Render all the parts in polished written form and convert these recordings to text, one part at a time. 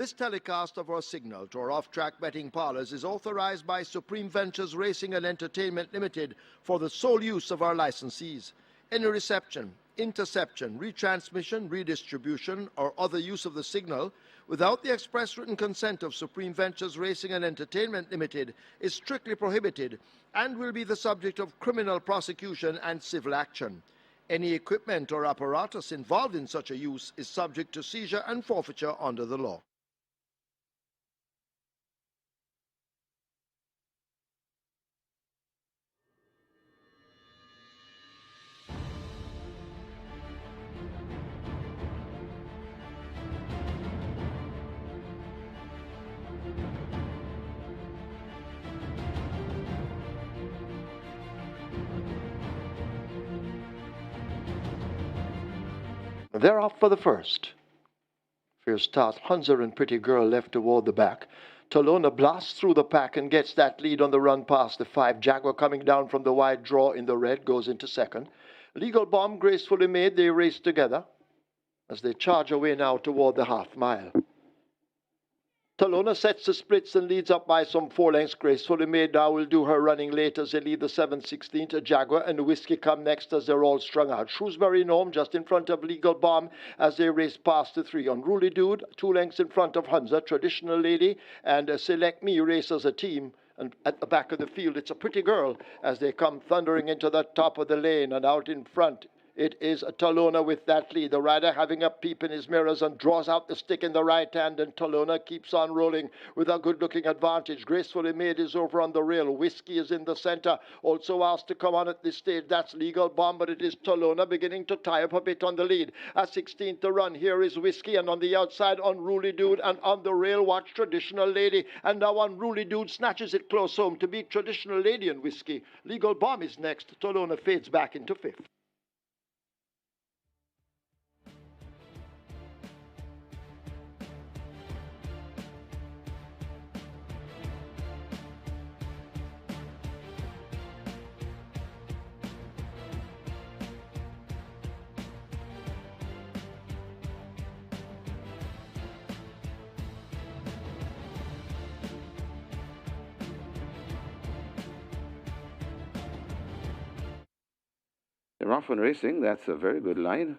This telecast of our signal to our off-track betting parlors is authorized by Supreme Ventures Racing and Entertainment Limited for the sole use of our licensees. Any reception, interception, retransmission, redistribution, or other use of the signal without the express written consent of Supreme Ventures Racing and Entertainment Limited is strictly prohibited and will be the subject of criminal prosecution and civil action. Any equipment or apparatus involved in such a use is subject to seizure and forfeiture under the law. They're off for the first. Fierce start, Hunzer and Pretty Girl left toward the back. Tolona blasts through the pack and gets that lead on the run past the 5. Jaguar coming down from the wide draw in the red goes into second. Legal Bomb gracefully made, they race together as they charge away now toward the half mile. Tolona sets the splits and leads up by some 4 lengths. Gracefully Made now will do her running late as they lead the 7/16. Jaguar and Whiskey come next as they're all strung out. Shrewsbury Gnome just in front of Legal Bomb as they race past the 3. Unruly Dude 2 lengths in front of Hunza. Traditional Lady and Select Me race as a team. And at the back of the field, it's a Pretty Girl as they come thundering into the top of the lane, and out in front it is Tolona with that lead. The rider having a peep in his mirrors and draws out the stick in the right hand, and Tolona keeps on rolling with a good-looking advantage. Gracefully Made is over on the rail. Whiskey is in the center, also asked to come on at this stage. That's Legal Bomb, but it is Tolona beginning to tie up a bit on the lead. At 16th to run, here is Whiskey, and on the outside, Unruly Dude, and on the rail, watch Traditional Lady. And now Unruly Dude snatches it close home to beat Traditional Lady and Whiskey. Legal Bomb is next. Tolona fades back into 5th. They're off and racing. That's a very good line.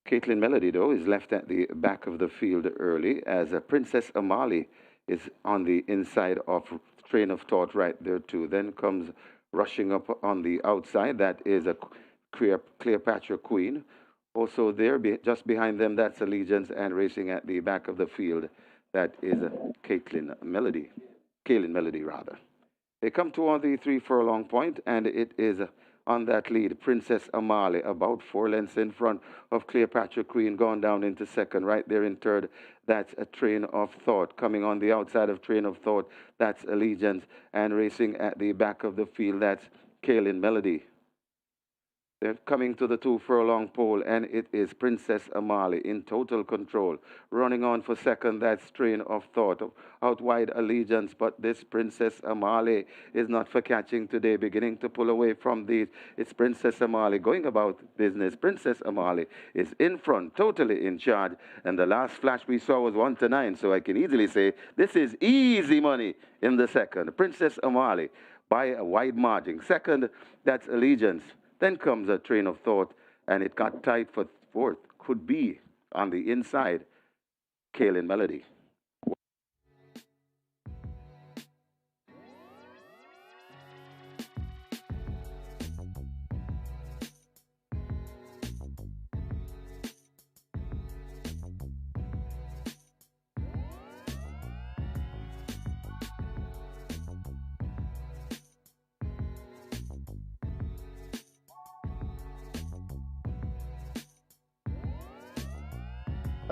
Caitlin Melody, though, is left at the back of the field early as Princess Amali is on the inside of Train of Thought right there, too. Then comes rushing up on the outside. That is a Cleopatra Queen. Also there, just behind them, that's Allegiance, and racing at the back of the field, that is Caitlin Melody. Kaylin Melody, rather. They come toward the 3 furlong point, and it is on that lead, Princess Amali, about 4 lengths in front of Cleopatra Queen, gone down into second. Right there in third, that's a Train of Thought. Coming on the outside of Train of Thought, that's Allegiance. And racing at the back of the field, that's Kaylin Melody. They're coming to the 2 furlong pole, and it is Princess Amali in total control. Running on for second, that's Train of Thought. Out wide, Allegiance, but this Princess Amali is not for catching today. Beginning to pull away from these. It's Princess Amali going about business. Princess Amali is in front, totally in charge. And the last flash we saw was 1-9, so I can easily say this is easy money in the second. Princess Amali by a wide margin. Second, that's Allegiance. Then comes a Train of Thought, and it got tight for 4th. Could be on the inside, Kaylin Melody.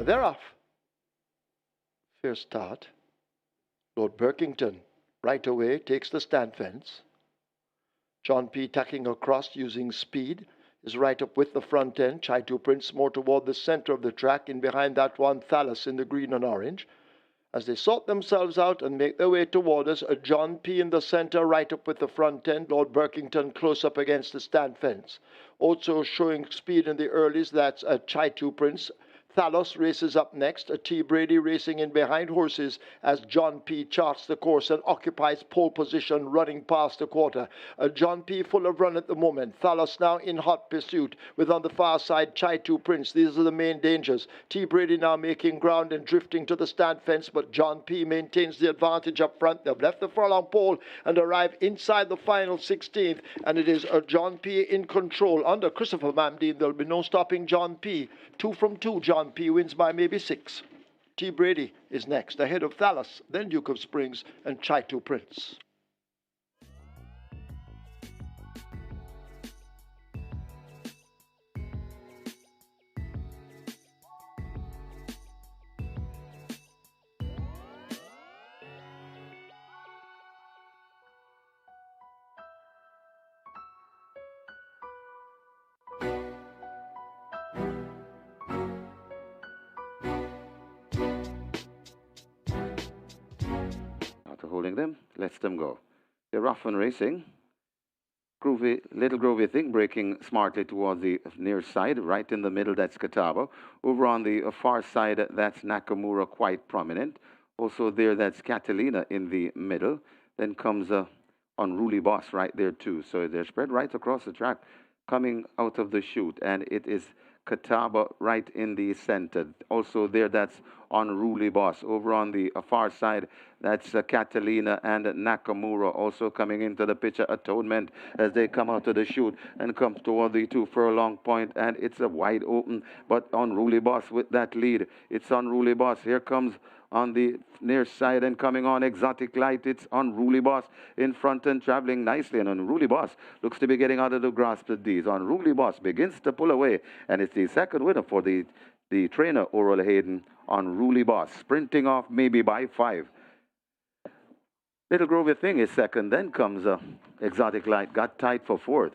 They're off. Fierce start. Lord Berkington right away takes the stand fence. John P. tacking across using speed is right up with the front end. Chaitu Prince more toward the center of the track. In behind that one, Thalys in the green and orange. As they sort themselves out and make their way toward us, a John P. in the center, right up with the front end. Lord Berkington close up against the stand fence. Also showing speed in the earlies, that's a Chaitu Prince. Thalos races up next. T. Brady racing in behind horses as John P. charts the course and occupies pole position running past the quarter. John P. full of run at the moment. Thalos now in hot pursuit with on the far side Chai Tu Prince. These are the main dangers. T. Brady now making ground and drifting to the stand fence, but John P. maintains the advantage up front. They've left the furlong pole and arrive inside the final 16th, and it is John P. in control. Under Christopher Mamdine, there'll be no stopping John P. 2 from 2. John P. wins by maybe 6. T. Brady is next, ahead of Thalos, then Duke of Springs, and Chai Tu Prince. After holding them, lets them go. They're off and racing. Groovy, little groovy thing, breaking smartly towards the near side, right in the middle, that's Catawba. Over on the far side, that's Nakamura, quite prominent. Also there, that's Catalina in the middle. Then comes Unruly Boss right there too. So they're spread right across the track, coming out of the chute, and it is Catawba right in the center. Also there, that's Unruly Boss. Over on the far side, that's Catalina and Nakamura also coming into the picture. Atonement as they come out of the chute and come toward the 2 furlong point, and it's a wide open, but Unruly Boss with that lead. It's Unruly Boss. Here comes on the near side and coming on Exotic Light. It's Unruly Boss in front and traveling nicely, and Unruly Boss looks to be getting out of the grasp of these. Unruly Boss begins to pull away, and it's the second winner for the trainer, Oral Hayden. Unruly Boss sprinting off maybe by 5. Little Groovy Thing is second, then comes Exotic Light, got tight for 4th.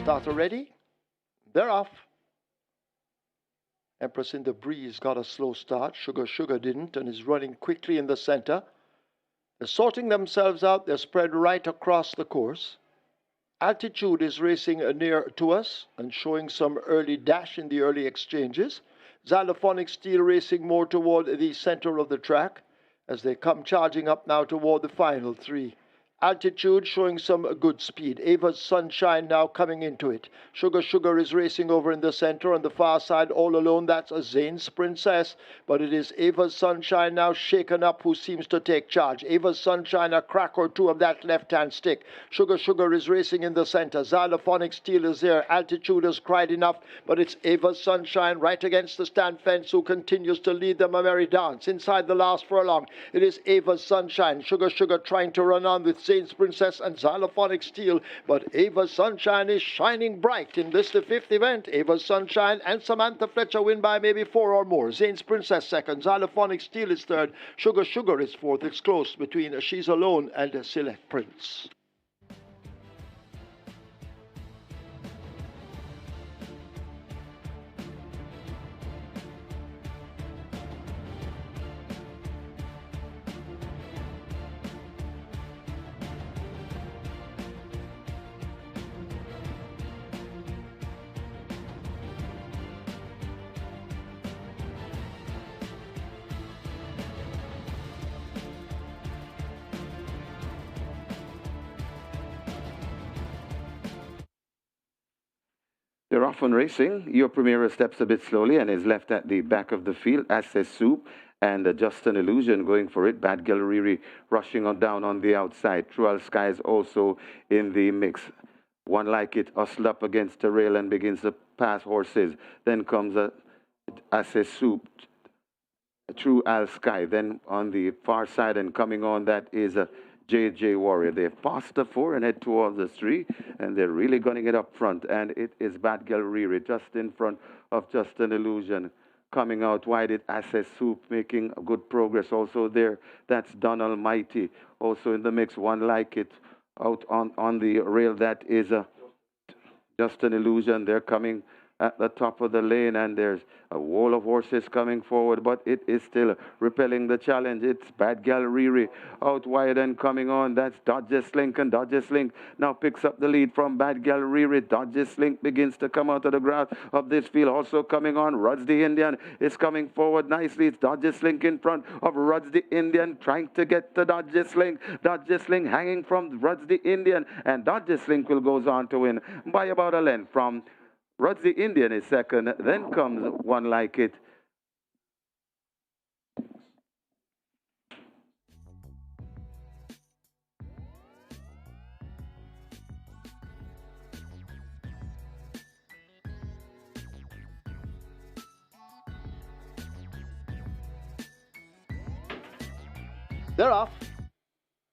Starter ready? They're off. Empress in the Breeze got a slow start. Sugar didn't and is running quickly in the center. They're sorting themselves out. They're spread right across the course. Altitude is racing near to us and showing some early dash in the early exchanges. Xylophonic Steel racing more toward the center of the track as they come charging up now toward the final 3. Altitude showing some good speed. Ava's Sunshine now coming into it. Sugar is racing over in the center. On the far side, all alone, that's a Zane's Princess. But it is Ava's Sunshine now shaken up who seems to take charge. Ava's Sunshine, a crack or 2 of that left-hand stick. Sugar is racing in the center. Xylophonic Steel is there. Altitude has cried enough, but it's Ava's Sunshine right against the stand fence who continues to lead them a merry dance. Inside the last furlong, it is Ava's Sunshine. Sugar trying to run on with Zane's Princess and Xylophonic Steel, but Ava's Sunshine is shining bright in this, the 5th event. Ava's Sunshine and Samantha Fletcher win by maybe 4 or more. Zane's Princess second. Xylophonic Steel is third. Sugar is fourth. It's close between She's Alone and Select Prince. They're off and racing. Your Primera steps a bit slowly and is left at the back of the field. Access Soup and Just an Illusion going for it. Bad Gallery rushing on down on the outside. Trual Skies also in the mix. One Like It hustled up against the rail and begins to pass horses. Then comes Access Soup, True Al Sky. Then on the far side and coming on, that is JJ Warrior. They've passed the 4 and head towards the 3, and they're really gunning it up front. And it is Bad Girl Riri just in front of Just an Illusion. Coming out wide, it Access Soup making good progress also there. That's Don Almighty also in the mix. One Like It out on the rail. That is Just an Illusion. They're coming at the top of the lane, and there's a wall of horses coming forward, but it is still repelling the challenge. It's Bad Gal Riri out wide and coming on. That's Dodges Link, and Dodges Link now picks up the lead from Bad Gal Riri. Dodges Link begins to come out of the grass of this field. Also coming on, Ruds the Indian is coming forward nicely. It's Dodges Link in front of Ruds the Indian, trying to get to Dodges Link. Dodges Link hanging from Ruds the Indian, and Dodges Link will goes on to win by about a length from Ruds the Indian is second, then comes One Like It. They're off.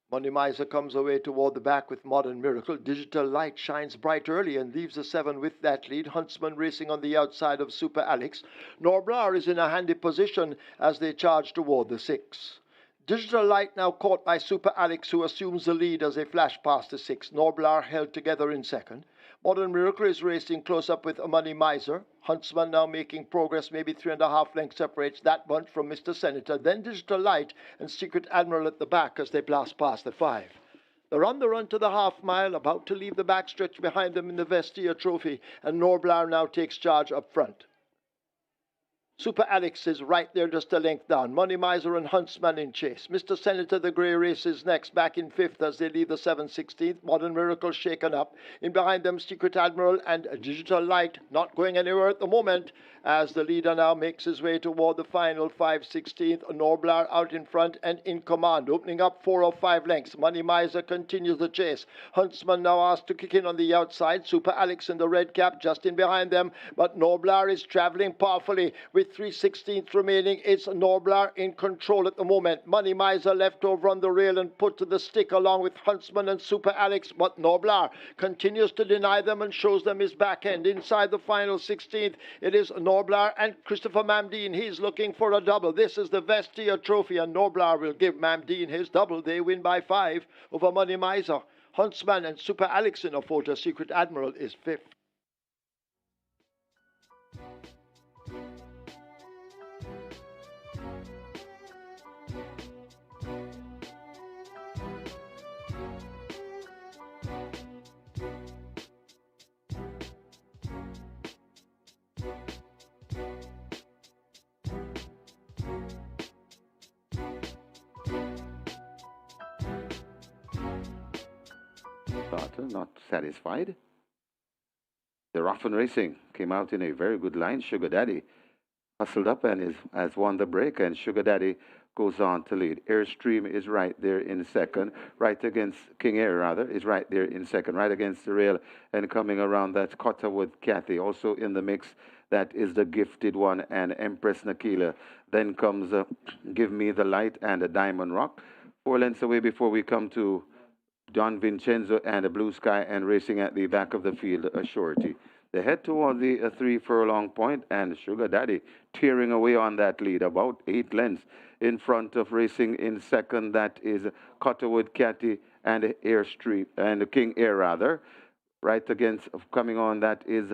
Money Miser comes away toward the back with Modern Miracle. Digital Light shines bright early and leaves the 7 with that lead. Huntsman racing on the outside of Super Alex. Norblar is in a handy position as they charge toward the 6. Digital Light now caught by Super Alex, who assumes the lead as they flash past the 6. Norblar held together in second. Modern Miracle is racing close up with Money Miser. Huntsman now making progress, maybe 3.5 lengths separates that bunch from Mr. Senator. Then Digital Light and Secret Admiral at the back as they blast past the 5. They're on the run to the half mile, about to leave the backstretch behind them in the Vestia Trophy, and Norblar now takes charge up front. Super Alex is right there just a length down. Money Miser and Huntsman in chase. Mr. Senator the Grey races next, back in 5th as they leave the 7/16th. Modern Miracle shaken up. In behind them, Secret Admiral and Digital Light not going anywhere at the moment as the leader now makes his way toward the final 5/16th. Norblar out in front and in command, opening up 4 or 5 lengths. Money Miser continues the chase. Huntsman now asked to kick in on the outside. Super Alex in the red cap just in behind them, but Norblar is traveling powerfully with 3/16 remaining. It's Norblar in control at the moment. Money Miser left over on the rail and put to the stick along with Huntsman and Super Alex, but Norblar continues to deny them and shows them his back end. Inside the final 16th, it is Norblar and Christopher Mamdeen. He's looking for a double. This is the Vestia Trophy, and Norblar will give Mamdeen his double. They win by 5 over Money Miser. Huntsman and Super Alex in a photo. Secret Admiral is 5th. Starter not satisfied. They're off and racing. Came out in a very good line. Sugar Daddy hustled up and has won the break, and Sugar Daddy goes on to lead. Airstream is right there in second, right against King Air, rather, is right there in second, right against the rail, and coming around, that's Cotterwood Kathy. Also in the mix, that is the Gifted One and Empress Nakila. Then comes Give Me the Light and a Diamond Rock. 4 lengths away before we come to Don Vincenzo and a Blue Sky, and racing at the back of the field, a Surety. They head toward the 3 furlong point, and Sugar Daddy tearing away on that lead, about 8 lengths in front of racing in second. That is Cotterwood Catty and Airstream and King Air, rather. Right against coming on, that is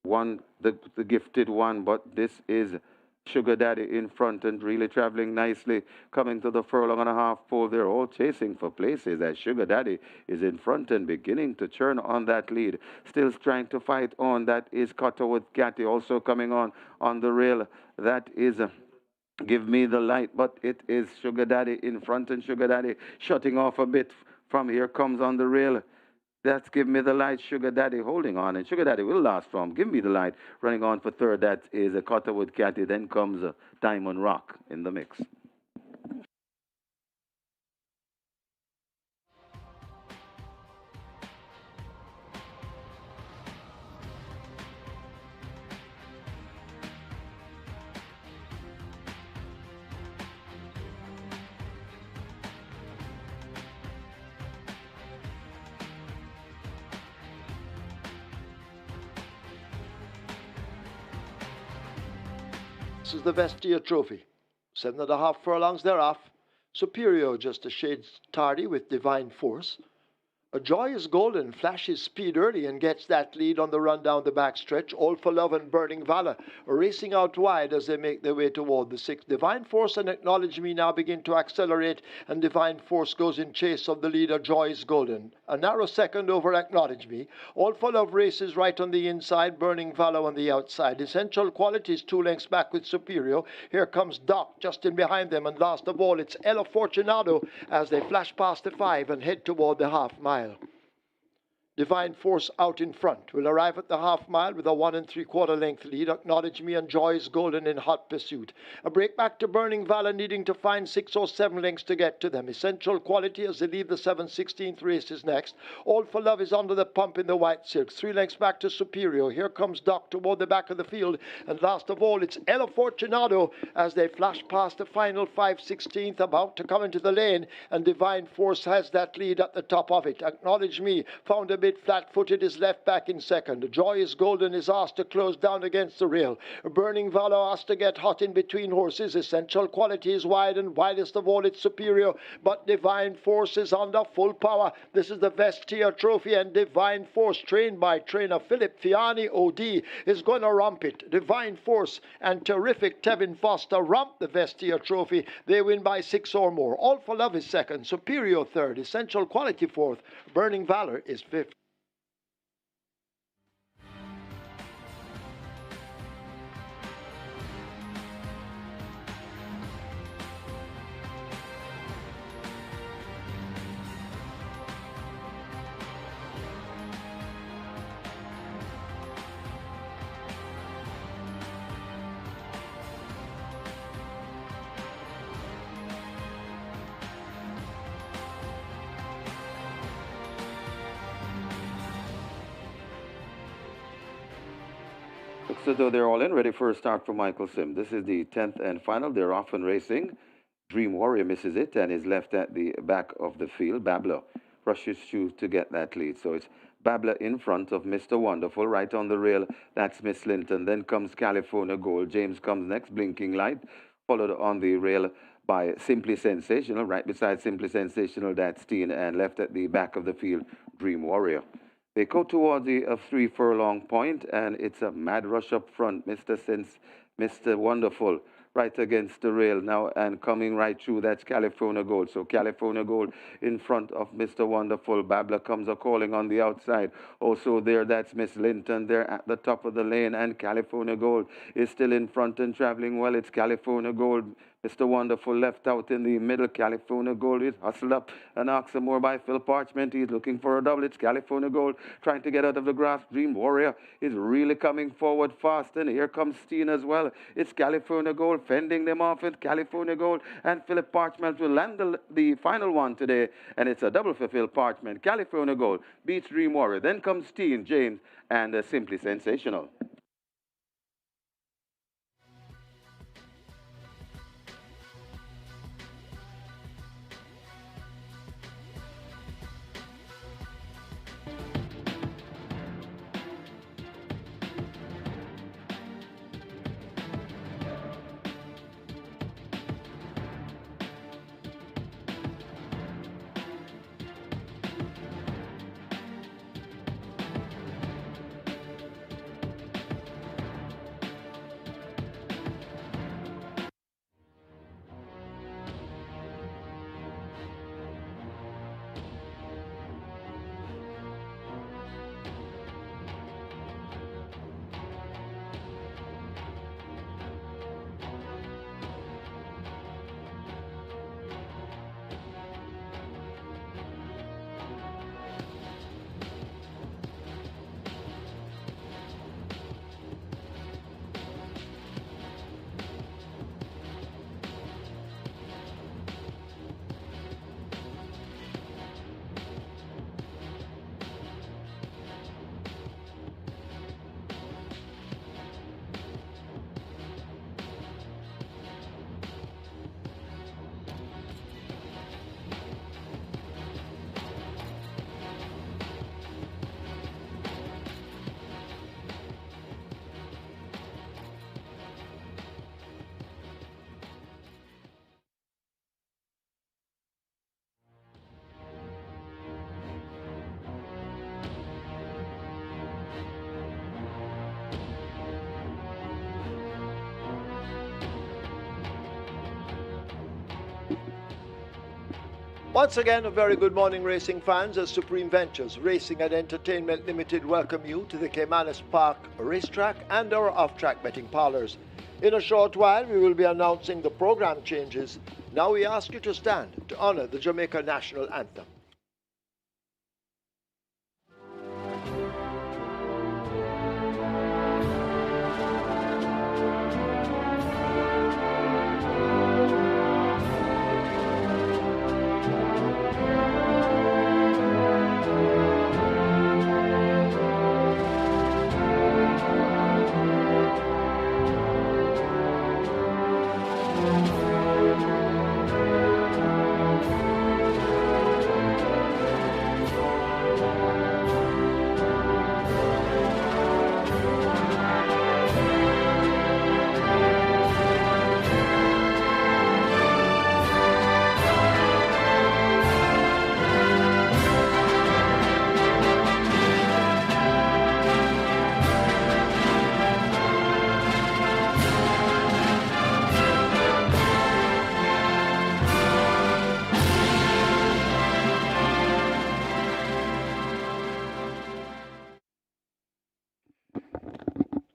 the Gifted One, but this is Sugar Daddy in front and really traveling nicely, coming to the furlong and a half pole. They're all chasing for places as Sugar Daddy is in front and beginning to churn on that lead. Still trying to fight on. That is Cotterwood Catty also coming on the rail. That is Give Me the Light, but it is Sugar Daddy in front, and Sugar Daddy shutting off a bit from Here Comes on the rail. That's Give Me the Light, Sugar Daddy holding on, and Sugar Daddy will last from Give Me the Light, running on for third. That is a Cotterwood Catty. Then comes a Diamond Rock in the mix. This is the Vestia Trophy. 7.5 furlongs thereof. Superior just a shade tardy with Divine Force. A Joy is Golden flashes speed early and gets that lead on the run down the backstretch. All for Love and Burning Valor racing out wide as they make their way toward the sixth. Divine Force and Acknowledge Me now begin to accelerate, and Divine Force goes in chase of the leader, Joy is Golden. A narrow second over Acknowledge Me. All for Love races right on the inside, Burning Valor on the outside. Essential Qualities 2 lengths back with Superior. Here comes Doc just in behind them, and last of all it's El Fortunado as they flash past the 5 and head toward the half mile. Divine Force out in front will arrive at the half mile with a 1 3/4 length lead. Acknowledge Me and Joy is Golden in hot pursuit. A break back to Burning Valor, needing to find 6 or 7 lengths to get to them. Essential Quality as they leave the 7/16th race is next. All for Love is under the pump in the white silk. 3 lengths back to Superior. Here comes Doc toward the back of the field. And last of all, it's El Fortunado as they flash past the final 5/16th, about to come into the lane. And Divine Force has that lead at the top of it. Acknowledge Me found a bit flat-footed, is left back in second. Joy is Golden is asked to close down against the rail. Burning Valor asked to get hot in between horses. Essential Quality is wide, and widest of all it's Superior. But Divine Force is under full power. This is the Vestia Trophy, and Divine Force, trained by trainer Philip Fiani OD, is going to rump it. Divine Force and terrific Tevin Foster rump the Vestia Trophy. They win by 6 or more. All for Love is second. Superior third. Essential Quality fourth. Burning Valor is fifth. Looks as though they're all in, ready for a start for Michael Sim. This is the 10th and final. They're off and racing. Dream Warrior misses it and is left at the back of the field. Babler rushes through to get that lead. So it's Babler in front of Mr. Wonderful, right on the rail. That's Miss Linton. Then comes California Gold. James comes next, Blinking Light, followed on the rail by Simply Sensational. Right beside Simply Sensational, that's Teen, and left at the back of the field, Dream Warrior. They go towards the 3 furlong point, and it's a mad rush up front. Mr. Wonderful, right against the rail now, and coming right through, that's California Gold. So California Gold in front of Mr. Wonderful. Babler comes a-calling on the outside. Also there, that's Miss Linton there at the top of the lane, and California Gold is still in front and traveling well. It's California Gold. Mr. Wonderful left out in the middle. California Gold is hustled up and asked some more by Phil Parchment. He's looking for a double. It's California Gold trying to get out of the grass. Dream Warrior is really coming forward fast, and here comes Steen as well. It's California Gold fending them off. It's California Gold, and Philip Parchment will land the final one today, and it's a double for Phil Parchment. California Gold beats Dream Warrior. Then comes Steen, James, and Simply Sensational. Once again, a very good morning, racing fans, as Supreme Ventures Racing and Entertainment Limited welcome you to the Caymanas Park racetrack and our off-track betting parlors. In a short while, we will be announcing the program changes. Now we ask you to stand to honor the Jamaica National Anthem.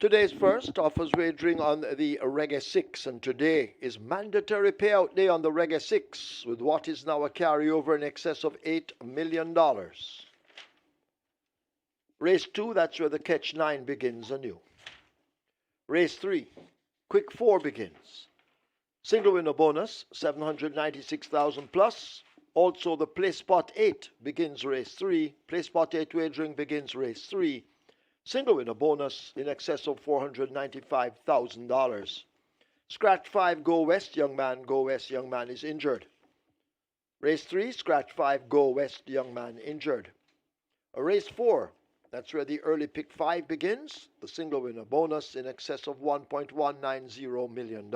Today's first offers wagering on the Reggae 6, and today is mandatory payout day on the Reggae 6 with what is now a carryover in excess of $8 million. Race 2, that's where the catch 9 begins anew. Race 3, quick 4 begins. Single winner bonus, 796,000 plus. Also the play spot 8 begins race 3. Play spot 8 wagering begins race 3. Single winner bonus in excess of $495,000. Scratch 5, go west, young man is injured. Race 3, scratch 5, go west, young man injured. Race 4, that's where the early pick 5 begins. The single winner bonus in excess of $1.190 million.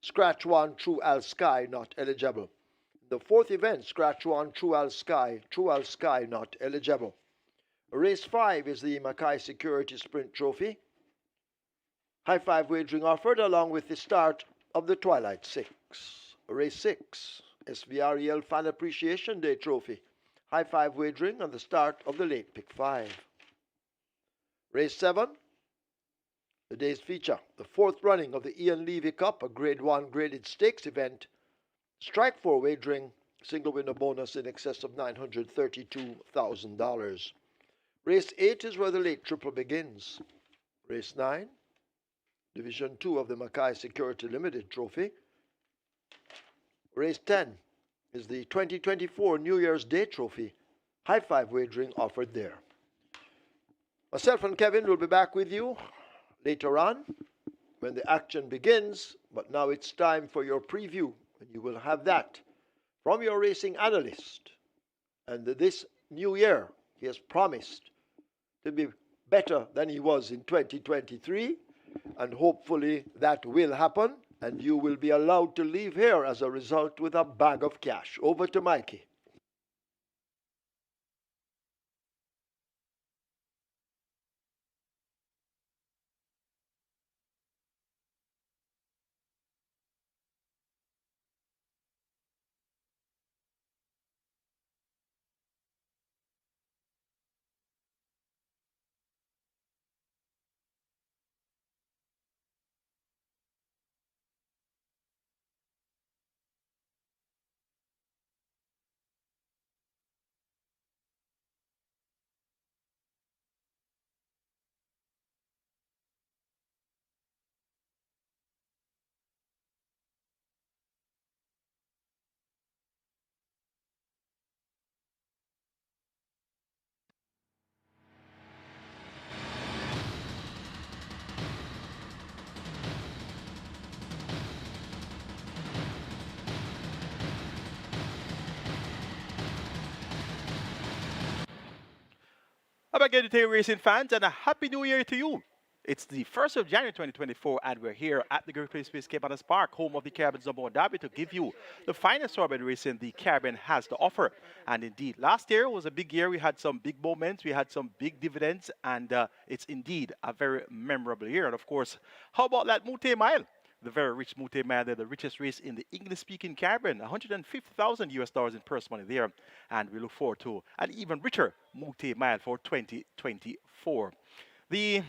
Scratch 1, True Al Sky, not eligible. The fourth event, scratch 1, True Al Sky, not eligible. Race 5 is the MCKAY Security Sprint Trophy. High 5 wagering offered along with the start of the Twilight 6. Race 6, SVREL Fan Appreciation Day Trophy. High 5 wagering on the start of the late pick 5. Race 7, the day's feature, the fourth running of the LEVY Cup, a Grade 1 graded stakes event. Strike 4 wagering, single winner bonus in excess of $932,000. Race 8 is where the late triple begins. Race 9, Division 2 of the MCKAY Security Limited Trophy. Race 10 is the 2024 New Year's Day Trophy. High 5 wagering offered there. Myself and Kevin will be back with you later on when the action begins, but now it's time for your preview, and you will have that from your racing analyst. And this new year, he has promised to be better than he was in 2023, and hopefully that will happen, and you will be allowed to leave here as a result with a bag of cash. Over to Mikey. How about good day, racing fans, and a happy new year to you. It's the 1st of January 2024, and we're here at the Great Place Space Caymanas Park, home of the Caribbean's number one derby, to give you the finest urban racing the Caribbean has to offer. And indeed, last year was a big year. We had some big moments, we had some big dividends, and it's indeed a very memorable year. And of course, how about that Mute Mile? the very rich MCKAY mile there, the richest race in the English-speaking Caribbean, $150,000 in purse money there. And we look forward to an even richer MCKAY mile for 2024. The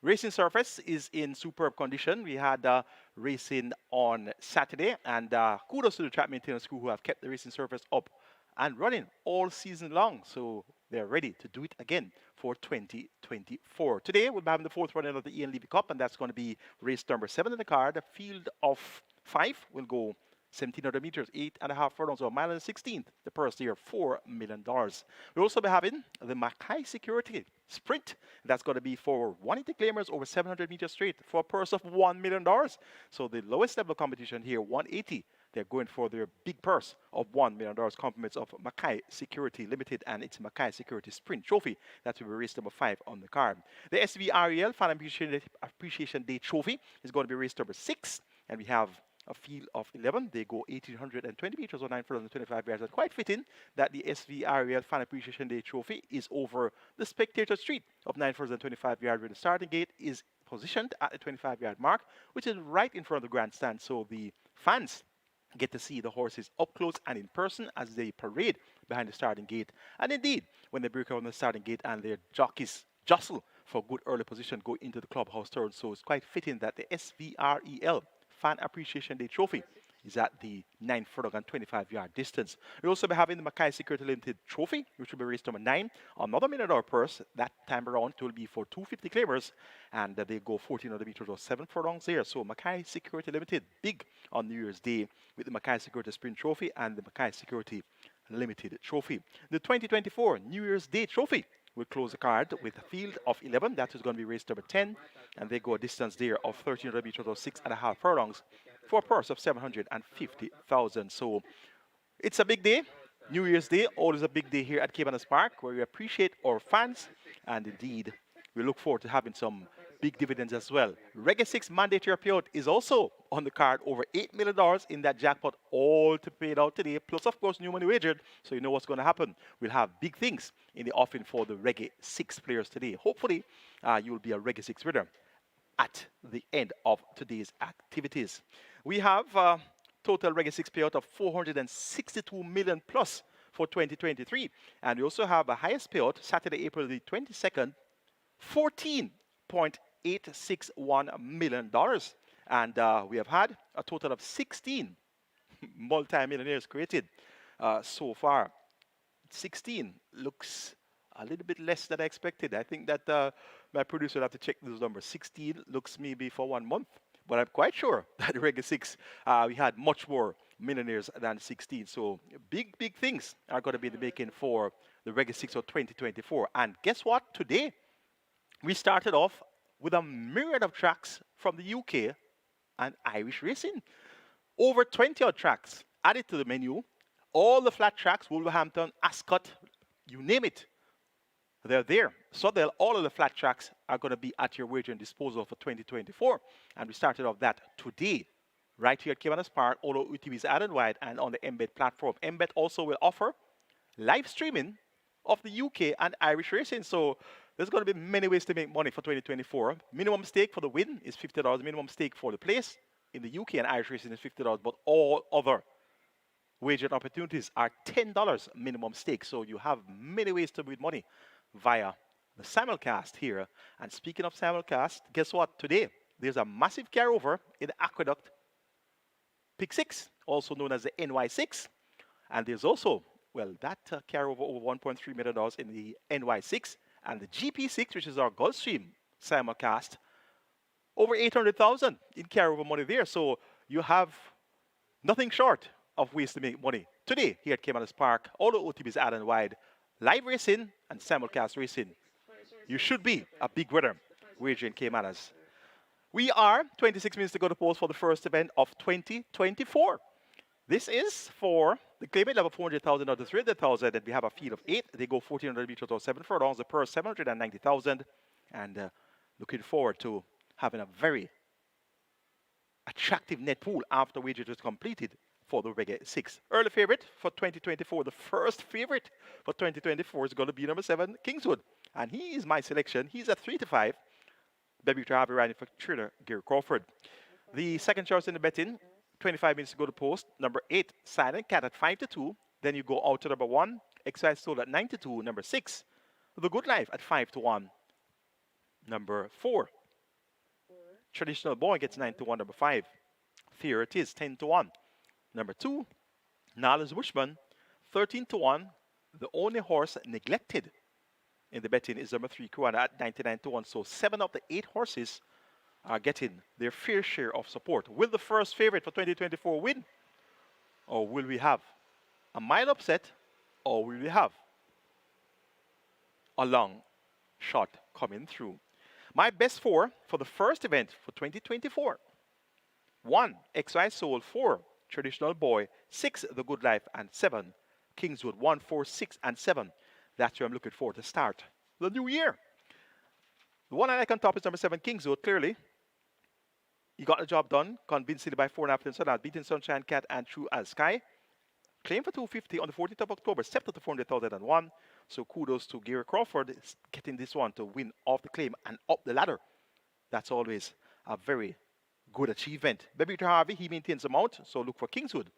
racing surface is in superb condition. We had racing on Saturday, and kudos to the track maintenance crew who have kept the racing surface up and running all season long. So they're ready to do it again for 2024. Today, we'll be having the fourth running of the LEVY Cup, and that's going to be race number 7 in the car. The field of 5 will go 1,700 meters, 8.5 furlongs, or a mile and 16th. The purse here, $4 million. We'll also be having the MCKAY Security Sprint. That's going to be for 180 claimers over 700 meters straight for a purse of $1 million. So the lowest level of competition here, 180. They're going for their big purse of $1 million, compliments of MCKAY Security Limited and its MCKAY Security Sprint Trophy. That will be race number 5 on the card. The SVREL Fan Appreciation Day Trophy is going to be race number 6, and we have a field of 11. They go 1,820 meters or 925 yards. It's quite fitting that the SVREL Fan Appreciation Day Trophy is over the spectator street of 925 yards, where the starting gate is positioned at the 25-yard mark, which is right in front of the grandstand. So the fans get to see the horses up close and in person as they parade behind the starting gate. And indeed, when they break out on the starting gate and their jockeys jostle for good early position, go into the clubhouse turn. So it's quite fitting that the SVREL Fan Appreciation Day Trophy is at the 9 furlong and 25-yard distance. We'll also be having the MCKAY Security Limited Trophy, which will be race number 9. Another $1 million purse. That time around it will be for 250 claimers, and they go 1,400 meters or 7 furlongs there. So MCKAY Security Limited, big on New Year's Day with the MCKAY Security Sprint Trophy and the MCKAY Security Limited Trophy. The 2024 New Year's Day Trophy will close the card with a field of 11. That is going to be race number 10, and they go a distance there of 1,300 meters or 6.5 furlongs for a purse of $750,000. So it's a big day. New Year's Day, always a big day here at Caymanas Park, where we appreciate our fans, and indeed, we look forward to having some big dividends as well. Reggae 6 mandatory payout is also on the card, over $8 million in that jackpot, all to pay it out today, plus of course new money wagered, so you know what's going to happen. We'll have big things in the offering for the Reggae 6 players today. Hopefully, you will be a Reggae 6 winner at the end of today's activities. We have total Reggae 6 payout of $462 million plus for 2023, and we also have a highest payout Saturday, April the 22nd, $14.861 million, and we have had a total of 16 multi-millionaires created so far. 16 looks a little bit less than I expected. I think that my producer will have to check those numbers. 16 looks maybe for 1 month, but I'm quite sure that the Reggae 6, we had much more millionaires than 16. So big, big things are going to be in the making for the Reggae 6 of 2024. And guess what? Today, we started off with a myriad of tracks from the UK and Irish racing. Over 20 odd tracks added to the menu. All the flat tracks, Wolverhampton, Ascot, you name it, they're there. So all of the flat tracks are going to be at your wagering disposal for 2024. And we started off that today, right here at Caymanas Park, all of UTV's Ad and Wide and on the Embed platform. Embed also will offer live streaming of the UK and Irish racing. So there's going to be many ways to make money for 2024. Minimum stake for the win is $50. Minimum stake for the place in the UK and Irish racing is $50. But all other wagering opportunities are $10 minimum stake. So you have many ways to win money via the simulcast here. And speaking of simulcast, guess what? Today, there's a massive carryover in the Aqueduct Pick 6, also known as the NY6. And there's also, well, that carryover over $1.3 million in the NY6 and the GP6, which is our Gulfstream simulcast, over 800,000 in carryover money there. So you have nothing short of ways to make money today here at Caymanas Park. All the OTBs Ad and Wide, live racing and simulcast racing. You should be a big winner wagering Caymanas. We are 26 minutes to go to post for the first event of 2024. This is for the claimant level 400,000 or the 300,000, and we have a field of 8. They go 1,400 meters or 7 furlongs. The purse 790,000, and looking forward to having a very attractive net pool after wager is completed for the Reggae 6. Early favorite for 2024. The first favorite for 2024 is going to be number 7, Kingswood, and he is my selection. He's at 3 to 5. Baby to have riding for trainer Gary Crawford. The second choice in the betting, 25 minutes to go to post. Number 8, Silent Cat at 5-2. Then you go out to number 1, Exercise Soul at 9-2. Number 6, The Good Life at 5-1. Number 4, Traditional Boy gets 9-1. Number 5, Fear It Is 10-1. Number 2, Nala's Bushman 13-1. The only horse neglected in the betting is number 3, Kuana at 99-1. So 7 of the 8 horses are getting their fair share of support. Will the first favorite for 2024 win? Or will we have a mild upset? Or will we have a long shot coming through? My best 4 for the first event for 2024. 1, XY Soul. 4, Traditional Boy. 6, The Good Life. And 7, Kingswood. 1, 4, 6, and 7. That's where I'm looking for to start the new year. The one I like on top is number 7, Kingswood, clearly. He got the job done convincingly by 4.5 lengths, beating Sunshine Cat and True as Sky. Claim for 250 on the 14th of October, stepped up to 400,001. So kudos to Gary Crawford getting this one to win off the claim and up the ladder. That's always a very good achievement. Baby Harvey, he maintains the mount, so look for Kingswood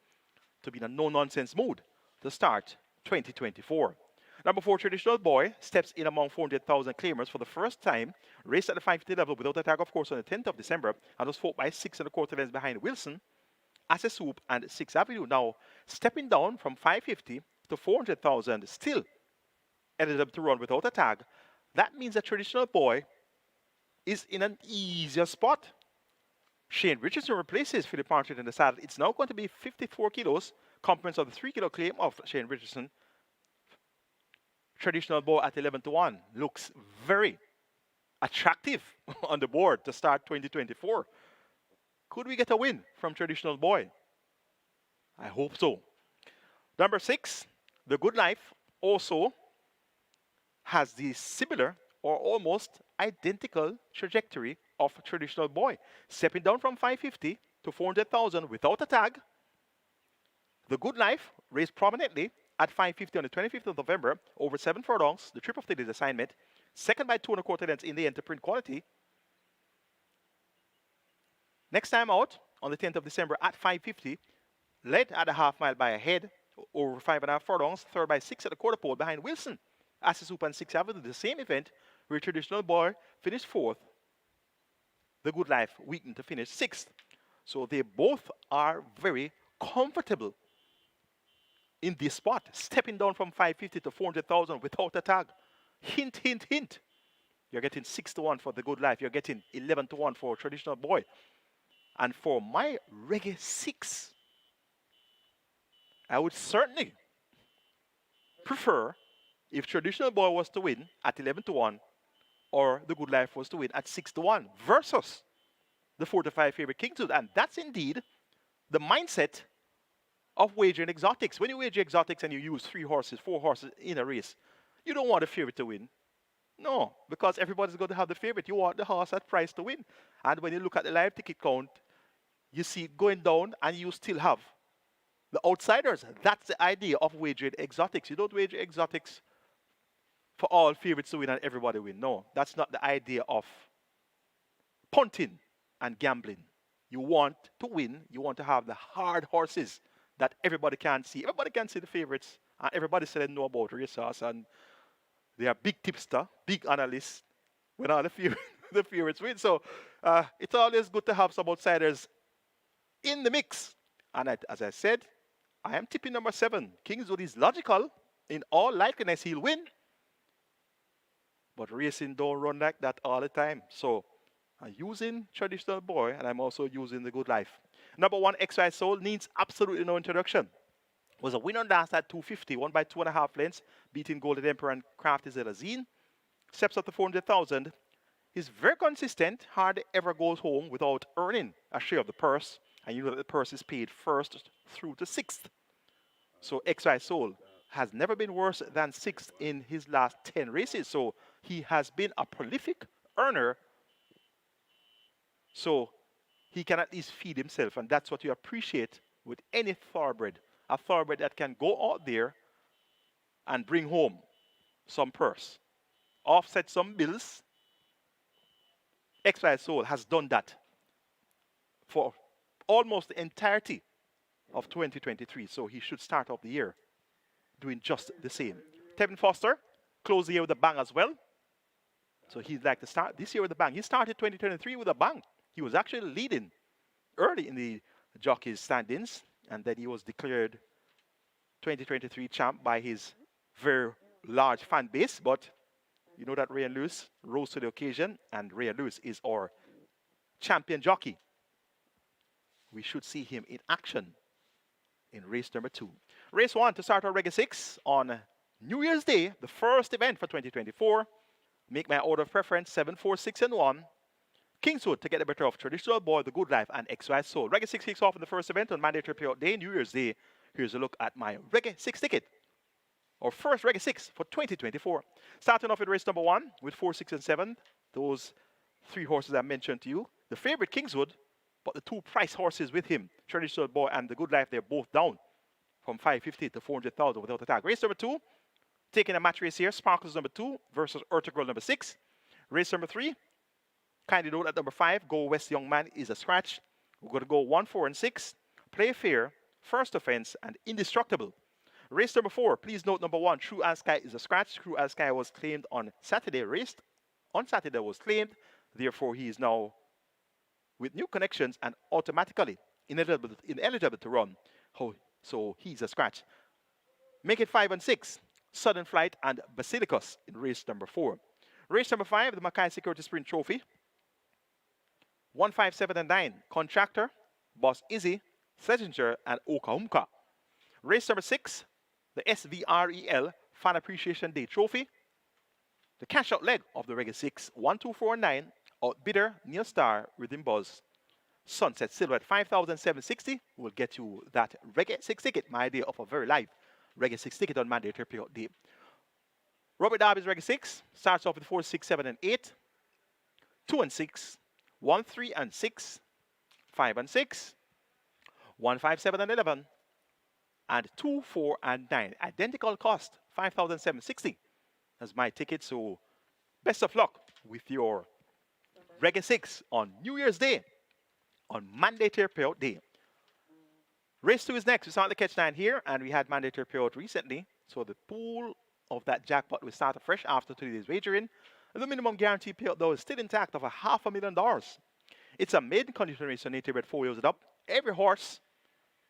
to be in a no-nonsense mood to start 2024. Number 4, Traditional Boy, steps in among 400,000 claimers for the first time. Raced at the 550 level without a tag, of course, on the 10th of December. And was fought by 6.25 lengths behind Wilson, Access Soup, and 6th Avenue. Now, stepping down from 550 to 400,000, still ended up to run without a tag. That means that Traditional Boy is in an easier spot. Shane Richardson replaces Philip Partridge in the saddle. It's now going to be 54 kilos, compliments of the 3-kilo claim of Shane Richardson. Traditional Boy at 11-1 looks very attractive on the board to start 2024. Could we get a win from Traditional Boy? I hope so. Number 6, The Good Life, also has the similar or almost identical trajectory of Traditional Boy, stepping down from 550 to 400,000 without a tag. The Good Life raised prominently at 550 on the 25th of November, over 7 furlongs, the trip of today's assignment, second by 2.25 lengths in the end to print quality. Next time out, on the 10th of December at 550, led at a half mile by a head, over 5.5 furlongs, third by 6 at the quarter pole behind Wilson, Access Soup and 6th Avenue, the same event where Traditional Boy finished 4th. The Good Life weakened to finish 6th. So they both are very comfortable in this spot, stepping down from 550 to 400,000 without a tag. Hint, hint, hint. You're getting 6-1 for The Good Life. You're getting 11-1 for Traditional Boy. And for my Reggae 6, I would certainly prefer if Traditional Boy was to win at 11-1 or The Good Life was to win at 6-1 versus the 4-5 favorite Kingswood. And that's indeed the mindset of wagering exotics. When you wager exotics and you use 3 horses, 4 horses in a race, you don't want the favorite to win. No, because everybody's going to have the favorite. You want the horse at price to win. And when you look at the live ticket count, you see it going down and you still have the outsiders. That's the idea of wagering exotics. You don't wager exotics for all favorites to win and everybody win. No, that's not the idea of punting and gambling. You want to win. You want to have the hard horses that everybody can see. Everybody can see the favorites. And everybody said they know about racehorse. And they are big tipster, big analysts when all the favorites win. So it's always good to have some outsiders in the mix. And as I said, I am tipping number 7. Kingswood is logical. In all likeliness, he'll win. But racing don't run like that all the time. So I'm using Traditional Boy, and I'm also using The Good Life. Number 1, XY Soul, needs absolutely no introduction. Was a winner last at 250, won by 2.5 lengths, beating Golden Emperor and Crafty Zelazine. Steps up to 400,000. He's very consistent, hardly ever goes home without earning a share of the purse. And you know that the purse is paid 1st through to 6th. So XY Soul has never been worse than 6th in his last 10 races. So he has been a prolific earner. So he can at least feed himself. And that's what you appreciate with any thoroughbred. A thoroughbred that can go out there and bring home some purse, offset some bills. XY Soul has done that for almost the entirety of 2023. So he should start off the year doing just the same. Tevin Foster closed the year with a bang as well. So he'd like to start this year with a bang. He started 2023 with a bang. He was actually leading early in the jockeys standings, and then he was declared 2023 champ by his very large fan base. But you know that Ryan Lewis rose to the occasion, and Ryan Lewis is our champion jockey. We should see him in action in race number 2. Race 1 to start our Reggae 6 on New Year's Day, the first event for 2024. Make my order of preference 7, 4, 6, and 1. Kingswood to get the better of Traditional Boy, The Good Life, and XY Soul. Reggae 6 kicks off in the first event on mandatory payout day, New Year's Day. Here's a look at my Reggae 6 ticket, or first Reggae 6 for 2024. Starting off with race number 1 with 4, 6, and 7. Those 3 horses I mentioned to you. The favorite Kingswood, but the 2 price horses with him, Traditional Boy and The Good Life, they're both down from 550 to 400,000 without attack. Race number 2, taking a match race here, Sparkles number 2 versus Urtegirl number 6. Race number 3, kindly note that number 5, Go West Young Man, is a scratch. We're going to go 1, 4, and 6. Play Fair, First Offense, and Indestructible. Race number 4, please note number 1, True As Sky, is a scratch. True As Sky was claimed on Saturday. Raced on Saturday was claimed. Therefore, he is now with new connections and automatically ineligible to run. So he's a scratch. Make it 5 and 6. Sudden Flight and Basilicus in race number 4. Race number 5, the MCKAY Security Sprint Trophy. 1, 5, 7, and 9. Contractor, Boss Izzy, Schlesinger, and Okahumka. Race number 6, the SVREL Fan Appreciation Day Trophy. The cash out leg of the Reggae 6, 1, 2, 4, and 9. Outbidder, Neil Star, Rhythm Buzz. Sunset Silver at 5,760 will get you that Reggae 6 ticket, my idea of a very live Reggae 6 ticket on mandatory payout day. Robert Darby's Reggae 6 starts off with 4, 6, 7, and 8. 2 and 6. 1, 3, and 6. 5 and 6. 1, 5, 7, and 11. And 2, 4, and 9. Identical cost, 5,760 as my ticket. So best of luck with your Reggae 6 on New Year's Day, on mandatory payout day. Race 2 is next. We start the catch 9 here, and we had mandatory payout recently. So the pool of that jackpot will start afresh after today's wagering. And the minimum guarantee payout, though, is still intact of $500,000. It's a maiden condition race on native bred 4 years and up. Every horse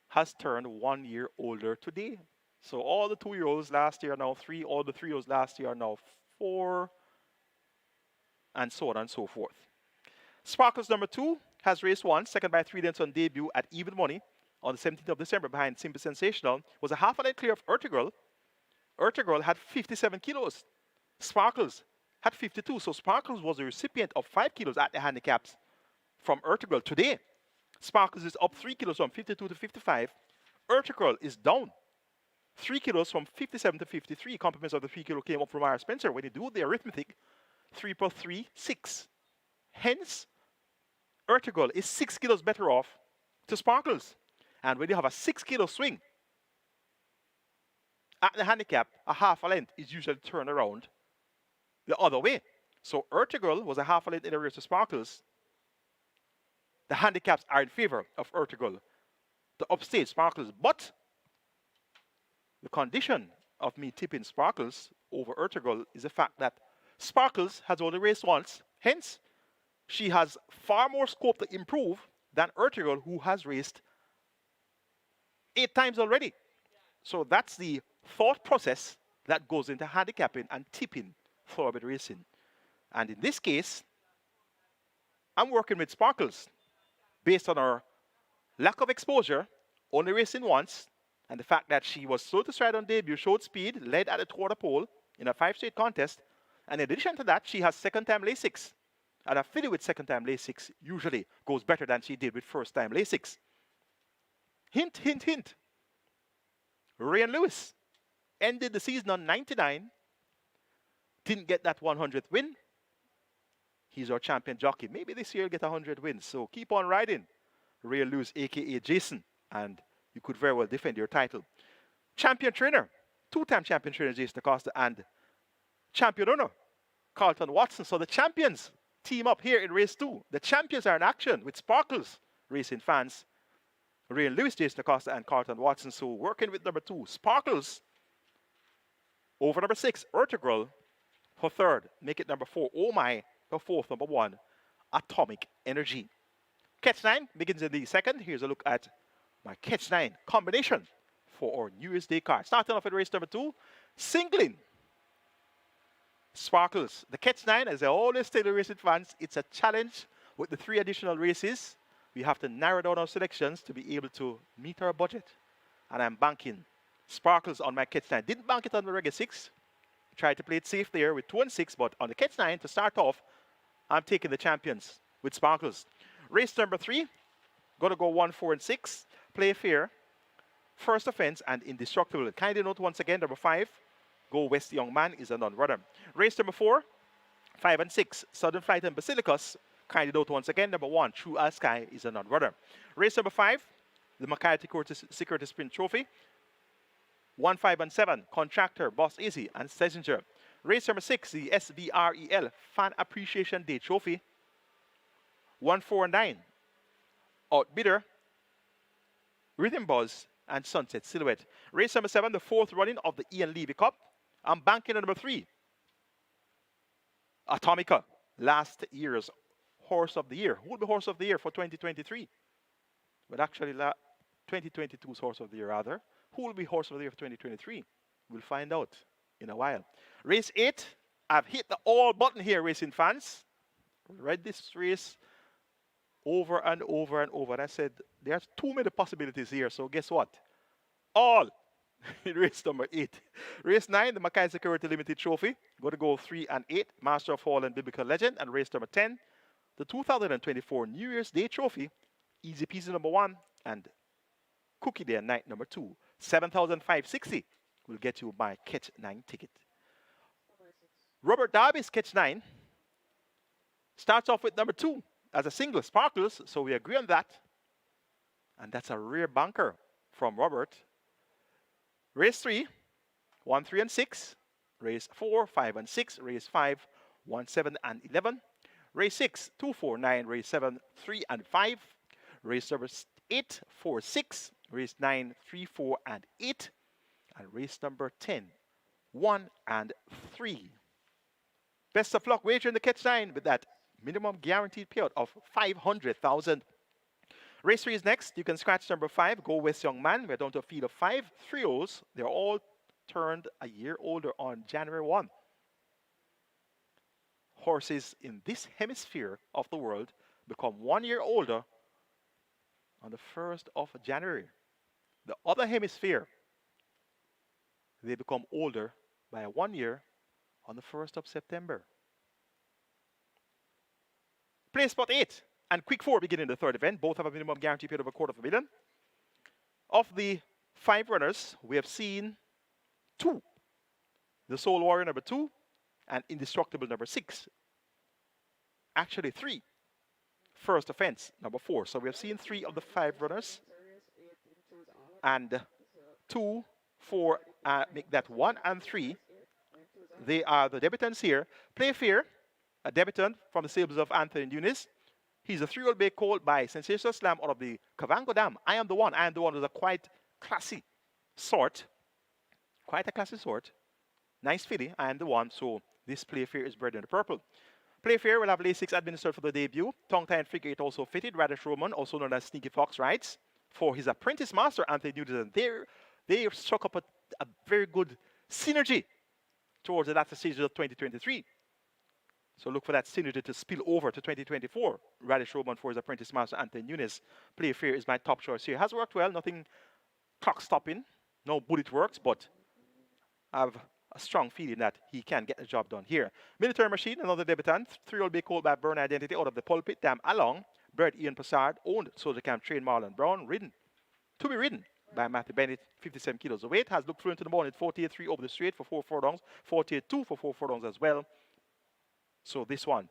has turned 1 year older today. So all the 2-year-olds last year are now 3, all the 3-year-olds last year are now 4, and so on and so forth. Sparkles number 2 has raced 1, second by 3 lengths on debut at even money on the 17th of December behind Simple Sensational. Was a half a length clear of Urtegirl. Urtegirl had 57 kilos. Sparkles had 52. So Sparkles was the recipient of 5 kilos at the handicaps from Urtegirl today. Sparkles is up 3 kilos from 52 to 55. Urtegirl is down 3 kilos from 57 to 53. Compliments of the 3 kilo came up from Ira Spencer. When you do the arithmetic, 3 plus 3, 6. Hence, Urtegirl is 6 kilos better off to Sparkles. And when you have a 6 kilo swing at the handicap, a half a length is usually turned around the other way. So Urtegirl was a half a length in the race to Sparkles. The handicaps are in favor of Urtegirl to upstage Sparkles. But the condition of me tipping Sparkles over Urtegirl is the fact that Sparkles has only raced once. Hence, she has far more scope to improve than Urtegirl, who has raced 8 times already. So that's the thought process that goes into handicapping and tipping thoroughbred racing. And in this case, I'm working with Sparkles based on her lack of exposure, only racing once, and the fact that she was slow to stride on debut, showed speed, led at the quarter pole in a 5-state contest. And in addition to that, she has second-time Lasix. And a filly with second-time Lasix usually goes better than she did with first-time Lasix. Hint, hint, hint. Ryan Lewis ended the season on 99. Didn't get that 100th win. He's our champion jockey. Maybe this year he'll get 100 wins. So keep on riding, Ryan Lewis, a.k.a. Jason. And you could very well defend your title. Champion trainer, 2-time champion trainer Jason Acosta, and champion owner Carlton Watson. So the champions team up here in race 2. The champions are in action with Sparkles racing fans. Ray Lewis, Jason Acosta, and Carlton Watson. So working with number 2, Sparkles. Over number 6, Ertugrul for third. Make it number 4, Oh My, for fourth. Number 1, Atomic Energy. Catch 9 begins in the second. Here's a look at my Catch 9 combination for our New Year's Day card. Starting off at race number 2, Singling. Sparkles. The Catch 9, as I always tell the racing fans, it's a challenge with the 3 additional races. We have to narrow down our selections to be able to meet our budget. And I'm banking Sparkles on my Catch 9. Didn't bank it on the regular 6. Tried to play it safe there with 2 and 6, but on the Catch 9 to start off, I'm taking the champions with Sparkles. Race number 3, got to go 1, 4, and 6. Play fair, First Offense, and Indestructible. Kindly note once again, number 5, Go West Young Man is a non-runner. Race number 4, 5 and 6, Southern Flight and Basilicus. Kindly note once again, number 1, True as Sky is a non-runner. Race number 5, the MCKAY Security Sprint Trophy. 1, 5, and 7, Contractor, Boss Easy, and Stessinger. Race number 6, the SVREL Fan Appreciation Day Trophy. 1, 4, and 9, Outbidder, Rhythm Buzz, and Sunset Silhouette. Race number 7, the 4th running of the Ian Levy Cup. I'm banking on number 3, Atomica, last year's Horse of the Year. Who will be Horse of the Year for 2023? But actually, 2022's Horse of the Year, rather. Who will be Horse of the Year for 2023? We'll find out in a while. Race 8, I've hit the all button here, racing fans. Read this race over and over and over. And I said, there's too many possibilities here. So guess what? All in race number 8. Race 9, the MCKAY Security Limited Trophy. Going to go 3 and 8, Master of All and Biblical Legend. And race number 10, the 2024 New Year's Day Trophy. Easy Peasy number 1 and Cookie Day Night number 2. 7,560 will get you my Catch 9 ticket. Robert Darby's Catch 9 starts off with number 2 as a single, Sparkles, so we agree on that. And that's a rare banker from Robert. Race 3, 1, 3, and 6. Race 4, 5, and 6. Race 5, 1, 7, and 11. Race 6, 2, 4, 9. Race 7, 3, and 5. Race number 8, 4, 6. Race 9, 3, 4, and 8. And race number 10, 1, and 3. Best of luck wagering the Catch 9 with that minimum guaranteed payout of 500,000. Race 3 is next. You can scratch number 5, Go West Young Man. We're down to a field of 5 3-0s. They're all turned a year older on January 1. Horses in this hemisphere of the world become 1 year older on the 1st of January. The other hemisphere, they become older by 1 year on the 1st of September. Play spot 8 and quick 4 beginning the third event. Both have a minimum guarantee paid of $250,000. Of the 5 runners, we have seen 2. The Soul Warrior number 2 and Indestructible number 6. Actually 3. First Offense number 4. So we have seen 3 of the 5 runners. And 2, 4, make that 1 and 3. They are the debutants here. Play Fair, a debutant from the stables of Anthony Nunes. He's a 3-year-old bay colt by Sensational Slam out of the Kavango Dam. I Am the One. I Am the One was a quite classy sort. Quite a classy sort. Nice filly. I Am the One. So this Play Fair is bred in the purple. Play Fair will have lay 6 administered for the debut. Tongue tie and figure 8 also fitted. Radish Roman, also known as Sneaky Fox, rides for his apprentice master, Anthony Nunes. They struck up a very good synergy towards the latter stages of 2023. So look for that synergy to spill over to 2024. Radish Roman for his apprentice master, Anthony Nunes. Play Fair is my top choice here. Has worked well, nothing clock stopping, no bullet works, but I have a strong feeling that he can get the job done here. Military Machine, another debutant, 3-year-old bay colt by Burn Identity out of the Pulpit Dam along. Bred Ian Passard, owned Soldier Camp trained Marlon Brown, to be ridden by Matthew Bennett, 57 kilos of weight. Has looked fluent in the morning, 48.3 over the straight for 4 furlongs, 48.2 for 4 furlongs as well. So this one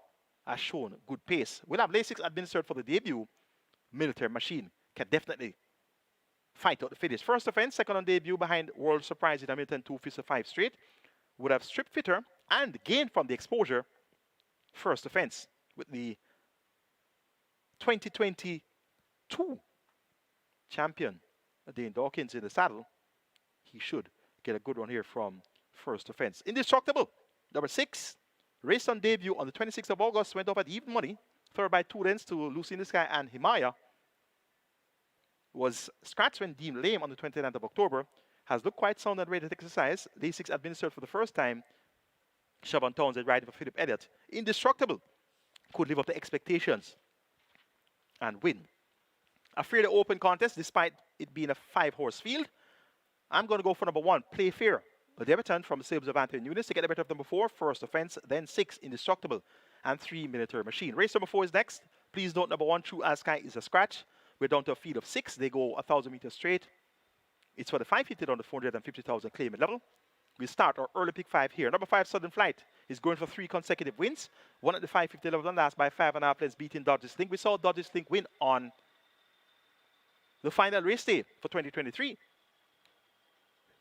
has shown good pace. We'll have LASIX administered for the debut. Military Machine can definitely fight out the finish. First Offense, second on debut behind World Surprise in Hamilton 2 Fist of 5 straight. Would have Strip Fitter and gained from the exposure. First Offense with the 2020 2 champion, Dane Dawkins, in the saddle. He should get a good run here from first offense. Indestructible, number 6, raced on debut on the 26th of August, went off at even money, third by 2 lengths to Lucy in the Sky and Himaya. Was scratched when deemed lame on the 29th of October. Has looked quite sound and ready to exercise. Day 6 administered for the first time. Siobhan Townsend riding for Philip Elliott. Indestructible, could live up to expectations and win. A fairly open contest despite it being a 5-horse field. I'm going to go for number 1, Play Fair. A debutant from the stables of Anthony Nunes to get the better of number 4, First Offense, then 6, Indestructible, and 3, Military Machine. Race number 4 is next. Please note number 1, True As Sky, is a scratch. We're down to a field of 6. They go 1,000 meters straight. It's for the 550 on the 450,000 claimant level. We start our early pick 5 here. Number 5, Sudden Flight, is going for 3 consecutive wins. One at the 550 level and last by 5.5 lengths, beating Dodge's Think. We saw Dodge's Think win on the final race day for 2023.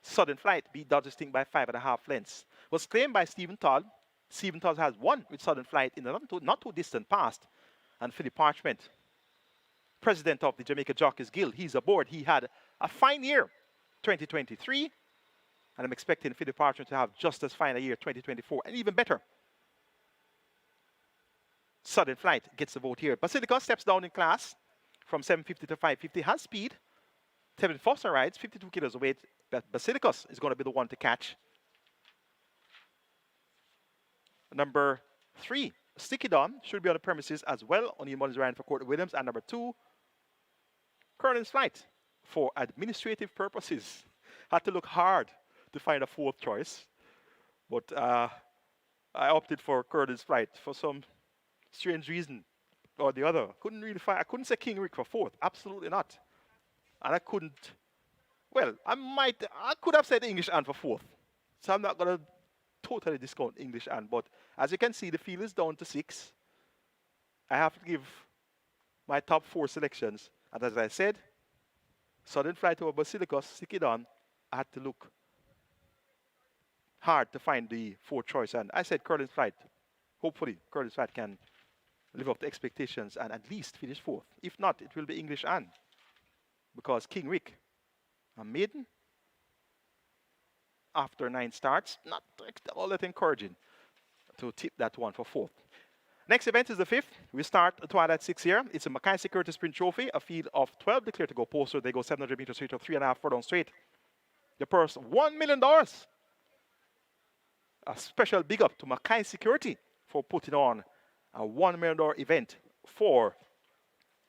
Sudden Flight beat Dodge's Think by 5.5 lengths. Was claimed by Stephen Todd. Stephen Todd has won with Sudden Flight in the not too distant past. And Philip Parchment, president of the Jamaica Jockeys Guild, he's aboard. He had a fine year, 2023. And I'm expecting Philip Parchment to have just as fine a year, 2024, and even better. Sudden Flight gets the vote here. Basilica steps down in class from 750 to 550, has speed. Tevin Foster rides 52 kilos of weight, but Basilicus is going to be the one to catch. Number 3, Sticky Dawn, should be on the premises as well. O'Neill Mullins riding for Courtney Williams. And number 2, Colonel's Flight, for administrative purposes. Had to look hard to find a 4th choice, but I opted for Colonel's Flight for some strange reason or the other. Couldn't really find. I couldn't say King Rick for 4th. Absolutely not. And I couldn't. Well, I could have said English Anne for 4th. So I'm not gonna totally discount English Anne. But as you can see, the field is down to 6. I have to give my top 4 selections. And as I said, Sudden Flight over Basilicus, Stick It On. I had to look hard to find the 4th choice. And I said Colonel's Flight. Hopefully, Colonel's Flight can live up to expectations and at least finish 4th. If not, it will be English Anne. Because King Rick, a maiden, after 9 starts, not all that encouraging to tip that one for 4th. Next event is the 5th. We start at Twilight 6 here. It's a MCKAY Security Sprint Trophy, a field of 12 declared to go poster. They go 700 meters straight or 3.5 furlongs straight. The purse, $1 million. A special big up to MCKAY Security for putting on a $1 million event for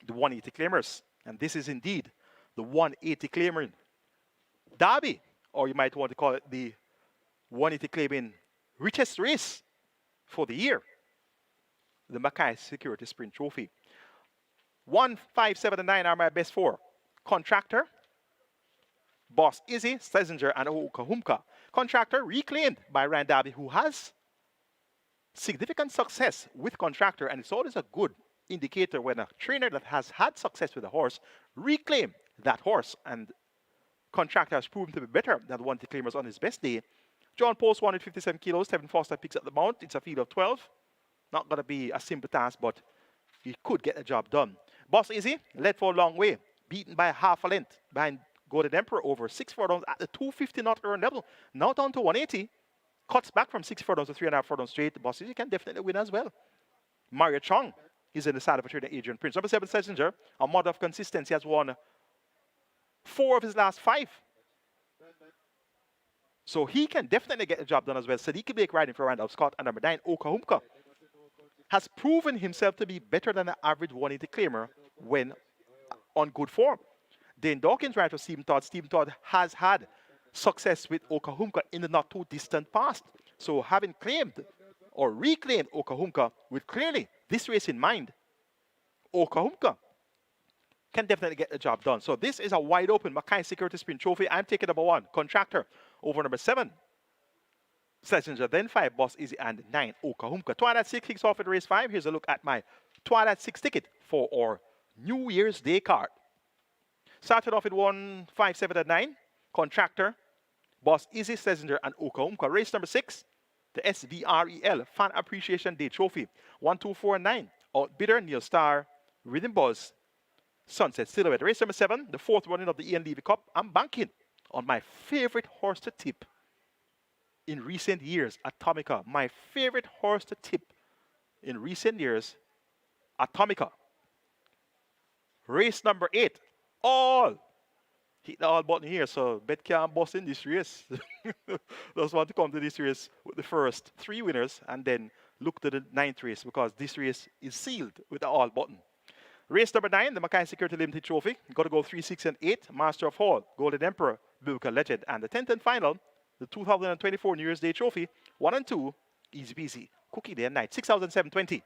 the 180 claimers. And this is indeed the 180 claiming derby, or you might want to call it the 180 claiming richest race for the year. The MCKAY Security Sprint Trophy. 1, 5, 7, and 9 are my best 4. Contractor, Boss Izzy, Schlesinger, and Okahumka. Contractor reclaimed by Ryan Darby, who has significant success with Contractor, and it's always a good indicator when a trainer that has had success with a horse reclaim that horse, and Contractor has proven to be better than one of the claimers on his best day. John Post 157 kilos, Tevin Foster picks up the mount. It's a field of 12. Not going to be a simple task, but he could get the job done. Boss Izzy led for a long way, beaten by half a length behind Golden Emperor over 6 furlongs at the 250 knot earned level. Now down to 180. Cuts back from 6 furlongs to 3.5 furlongs straight. Boss Izzy can definitely win as well. Mario Chong is in the saddle for trainer Adrian Prince. Number 7, Schlesinger, a model of consistency, has won 4 of his last 5. So he can definitely get the job done as well. Sadiq Blake riding for Randolph Scott. And number 9, Okahumka, has proven himself to be better than the average 180 claimer when on good form. Dane Dawkins riding for Stephen Todd. Stephen Todd has had success with Okahumka in the not too distant past. So having claimed or reclaimed Okahumka with clearly this race in mind, Okahumka can definitely get the job done. So this is a wide open MCKAY Security Sprint Trophy. I'm taking number 1, Contractor, over number 7, Schlesinger, then 5, Boss Izzy, and 9, Okahumka. Twilight 6 kicks off at race 5. Here's a look at my Twilight 6 ticket for our New Year's Day card. Started off at 1, 5, 7, and 9, Contractor, Boss Izzy, Schlesinger, and Okahumka. Race number 6, the SVREL Fan Appreciation Day Trophy. 1, 2, 4, and 9, Outbidder, Neil Star, Rhythm Buzz, Sunset Silhouette. Race number 7, the 4th running of the Ian Levy Cup. I'm banking on my favorite horse to tip in recent years, Atomica. My favorite horse to tip in recent years, Atomica. Race number 8, all. Hit the all button here, so bet can't bust in this race. Just want to come to this race with the first 3 winners and then look to the 9th race because this race is sealed with the all button. Race number 9, the MCKAY Security Limited Trophy. Got to go 3, 6, and 8. Master of Hall, Golden Emperor, Biblical Legend. And the 10th and final, the 2024 New Year's Day Trophy, 1 and 2, easy peasy. Cookie Day and Night, 6,720.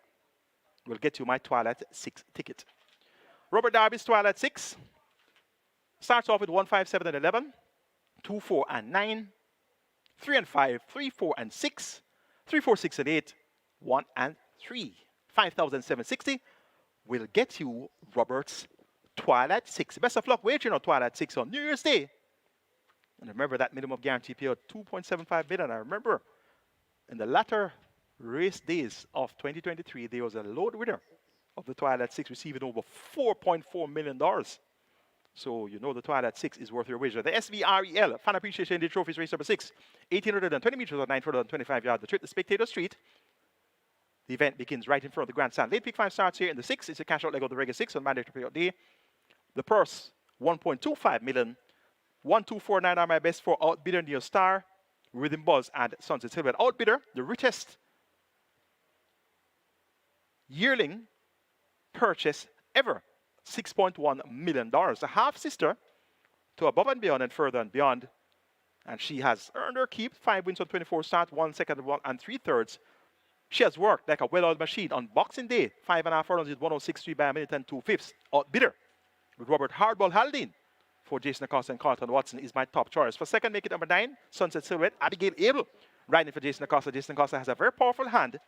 Will get you my Twilight 6 ticket. Robert Darby's Twilight 6 starts off with 1, 5, 7, and 11, 2, 4, and 9, 3 and 5, 3, 4, and 6, 3, 4, 6, and 8, 1 and 3. 5,760 will get you Robert's Twilight 6. Best of luck wagering on Twilight 6 on New Year's Day. And remember that minimum guarantee payout, 2.75 million. I remember in the latter race days of 2023, there was a load winner of the Twilight 6 receiving over $4.4 million. So you know the Twilight 6 is worth your wager. The SVREL, Fan Appreciation Day Trophies, race number 6, 1,820 meters or 925 yards. The trip to Spectator Street. The event begins right in front of the grandstand. Late pick 5 starts here in the 6. It's a cash out leg of the regular 6 on mandatory payout day. The purse, 1.25 million. 1, 2, 4, 9 are my best 4. Outbidder, Neo Star, Rhythm Buzz, and Sunset Silhouette. Outbidder, the richest yearling purchase ever. $6.1 million. The half sister to Above and Beyond and Further and Beyond. And she has earned her keep. 5 wins on 24 starts, 1 second, 1 3/3. She has worked like a well-oiled machine on Boxing Day. 5.5 furlongs is 106.3 by a minute and 2/5. Outbidder with Robert Hardball Haldane for Jason Acosta and Carlton Watson is my top choice. For second, make it number 9, Sunset Silhouette. Abigail Abel riding for Jason Acosta. Jason Acosta has a very powerful hand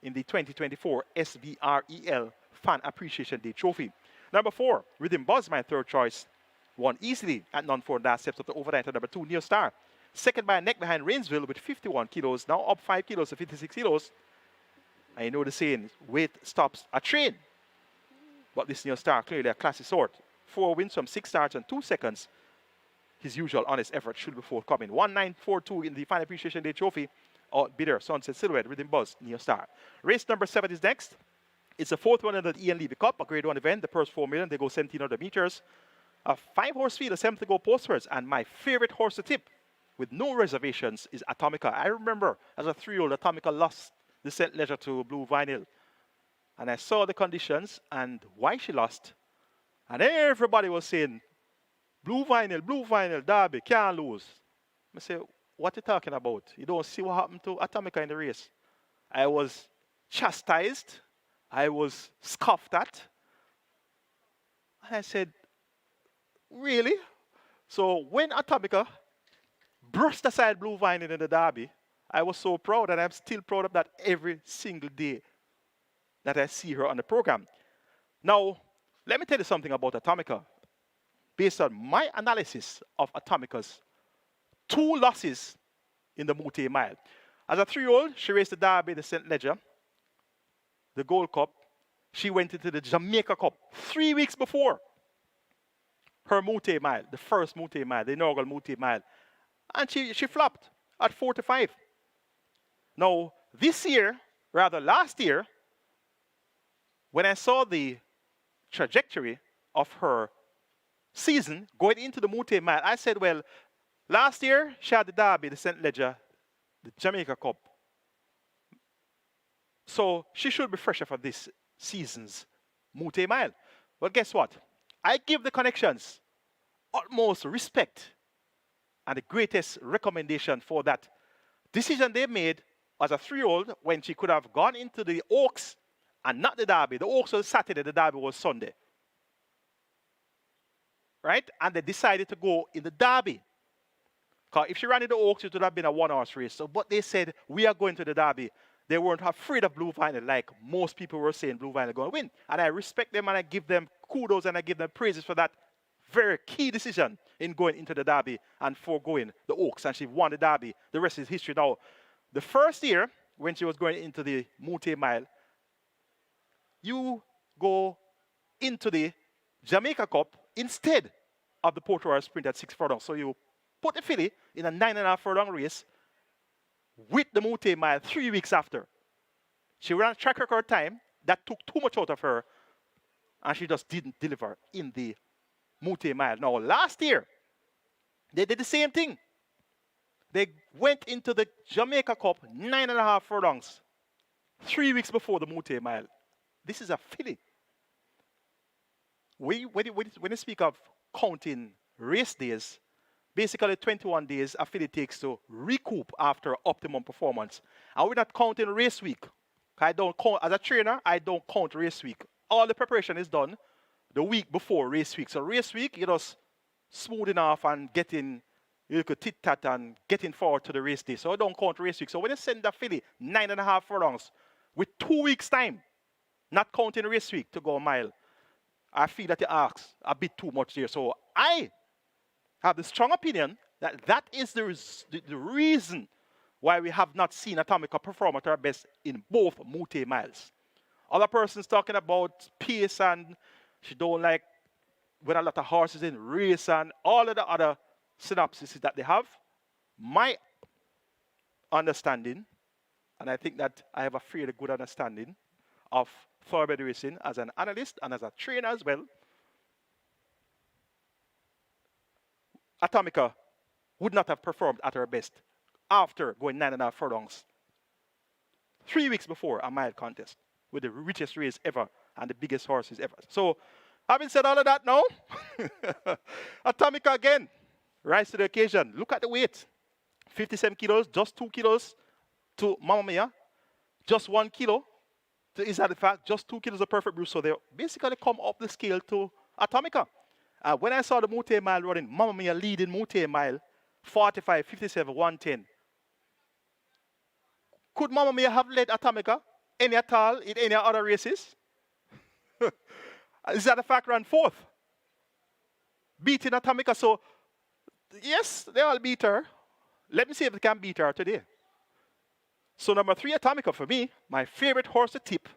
in the 2024 SVREL Fan Appreciation Day Trophy. Number 4, Rhythm Buzz, my third choice. Won easily at none-4 last steps of the overnight at number 2, Neo Star. Second by a neck behind Rainsville with 51 kilos, now up 5 kilos to 56 kilos. And you know the saying, weight stops a train. But this Neo Star, clearly a classy sort. 4 wins from 6 starts and 2 seconds. His usual honest effort should be forthcoming. 1,942 in the Fan Appreciation Day Trophy. Outbidder, Sunset Silhouette, Rhythm Buzz, Neo Star. Race number 7 is next. It's the 4th one in the Ian Levy Cup, a grade 1 event. The purse 4 million. They go 1,700 meters. A 5-horse field, a 7th to go postwards. And my favorite horse to tip, with no reservations, is Atomica. I remember as a 3-year-old, Atomica lost the St. Leger to Blue Vinyl. And I saw the conditions and why she lost. And everybody was saying, Blue Vinyl, Derby, can't lose. I say, what are you talking about? You don't see what happened to Atomica in the race. I was chastised. I was scoffed at. And I said, really? So when Atomica brushed aside Blue Vinyl in the Derby, I was so proud, and I'm still proud of that every single day that I see her on the program. Now, let me tell you something about Atomica. Based on my analysis of Atomica's 2 losses in the Mute Mile. As a 3-year-old, she raced the Derby, the St. Leger, the Gold Cup. She went into the Jamaica Cup 3 weeks before her Mute Mile, the first Mute Mile, the inaugural Mute Mile. And she flopped at 4-5. Now, this year, rather last year, when I saw the trajectory of her season going into the Mute Mile, I said, well, last year she had the Derby, the St. Leger, the Jamaica Cup. So she should be fresher for this season's Mute Mile. Well, guess what? I give the connections utmost respect and the greatest recommendation for that decision they made as a 3-year-old when she could have gone into the Oaks and not the Derby. The Oaks was Saturday, the Derby was Sunday. Right? And they decided to go in the Derby. Because if she ran in the Oaks, it would have been a 1-horse race. So, but they said, we are going to the Derby. They weren't afraid of Blue Vinyl like most people were saying Blue Vinyl going to win. And I respect them and I give them kudos and I give them praises for that very key decision in going into the Derby and foregoing the Oaks. And she won the Derby. The rest is history. Now, the first year when she was going into the Mute Mile, you go into the Jamaica Cup instead of the Port Royal Sprint at 6 furlongs. So you put the filly in a 9.5 furlong race with the MCKAY Mile 3 weeks after. She ran a track record time that took too much out of her, and she just didn't deliver in the MCKAY Mile. Now, last year, they did the same thing. They went into the Jamaica Cup 9.5 furlongs 3 weeks before the MCKAY Mile. This is a filly. When you speak of counting race days, basically 21 days a filly takes to recoup after optimum performance. And we're not counting race week. I don't count, as a trainer, I don't count race week. All the preparation is done the week before race week. So race week, you're just smoothing off and getting, you could tit-tat and getting forward to the race day. So I don't count race week. So when you send the filly 9.5 furlongs with 2 weeks time, not counting race week to go a mile, I feel that you ask a bit too much there. So I have the strong opinion that that is the reason why we have not seen Atomica perform at her best in both MCKAY miles. Other persons talking about pace and she don't like when a lot of horses in race and all of the other synopses that they have. My understanding, and I think that I have a fairly good understanding of thoroughbred racing as an analyst and as a trainer as well, Atomica would not have performed at her best after going 9.5 furlongs 3 weeks before a mile contest with the richest race ever and the biggest horses ever. So, having said all of that now, Atomica again, rise to the occasion. Look at the weight. 57 kilos, just 2 kilos to Mamma Mia, just 1 kilo to Is That the Fact, just 2 kilos of Perfect Bruce. So they basically come up the scale to Atomica. When I saw the MCKAY Mile running, Mamma Mia leading MCKAY Mile, 45, 57, 110. Could Mamma Mia have led Atomica any at all in any other races? Is That a Fact ran fourth, beating Atomica? So, yes, they all beat her. Let me see if they can beat her today. So, number 3, Atomica for me, my favorite horse to tip.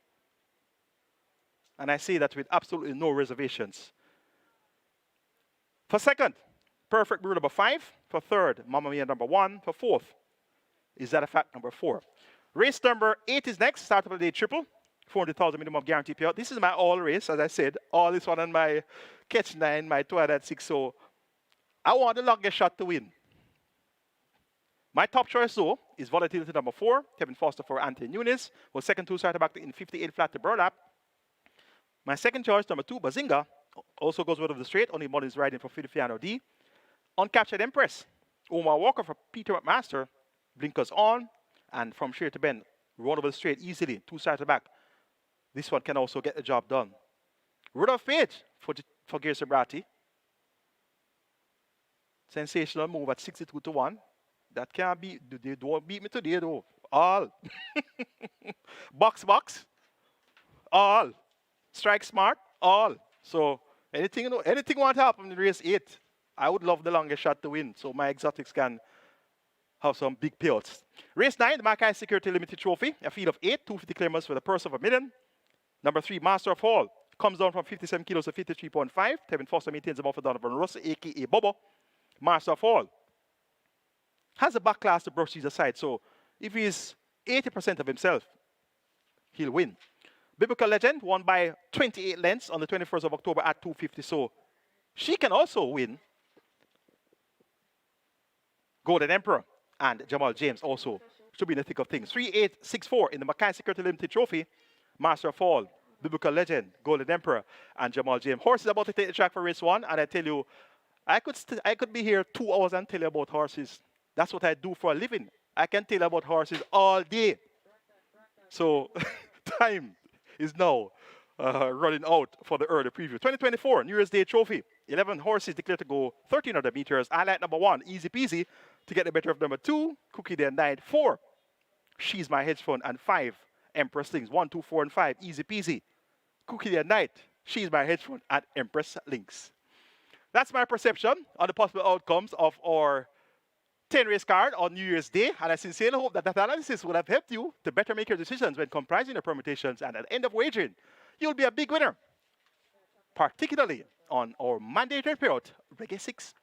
And I say that with absolutely no reservations. For second, Perfect Brew number 5. For third, Mamma Mia number 1. For fourth, Is That a Fact number 4. Race number 8 is next. Start of the day triple. 400,000 minimum guarantee payout. This is my all race, as I said. All this one on my catch 9, my 206. So I want the longest shot to win. My top choice, though, is Volatility number 4. Kevin Foster for Anthony Nunes. Was second to starter back in 58 flat to Burlap. My second choice, number 2, Bazinga. Also goes out of the straight. Only one is riding for Fidifiano D. Uncaptured Empress. Omar Walker for Peter McMaster. Blinkers on. And from Sheer to Bend, run over the straight easily. 2 starter back. This one can also get the job done. Rudolph Page for Gear Sobrati. Sensational move at 62 to 1. That can't beat. They don't beat me today, though. All. box. All. Strike smart. All. So anything want to happen in race 8, I would love the longest shot to win. So my exotics can have some big payouts. Race 9, the MCKAY Security Limited Trophy. A field of 8, 250 claimers with a purse of $1 million. Number 3, Master of Hall. Comes down from 57 kilos to 53.5. Tevin Foster maintains about for Donovan Russ, a.k.a. Bobo. Master of Hall has a back class to brush these aside. So if he's 80% of himself, he'll win. Biblical Legend won by 28 lengths on the 21st of October at 250. So she can also win. Golden Emperor and Jamal James also should be in the thick of things. 3864 in the MCKAY Security Limited Trophy. Master of All, Biblical Legend, Golden Emperor, and Jamal James. Horse is about to take the track for race 1, and I tell you, I could be here 2 hours and tell you about horses. That's what I do for a living. I can tell you about horses all day. So time is now running out for the early preview. 2024 New Year's Day Trophy. 11 horses declared to go 1,300 meters. I like number 1, easy peasy, to get the better of number 2, Cookie Day and 9. 4, She's My Hedge Fund, and 5, Empress Links. 1, 2, 4, and 5, easy peasy. Cookie Day and Night, She's My Hedge Fund, and Empress Links. That's my perception on the possible outcomes of our 10 race card on New Year's Day, and I sincerely hope that that analysis would have helped you to better make your decisions when comprising your permutations, and at the end of wagering, you'll be a big winner. particularly on our mandatory period, Reggae 6.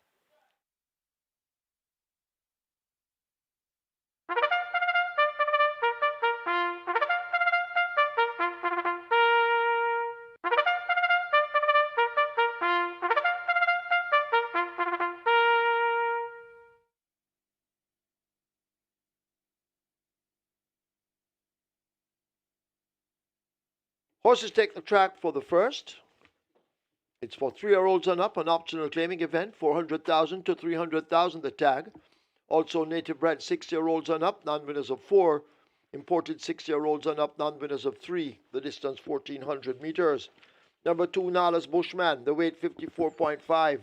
Horses take the track for the first. It's for 3-year-olds and up, an optional claiming event, 400,000 to 300,000 the tag. Also native bred 6-year-olds and up, non-winners of 4. Imported 6-year-olds and up, non-winners of 3. The distance 1,400 meters. Number 2, Nala's Bushman, the weight 54.5.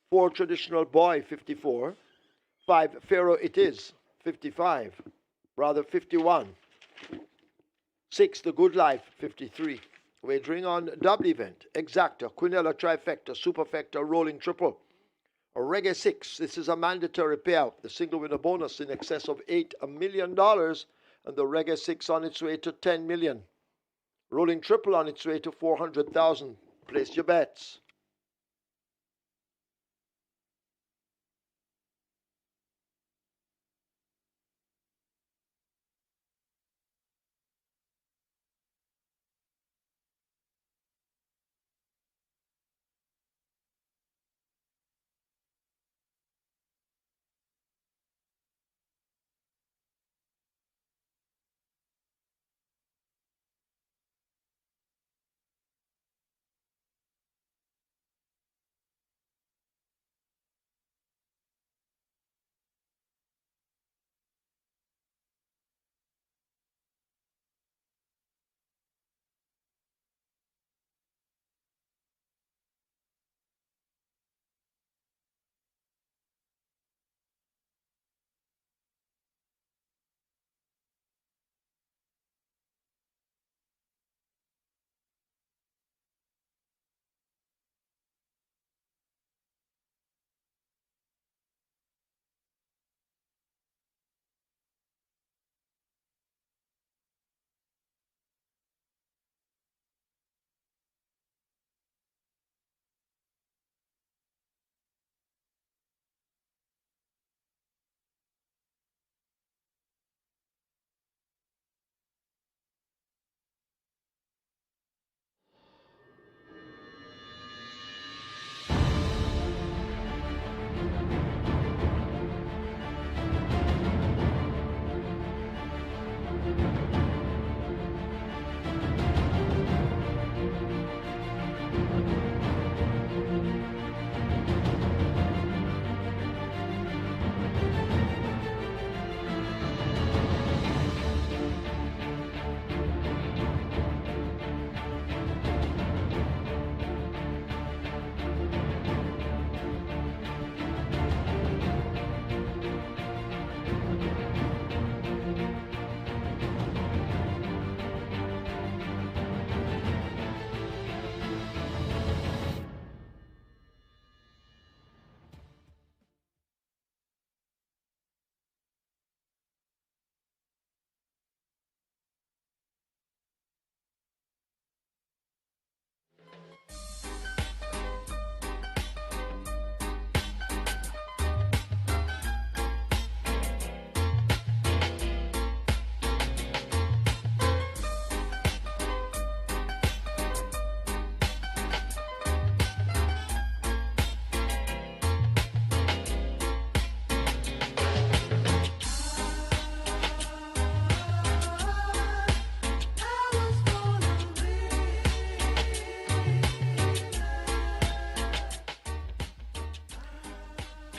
4, Traditional Boy, 54. 5, Pharaoh It Is, 55. Rather 51. 6, The Good Life, 53. Wagering on double event, Exacta, Quinella Trifecta, Superfecta, Rolling Triple. A Reggae 6, this is a mandatory payout. The single winner bonus in excess of $8 million, and the Reggae 6 on its way to $10 million. Rolling Triple on its way to 400,000. Place your bets.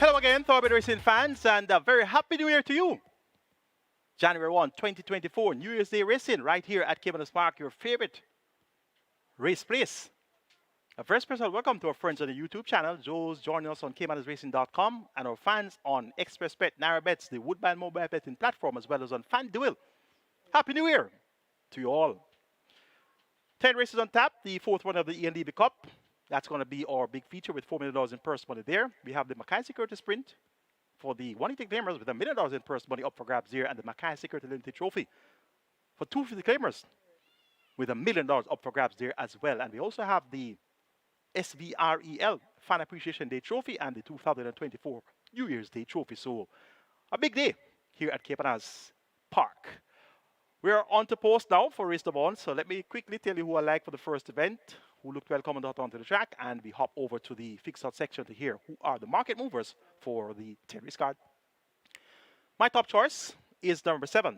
Hello again, Thorbid Racing fans, and a very happy New Year to you. January 1, 2024, New Year's Day Racing right here at Caymanas Park, your favorite race place. A very special welcome to our friends on the YouTube channel, those joining us on caymanasracing.com, and our fans on ExpressBet, NarrowBets, the Woodbine mobile betting platform, as well as on FanDuel. Happy New Year to you all. 10 races on tap, the fourth one of the ENDB Cup. That's going to be our big feature with $4 million in purse money there. We have the MCKAY Security Sprint for the 180 claimers with $1 million in purse money up for grabs there, and the MCKAY Security Limited Trophy for 250 claimers with $1 million up for grabs there as well. And we also have the SVREL Fan Appreciation Day Trophy and the 2024 New Year's Day Trophy. So a big day here at Caymanas Park. We're on to post now for Race the Bond. So let me quickly tell you who I like for the first event, who looked well coming out onto the track, and we hop over to the fixed out section to hear who are the market movers for the 10 race card. My top choice is number 7,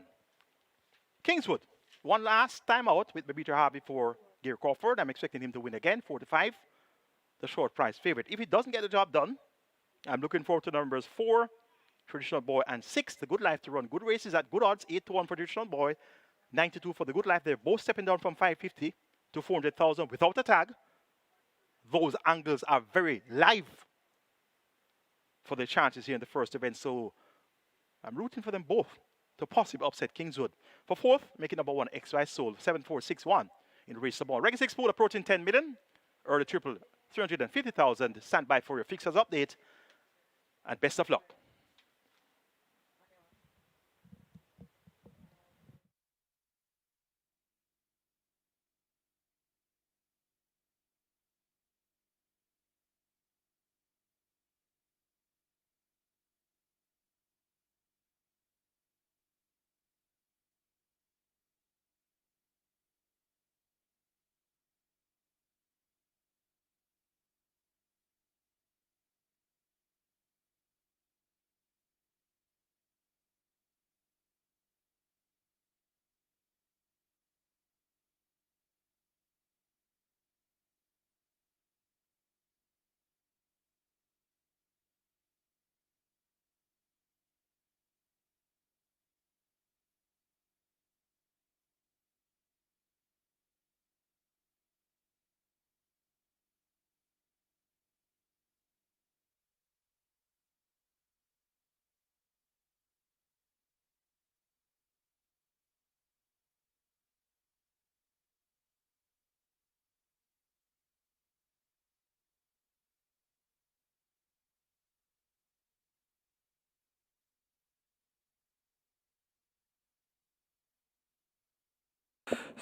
Kingswood. One last time out with Babita Harvey for Gary Crawford. I'm expecting him to win again, 4-5, the short price favorite. If he doesn't get the job done, I'm looking forward to numbers 4, Traditional Boy, and 6, The Good Life, to run good races at good odds, 8-1 for Traditional Boy, 92 for The Good Life. They're both stepping down from 550 to 400,000 without a tag. Those angles are very live for the chances here in the first event. So I'm rooting for them both to possibly upset Kingswood. For 4th, making number 1, XY Soul, 7461 in race the ball. Regular 6 pool approaching 10 million. Early triple, 350,000. Stand by for your fixers update. And best of luck.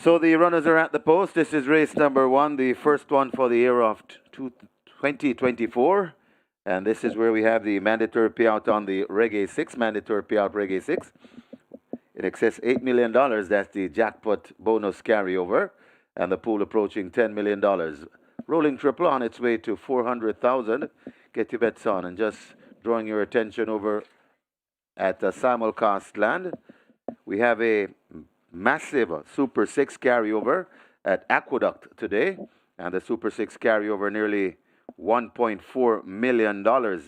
So the runners are at the post. This is race number 1, the first one for the year of 2024. And this is where we have the mandatory payout on the Reggae 6, mandatory payout Reggae 6. In excess $8 million, that's the jackpot bonus carryover. And the pool approaching $10 million. Rolling triple on its way to 400,000. Get your bets on. And just drawing your attention over at simulcast land, we have a massive Super 6 carryover at Aqueduct today, and the Super 6 carryover nearly $1.4 million.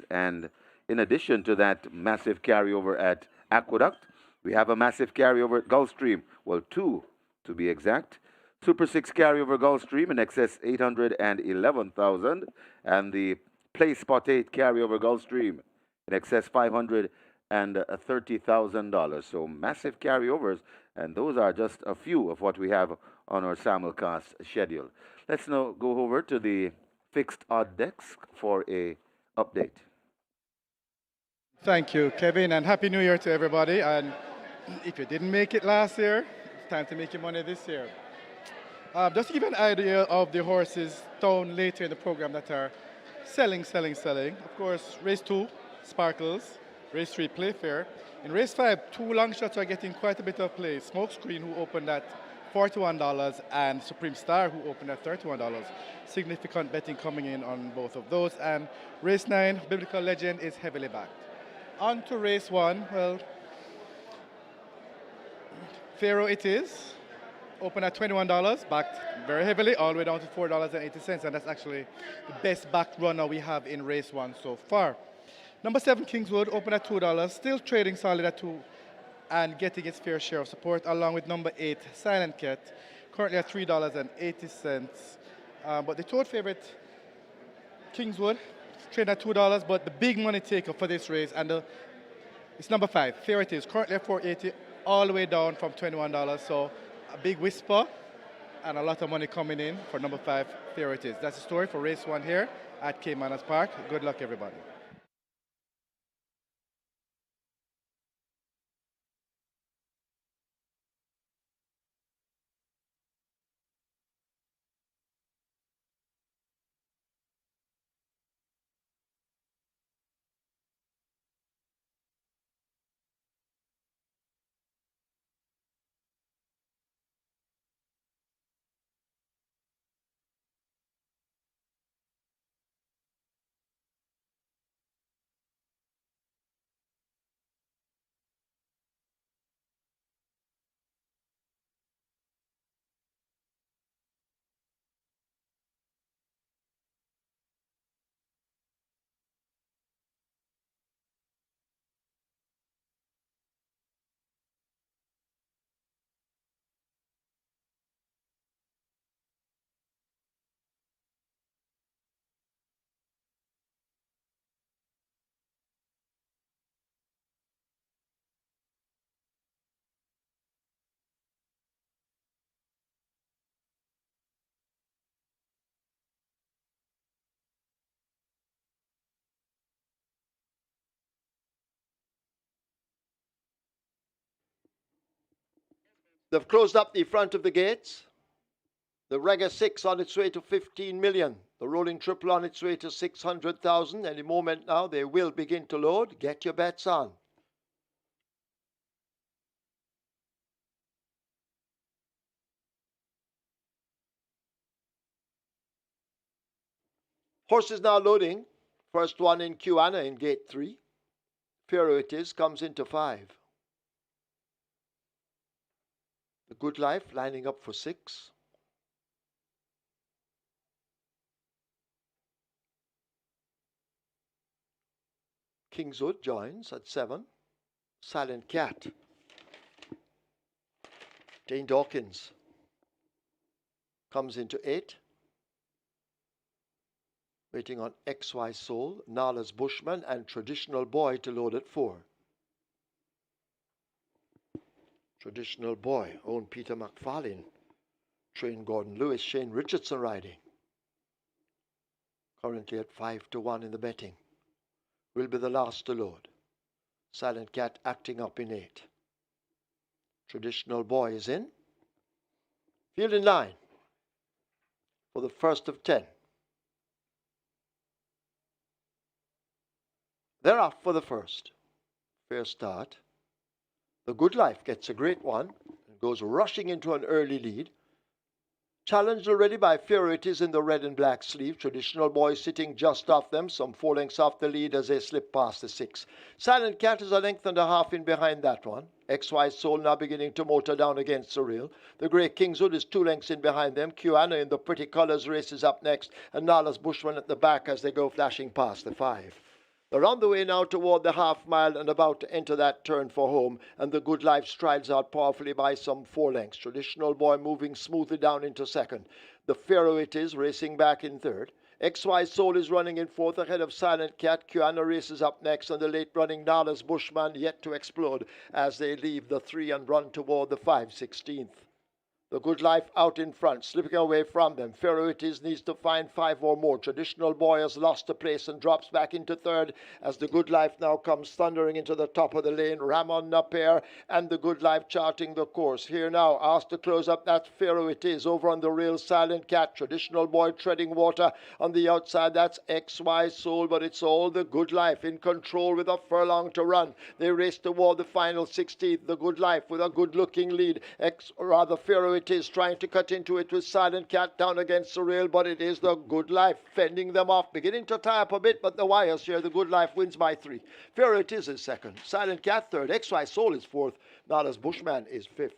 And in addition to that massive carryover at Aqueduct, we have a massive carryover at Gulfstream, well, 2 to be exact. Super 6 carryover Gulfstream in excess 811,000, and the Play Spot 8 carryover Gulfstream in excess $530,000. So massive carryovers, and those are just a few of what we have on our simulcast schedule. Let's now go over to the fixed odd desk for a update. Thank you, Kevin, and Happy New Year to everybody. And if you didn't make it last year, it's time to make your money this year. Just to give you an idea of the horses down later in the program that are selling. Of course, race 2, Sparkles. Race 3, Playfair. In race 5, 2 long shots are getting quite a bit of play. Smokescreen, who opened at $41, and Supreme Star, who opened at $31. Significant betting coming in on both of those. And race 9, Biblical Legend, is heavily backed. On to race 1. Well, Pharaoh it is. Open at $21, backed very heavily, all the way down to $4.80. And that's actually the best backed runner we have in race 1 so far. Number 7, Kingswood, open at $2, still trading solid at 2 and getting its fair share of support, along with number 8, Silent Cat, currently at $3.80. But the total favorite, Kingswood, trading at $2, but the big money taker for this race, and it's number 5, Fair It Is, currently at $4.80, all the way down from $21. So a big whisper and a lot of money coming in for number 5, Fair It Is. That's the story for race 1 here at Caymanas Park. Good luck, everybody. They've closed up the front of the gates. The Reggae 6 on its way to 15 million. The Rolling Triple on its way to 600,000. Any moment now, they will begin to load. Get your bets on. Horses now loading. First one in Caymanas in gate 3. Pharaoh it is, comes into 5. The Good Life lining up for 6. Kingswood joins at 7. Silent Cat. Dane Dawkins comes into 8. Waiting on XY Soul, Nala's Bushman, and Traditional Boy to load at 4. Traditional Boy, own Peter McFarlane. Train Gordon Lewis, Shane Richardson riding. Currently at 5-1 in the betting. Will be the last to load. Silent Cat acting up in 8. Traditional Boy is in. Field in line for the first of 10. They're off for the first. Fair start. The Good Life gets a great one and goes rushing into an early lead. Challenged already by Pharaoh it is in the red and black sleeve. Traditional Boy sitting just off them, some 4 lengths off the lead as they slip past the 6. Silent Cat is a length and a half in behind that one. XY Soul now beginning to motor down against the rail. The Grey Kingswood is 2 lengths in behind them. Caymanas in the Pretty Colours races up next, and Nala's Bushman at the back as they go flashing past the 5. They're on the way now toward the half mile and about to enter that turn for home, and the Good Life strides out powerfully by some 4 lengths. Traditional Boy moving smoothly down into second. The Pharaoh it is racing back in third. XY Soul is running in fourth ahead of Silent Cat. Caymanas races up next, and the late running Nala's Bushman yet to explode as they leave the 3 and run toward the 5/16th. The Good Life out in front, slipping away from them. Pharaoh it is needs to find 5 or more. Traditional Boy has lost a place and drops back into third as the Good Life now comes thundering into the top of the lane. Ramon Napier and the Good Life charting the course. Here now, asked to close up, that's Pharaoh it is. Over on the rail, Silent Cat. Traditional Boy treading water on the outside. That's XY Soul, but it's all the Good Life in control with a furlong to run. They race toward the final 16th. The Good Life with a good-looking lead. Pharaoh it is trying to cut into it with Silent Cat down against the rail, but it is the Good Life fending them off, beginning to tie up a bit, but the wires here, the Good Life wins by 3. Pharaoh it is second, Silent Cat third, XY Soul is fourth, Nala's Bushman is fifth.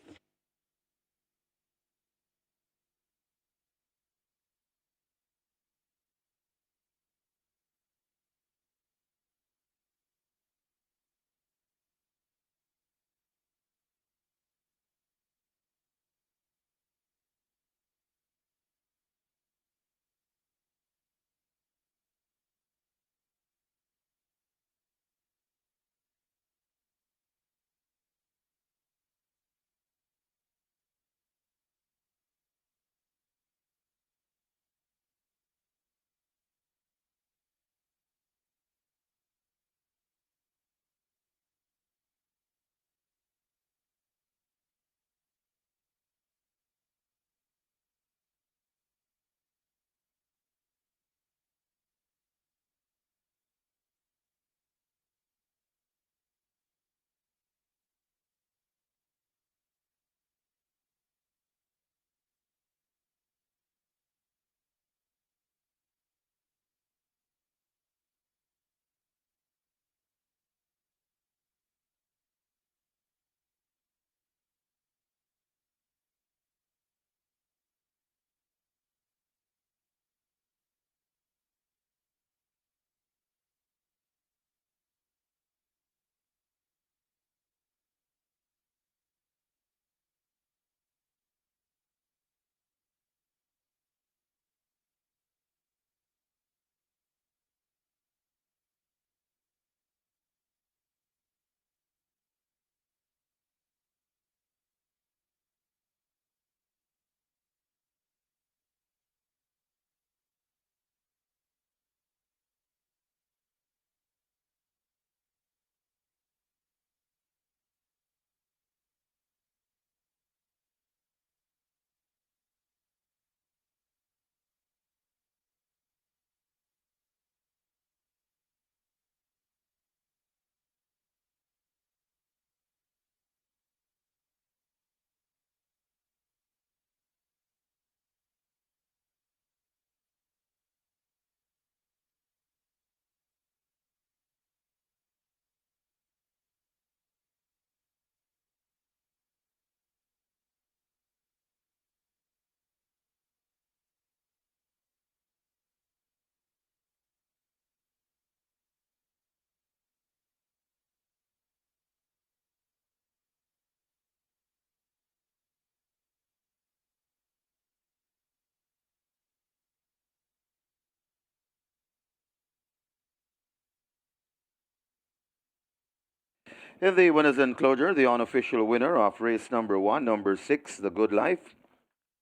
In the winners enclosure, the unofficial winner of race number 1, number 6, The Good Life,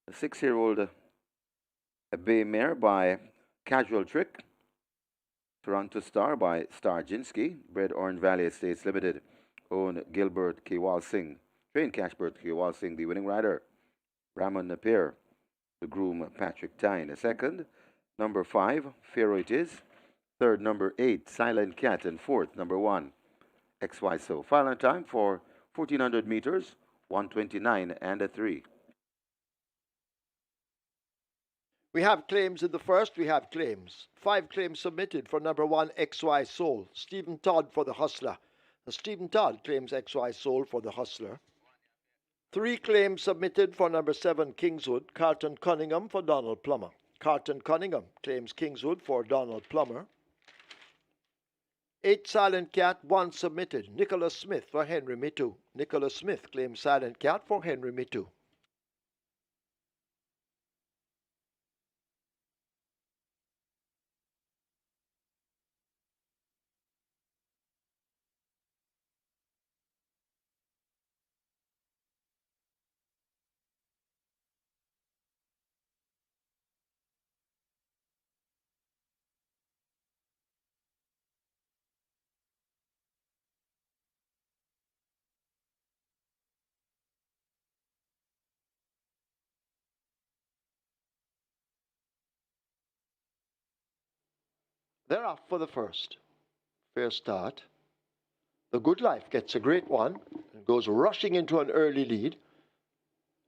a 6-year-old bay mare by Casual Trick, Toronto Star by Starjinsky, bred Orange Valley Estates Limited, owned Gilbert Kiwal Singh, trained Cashbert Kiwal Singh, the winning rider, Ramon Napier, the groom Patrick Tyne, a second, number 5, Pharaoh It Is, third, number 8, Silent Cat, and fourth, number 1, XY So. Final time for 1400 meters, 129 and a 3. We have claims in the first, we have claims. 5 claims submitted for number 1, XY Soul. Stephen Todd for the Hustler. Stephen Todd claims XY Soul for the Hustler. 3 claims submitted for number 7, Kingswood. Carlton Cunningham for Donald Plummer. Carlton Cunningham claims Kingswood for Donald Plummer. 8 Silent Cat, 1 submitted. Nicholas Smith for Henry Mitu. Nicholas Smith claims Silent Cat for Henry Mitu. They're off for the first. Fair start. The Good Life gets a great one and goes rushing into an early lead.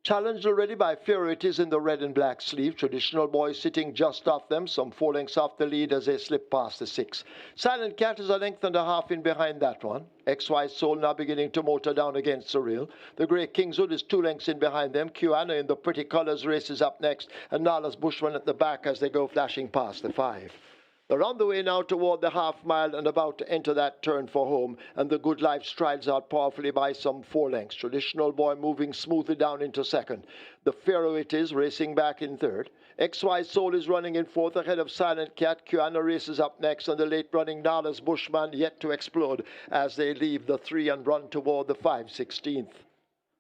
Challenged already by Pharaoh It Is in the red and black sleeve. Traditional Boy sitting just off them, some 4 lengths off the lead as they slip past the 6. Silent Cat is a length and a half in behind that one. XY Soul now beginning to motor down against SVREL. The Great Kingswood is 2 lengths in behind them. Kiwana in the Pretty Colors races up next, and Nala's Bushman at the back as they go flashing past the 5. They're on the way now toward the half mile and about to enter that turn for home, and the Good Life strides out powerfully by some 4 lengths. Traditional Boy moving smoothly down into second. The Pharaoh It Is racing back in third. XY Soul is running in fourth ahead of Silent Cat. Kiana races up next, and the late running Nala's Bushman yet to explode as they leave the 3 and run toward the 5/16th.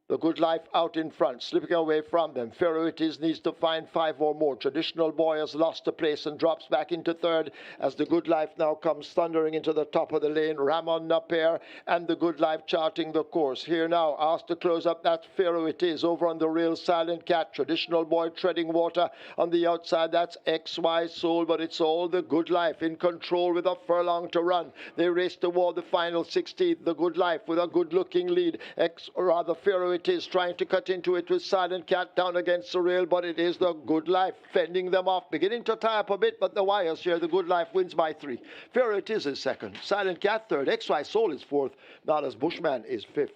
The Good Life out in front, slipping away from them. Pharaoh It Is needs to find 5 or more. Traditional Boy has lost a place and drops back into third as the Good Life now comes thundering into the top of the lane. Ramon Napier and the Good Life charting the course. Here now, asked to close up that Pharaoh It Is over on the rail. Silent Cat. Traditional Boy treading water on the outside. That's XY Soul, but it's all the Good Life in control with a furlong to run. They race toward the final 16th. The Good Life with a good-looking lead. Pharaoh It Is trying to cut into it with Silent Cat down against the rail, but it is the Good Life fending them off, beginning to tie up a bit, but the wires here, the Good Life wins by 3. Pharaoh It Is second, Silent Cat third, XY Soul is fourth, Nala's Bushman is fifth.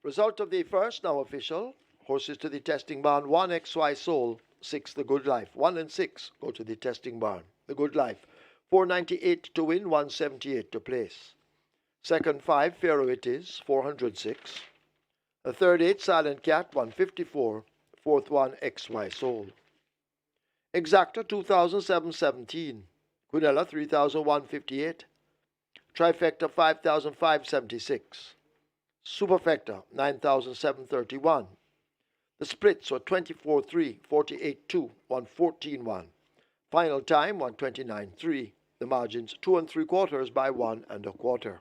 Result of the first now official. Horses to the testing barn. 1 XY Soul, 6 The Good Life. 1 and 6 go to the testing barn. The Good Life. 498 to win, 178 to place. Second 5, Pharaoh It Is, 406. The third 8, Silent Cat, 154. Fourth 1, XY Soul. Exacta, 2,717. Quinella, 3,158. Trifecta, 5,576. Superfecta, 9,731. The splits were 24-3, 48-2, 114-1. Final time, 129-3. The margins, 2 3/4 by 1 1/4.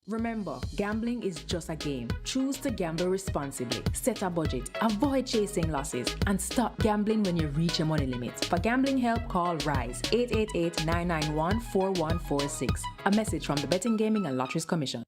Remember, gambling is just a game. Choose to gamble responsibly. Set a budget. Avoid chasing losses. And stop gambling when you reach your money limit. For gambling help, call RISE 888-991-4146. A message from the Betting, Gaming and Lotteries Commission.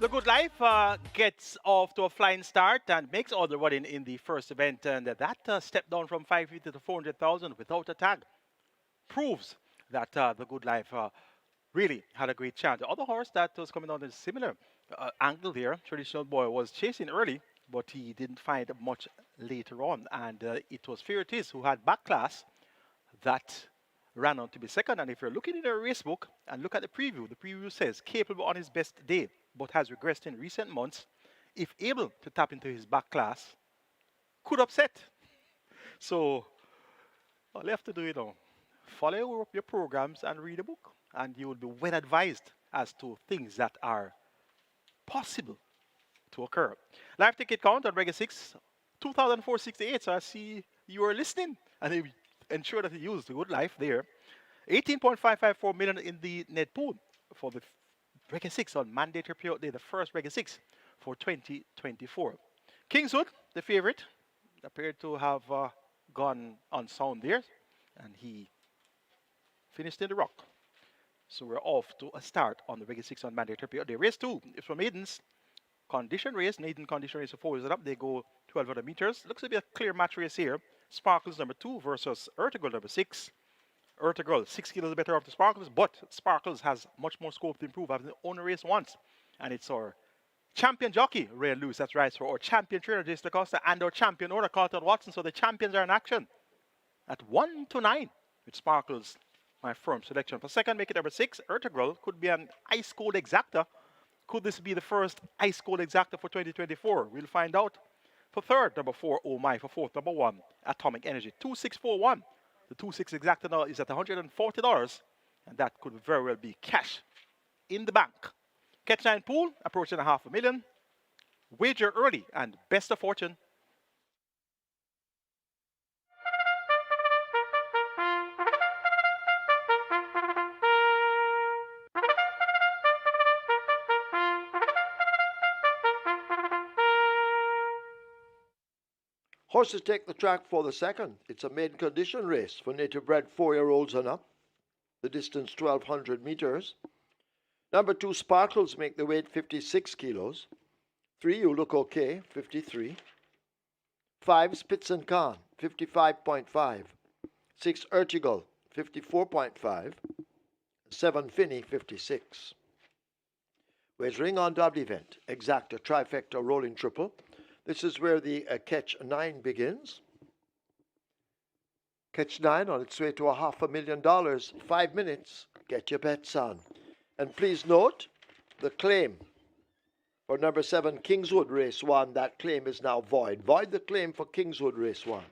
The Good Life gets off to a flying start and makes all the running in the first event, and that step down from 550 to 400,000 without a tag proves that the Good Life really had a great chance. The other horse that was coming on in a similar angle there, Traditional Boy, was chasing early, but he didn't find much later on, and it was Fear It Is who had back class that ran on to be second. And if you're looking in a race book and look at the preview says capable on his best day, but has regressed in recent months. If able to tap into his back class, could upset. So all you have to do, follow your programs and read a book, and you will be well advised as to things that are possible to occur. Live ticket count on Regular 6, 2,468. So I see you are listening, and they ensure that you use the Good Life there. 18.554 million in the net pool for the Regular 6 on mandatory period day, the first Regular 6 for 2024. Kingswood, the favorite, appeared to have gone on sound there, and he finished in the rock. So we're off to a start on the Regular 6 on mandatory period day. Race 2 is for maidens. Condition race, maiden condition race for 4 is up. They go 1,200 meters. Looks to be a clear match race here. Sparkles number 2 versus Ertugrul number 6. Ertugrul 6 kilos better off the Sparkles, but Sparkles has much more scope to improve. I've only raced once, and it's our champion jockey, Ray Lewis, that's right, for our champion trainer, Jason DaCosta, and our champion owner, Carlton Watson. So the champions are in action at 1 to 9 with Sparkles, my firm selection. For second, make it number 6. Ertugrul could be an ice cold exacta. Could this be the first ice cold exacta for 2024? We'll find out. For third, number 4, Oh My. For fourth, number 1, Atomic Energy. 2641. The 2-6 exacta now is at $140, and that could very well be cash in the bank. Catch 9 pool, approaching $500,000. Wager early and best of fortune. Horses take the track for the second. It's a maiden condition race for native bred 4-year-olds and up. The distance 1,200 meters. Number 2, Sparkles, make the weight 56 kilos. 3, You Look Okay, 53. 5, Spitz and Khan, 55.5. 6, Ertugrul, 54.5. 7, Finney, 56. Wagering on double event, exacta, trifecta, rolling triple. This is where the catch 9 begins. Catch 9 on its way to $500,000. 5 minutes. Get your bets on. And please note the claim for number 7, Kingswood Race 1. That claim is now void. Void the claim for Kingswood Race 1.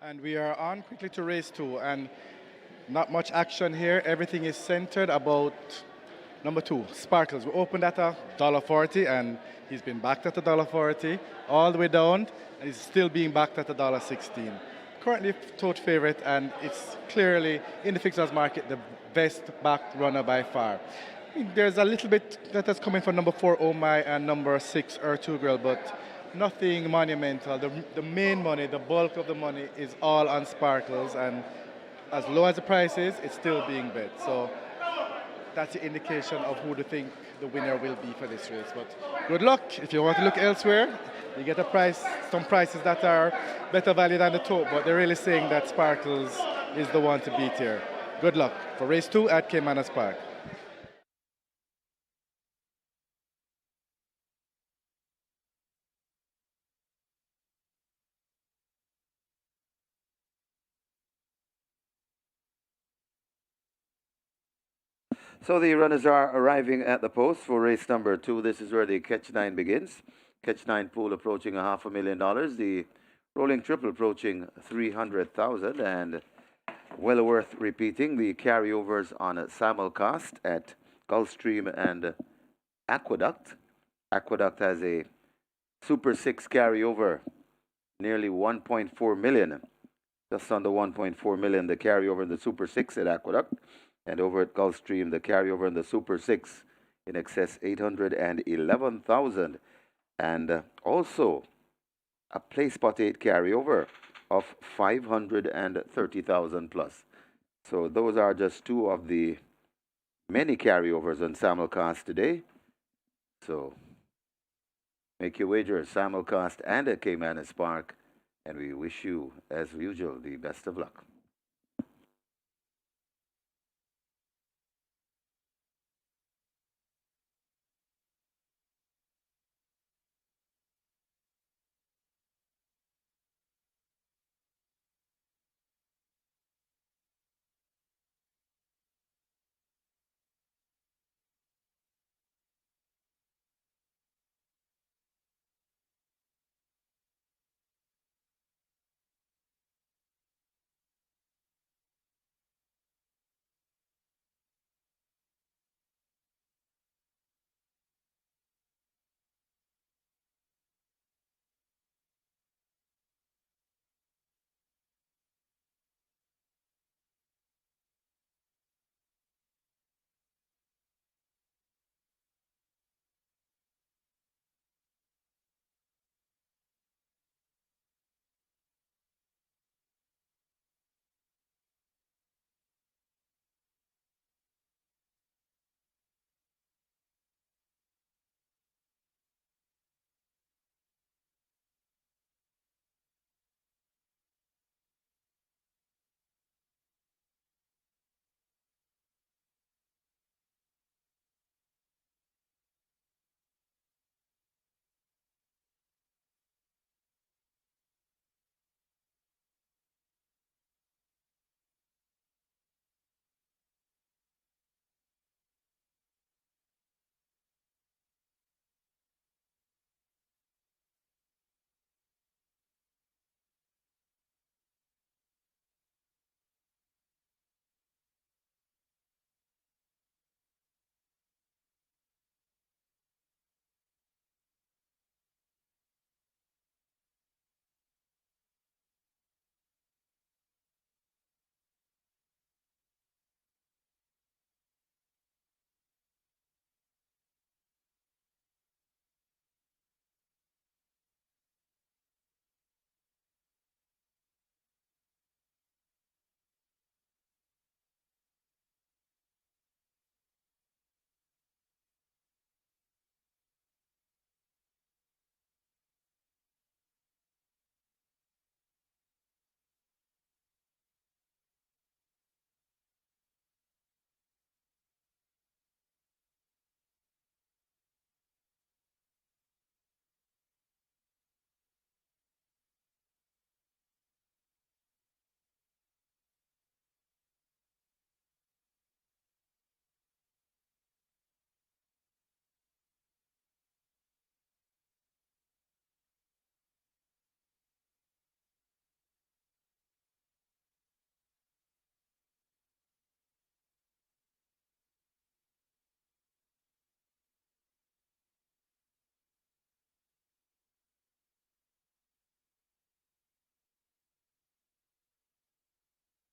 And we are on quickly to race two. And not much action here. Everything is centered about number two, Sparkles. We opened at $1.40 and he's been backed at $1.40 all the way down and he's still being backed at $1.16. Currently tote favorite and it's clearly in the fixers market the best backed runner by far. I mean, there's a little bit that has come in from number four, Oh My, and number six, Two Girl, but nothing monumental. The main money, the bulk of the money is all on Sparkles and as low as the price is, it's still being bet. So that's the indication of who to think the winner will be for this race. But good luck. If you want to look elsewhere, you get a price, some prices that are better value than the top, but they're really saying that Sparkles is the one to beat here. Good luck for race two at Caymanas Park. So the runners are arriving at the post for race number two. This is where the catch nine begins. Catch nine pool approaching $500,000. The rolling triple approaching 300,000 and well worth repeating the carryovers on simulcast at Gulfstream and Aqueduct. Aqueduct has a Super 6 carryover, nearly 1.4 million. Just under 1.4 million, the carryover in the Super 6 at Aqueduct. And over at Gulfstream, the carryover in the Super 6 in excess 811,000. And also a Play Spot 8 carryover of 530,000 plus. So those are just two of the many carryovers on simulcast today. So make your wager simulcast and at Caymanas Park. And we wish you, as usual, the best of luck.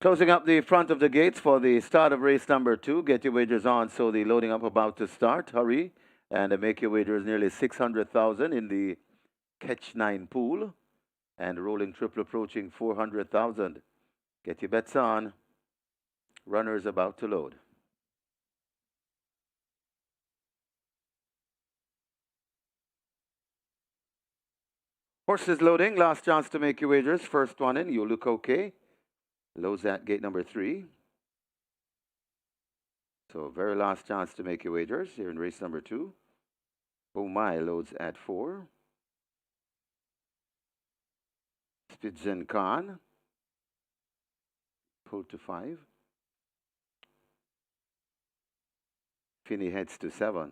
Closing up the front of the gates for the start of race number 2. Get your wagers on. So the loading up about to start. Hurry and make your wagers. Nearly 600,000 in the catch 9 pool, and rolling triple approaching 400,000. Get your bets on. Runners about to load. Horses loading. Last chance to make your wagers. First one in. You look okay. Loads at gate number 3. So very last chance to make your wagers here in race number 2. Oh My loads at 4. Spitzen Khan pulled to 5. Finney heads to 7.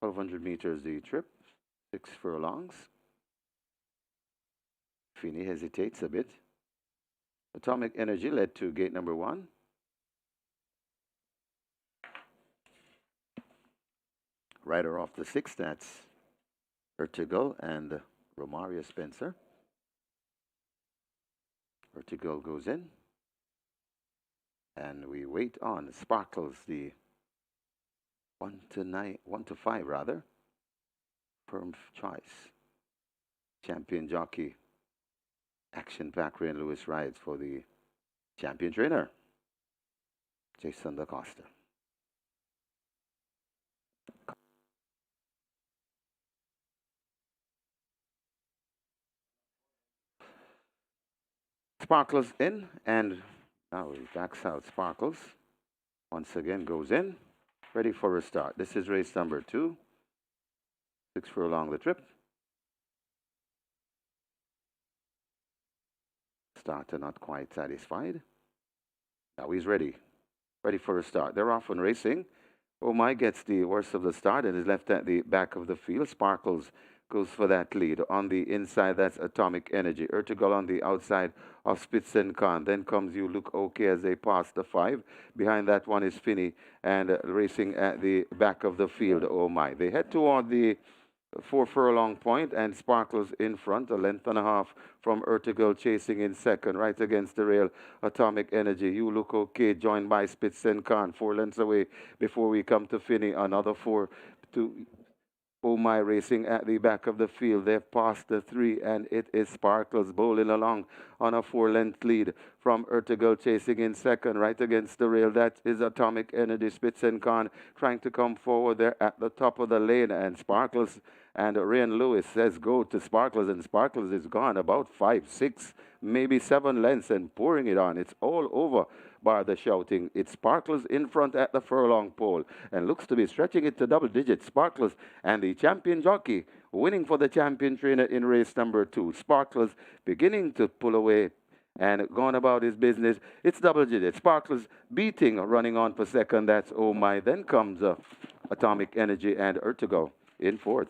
$1,200 the trip, 6 furlongs. Finney hesitates a bit. Atomic Energy led to gate number 1. Rider off the 6th, that's Ertugrul and Romario Spencer. Ertugrul goes in. And we wait on Sparkles, the 1 to 5 rather. Firm choice. Champion jockey. Action pack Ray and Lewis rides for the champion trainer, Jason DaCosta. Sparkles in, and now he backs out. Sparkles once again goes in, ready for a start. This is race number 2. 6 furlong the trip. Starter not quite satisfied. Now he's ready for a start. They're off and racing. Oh My gets the worst of the start and is left at the back of the field. Sparkles goes for that lead. On the inside, that's Atomic Energy. Ertugrul on the outside of Spitzen Khan. Then comes You Look Okay as they pass the 5. Behind that one is Finney, and racing at the back of the field, Oh My. They head toward the 4 furlong point, and Sparkles in front, a length and a half from Ertugrul chasing in second, right against the rail. Atomic Energy, You Look Okay, joined by Spitzen Khan, 4 lengths away before we come to Finney. Another 4 to Oh My racing at the back of the field. They've passed the 3, and it is Sparkles bowling along on a 4-length lead from Ertugrul chasing in second, right against the rail. That is Atomic Energy. Spitzen Khan trying to come forward there at the top of the lane, and Sparkles and Ryan Lewis says go to Sparkles, and Sparkles is gone about 5, 6, maybe 7 lengths and pouring it on. It's all over, bar the shouting. It's Sparkles in front at the furlong pole and looks to be stretching it to double digits. Sparkles and the champion jockey winning for the champion trainer in race number 2. Sparkles beginning to pull away and going about his business. It's double digits. Sparkles beating, running on for second. That's Oh My. Then comes Atomic Energy and Ertugrul in fourth.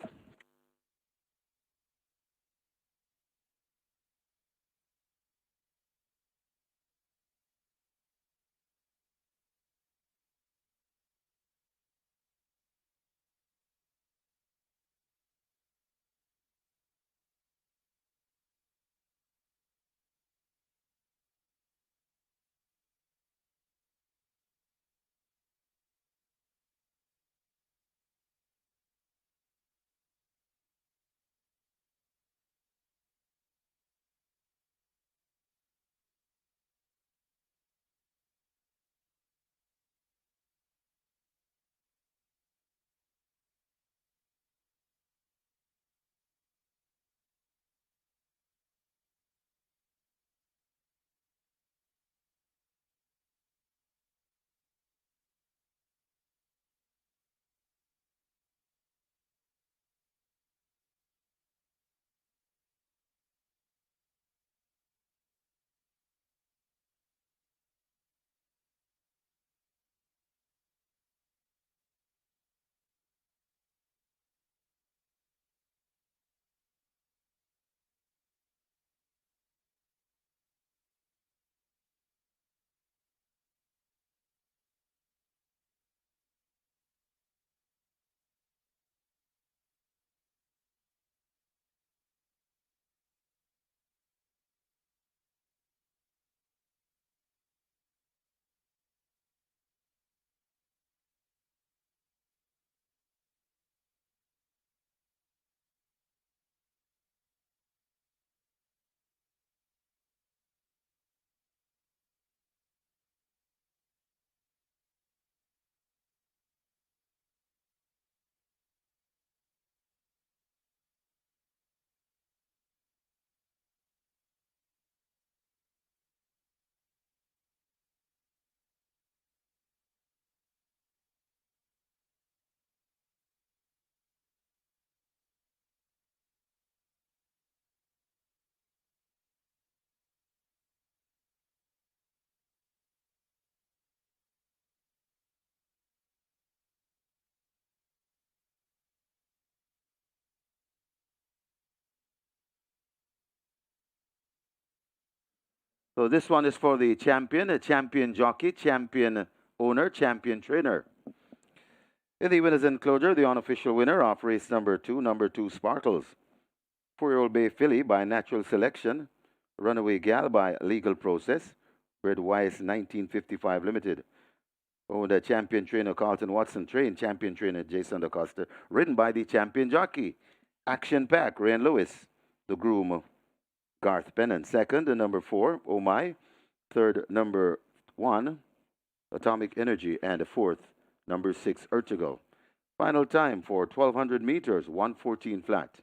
So this one is for the champion, a champion jockey, champion owner, champion trainer. In the winner's enclosure, the unofficial winner of race number two Sparkles. 4-year-old Bay Filly by natural selection. Runaway Gal by legal process. Bred Wise 1955 Limited. Owned a champion trainer Carlton Watson, trained champion trainer Jason DaCosta. Ridden by the champion jockey. Action Pack, Rain Lewis. The groom, Garth Pennant. Second, the number 4, Oh My. Third, number 1, Atomic Energy. And the fourth, number 6, Urtigal. Final time for 1,200 meters, 1:14 flat.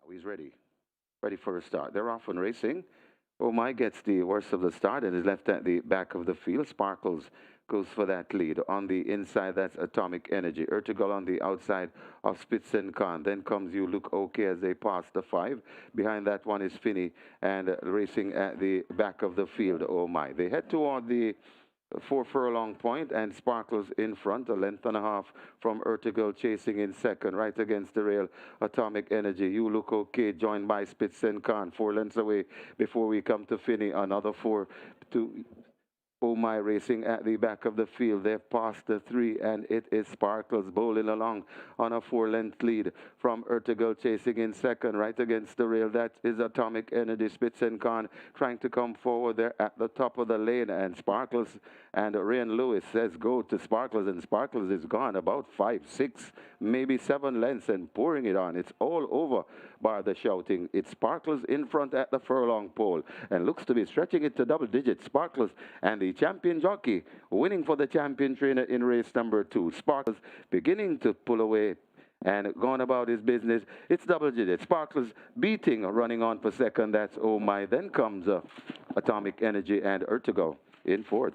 Now he's ready. Ready for a start. They're off and racing. Oh My gets the worst of the start and is left at the back of the field. Sparkles goes for that lead. On the inside, that's Atomic Energy. Urtigal on the outside of Spitz and Khan. Then comes You Look Okay as they pass the 5. Behind that one is Finney and racing at the back of the field. Oh My. They head toward the 4 furlong point and Sparkles in front, a length and a half from Urtigal chasing in second, right against the rail. Atomic Energy, You Look Okay, joined by Spitz and Khan, 4 lengths away before we come to Finney. Another 4 to Oh My racing at the back of the field. They've passed the 3 and it is Sparkles bowling along on a 4-length lead from Urtigal chasing in second, right against the rail. That is Atomic Energy. Spitz and Khan trying to come forward there at the top of the lane, and Sparkles and Rain Lewis says go to Sparkles, and Sparkles is gone about 5, 6, maybe 7 lengths and pouring it on. It's all over bar the shouting. It's Sparkles in front at the furlong pole and looks to be stretching it to double digits. Sparkles and the champion jockey winning for the champion trainer in race number 2. Sparkles beginning to pull away and going about his business. It's double digits. Sparkles beating, running on for second. That's Oh My. Then comes Atomic Energy and Urtigal in fourth.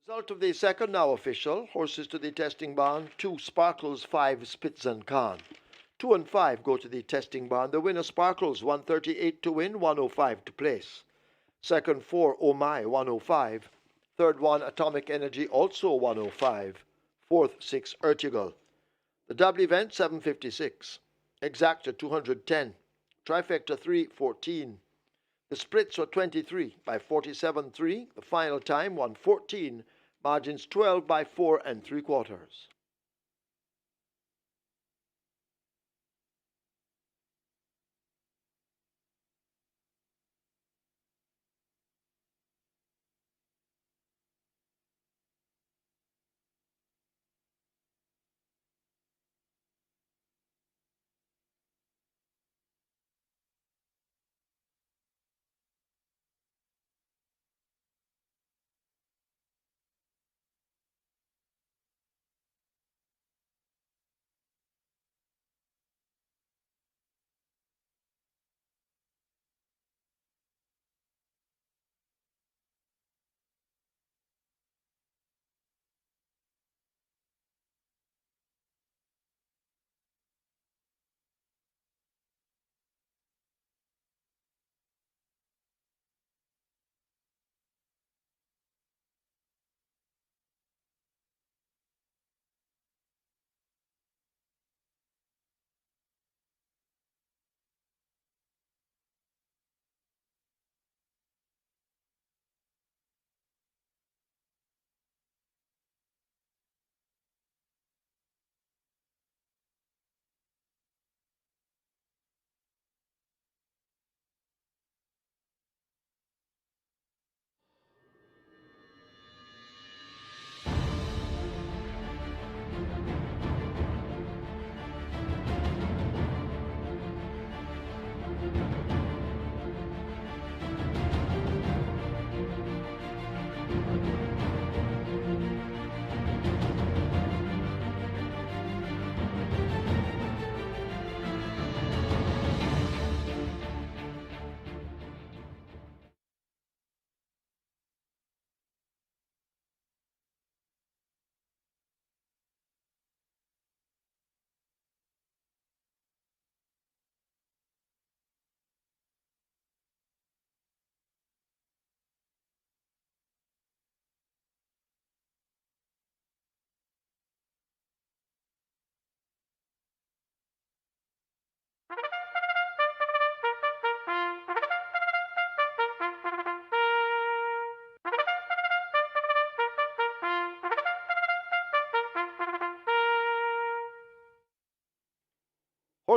Result of the second now official. Horses to the testing barn. 2 Sparkles, 5 Spitz and Khan. 2 and 5 go to the testing barn. The winner Sparkles, 138 to win, 105 to place. Second 4 Oh My, 105. Third 1 Atomic Energy, also 105. Fourth 6 Ertigal. The double event 756. Exacta 210. Trifecta 314. The splits were 23 by 47.3. The final time 114. Margins 12 by 4 3/4.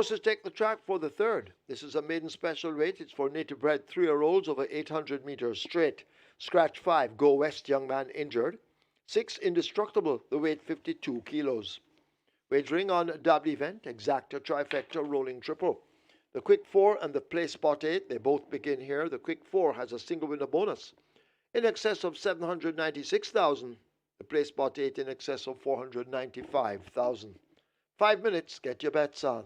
Horses take the track for the third. This is a maiden special rate. It's for native bred 3-year-olds over 800 meters straight. Scratch 5, Go West, young man injured. 6, Indestructible, the weight 52 kilos. Wagering on double event, exacta, trifecta, rolling triple. The quick 4 and the play spot 8, they both begin here. The quick 4 has a single winner bonus in excess of 796,000. The play spot 8 in excess of 495,000. 5 minutes, get your bets on.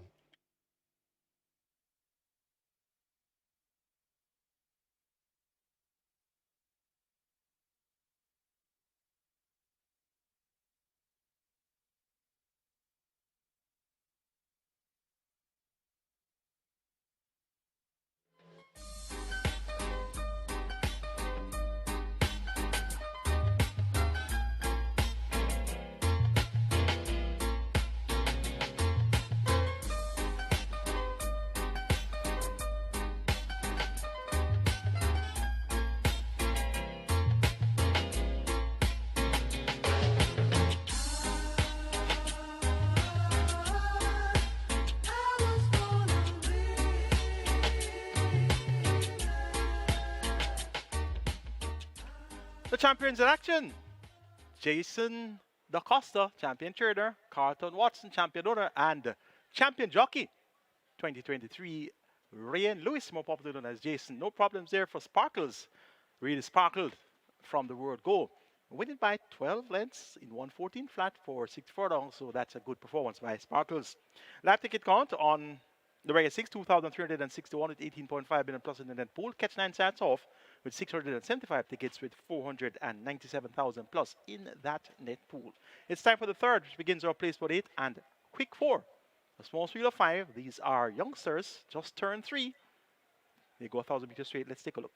The champions in action. Jason Da Costa, champion trader. Carlton Watson, champion owner. And champion jockey. 2023, Ryan Lewis, more popular known as Jason. No problems there for Sparkles. Really sparkled from the word go. Winning by 12 lengths in 114 flat for 6 furlongs, so that's a good performance by Sparkles. Live ticket count on the regular 6, 2,361 at 18.5 million plus in the net pool. Catch 9 cents off with 675 tickets with 497,000 plus in that net pool. It's time for the third, which begins our place for 8 and quick 4. A small field of 5. These are youngsters, just turned 3. They go 1,000 meters straight. Let's take a look.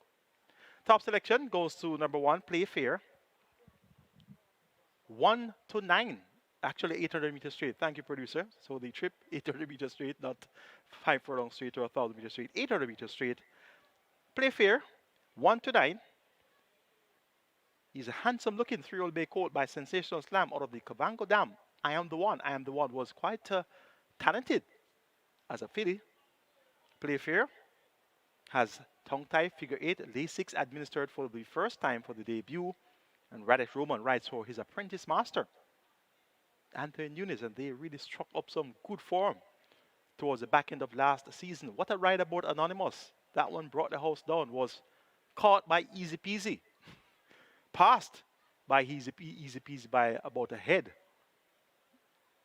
Top selection goes to number 1, Play Fair. 1 to 9. Actually, 800 meters straight. Thank you, producer. So the trip, 800 meters straight, not 5 furlong straight or 1,000 meters straight. 800 meters straight. Play Fair, 1 to 9. He's a handsome-looking 3-year-old bay colt by Sensational Slam out of the Kavango Dam. I Am the One. I Am the One was quite talented as a filly. Play Fair has tongue-tie figure 8, lay 6 administered for the first time for the debut. And Radish Roman rides for his apprentice master, Anthony Nunes, and they really struck up some good form towards the back end of last season. What a ride aboard Anonymous. That one brought the house down, was caught by Easy Peasy, passed by Easy Peasy by about a head.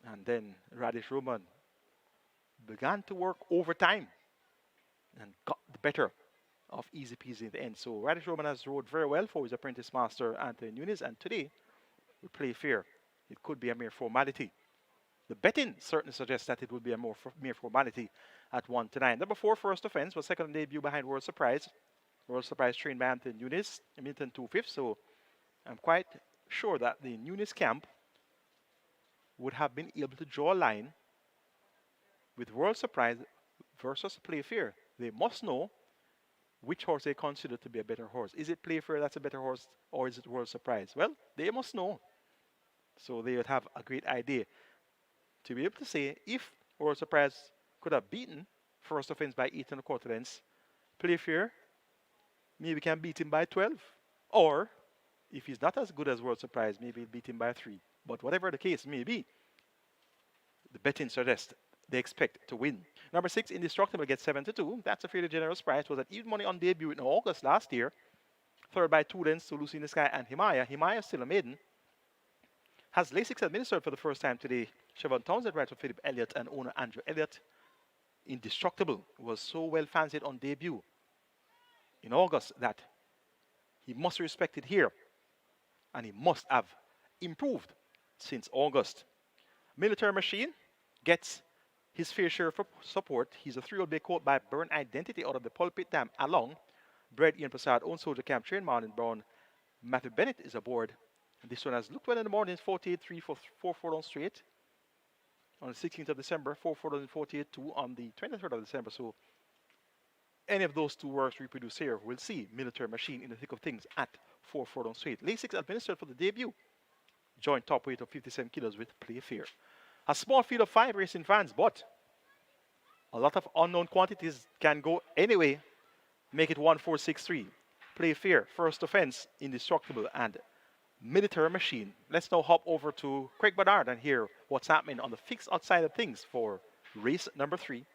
And then Radish Roman began to work overtime and got the better of Easy Peasy in the end. So Radish Roman has rode very well for his apprentice master, Anthony Nunes, and today we Play Fair. It could be a mere formality. The betting certainly suggests that it will be a mere formality at 1 to 9. Number 4, First Offense, was second debut behind World Surprise. World Surprise trained by Anthony Nunes, Milton 2/5. So I'm quite sure that the Nunes camp would have been able to draw a line with World Surprise versus Play Fair. They must know which horse they consider to be a better horse. Is it Play Fair that's a better horse, or is it World Surprise? Well, they must know. So they would have a great idea to be able to say if World Surprise could have beaten First Offense by 8 1/4 lengths, Play Fair maybe can beat him by 12. Or if he's not as good as World Surprise, maybe he'll beat him by 3. But whatever the case may be, the betting suggests they expect to win. Number 6, Indestructible, gets 7 to 2. That's a fairly generous price. Was at even money on debut in August last year. Third by 2 lengths to Lucy in the Sky and Himaya. Himaya is still a maiden. Has Lasix administered for the first time today. Siobhan Townsend rides for Philip Elliott and owner Andrew Elliott. Indestructible was so well fancied on debut in August that he must be respected here. And he must have improved since August. Military Machine gets his fair share of support. He's a 3-year-old bay colt by Burn Identity out of the Pulpit Dam along. Bred Ian Prasad, own Soldier Camp, trained Marlin Brown. Matthew Bennett is aboard. And this one has looked well in the morning, 48.3 for 4 furlong straight. On the 16th of December, 4 furlong 48.2 on the 23rd of December. So any of those two works reproduced here, we'll see Military Machine in the thick of things at 4 furlong straight. Lasix administered for the debut. Joint top weight of 57 kilos with Play Fair. A small field of 5 racing fans, but a lot of unknown quantities can go anyway. Make it 1-4-6-3. Play Fair, First Offense, Indestructible, and Military Machine. Let's now hop over to Craig Bernard and hear what's happening on the fixed outside of things for race number 3.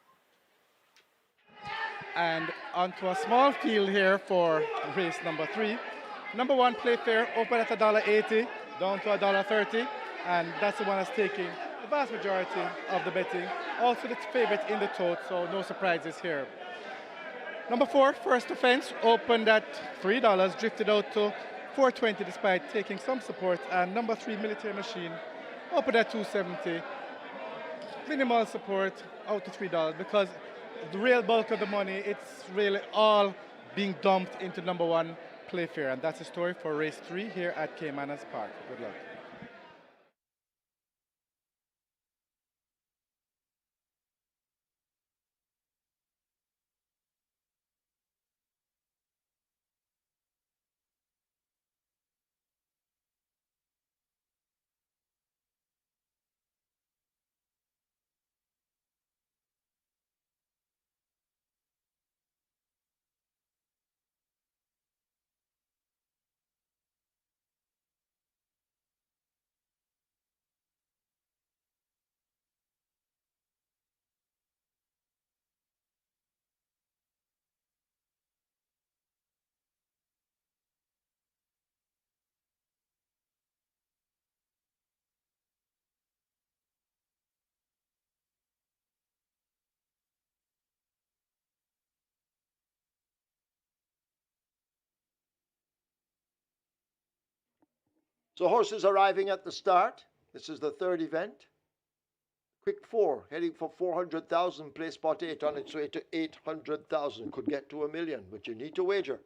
And onto a small field here for race number 3. Number 1, Play Fair, open at $1.80, down to $1.30, and that's the one that's taking the vast majority of the betting. Also the favorite in the tote, so no surprises here. Number 4, First Offense, opened at $3, drifted out to $4.20 despite taking some support. And number 3, Military Machine, opened at $2.70. Minimal support, out to $3 because the real bulk of the money, it's really all being dumped into number 1, Play Fair. And that's the story for race 3 here at Caymanas Park. Good luck. So horses arriving at the start. This is the third event. Quick 4 heading for 400,000. Play spot 8 on its way to 800,000. Could get to 1 million, but you need to wager.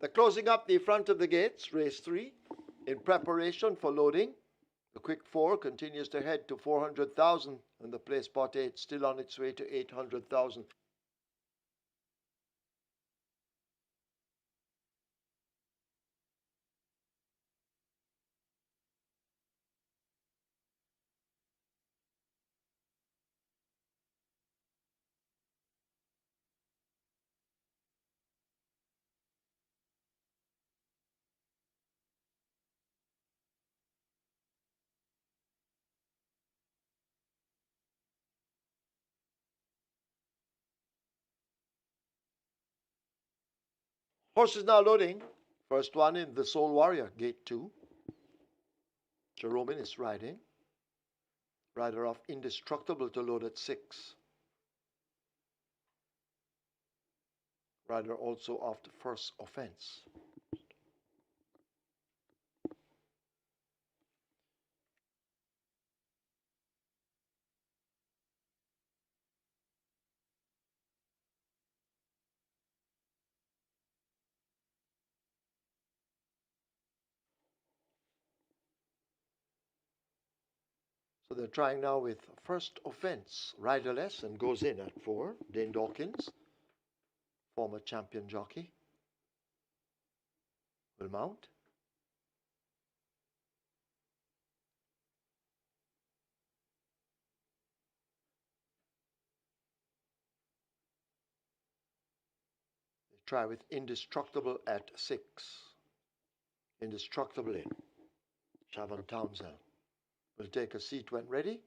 They're closing up the front of the gates, race 3, in preparation for loading. The quick 4 continues to head to 400,000, and the play spot 8 still on its way to 800,000. Horses now loading. First one in the Soul Warrior, gate 2. Jerome is riding. Rider off Indestructible to load at 6. Rider also off the First Offense. So they're trying now with First Offense, riderless, and goes in at 4. Dane Dawkins, former champion jockey, will mount. They try with Indestructible at 6. Indestructible in. Shavon Townsend will take a seat when ready.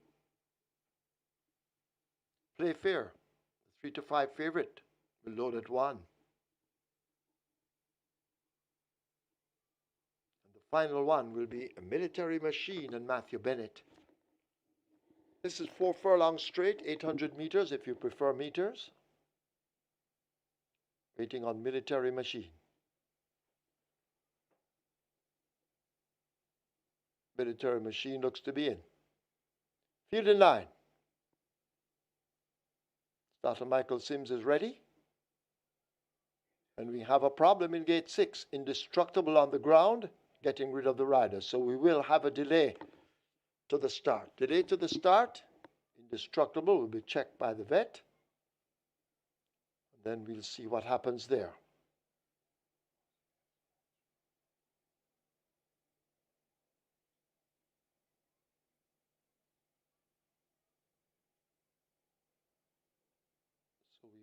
Play fair. The 3 to 5 favorite will load at 1. And the final one will be a Military Machine and Matthew Bennett. This is 4 furlongs straight, 800 meters if you prefer meters. Waiting on Military Machine. Military Machine looks to be in. Field in line. Starter Michael Sims is ready. And we have a problem in gate 6. Indestructible on the ground, getting rid of the rider. So we will have a delay to the start. Delay to the start. Indestructible will be checked by the vet. And then we'll see what happens there.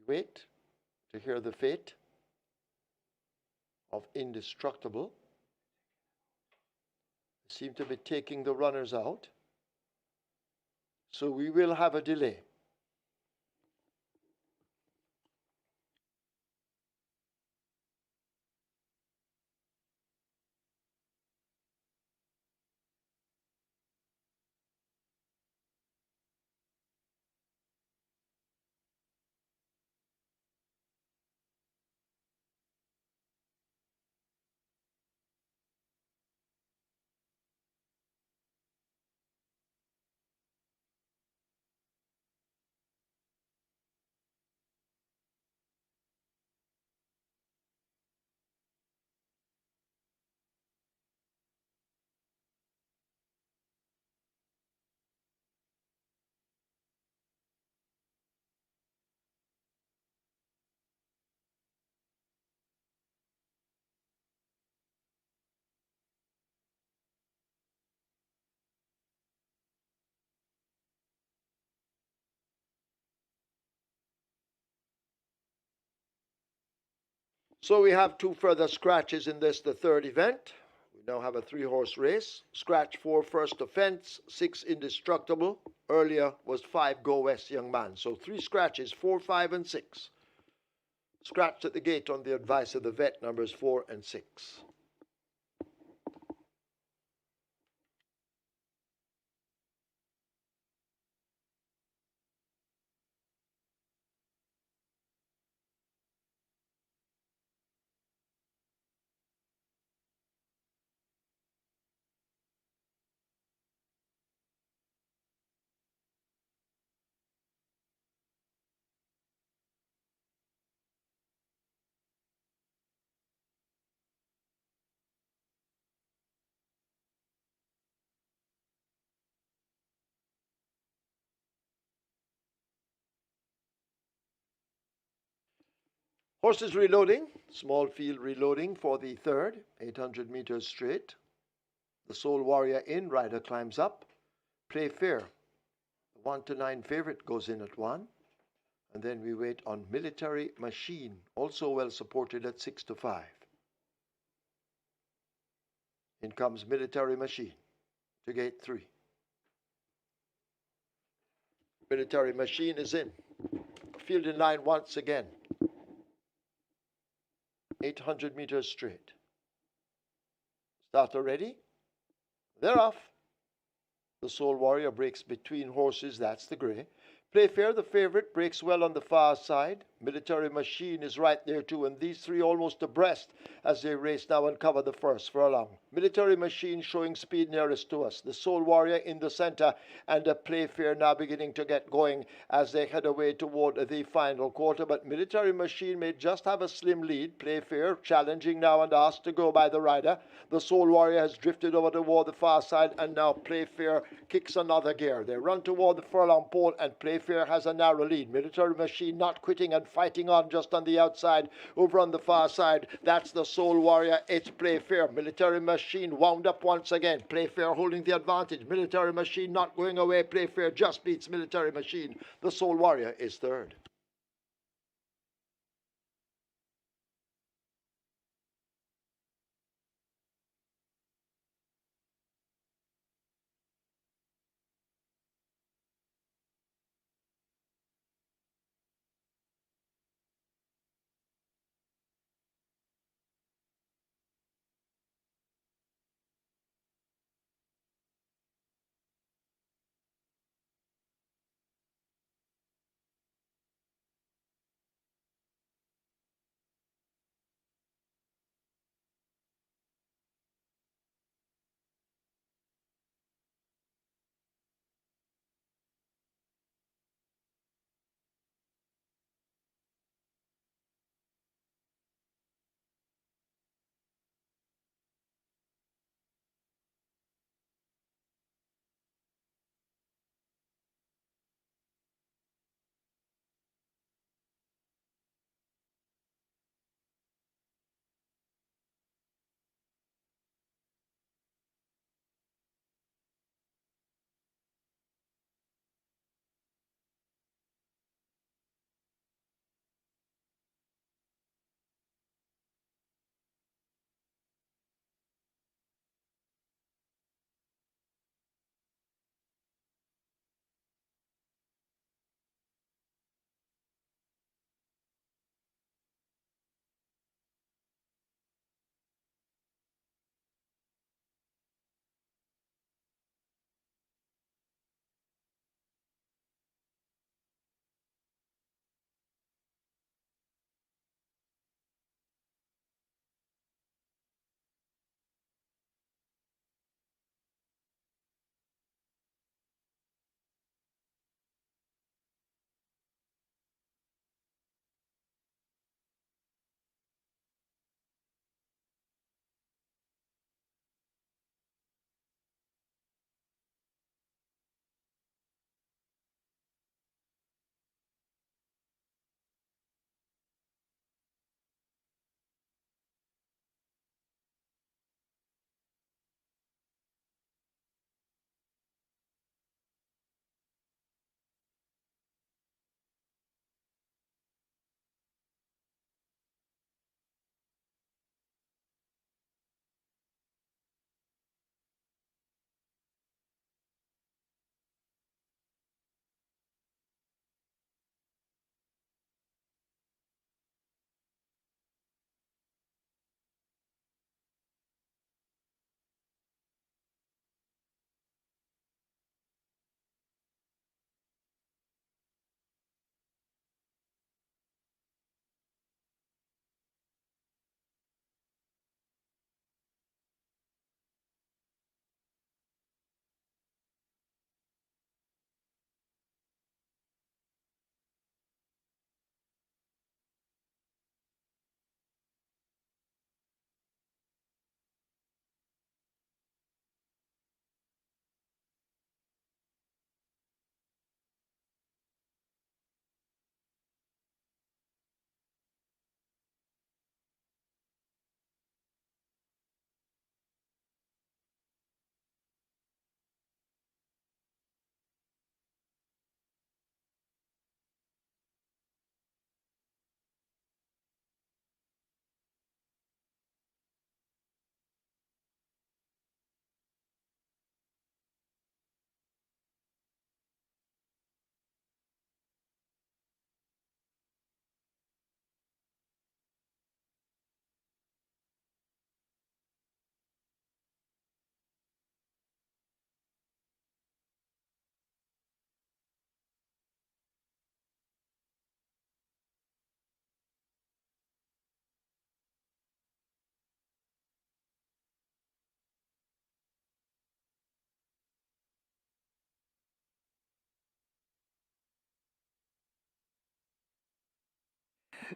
We wait to hear the fate of Indestructible. They seem to be taking the runners out. So we will have a delay. So we have two further scratches in this, the third event. We now have a 3-horse race. Scratch 4, First Offense, 6, Indestructible. Earlier was 5, Go West, Young Man. So 3 scratches, 4, 5, and 6. Scratched at the gate on the advice of the vet, numbers 4 and 6. Horses reloading, small field reloading for the third, 800 meters straight. The Soul Warrior in, rider climbs up. Play fair. The 1 to 9 favorite goes in at 1. And then we wait on Military Machine, also well supported at 6 to 5. In comes Military Machine to gate 3. Military Machine is in. Field in line once again. 800 meters straight. Starter ready. They're off. The Soul Warrior breaks between horses, that's the gray. Play fair, the favorite, breaks well on the far side. Military Machine is right there too, and these three almost abreast as they race now and cover the first furlong. Military Machine showing speed nearest to us. The Soul Warrior in the center, and the Play Fair now beginning to get going as they head away toward the final quarter. But Military Machine may just have a slim lead. Play Fair challenging now and asked to go by the rider. The Soul Warrior has drifted over toward the far side, and now Play Fair kicks another gear. They run toward the furlong pole, and Play Fair has a narrow lead. Military Machine not quitting and fighting on just on the outside. Over on the far side, that's the Soul Warrior. It's Play Fair. Military Machine wound up once again. Play Fair holding the advantage. Military Machine not going away. Play Fair just beats Military Machine. The Soul Warrior is third.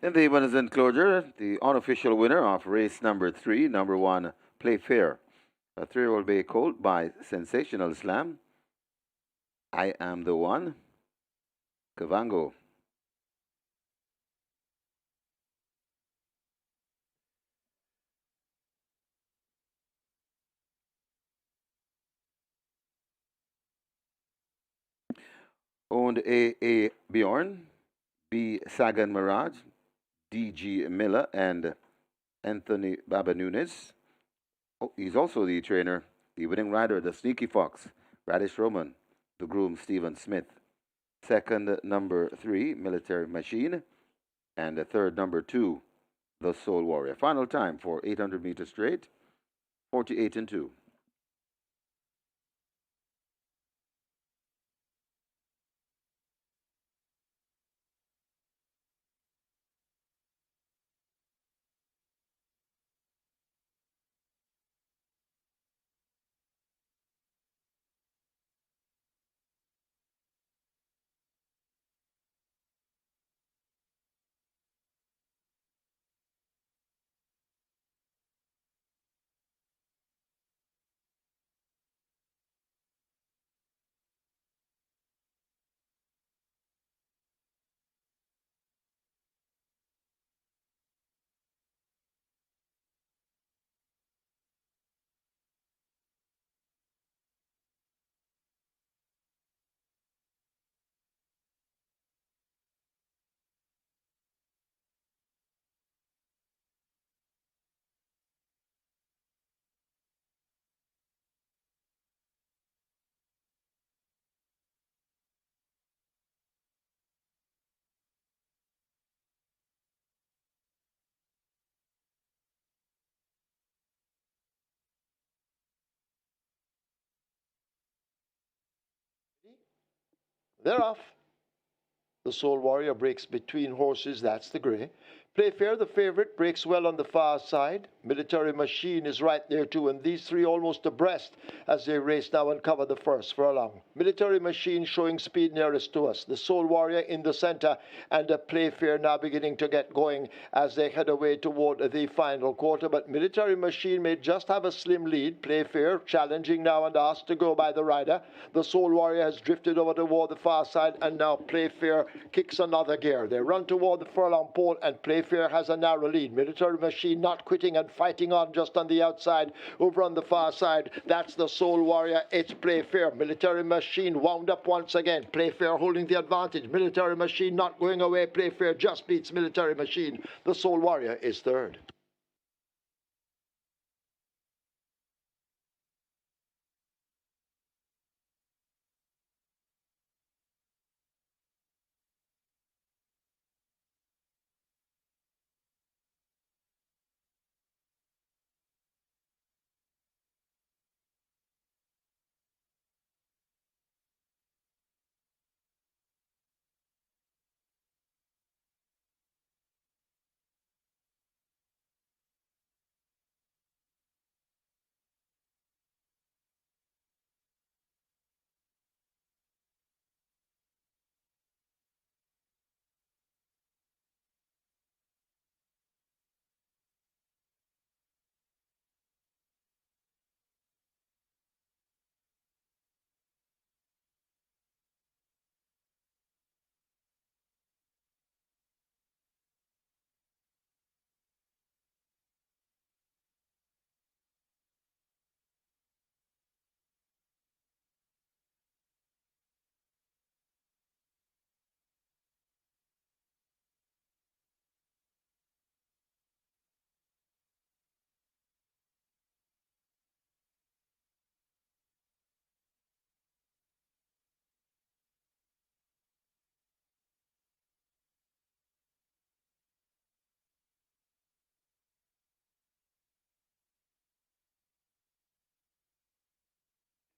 In the women's enclosure, the unofficial winner of race number 3, number 1, Play Fair, a 3-year-old bay colt by Sensational Slam. I Am the One, Kavango. Owned A. Bjorn, B. Sagan Mirage, D.G. Miller, and Anthony Baba Nunes. Oh, he's also the trainer, the winning rider, the Sneaky Fox, Radish Roman, the groom, Stephen Smith. Second, number 3, Military Machine. And the third, number 2, the Soul Warrior. Final time for 800 meters straight, 48 and 2. They're off. The Soul Warrior breaks between horses, that's the grey. Playfair, the favourite, breaks well on the far side. Military Machine is right there too, and these three almost abreast as they race now and cover the first furlong. Military Machine showing speed nearest to us. The Soul Warrior in the centre, and the Playfair now beginning to get going as they head away toward the final quarter. But Military Machine may just have a slim lead. Playfair challenging now and asked to go by the rider. The Soul Warrior has drifted over toward the far side, and now Playfair kicks another gear. They run toward the furlong pole, and Playfair has a narrow lead. Military Machine not quitting and fighting on just on the outside over on the far side. That's the Soul Warrior. It's Playfair. Military Machine wound up once again. Playfair holding the advantage. Military Machine not going away. Playfair just beats Military Machine. The Soul Warrior is third.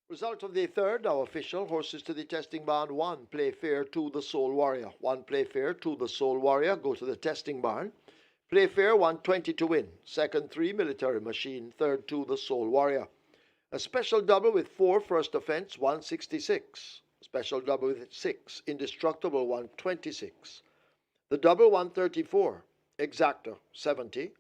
Result of the third, now official. Horses to the testing barn. 1 Playfair, 2 the Soul Warrior. 1 Playfair, 2 the Soul Warrior go to the testing barn. Playfair 120 to win. Second 3 Military Machine. Third 2 the Soul Warrior. A special double with 4 first offence 166. Special double with 6 Indestructible 126. The double 134, exacta 70,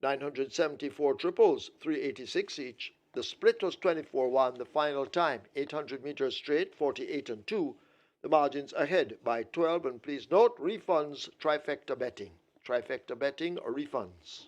974 triples 386 each. The split was 24-1. The final time 800 meters straight 48 and 2. The margins ahead by 12. And please note refunds trifecta betting. Trifecta betting or refunds.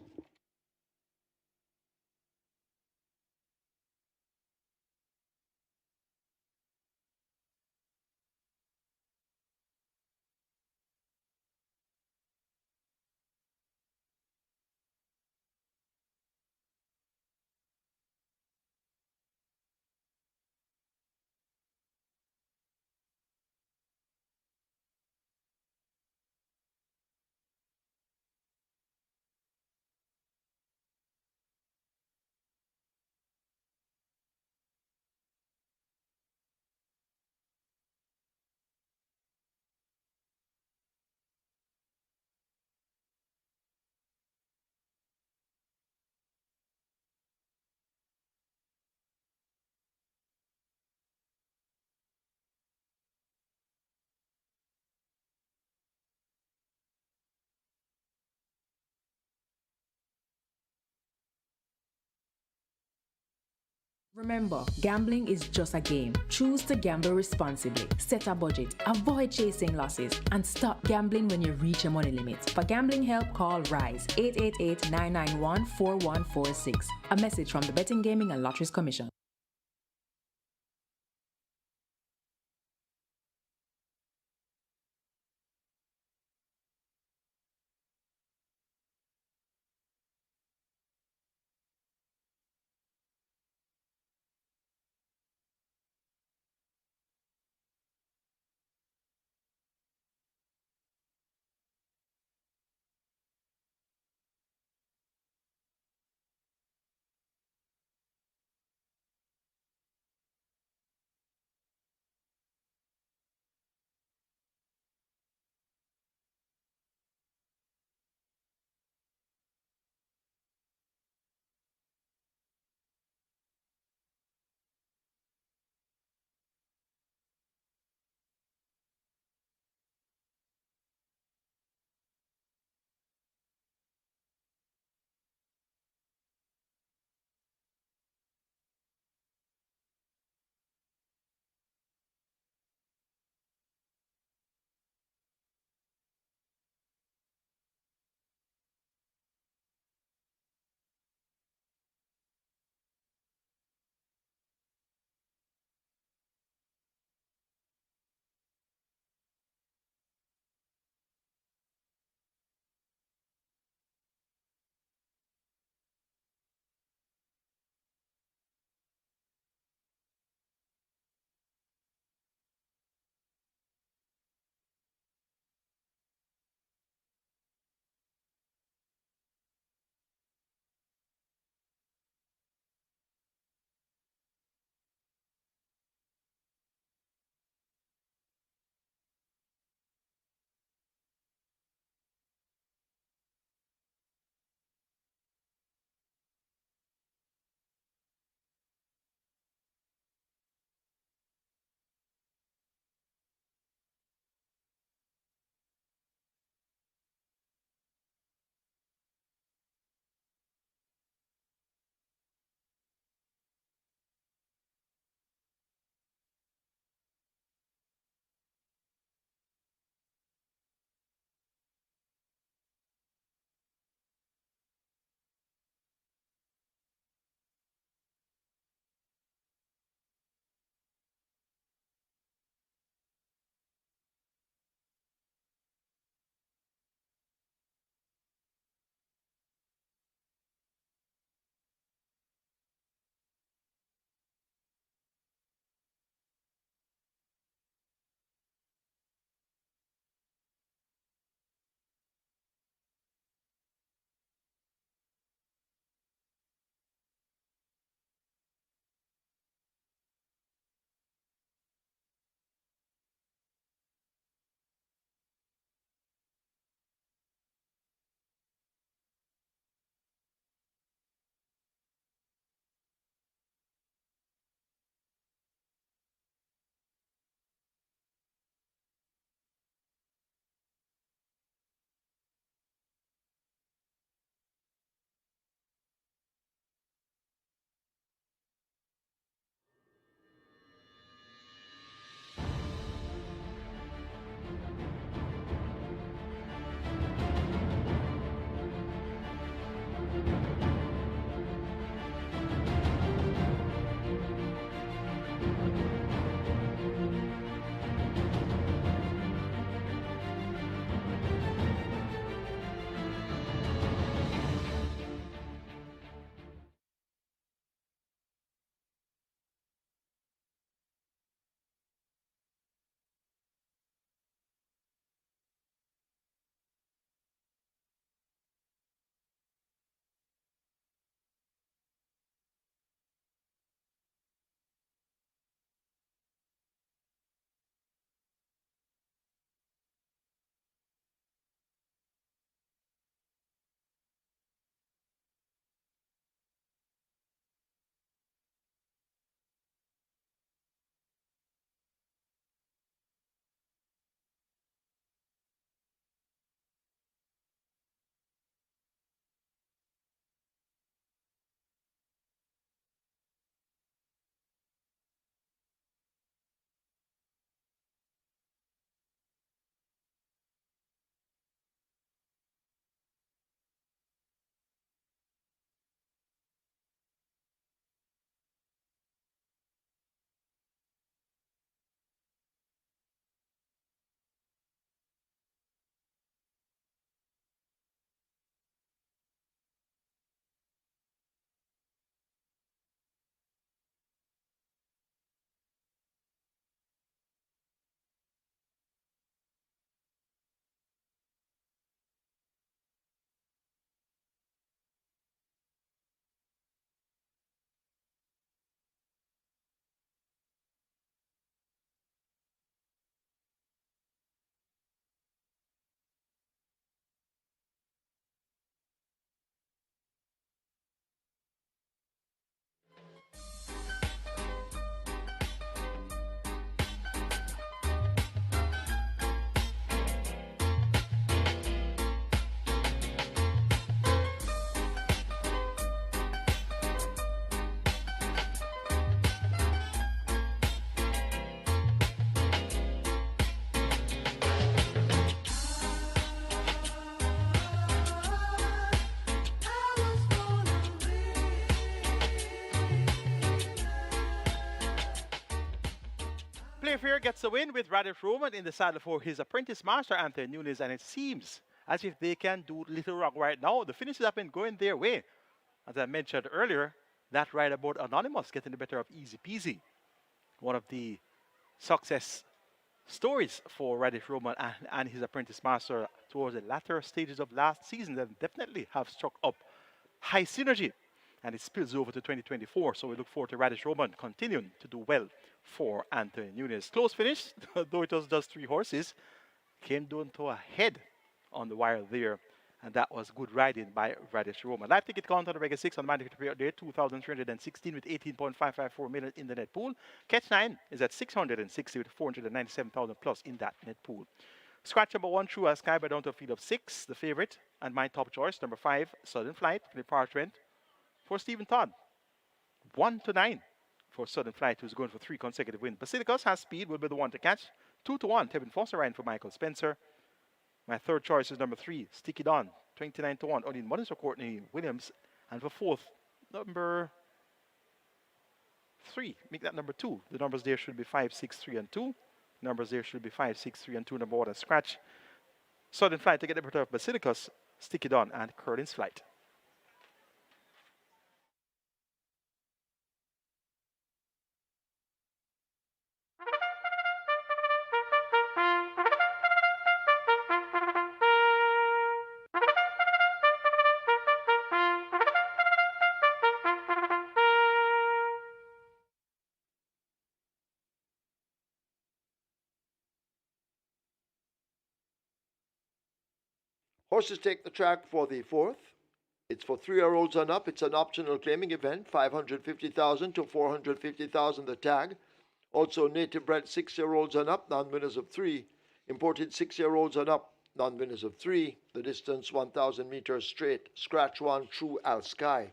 Remember, gambling is just a game. Choose to gamble responsibly. Set a budget. Avoid chasing losses. And stop gambling when you reach your money limit. For gambling help, call RISE 888-991-4146. A message from the Betting, Gaming and Lotteries Commission. Playfair gets a win with Radiff Roman in the saddle for his apprentice master, Anthony Nunes, and it seems as if they can do Little Rock right now. The finishes have been going their way. As I mentioned earlier, that ride aboard Anonymous getting the better of Easy Peasy. One of the success stories for Radiff Roman and his apprentice master towards the latter stages of last season that definitely have struck up high synergy. And it spills over to 2024. So we look forward to Radish Roman continuing to do well for Anthony Nunes. Close finish, though it was just 3 horses. Came down to a head on the wire there. And that was good riding by Radish Roman. Live ticket count on the regular 6 on mandatory period day, 2,316 with 18.554 million in the net pool. Catch 9 is at 660 with 497,000 plus in that net pool. Scratch number 1 through a sky by down to a field of 6, the favorite, and my top choice, number 5, Southern Flight, the par trend for Stephen Todd. 1 to 9 for Southern Flight, who's going for 3 consecutive wins. Basilicus has speed, will be the one to catch. 2 to 1, Tevin Foster riding for Michael Spencer. My third choice is number 3, Sticky Don, 29 to 1. Only Mullins for Courtney Williams. And for fourth, number 3, make that number 2. The numbers there should be 5, 6, 3, and 2. Numbers there should be 5, 6, 3, and 2. Number 1 and scratch. Southern Flight to get the better of Basilicus, Sticky Don, and Curlin's Flight. Horses take the track for the 4th. It's for 3-year-olds and up. It's an optional claiming event, 550,000 to 450,000 the tag. Also native bred 6-year-olds and up, non-winners of 3. Imported 6-year-olds and up, non-winners of 3. The distance 1,000 meters straight. Scratch 1 True Al Sky.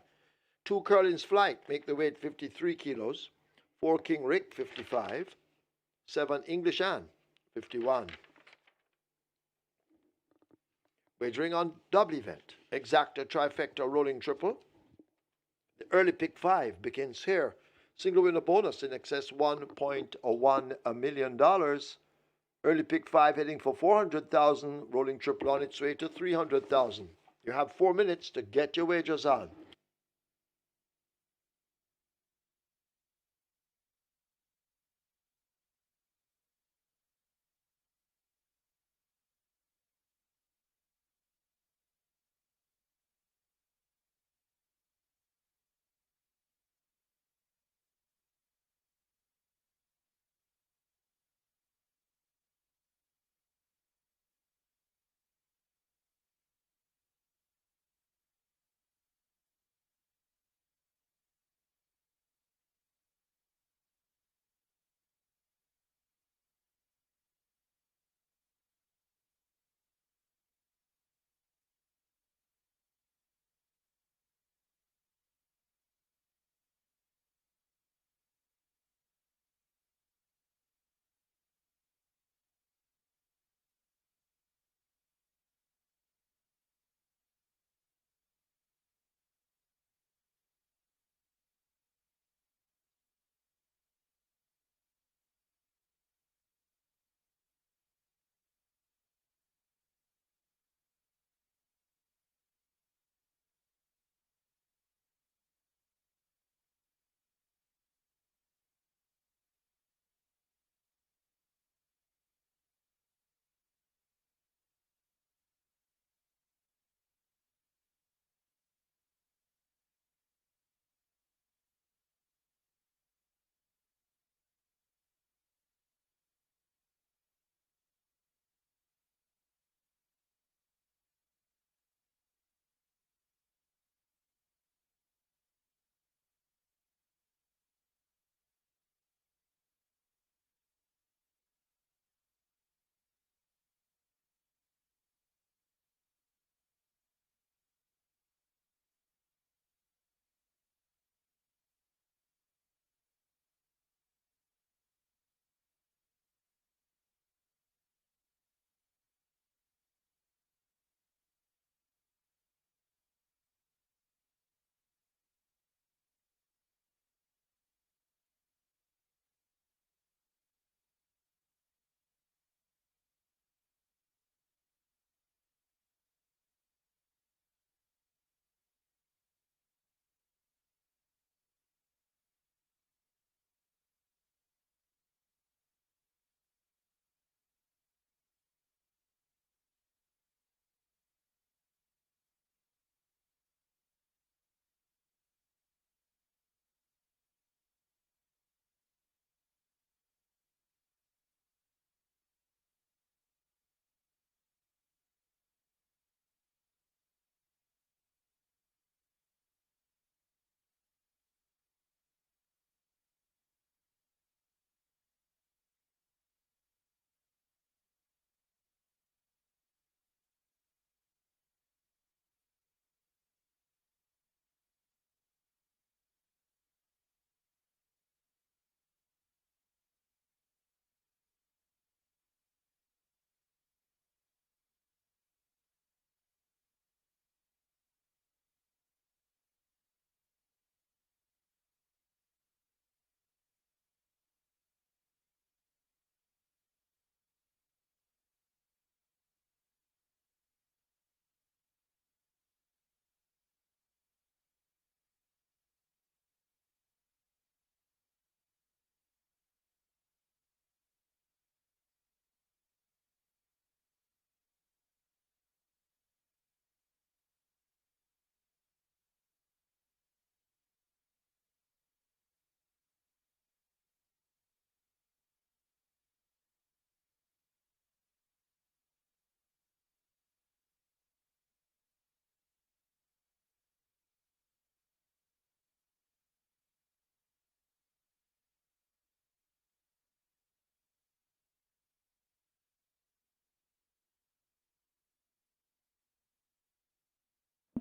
2 Curlin's Flight make the weight 53 kilos. 4 King Rick 55. 7 English Anne 51. Wagering on double event. Exacta trifecta rolling triple. The early pick 5 begins here. Single winner bonus in excess $1.1 million. Early pick 5 heading for 400,000. Rolling triple on its way to 300,000. You have 4 minutes to get your wagers on.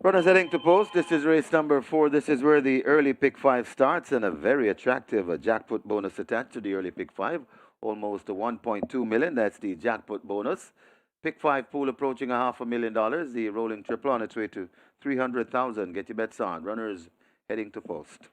Runners heading to post. This is race number 4. This is where the early pick 5 starts, and a very attractive jackpot bonus attached to the early pick 5. Almost 1.2 million. That's the jackpot bonus. Pick 5 pool approaching $500,000. The rolling triple on its way to 300,000. Get your bets on. Runners heading to post.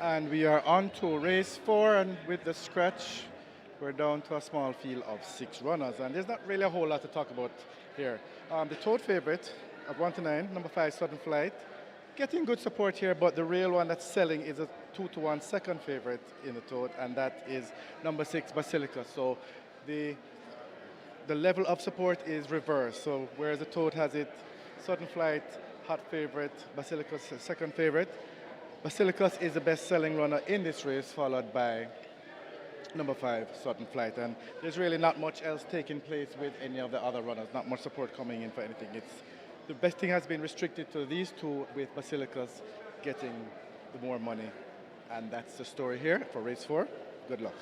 And we are on to race 4, and with the scratch, we're down to a small field of 6 runners, and there's not really a whole lot to talk about here. The tote favorite at 1 to 9, number 5, Sudden Flight, getting good support here, but the real one that's selling is a 2 to 1 second favorite in the tote, and that is number 6, Basilica. So the level of support is reversed. So whereas the tote has it, Sudden Flight, hot favorite, Basilica's second favorite. Basilicus is the best-selling runner in this race, followed by number 5, Sudden Flight. And there's really not much else taking place with any of the other runners, not much support coming in for anything. The best thing has been restricted to these two, with Basilicus getting the more money. And that's the story here for race 4. Good luck.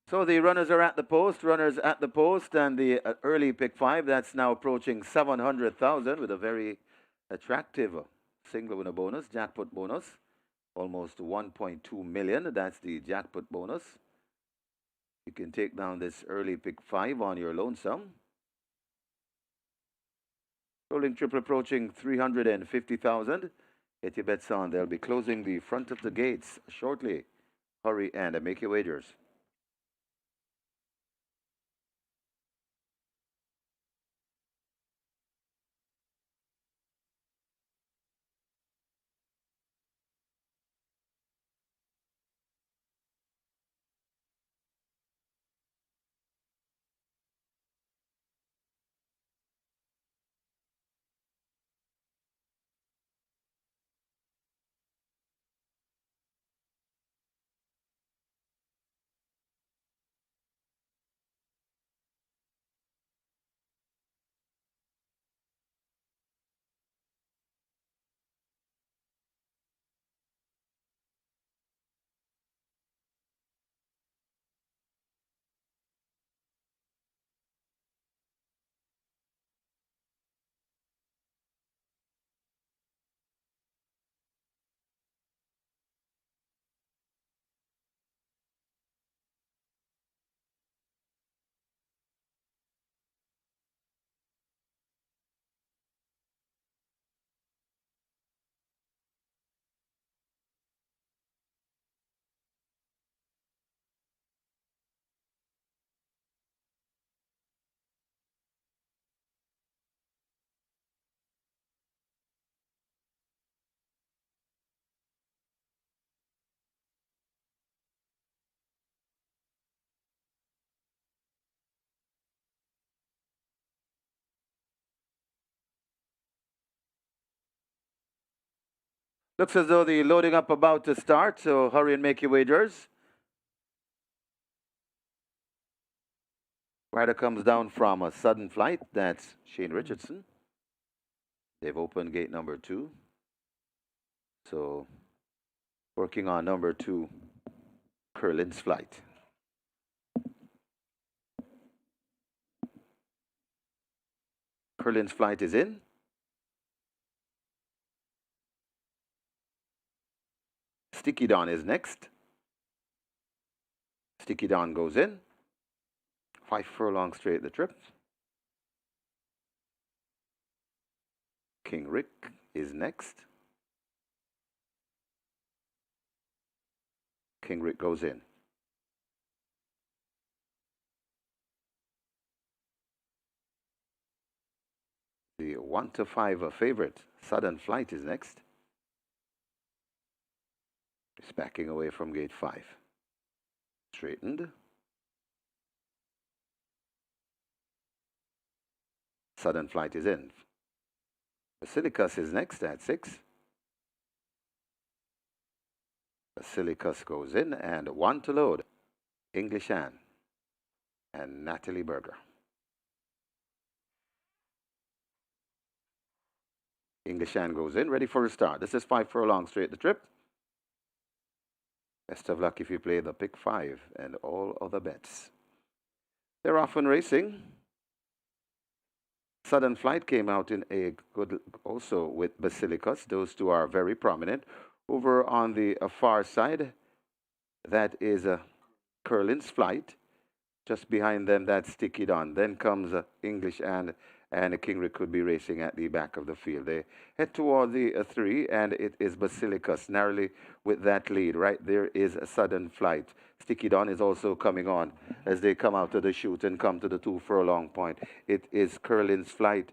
So the runners are at the post, runners at the post, and the early pick 5, that's now approaching 700,000 with a very attractive single winner bonus, jackpot bonus, almost 1.2 million. That's the jackpot bonus. You can take down this early pick 5 on your lonesome. Rolling triple approaching 350,000. Get your bets on. They'll be closing the front of the gates shortly. Hurry and make your wagers. Looks as though the loading up about to start, so hurry and make your wagers. Rider comes down from a sudden flight. That's Shane Richardson. They've opened gate number 2. So working on number 2, Curlin's Flight. Curlin's Flight is in. Sticky Don is next. Sticky Don goes in. 5 furlong straight the trip. King Rick is next. King Rick goes in. The 1 to 5 favorite, Sudden Flight, is next. It's backing away from gate 5. Straightened. Sudden Flight is in. Basilicus is next at 6. Basilicus goes in, and 1 to load. English Anne and Natalie Berger. English Anne goes in, ready for a start. This is 5 furlong straight the trip. Best of luck if you play the pick 5 and all other bets. They're off and racing. Sudden Flight came out in a good also with Basilicus. Those two are very prominent. Over on the far side, that is Curlin's Flight. Just behind them, that's Sticky Don. Then comes English and King Rick could be racing at the back of the field. They head toward the 3, and it is Basilicus narrowly with that lead. Right there is a Sudden Flight. Sticky Don is also coming on as they come out of the chute and come to the 2 furlong point. It is Curlin's Flight.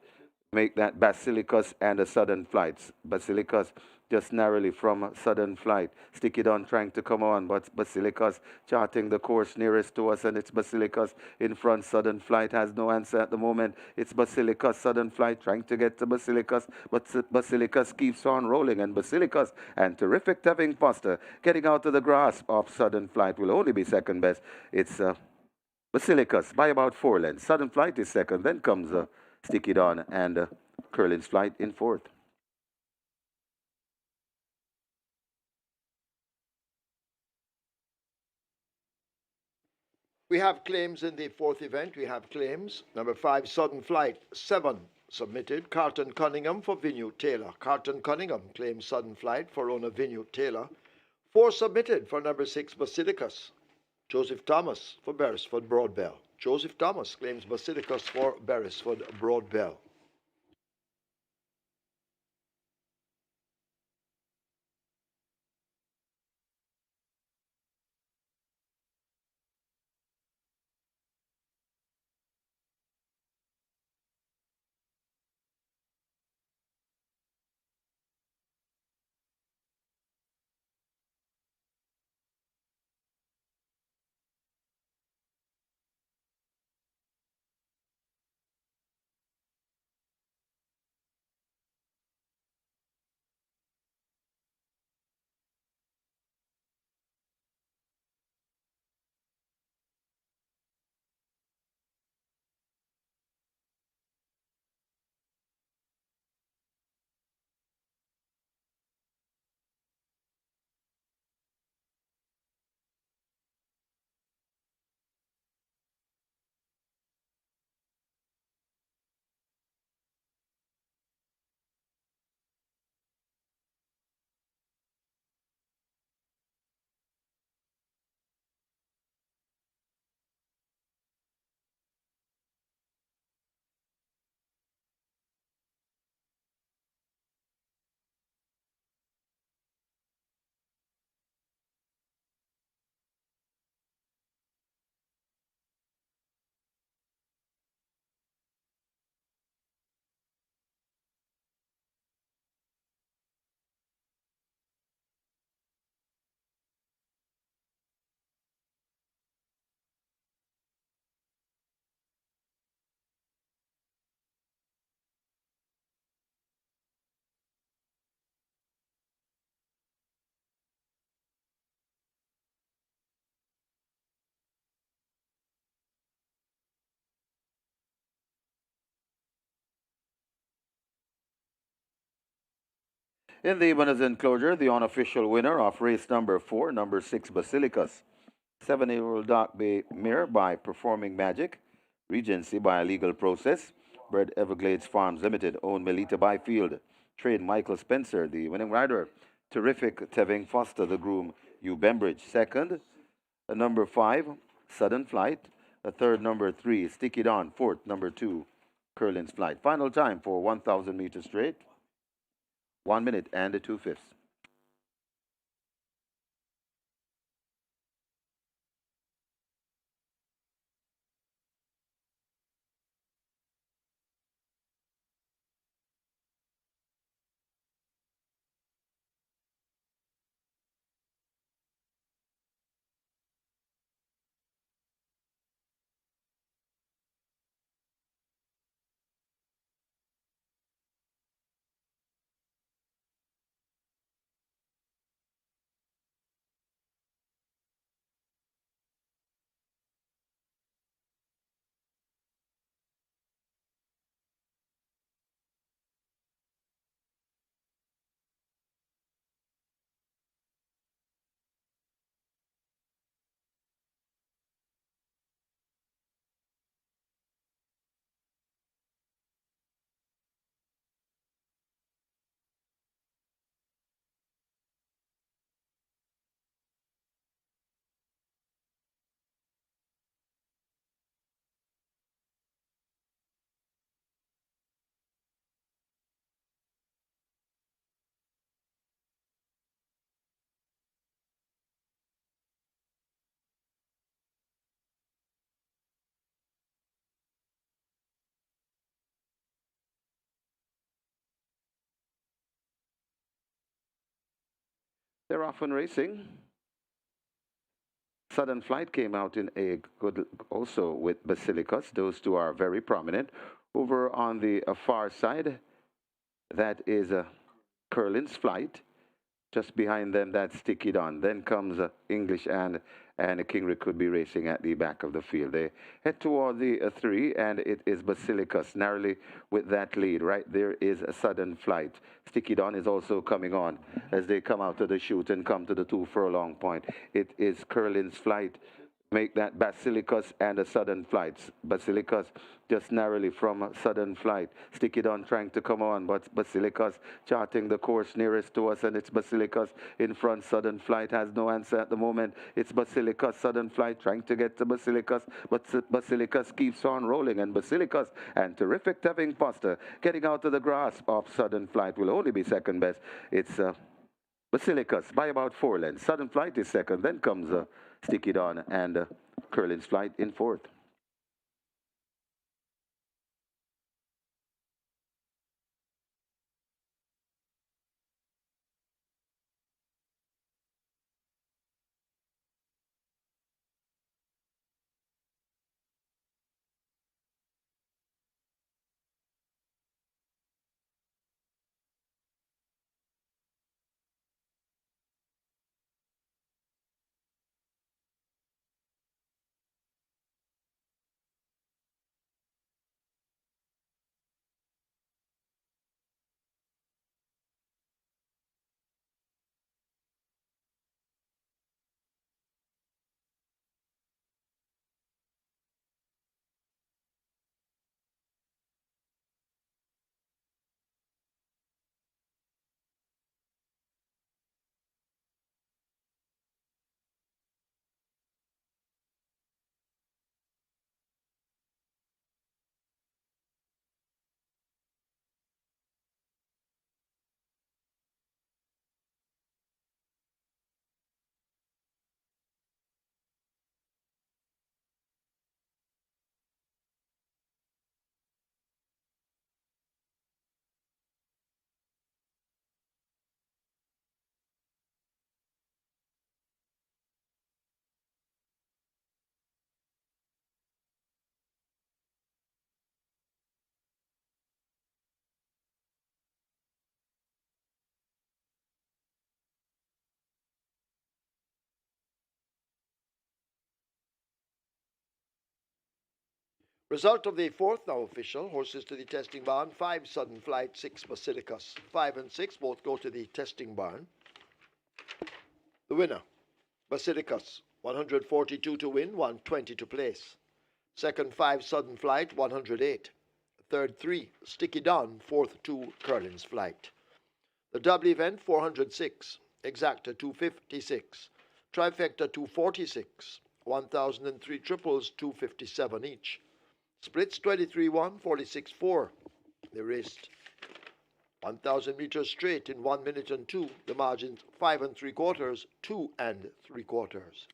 Make that Basilicus and a Sudden Flight. Basilicus just narrowly from Sudden Flight. Sticky Don trying to come on, but Basilicus charting the course nearest to us, and it's Basilicus in front. Sudden Flight has no answer at the moment. It's Basilicus, Sudden Flight trying to get to Basilicus, but Basilicus keeps on rolling, and Basilicus and Terrific Tevin Foster getting out of the grasp of Sudden Flight will only be second best. It's Basilicus by about 4 lengths. Sudden Flight is second, then comes Sticky Don and Curlin's Flight in 4th. We have claims in the 4th event. We have claims. Number 5, Sudden Flight, 7 submitted. Carlton Cunningham for Vinue Taylor. Carlton Cunningham claims Sudden Flight for owner Vinue Taylor. 4 submitted for number 6, Basilicus. Joseph Thomas for Beresford Broadbell. Joseph Thomas claims Basilicus for Beresford Broadbell. In the winners enclosure, the unofficial winner of race number 4, number 6, Basilicus. 7-year-old Dark Bay Mirror by Performing Magic. Regency by a legal process. Bird Everglades Farms Limited, owned Melita Byfield. Trade Michael Spencer, the winning rider. Terrific Tevin Foster, the groom, Hugh Bembridge. Second, number 5, Sudden Flight. A third, number 3, Stick It On. Fourth, number 2, Curlin's Flight. Final time for 1,000 meters straight. 1 minute and 2/5. They're off and racing. Sudden Flight came out in a good also with Basilicus. Those two are very prominent. Over on the far side, that is Curlin's Flight. Just behind them, that's Stick It On. Then comes English and Kingrick could be racing at the back of the field. They head toward the 3, and it is Basilicus narrowly with that lead. Right there is a Sudden Flight. Stick It On is also coming on as they come out of the chute and come to the 2 furlong point. It is Curlin's Flight. Make that Basilicus and a Sudden Flight. Basilicus just narrowly from a Sudden Flight. Stick It On trying to come on, but Basilicus charting the course nearest to us, and it's Basilicus in front. Sudden Flight has no answer at the moment. It's Basilicus, Sudden Flight trying to get to Basilicus, but Basilicus keeps on rolling, and Basilicus and Terrific Tevin Foster getting out of the grasp of Sudden Flight will only be second best. It's Basilicus by about 4 lengths. Sudden Flight is second, then comes Stick It On and Curlin's Flight in fourth. Result of the fourth now official. Horses to the testing barn. 5 Sudden Flight, 6 Basilicus. 5 and 6 both go to the testing barn. The winner, Basilicus, 142 to win, 120 to place. Second, 5 Sudden Flight, 108. Third, 3 Sticky Don. Fourth, 2 Curlin's Flight. The double event, 406. Exacta, 256. Trifecta, 246. 1003 triples, 257 each. Splits 23-1, 46-4. They raced 1,000 meters straight in 1 minute and 2. The margins 5 3/4, 2 3/4.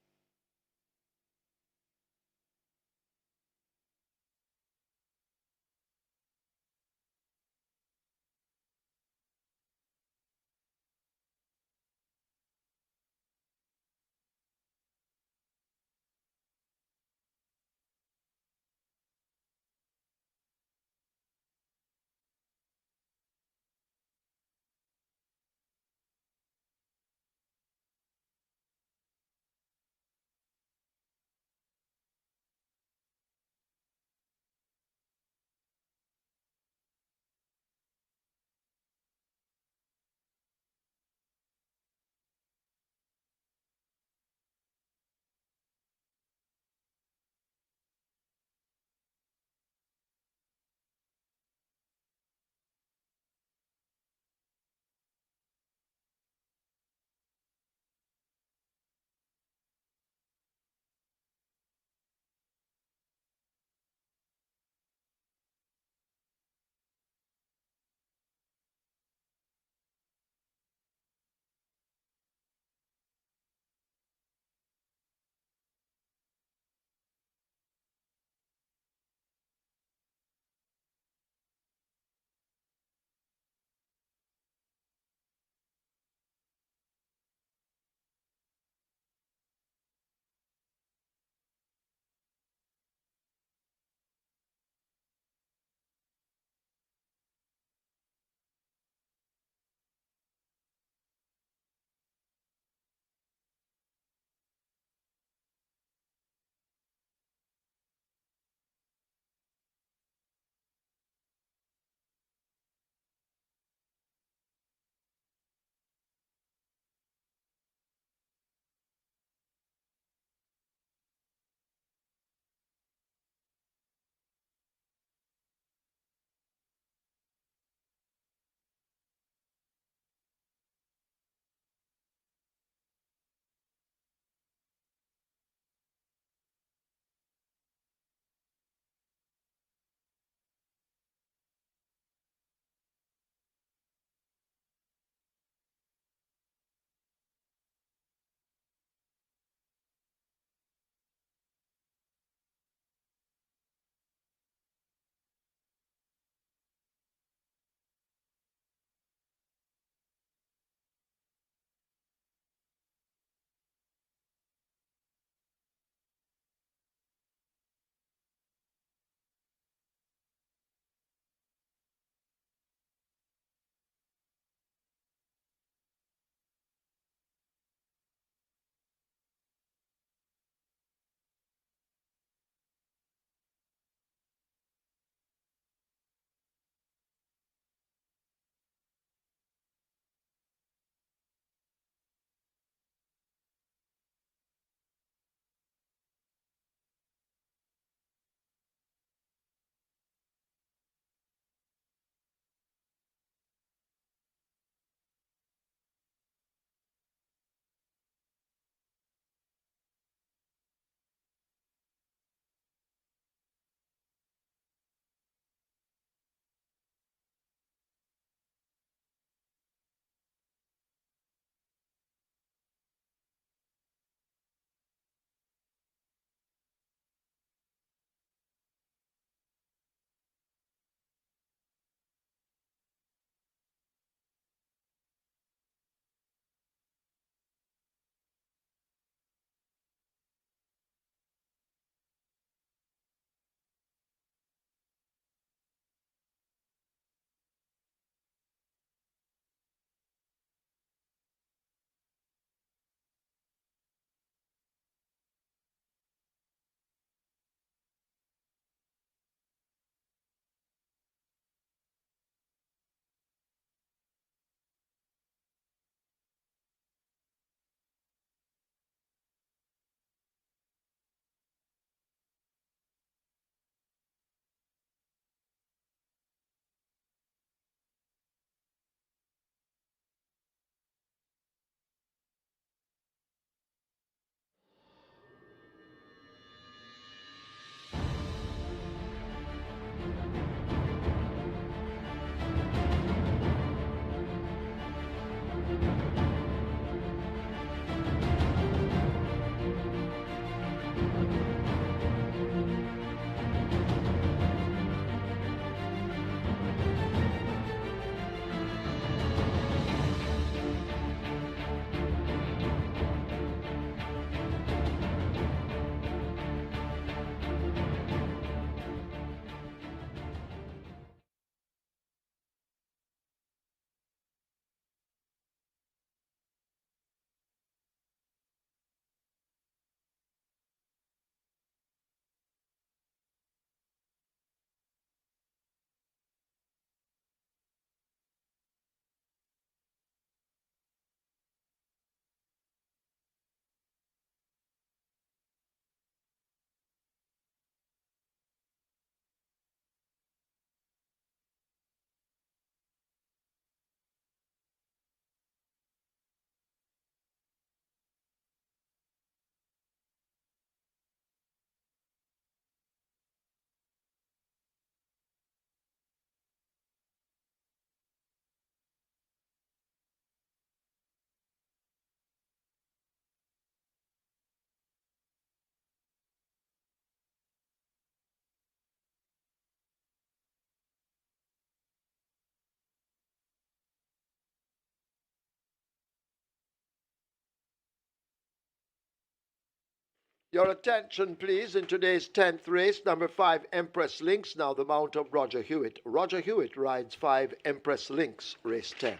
Your attention, please, in today's 10th race, number 5, Empress Links, now the mount of Roger Hewitt. Roger Hewitt rides 5, Empress Links, race 10.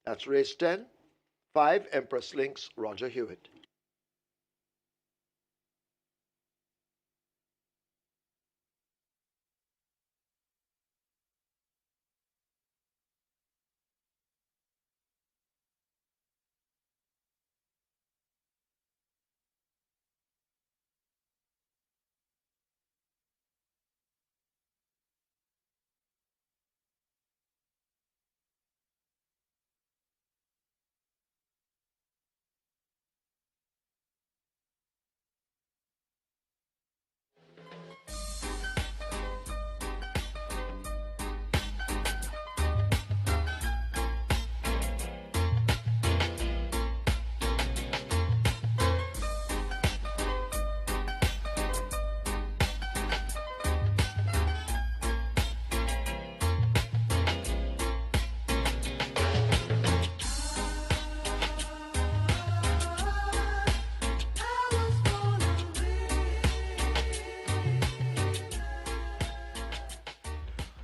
That's race 10, 5, Empress Links, Roger Hewitt.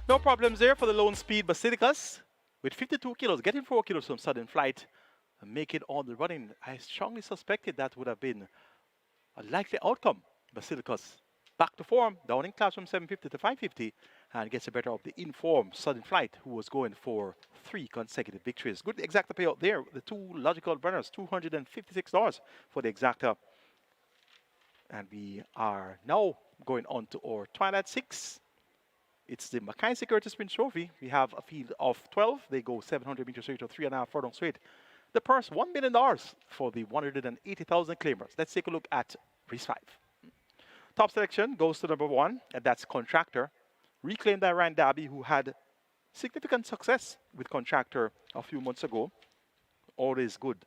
No problems there for the lone speed Basilicus with 52 kilos, getting 4 kilos from sudden flight and make it on the running. I strongly suspected that would have been a likely outcome. Basilicus back to form, down in class from 750 to 550 and gets the better of the informed sudden flight who was going for 3 consecutive victories. Good exacta payout there. The 2 logical runners, $256 for the exacta. And we are now going on to our Twilight 6. It's the MCKAY Curtis Sprint Trophy. We have a field of 12. They go 700 meters straight or 3.5 furlongs straight. The purse, $1 million for the 180,000 claimers. Let's take a look at race 5. Top selection goes to number 1, and that's Contractor. Reclaimed by Ryan Darby, who had significant success with Contractor a few months ago. Always good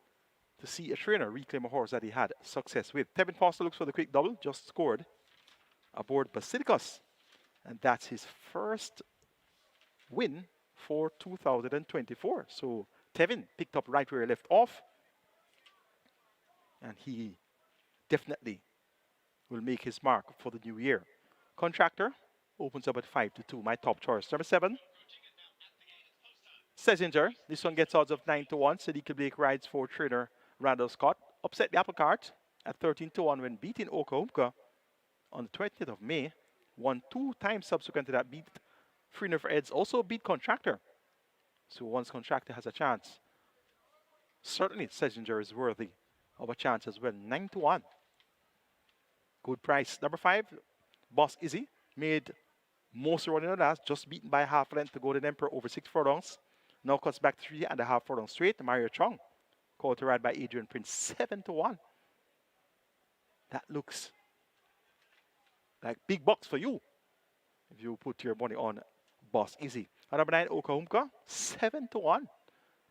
to see a trainer reclaim a horse that he had success with. Tevin Foster looks for the quick double, just scored aboard Basilicus. And that's his first win for 2024. So Tevin picked up right where he left off. And he definitely will make his mark for the new year. Contractor opens up at 5-2. My top choice. Number 7. Sessinger. This one gets odds of 9-1. Sadiq Blake rides for trainer Randall Scott. Upset the apple cart at 13-1 when beating Oklahoma on the 20th of May. Won 2 times subsequent to that, beat Freener for Eds, also beat Contractor. So once Contractor has a chance, certainly Sessinger is worthy of a chance as well. 9-1. Good price. Number 5, Boss Izzy, made most running in the last, just beaten by half length to Golden Emperor over 6 furlongs. Now cuts back 3.5 furlongs straight. Mario Chong, called to ride by Adrian Prince, 7-1. That looks like big bucks for you if you put your money on Boss Izzy. And number 9, Oklahoma, 7-1.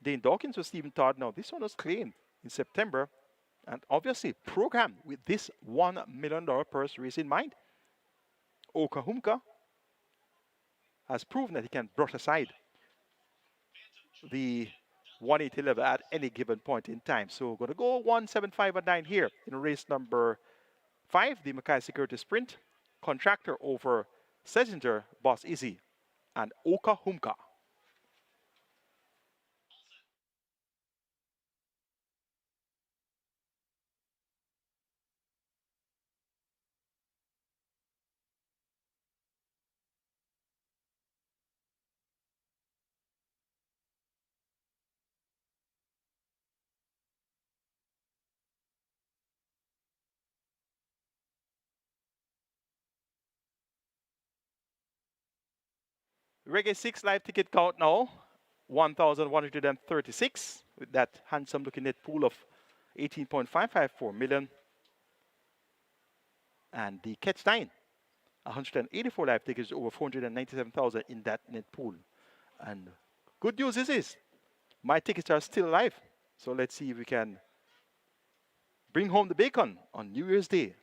Dane Dawkins with Stephen Todd. Now, this one was claimed in September and obviously programmed with this $1 million purse race in mind. Oklahoma has proven that he can brush aside the 180 level at any given point in time. So we're going to go 175 and 9 here in race number 5, the MCKAY Security Sprint. Contractor over Sessinger, Boss Izzy, and Oklahoma. Reggae 6 live ticket count now, 1,136 with that handsome looking net pool of 18.554 million. And the catch 9, 184 live tickets, over 497,000 in that net pool. And good news is my tickets are still live. So let's see if we can bring home the bacon on New Year's Day.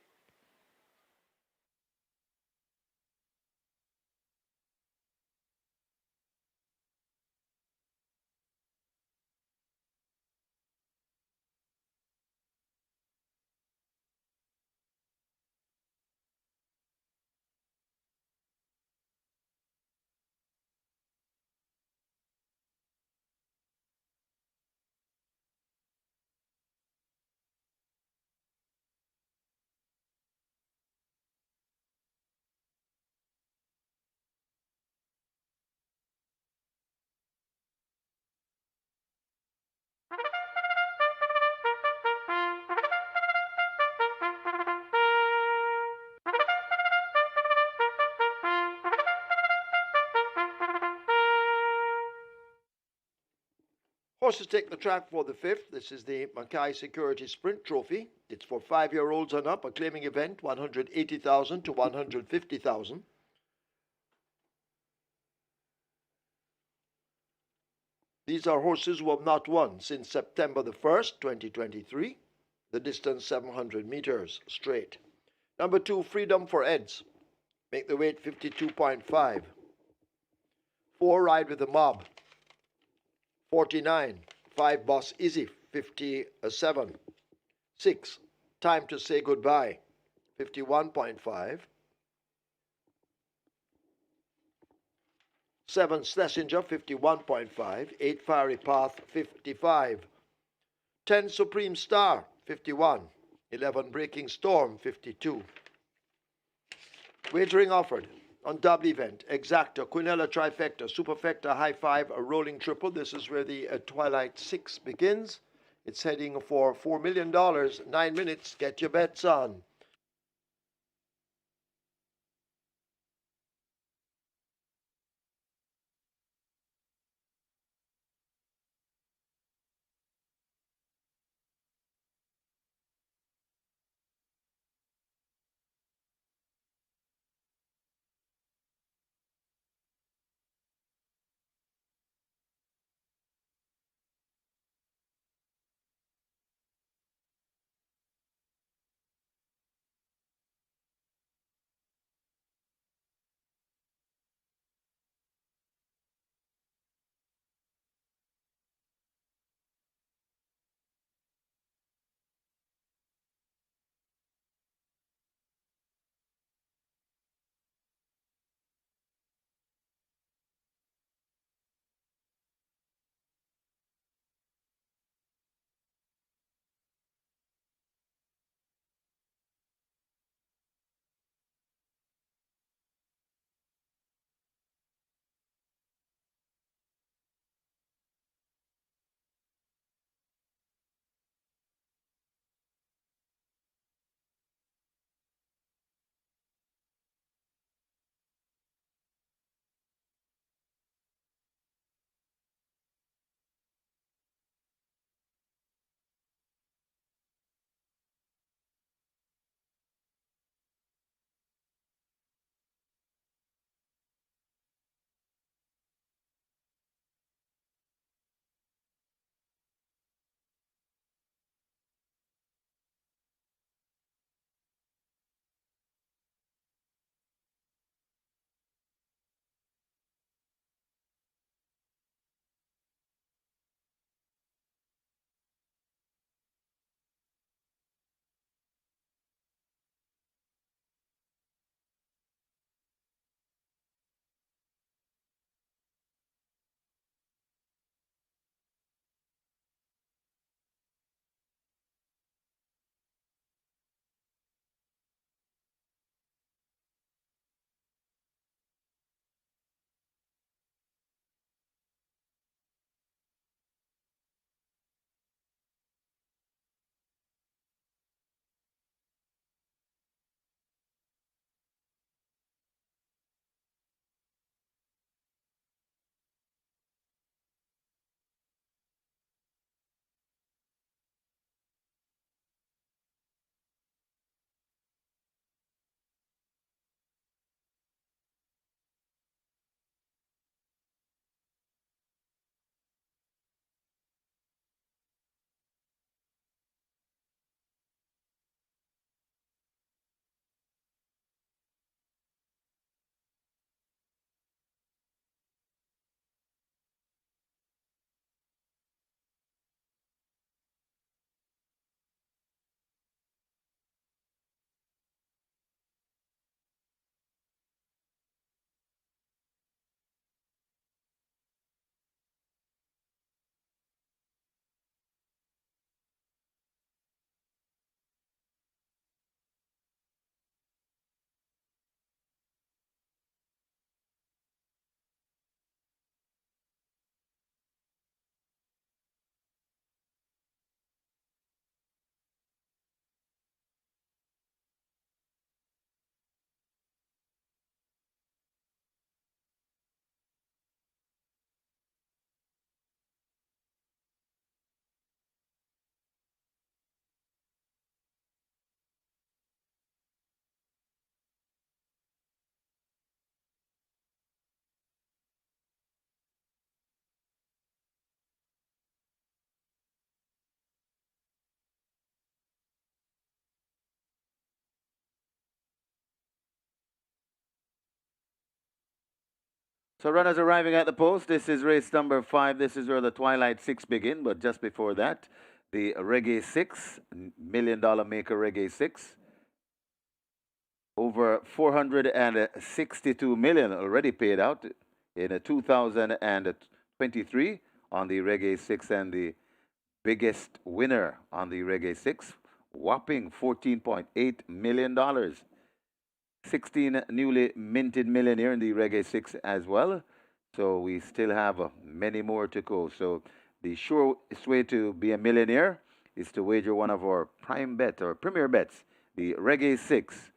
Horses take the track for the 5th. This is the MCKAY Security Sprint Trophy. It's for 5-year-olds and up, a claiming event, 180,000 to 150,000. These are horses who have not won since September the 1st, 2023. The distance 700 meters straight. Number 2, Freedom for Eds. Make the weight 52.5. 4, Ride with the Mob. 49. 5, Boss Easy. 57. 6, Time to Say Goodbye. 51.5. 7, Schlesinger. 51.5. 8, Fiery Path. 55. 10, Supreme Star. 51. 11, Breaking Storm. 52. Wagering offered on double event, Exacta, Quinella Trifecta, Superfecta, High Five, a rolling triple. This is where the Twilight 6 begins. It's heading for $4 million. 9 minutes. Get your bets on. So runners arriving at the post. This is race number 5. This is where the Twilight 6 begin. But just before that, the Reggae 6, $1 million maker Reggae 6. Over 462 million already paid out in 2023 on the Reggae 6, and the biggest winner on the Reggae 6, whopping $14.8 million. 16 newly minted millionaire in the Reggae 6 as well. So we still have many more to go. So the surest way to be a millionaire is to wager one of our prime bet or premier bets, the Reggae 6,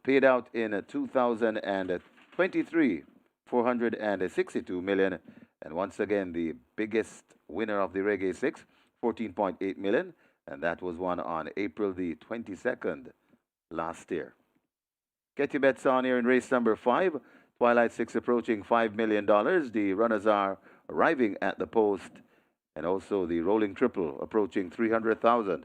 paid out in 2023, 462 million. And once again, the biggest winner of the Reggae 6, 14.8 million. And that was won on April the 22nd last year. Get your bets on here in race number 5. Twilight 6 approaching $5 million. The runners are arriving at the post. And also the rolling triple approaching 300,000.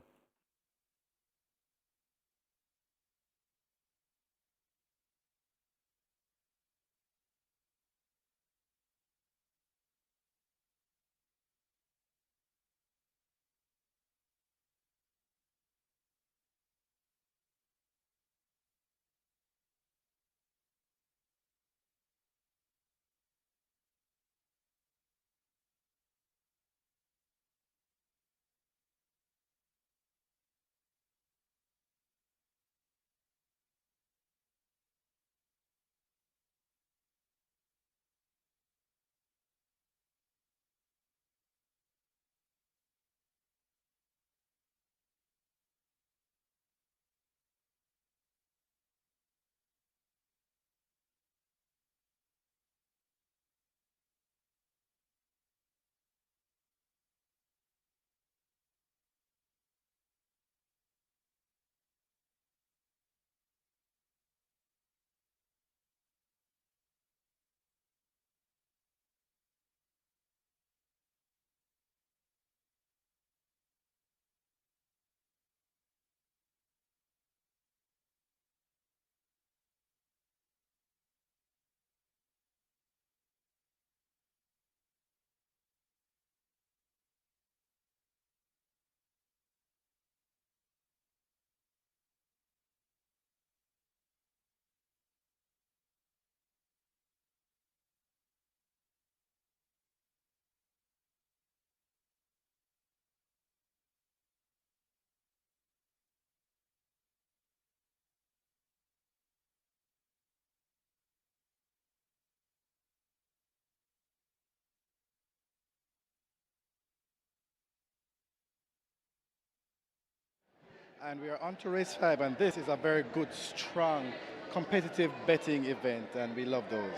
And we are on to race 5, and this is a very good, strong, competitive betting event, and we love those.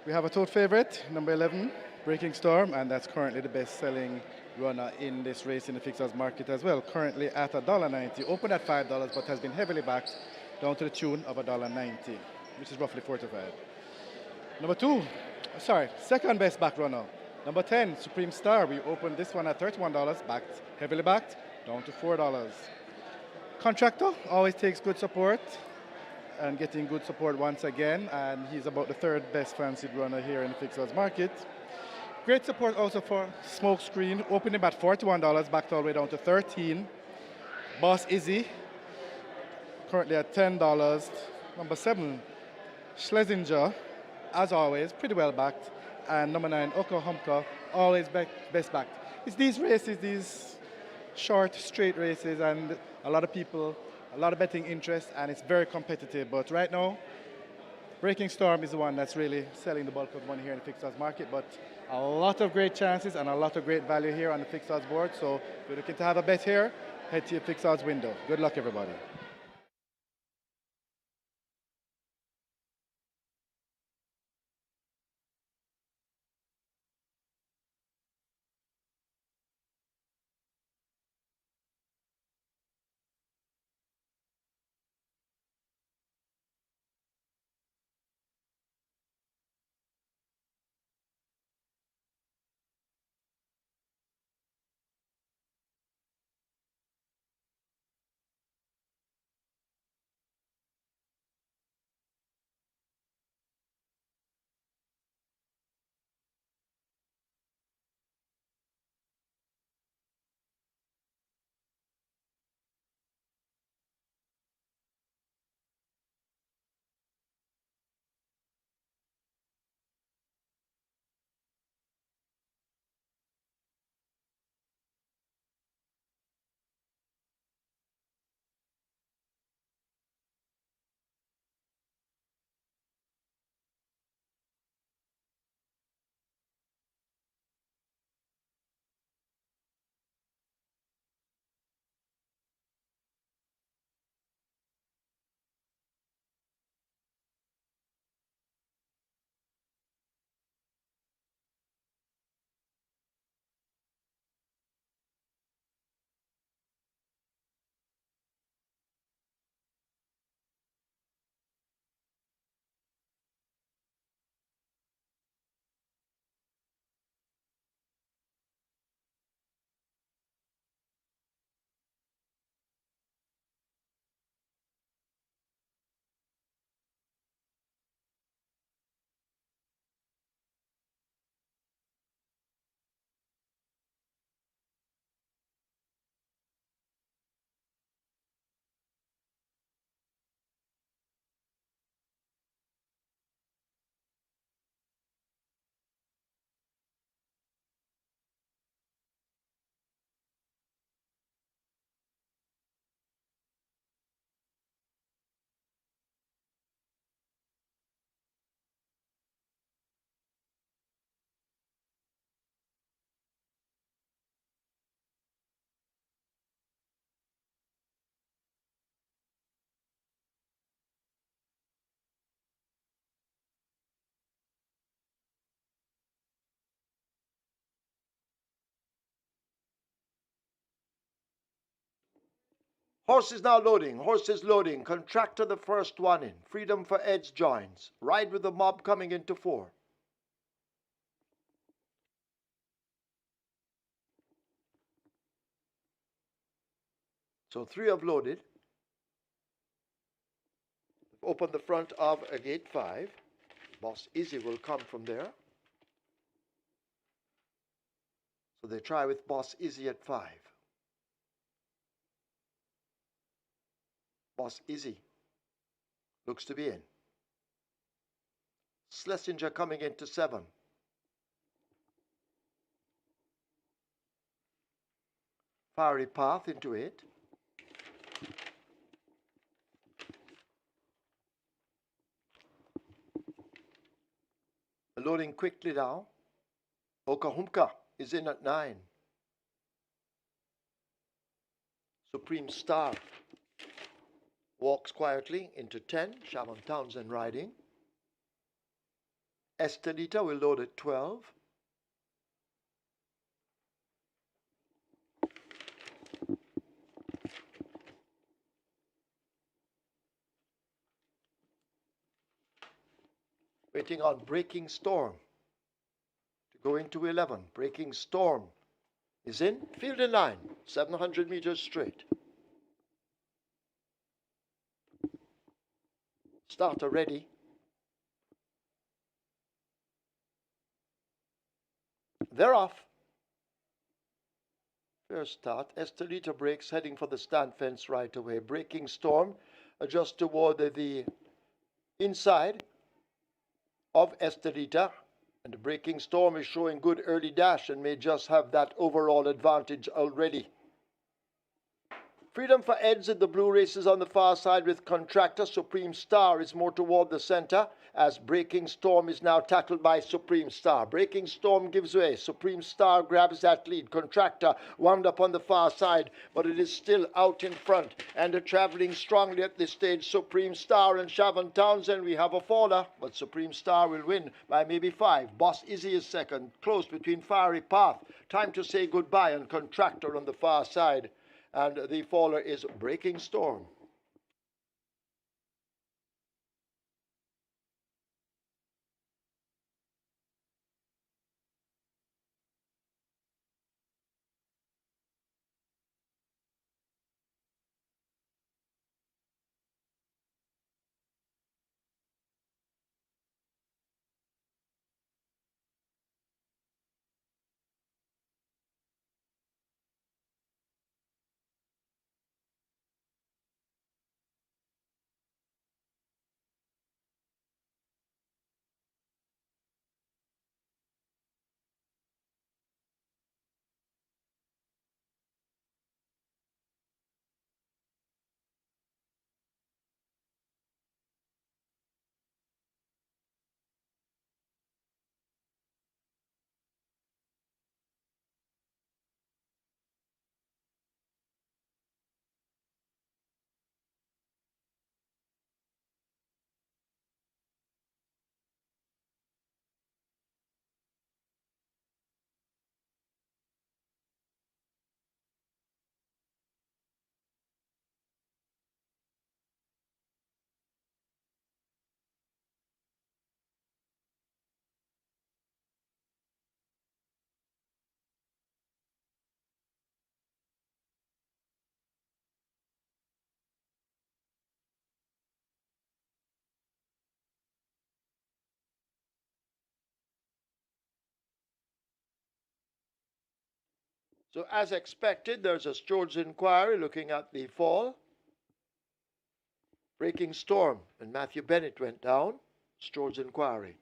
We have a tote favorite, number 11, Breaking Storm, and that's currently the best-selling runner in this race in the fixers market as well. Currently at $1.90, opened at $5, but has been heavily backed down to the tune of $1.90, which is roughly 4 to 5. Second best back runner. Number 10, Supreme Star. We opened this one at $31, backed, heavily backed, down to $4. Contractor always takes good support and getting good support once again, and he's about the 3rd best fancied runner here in the fixers market. Great support also for Smokescreen, opening at $41, backed all the way down to $13. Boss Izzy, currently at $10. Number 7, Schlesinger, as always, pretty well backed. And number 9, Humka, always best backed. It's these races, these short, straight races, and a lot of people, a lot of betting interest, and it's very competitive. But right now, Breaking Storm is the one that's really selling the bulk of money here in the fixers market. But a lot of great chances and a lot of great value here on the fixers board. So if you're looking to have a bet here, head to your fixers window. Good luck, everybody. Horse is now loading. Horse is loading. Contractor the first one in. Freedom for Edge joins. Ride with the mob coming into 4. So 3 have loaded. Open the front of a gate 5. Boss Easy will come from there. So they try with Boss Easy at 5. Boss Easy looks to be in. Schlesinger coming into 7. Fiery Path into 8. Loading quickly now. Okahumka is in at 9. Supreme Star walks quietly into 10. Shavon Townsend riding. Estelita will load at 12. Waiting on Breaking Storm to go into 11. Breaking Storm is in. Field in line. 700 meters straight. Starter ready. They're off. First start. Estelita breaks, heading for the stand fence right away. Breaking Storm just toward the inside of Estelita. And the Breaking Storm is showing good early dash and may just have that overall advantage already. Freedom for Eds in the blue races on the far side with Contractor. Supreme Star is more toward the center as Breaking Storm is now tackled by Supreme Star. Breaking Storm gives way. Supreme Star grabs that lead. Contractor wound up on the far side, but it is still out in front and traveling strongly at this stage. Supreme Star and Shavon Townsend, we have a faller, but Supreme Star will win by maybe 5. Boss Izzy is second, close between Fiery Path. Time to say goodbye and Contractor on the far side. And the faller is Breaking Storm. So as expected, there's a Stroll's inquiry looking at the fall. Breaking Storm and Matthew Bennett went down. Stroll's inquiry.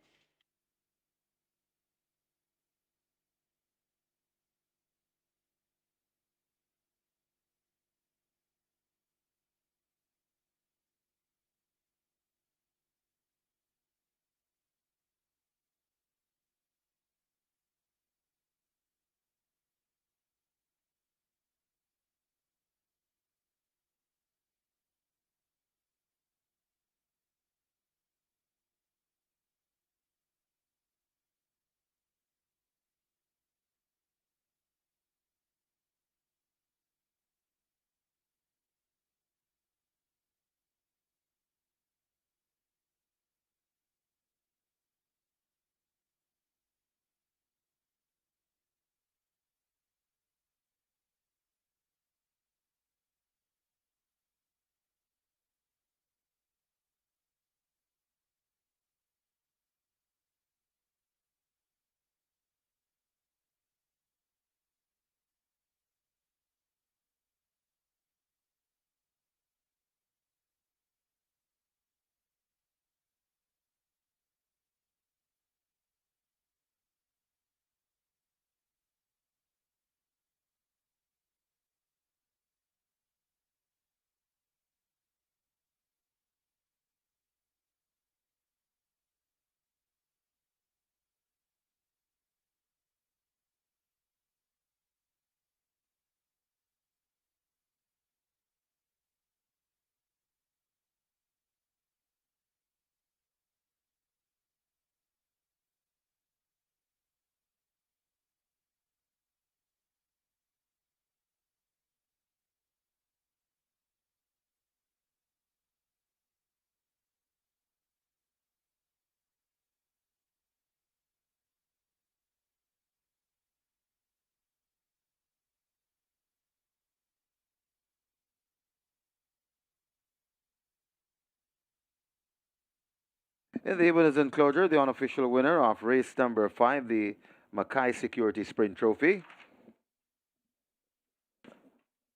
In the winners enclosure, the unofficial winner of race number 5, the MCKAY Security Sprint Trophy,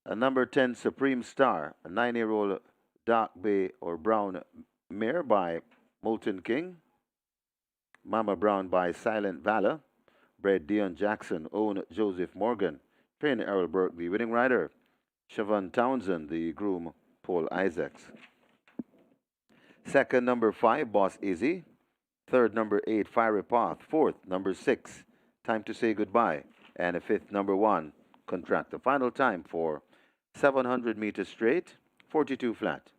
a number 10 Supreme Star, a 9-year-old dark bay or brown mare by Molten King, Mama Brown by Silent Valor, bred Dion Jackson, owned Joseph Morgan, trained Errol Burke, the winning rider, Siobhan Townsend, the groom, Paul Isaacs. Second, number 5, Boss Izzy. Third, number 8, Fiery Path. Fourth, number 6, Time to Say Goodbye. And a fifth, number 1, Contract. The final time for 700 meters straight, 42 flat.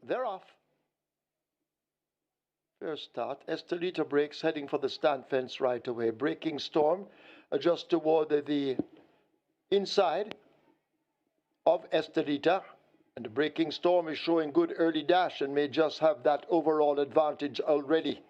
They're off. First start. Estelita breaks, heading for the stand fence right away. Breaking Storm just toward the inside of Estelita. And the Breaking Storm is showing good early dash and may just have that overall advantage already.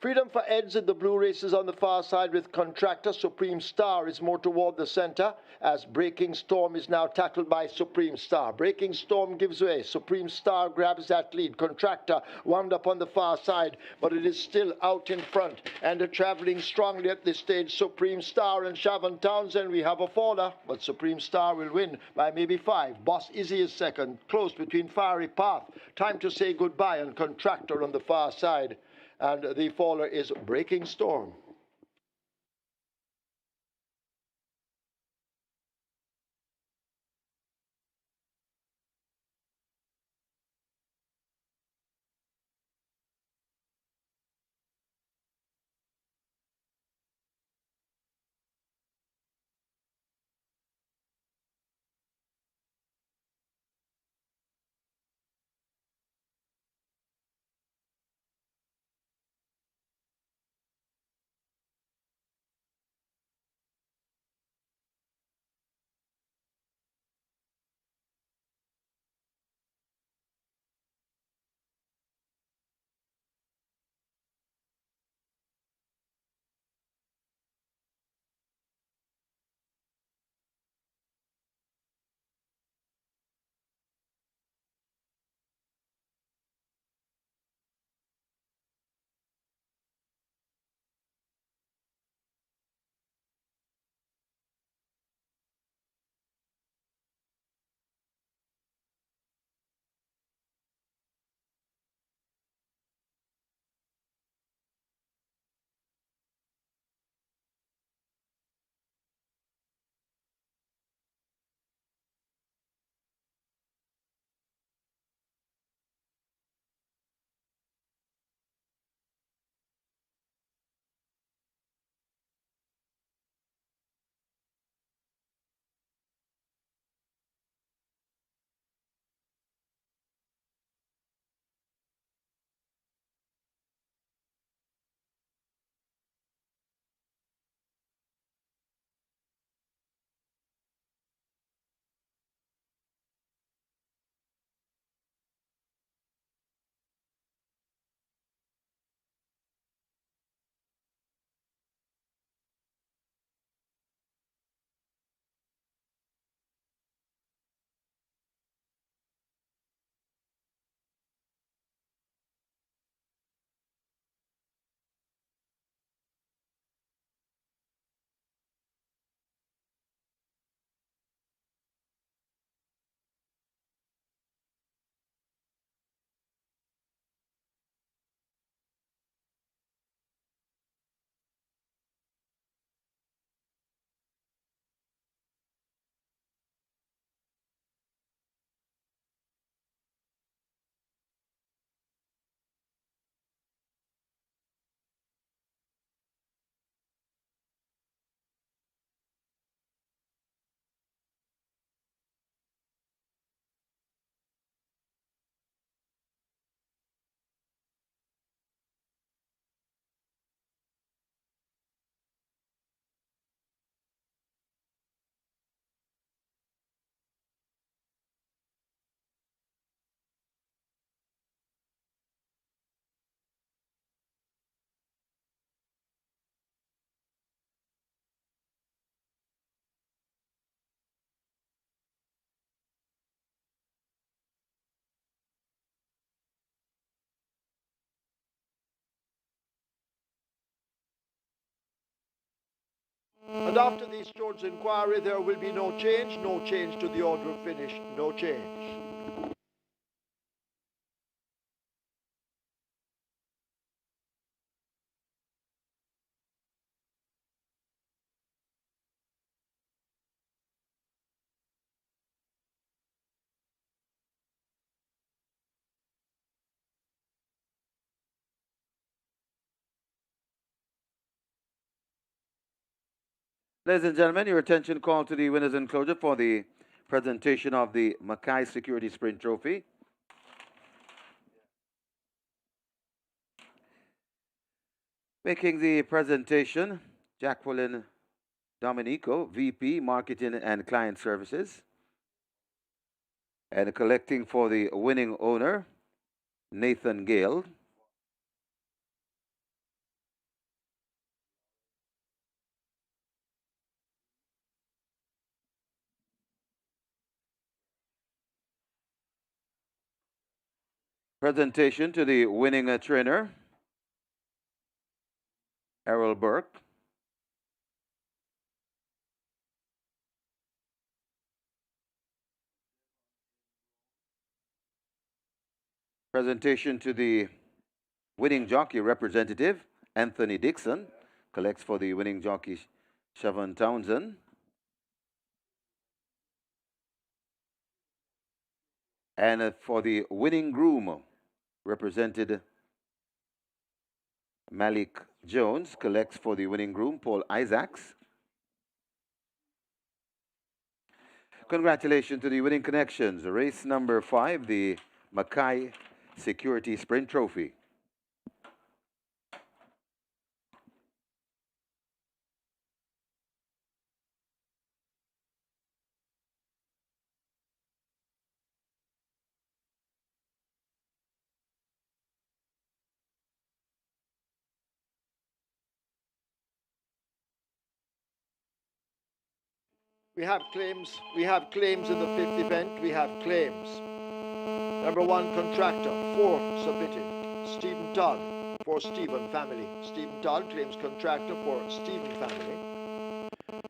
Freedom for Eds in the blue races on the far side with Contractor. Supreme Star is more toward the center as Breaking Storm is now tackled by Supreme Star. Breaking Storm gives way. Supreme Star grabs that lead. Contractor wound up on the far side, but it is still out in front and traveling strongly at this stage. Supreme Star and Siobhan Townsend, we have a faller, but Supreme Star will win by maybe 5. Boss Izzy is second, close between Fiery Path. Time to Say Goodbye and Contractor on the far side. And the faller is Breaking Storm. And after the Jones inquiry, there will be no change to the order of finish, no change. Ladies and gentlemen, your attention call to the winners enclosure for the presentation of the MCKAY Security Sprint Trophy. Making the presentation, Jacqueline Dominico, VP, Marketing and Client Services. And collecting for the winning owner, Nathan Gale. Presentation to the winning trainer, Errol Burke. Presentation to the winning jockey representative, Anthony Dixon. Collects for the winning jockey, Siobhan Townsend. And for the winning groom, represented Malik Jones. Collects for the winning groom, Paul Isaacs. Congratulations to the winning connections. Race number 5, the MCKAY Security Sprint Trophy. We have claims in the 5th event, we have claims. Number 1, contractor, 4 submitted. Stephen Todd for Stephen family. Stephen Todd claims contractor for Stephen family.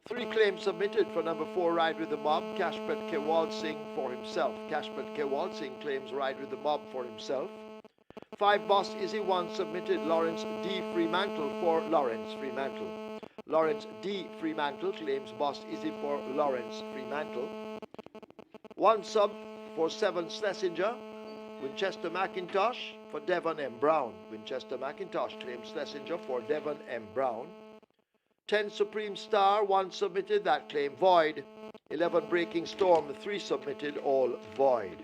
3 claims submitted for number 4, Ride with the Mob, Kashpat Kewal Singh for himself. Kashpat Kewal Singh claims Ride with the Mob for himself. 5 Boss Izzy 1 submitted, Lawrence D. Fremantle for Lawrence Fremantle. Lawrence D. Fremantle claims Boss Izzy for Lawrence Fremantle. 1 sub for 7 Schlesinger, Winchester McIntosh for Devon M. Brown. Winchester McIntosh claims Schlesinger for Devon M. Brown. 10 Supreme Star, 1 submitted, that claim void. 11 Breaking Storm, 3 submitted, all void.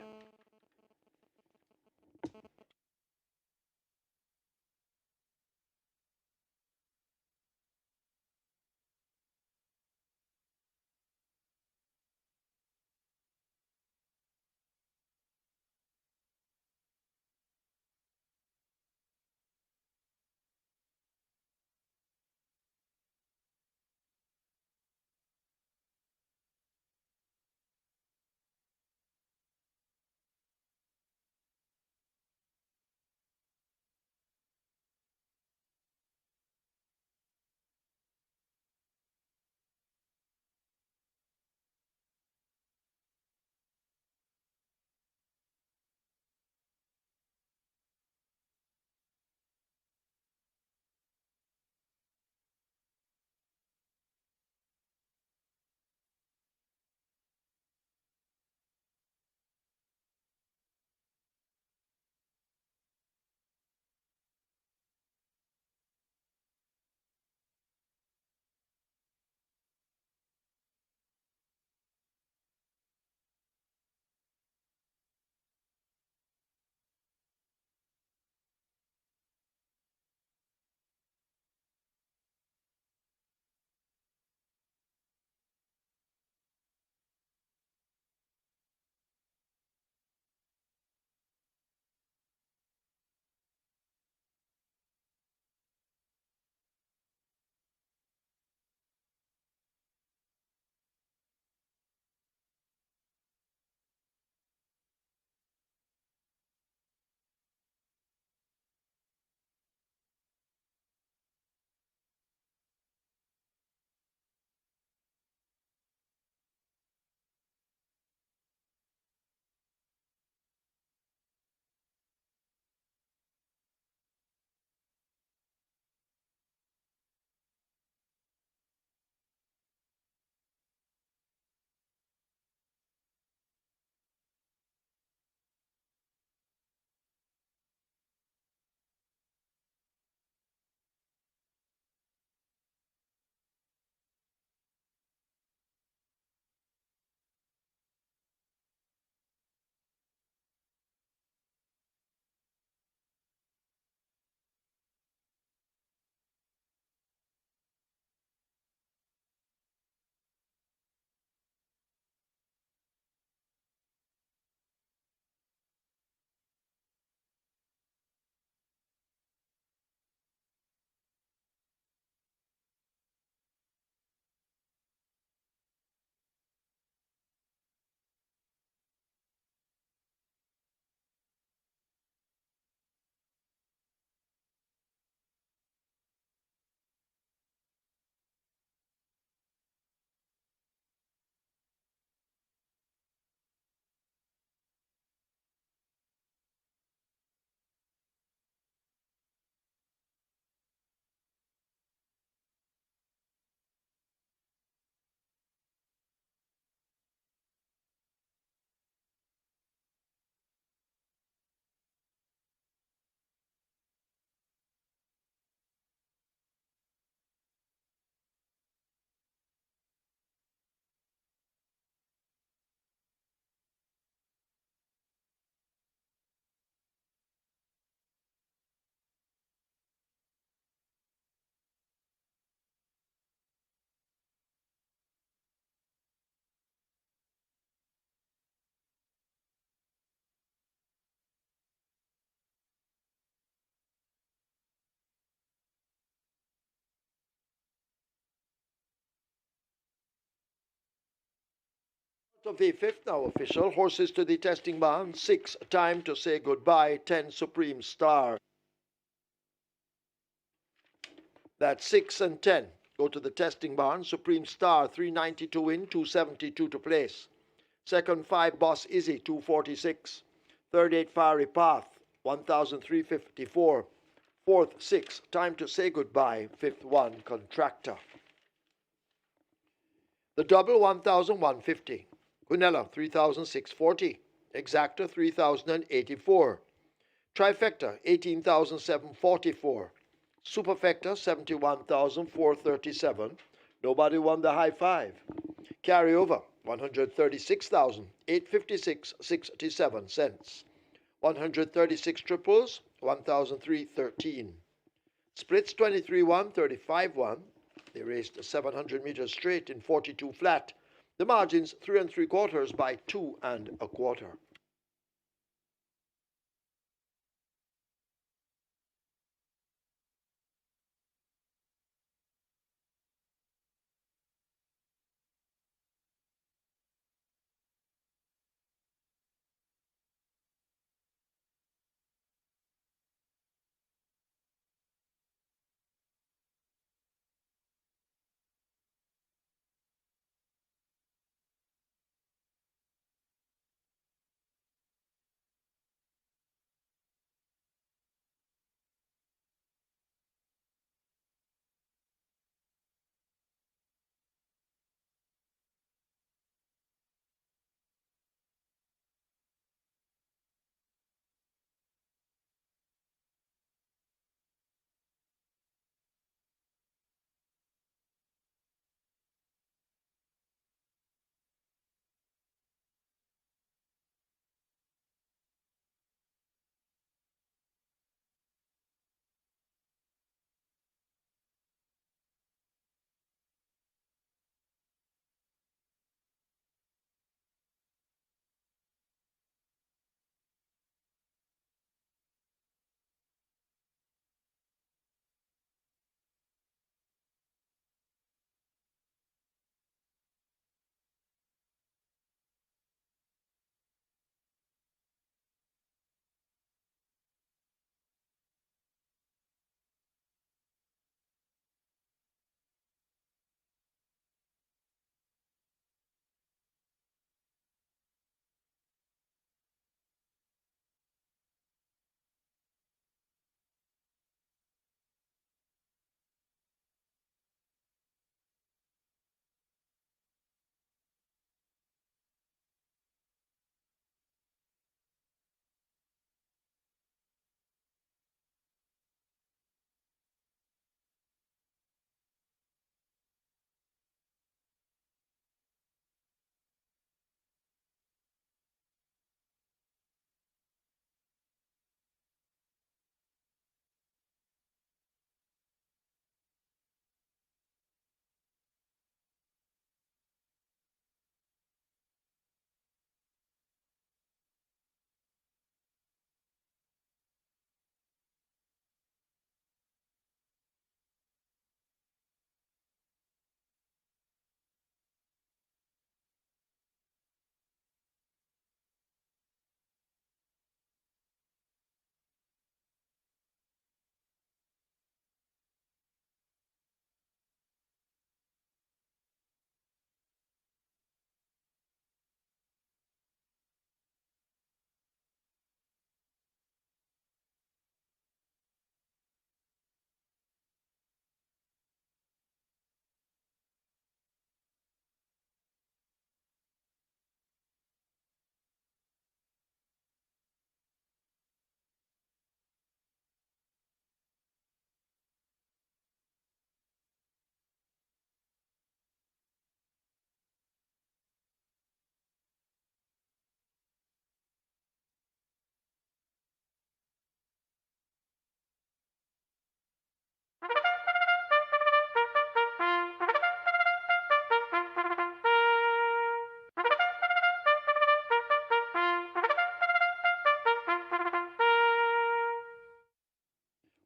Of the fifth now official. Horses to the testing barn. 6, Time to Say Goodbye. 10, Supreme Star. That's 6 and 10. Go to the testing barn. Supreme Star, 390 to win, 272 to place. Second, 5, Boss Izzy, 246. Third, 8, Fiery Path, 1,354. Fourth, 6, Time to Say Goodbye. Fifth, 1, Contractor. The double, 1,150. Quinella, 3,640. Exacta, 3,084. Trifecta, 18,744. Superfecta, 71,437. Nobody won the high five. Carryover, 136,856.67 cents. 136 triples, 1,313. Splits, 23-1, 35-1. They raced 700 meters straight in 42 flat. The margins 3 3/4 by 2 1/4.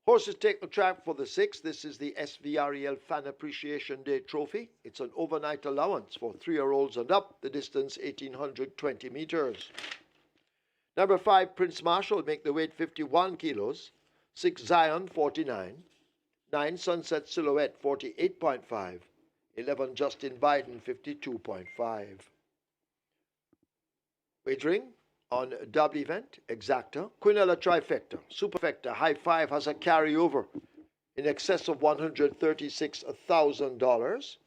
Horses take the track for the 6th. This is the SVREL Fan Appreciation Day Trophy. It's an overnight allowance for 3-year-olds and up. The distance 1,820 meters. Number 5, Prince Marshall, make the weight 51 kilos. 6, Zion, 49. 9, Sunset Silhouette, 48.5. 11, Justin Biden, 52.5. Wagering on double event, exacta, Quinella trifecta, superfecta, high five has a carryover in excess of $136,000.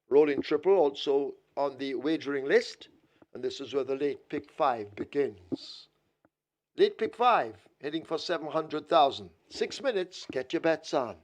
Rolling triple also on the wagering list, and this is where the late pick 5 begins. Late pick 5, heading for 700,000. 6 minutes, get your bets on.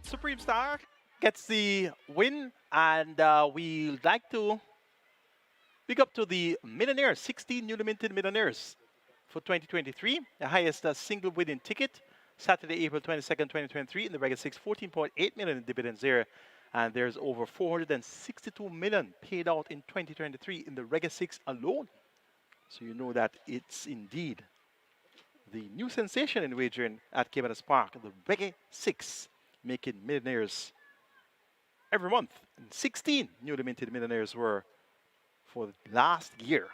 Supreme Star gets the win, and we'd like to big up to the millionaires, 16 newly minted millionaires for 2023, the highest single winning ticket, Saturday, April 22nd, 2023, in the Regular 6, 14.8 million in dividends there, and there's over 462 million paid out in 2023 in the Regular 6 alone. So you know that it's indeed the new sensation in wagering at Caymanas Park, the Reggae 6, making millionaires every month. And 16 newly minted millionaires were for last year.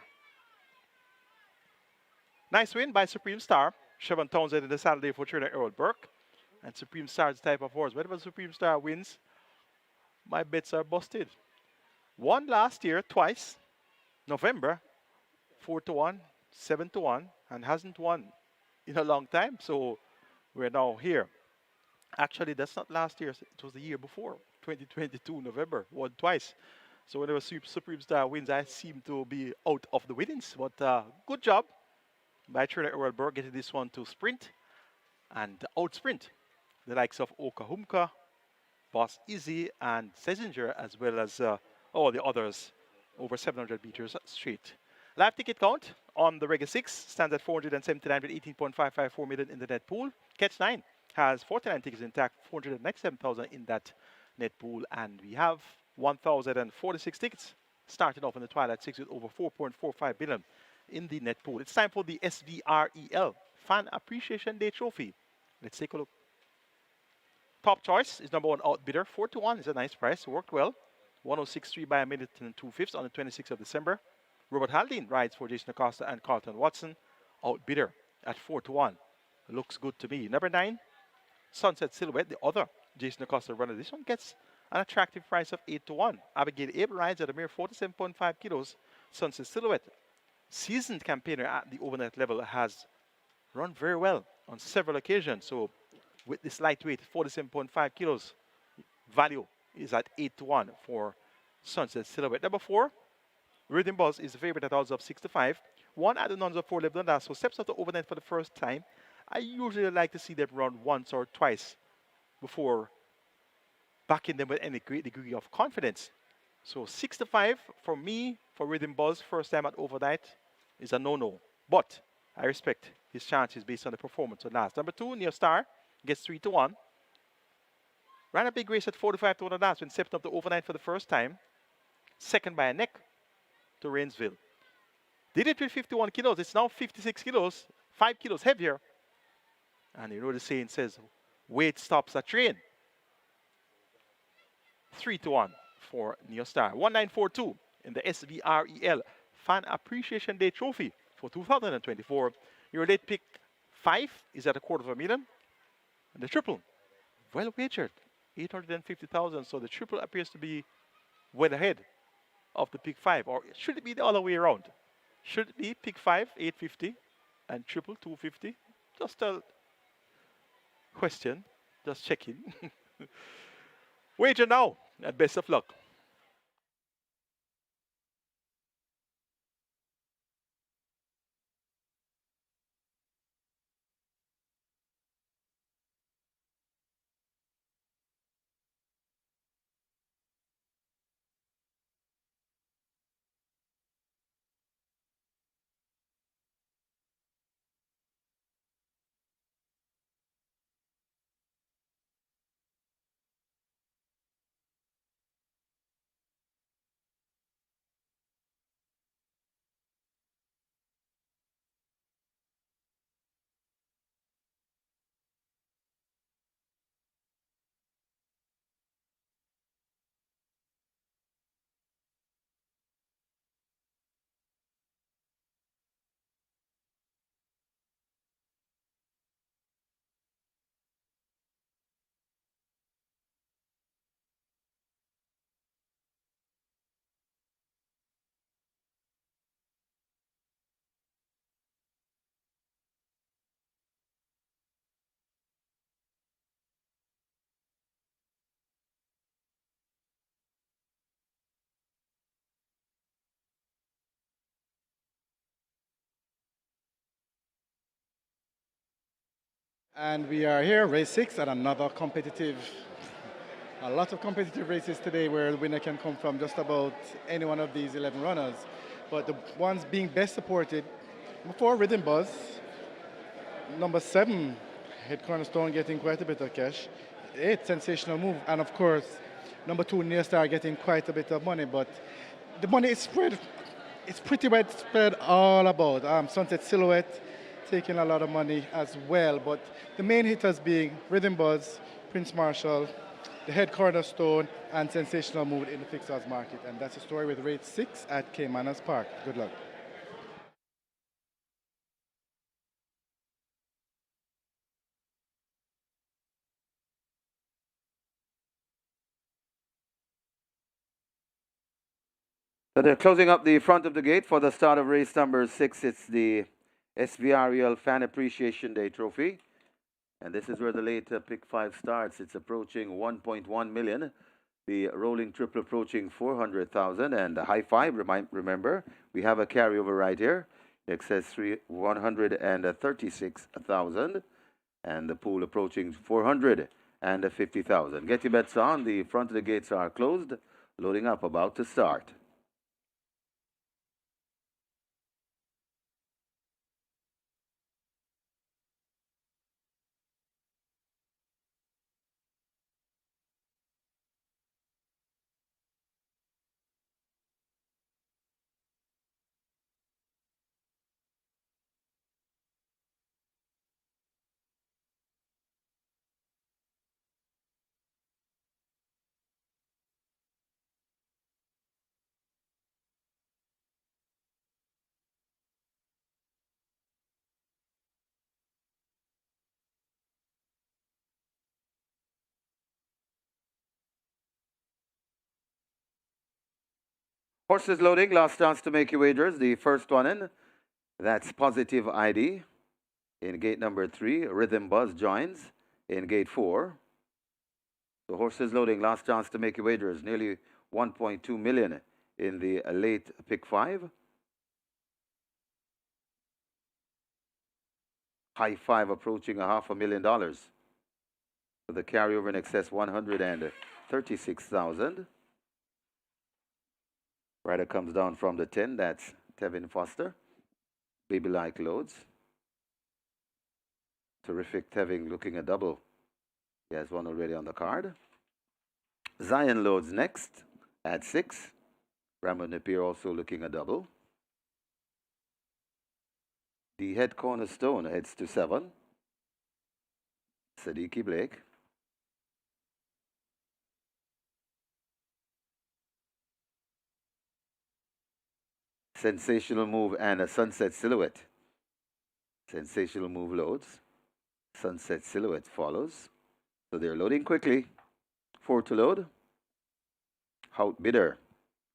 Nice win by Supreme Star. Chevron Townsend in the Saturday for trainer Errol Burke. And Supreme Star is the type of horse. Whenever Supreme Star wins, my bets are busted. Won last year twice, November, 4-1, 7-1, and hasn't won in a long time. So we're now here. Actually, that's not last year. It was the year before, 2022, November. Won twice. So whenever Supreme Star wins, I seem to be out of the winnings. But good job by Trinidad Earlberg getting this one to sprint and out sprint the likes of Okahumka, Boss Easy, and Sessinger, as well as all the others over 700 meters straight. Live ticket count on the regular 6 stands at 479 with 18.554 million in the net pool. Catch 9 has 49 tickets intact, 497,000 in that net pool, and we have 1,046 tickets starting off in the Twilight 6 with over 4.45 billion in the net pool. It's time for the SVREL Fan Appreciation Day Trophy. Let's take a look. Top choice is number 1 outbidder. 4-1 is a nice price. Worked well. 106.3 by a minute and 2/5 on the 26th of December. Robert Haldane rides for Jason Acosta and Carlton Watson. Outbidder at 4-1. Looks good to me. Number 9, Sunset Silhouette, the other Jason Acosta runner. This one gets an attractive price of 8-1. Abigail Abe rides at a mere 47.5 kilos. Sunset Silhouette, seasoned campaigner at the overnight level, has run very well on several occasions. So with this lightweight, 47.5 kilos, value is at 8-1 for Sunset Silhouette. Number 4, Rhythm Buzz is the favorite at odds of 6-5. 1 at the nuns of 4 Lebanon. So steps up the overnight for the first time. I usually like to see them run once or twice before backing them with any great degree of confidence. So 6-5 for me, for Rhythm Buzz, first time at overnight, is a no-no. But I respect his chances based on the performance of last. Number 2, Neo Star, gets 3-1. Ran a big race at 45-1 last when stepping up the overnight for the first time. Second by a neck to Rainsville. Did it with 51 kilos. It's now 56 kilos, 5 kilos heavier. And you know the saying says, weight stops a train. 3-1 for Neo Star. 1942 in the SVREL Fan Appreciation Day Trophy for 2024. Your late pick 5 is at $250,000. And the triple, well wagered, 850,000. So the triple appears to be well ahead of the pick 5. Or should it be the other way around? Should it be pick 5, 850, and triple 250? Just a question, just checking. Wager now, and best of luck. And we are here, race 6, at another competitive, a lot of competitive races today where the winner can come from just about any one of these 11 runners. But the ones being best supported, number 4, Rhythm Buzz. Number 7, Head Cornerstone getting quite a bit of cash. 8, Sensational Move. And of course, number 2, Near Star getting quite a bit of money. But the money is spread, it's pretty widespread all about. Sunset Silhouette taking a lot of money as well. But the main hitters being Rhythm Buzz, Prince Marshall, the Head Cornerstone, and Sensational Mood in the fixed odds market. And that's the story with race 6 at Caymanas Park. Good luck. So they're closing up the front of the gate for the start of race number 6. It's the SVREL Fan Appreciation Day Trophy. And this is where the late pick 5 starts. It's approaching 1.1 million. The rolling triple approaching 400,000, and the high five, remember, we have a carryover right here. Excess 136,000, and the pool approaching 450,000. Get your bets on. The front of the gates are closed. Loading up, about to start. Horses loading, last chance to make your wagers. The first one in, that's Positive ID. In gate number 3, Rhythm Buzz joins in gate 4. So horses loading, last chance to make your wagers. Nearly 1.2 million in the late pick 5. High 5 approaching $500,000. So the carryover in excess 136,000. Rider comes down from the 10. That's Tevin Foster. Baby Like loads. Terrific Tevin looking a double. He has one already on the card. Zion loads next at 6. Ramon Napier also looking a double. The head cornerstone heads to 7. Sadiki Blake. Sensational Move and a Sunset Silhouette. Sensational Move loads. Sunset Silhouette follows. So they're loading quickly. 4 to load. Outbidder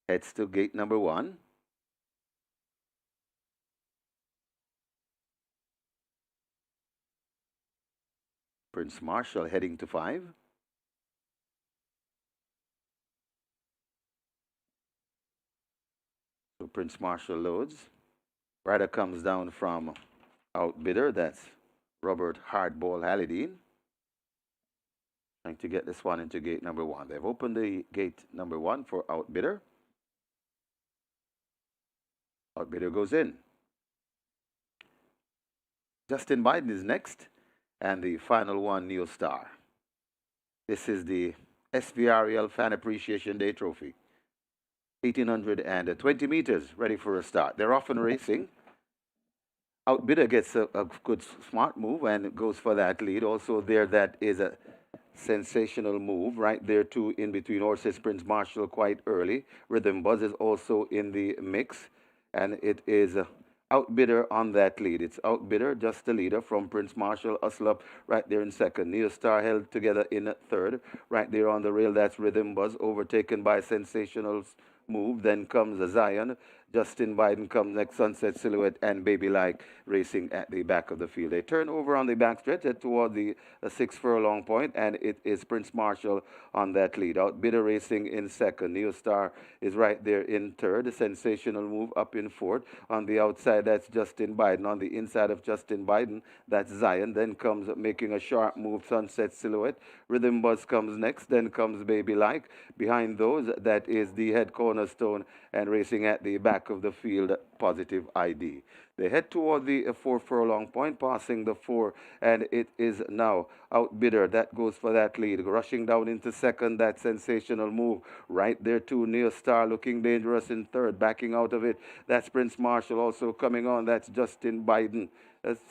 heads to gate number 1. Prince Marshall heading to 5. So Prince Marshall loads. Rider comes down from Outbidder. That's Robert Hardball Halidine. Trying to get this one into gate number 1. They've opened the gate number 1 for Outbidder. Outbidder goes in. Justin Biden is next. And the final one, Neo Star. This is the SVREL Fan Appreciation Day Trophy. 1,820 meters, ready for a start. They're often racing. Outbidder gets a good smart move and goes for that lead. Also there, that is a sensational move right there too, in between horses. Prince Marshall quite early. Rhythm Buzz is also in the mix, and it is Outbidder on that lead. It's Outbidder, just the leader, from Prince Marshall. Hustle up right there in second. Neo Star held together in third. Right there on the rail, that's Rhythm Buzz, overtaken by Sensational Move. Then comes Zion. Justin Biden comes next. Sunset Silhouette and Baby Like racing at the back of the field. They turn over on the back stretch toward the 6 furlong point, and it is Prince Marshall on that lead. Outbidder racing in second. Neo Star is right there in third. Sensational Move up in fourth. On the outside, that's Justin Biden. On the inside of Justin Biden, that's Zion. Then comes making a sharp move, Sunset Silhouette. Rhythm Buzz comes next. Then comes Baby Like. Behind those, that is the head cornerstone, and racing at the back of the field, Positive ID. They head toward the 4 furlong point, passing the 4, and it is now Outbidder that goes for that lead. Rushing down into second, that Sensational Move. Right there too, Neo Star looking dangerous in third. Backing out of it, that's Prince Marshall also coming on. That's Justin Biden.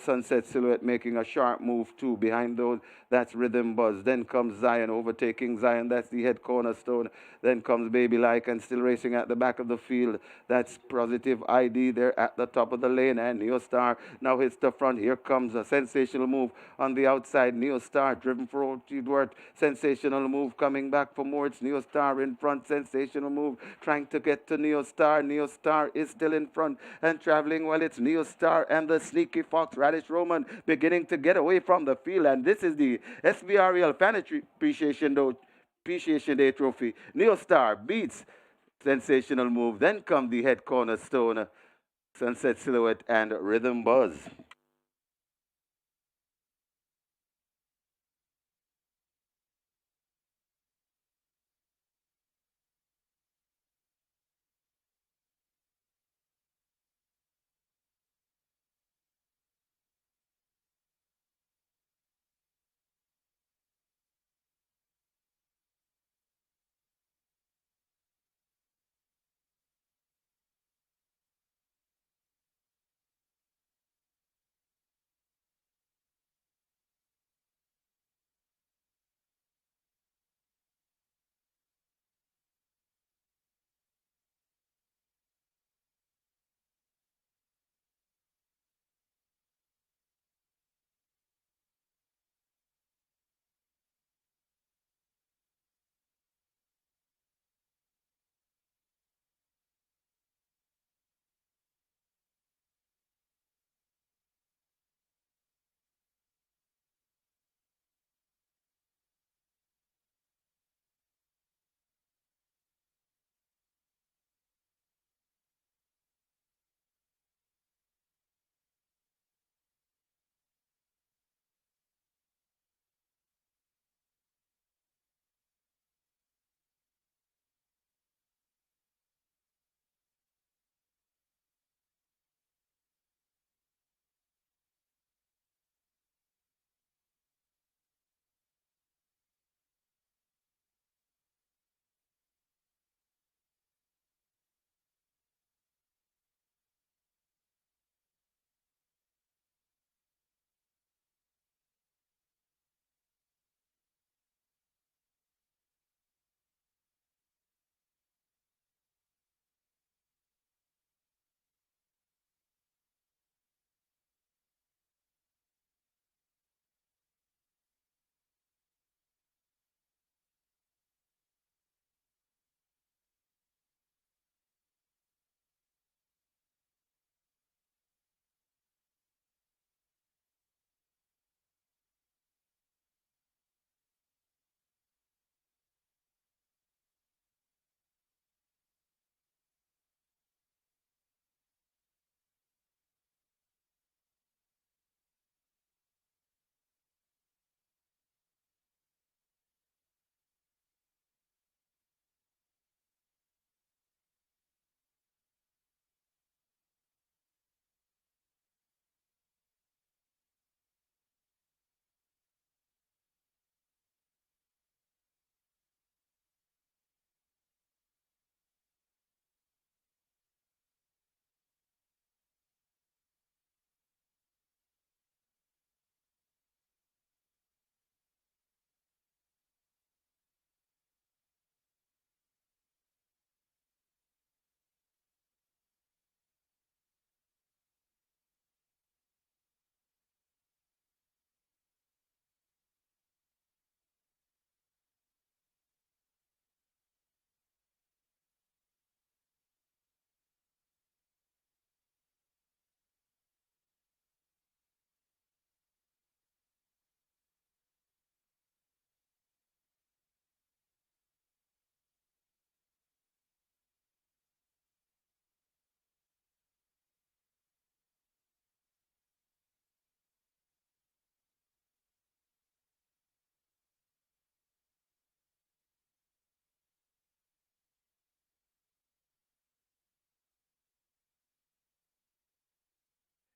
Sunset Silhouette making a sharp move too. Behind those, that's Rhythm Buzz. Then comes Zion, overtaking Zion. That's the head cornerstone. Then comes Baby Like, and still racing at the back of the field. That's Positive ID there at the top of the lane. And Neo Star now hits the front. Here comes a Sensational Move on the outside. Neo Star driven for Edward. Sensational Move coming back for more. It's Neo Star in front. Sensational Move trying to get to Neo Star. Neo Star is still in front and traveling well. It's Neo Star and the sneaky Fox Radish Roman beginning to get away from the field. And this is the SVREL Fan Appreciation Appreciation Day Trophy. Neo Star beats Sensational Move. Then come the head cornerstone, Sunset Silhouette, and Rhythm Buzz.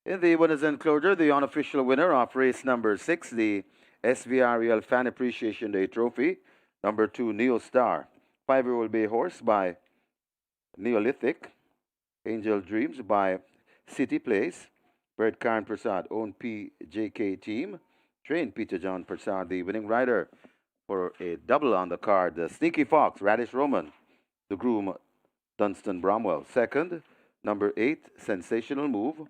In the winners enclosure, the unofficial winner of race number 6, the SVREL Fan Appreciation Day Trophy, number 2, Neo Star, 5-year-old bay horse by Neolithic, Angel Dreams by City Place, Bert Karen Prasad, own PJK team, trained Peter John Prasad, the winning rider for a double on the card, the Sneaky Fox, Radish Roman, the groom, Dunstan Bromwell. Second, number 8, Sensational Move.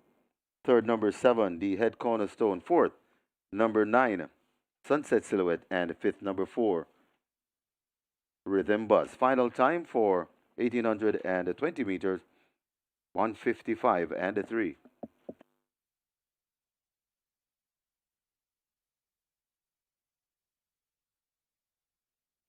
Third, number 7, the Head Cornerstone. Fourth, number 9, Sunset Silhouette. And fifth, number 4, Rhythm Buzz. Final time for 1820 meters, 155 and 3.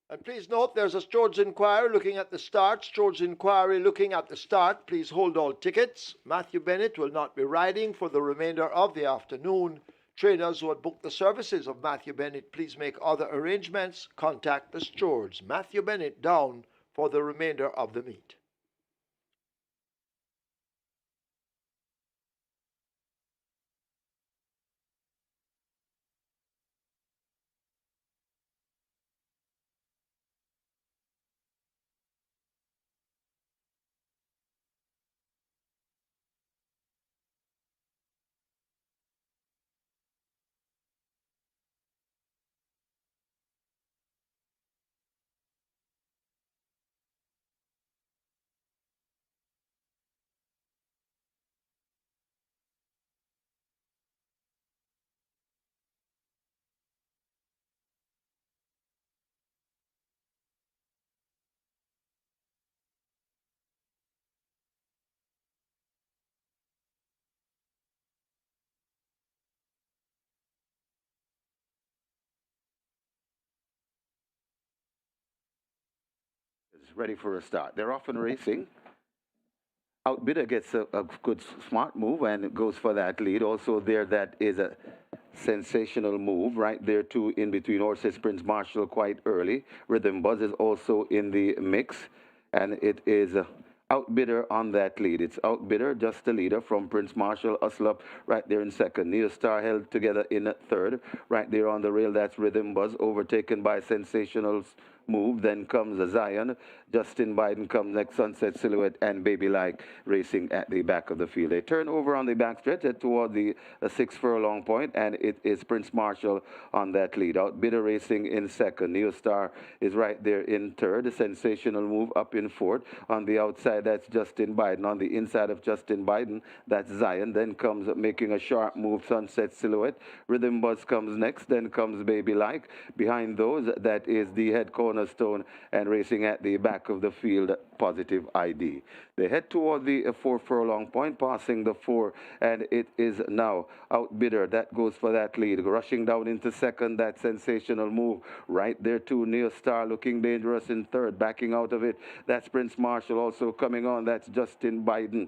And please note there's a George Inquiry looking at the start. George Inquiry looking at the start. Please hold all tickets. Matthew Bennett will not be riding for the remainder of the afternoon. Traders who had booked the services of Matthew Bennett, please make other arrangements. Contact the stewards. Matthew Bennett down for the remainder of the meet. Is ready for a start. They're often racing. Outbidder gets a good smart move and goes for that lead. Also there, that is a sensational move right there too, in between horses. Prince Marshall quite early. Rhythm Buzz is also in the mix, and it is Outbidder on that lead. It's Outbidder, just the leader, from Prince Marshall. Uslop right there in second. Neo Star held together in third. Right there on the rail, that's Rhythm Buzz, overtaken by Sensational Move. Then comes Zion. Justin Biden comes next. Sunset Silhouette and Baby Like racing at the back of the field. They turn over on the back stretch toward the 6 furlong point, and it is Prince Marshall on that lead. Outbidder racing in second. Neo Star is right there in third. Sensational Move up in fourth. On the outside, that's Justin Biden. On the inside of Justin Biden, that's Zion. Then comes making a sharp move, Sunset Silhouette. Rhythm Buzz comes next. Then comes Baby Like. Behind those, that is the head cornerstone, and racing at the back of the field, Positive ID. They head toward the 4 furlong point, passing the 4, and it is now Outbidder that goes for that lead. Rushing down into second, that Sensational Move. Right there too, Neo Star looking dangerous in third. Backing out of it, that's Prince Marshall also coming on. That's Justin Biden.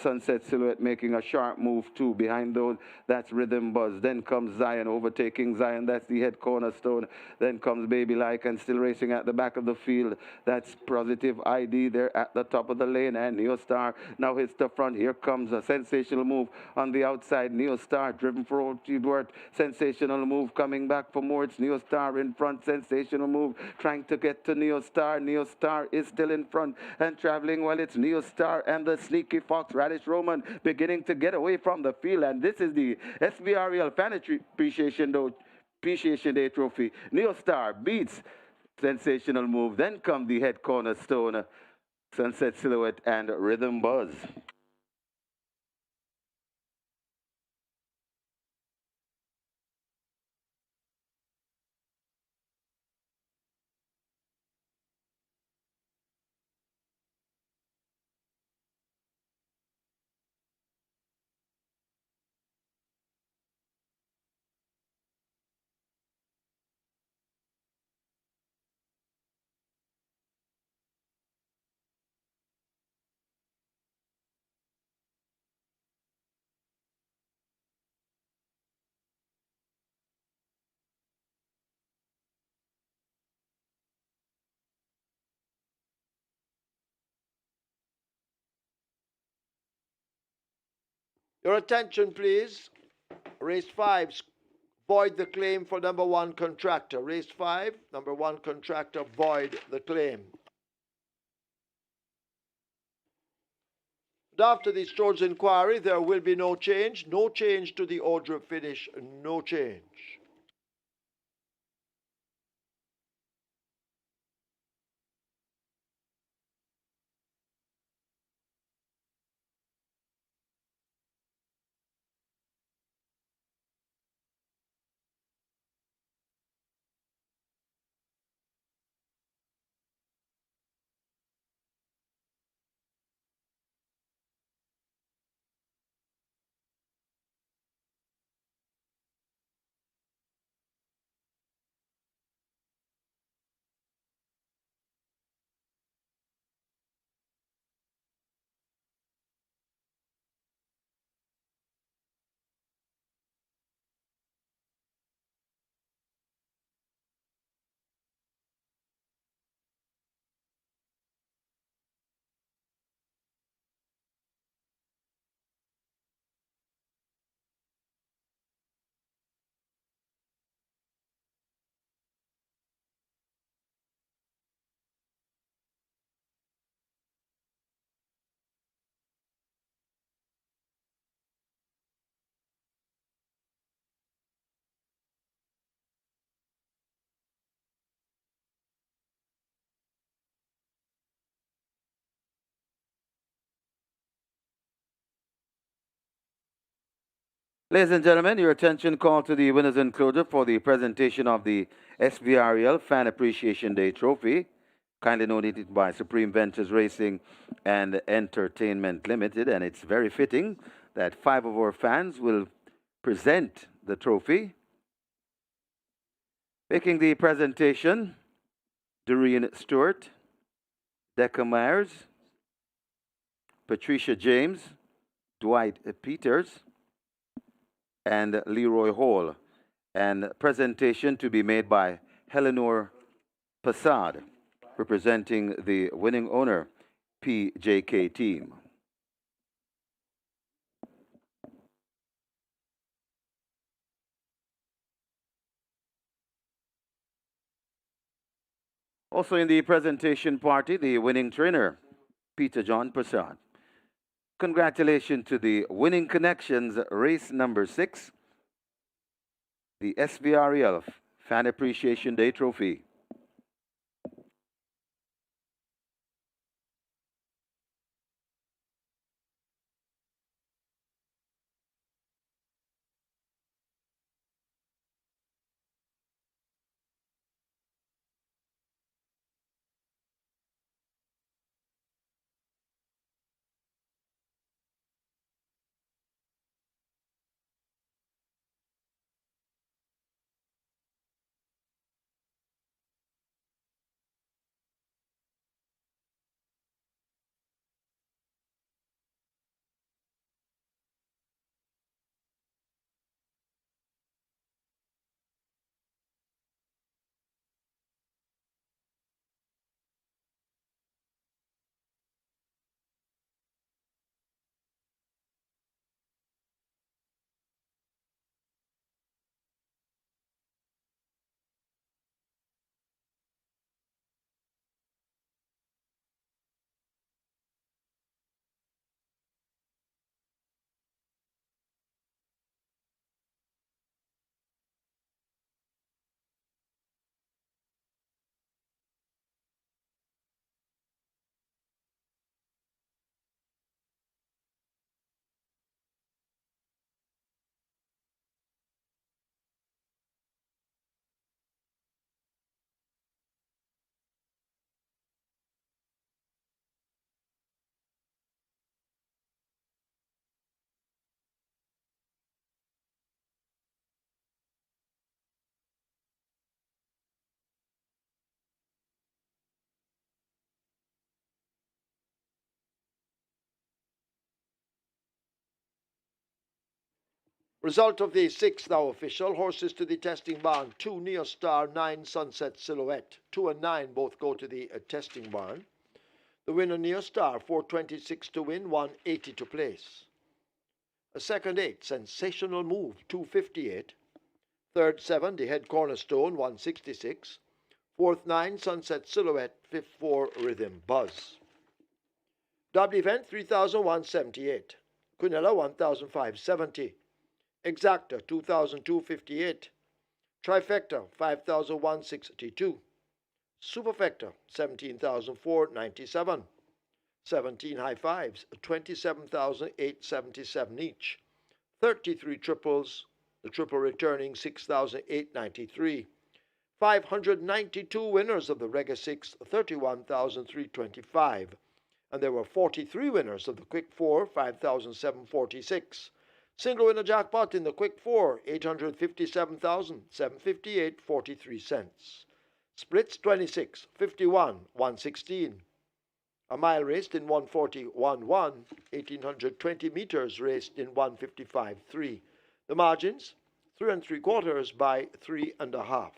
Sunset Silhouette making a sharp move too. Behind those, that's Rhythm Buzz. Then comes Zion, overtaking Zion. That's the head cornerstone. Then comes Baby Like, and still racing at the back of the field, that's Positive ID there at the top of the lane. And Neo Star now hits the front. Here comes a Sensational Move on the outside. Neo Star driven for Edward. Sensational Move coming back for more. It's Neo Star in front. Sensational Move trying to get to Neo Star. Neo Star is still in front and traveling well. It's Neo Star and the Sneaky Fox Radish Roman beginning to get away from the field. And this is the SVREL Fan Appreciation Day Trophy. Neo Star beats Sensational Move. Then come the head cornerstone, Sunset Silhouette and Rhythm Buzz. Your attention, please. Race 5, void the claim for number 1 contractor. Race 5, number 1 contractor, void the claim. And after the George Inquiry, there will be no change. No change to the order of finish. No change. Ladies and gentlemen, your attention called to the winners enclosure for the presentation of the SVREL Fan Appreciation Day Trophy, kindly donated by Supreme Ventures Racing and Entertainment Limited. And it's very fitting that five of our fans will present the trophy. Making the presentation, Doreen Stewart, Decca Myers, Patricia James, Dwight Peters, and Leroy Hall. And presentation to be made by Eleanor Passad, representing the winning owner, PJK Team. Also in the presentation party, the winning trainer, Peter John Passad. Congratulations to the Winning Connections race number 6, the SVREL Fan Appreciation Day Trophy. Result of the 6th now official. Horses to the testing barn. 2 Neo Star, 9 Sunset Silhouette. 2 and 9 both go to the testing barn. The winner Neo Star, 426 to win, 180 to place. A second 8, Sensational Move, 258. Third 7, the Head Cornerstone, 166. Fourth 9, Sunset Silhouette. Fifth 4, Rhythm Buzz. Double event, 3,178. Quinella, 1,570. Exacta, 2,258. Trifecta, 5,162. Superfecta, 17,497. 17 high fives, 27,877 each. 33 triples, the triple returning 6,893. 592 winners of the Rega 6, 31,325. And there were 43 winners of the Quick 4, 5,746. Single winner jackpot in the Quick 4, 857,758.43 cents. Splits 26, 51, 116. A mile raced in 141.1, 1820 meters raced in 155.3. The margins 3 3/4 by 3.5.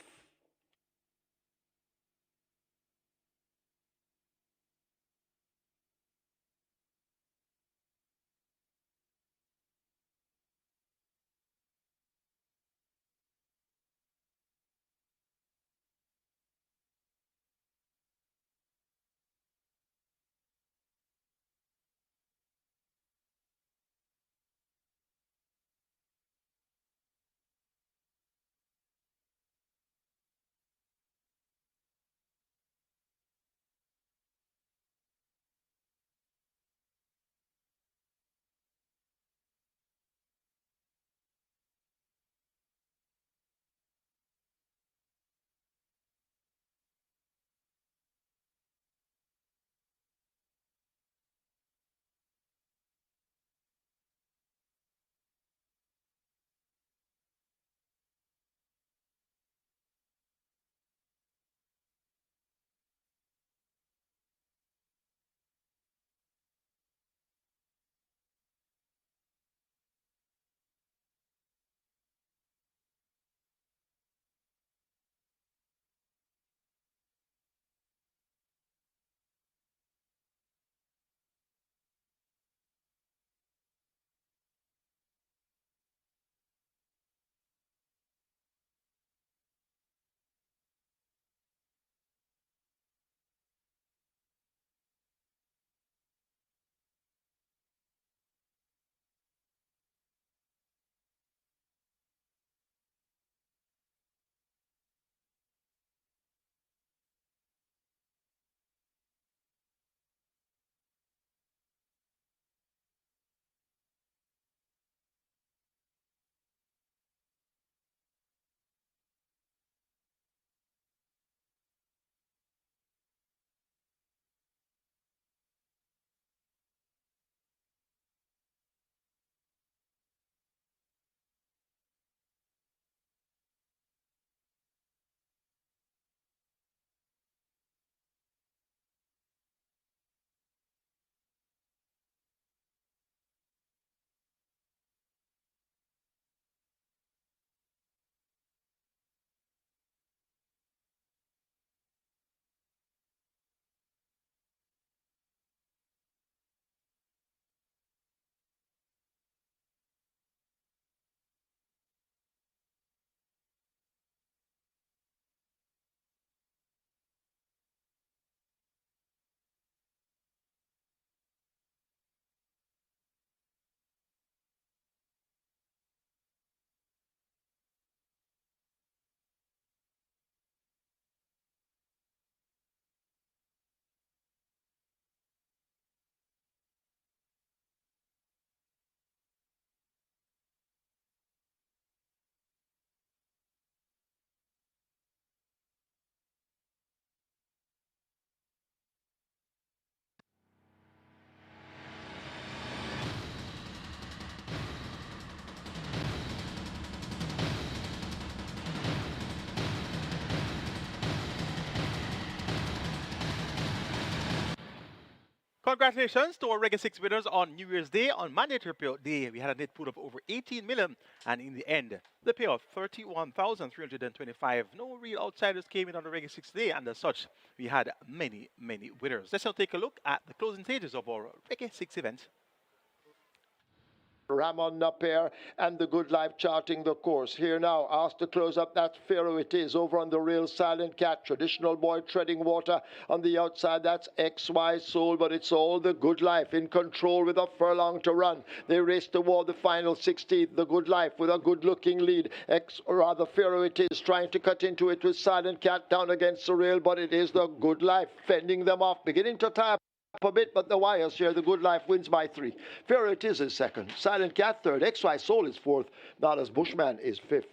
Congratulations to our Reggae 6 winners on New Year's Day. On mandatory payout day, we had a net pool of over 18 million, and in the end, the payout 31,325. No real outsiders came in on the Reggae 6 day, and as such, we had many, many winners. Let's now take a look at the closing stages of our Reggae 6 event. Ramon Napier and the Good Life charting the course. Here now, asked to close up that Pharaoh it is. Over on the rail, Silent Cat, Traditional Boy treading water. On the outside, that's XY Soul, but it's all the Good Life in control with a furlong to run. They race toward the final 16th. The Good Life with a good-looking lead. Pharaoh it is trying to cut into it with Silent Cat down against the rail, but it is the Good Life fending them off, beginning to tire a bit, but the wires here, the Good Life wins by 3. Pharaoh it is second. Silent Cat third. XY Soul is fourth. Nada's Bushman is fifth.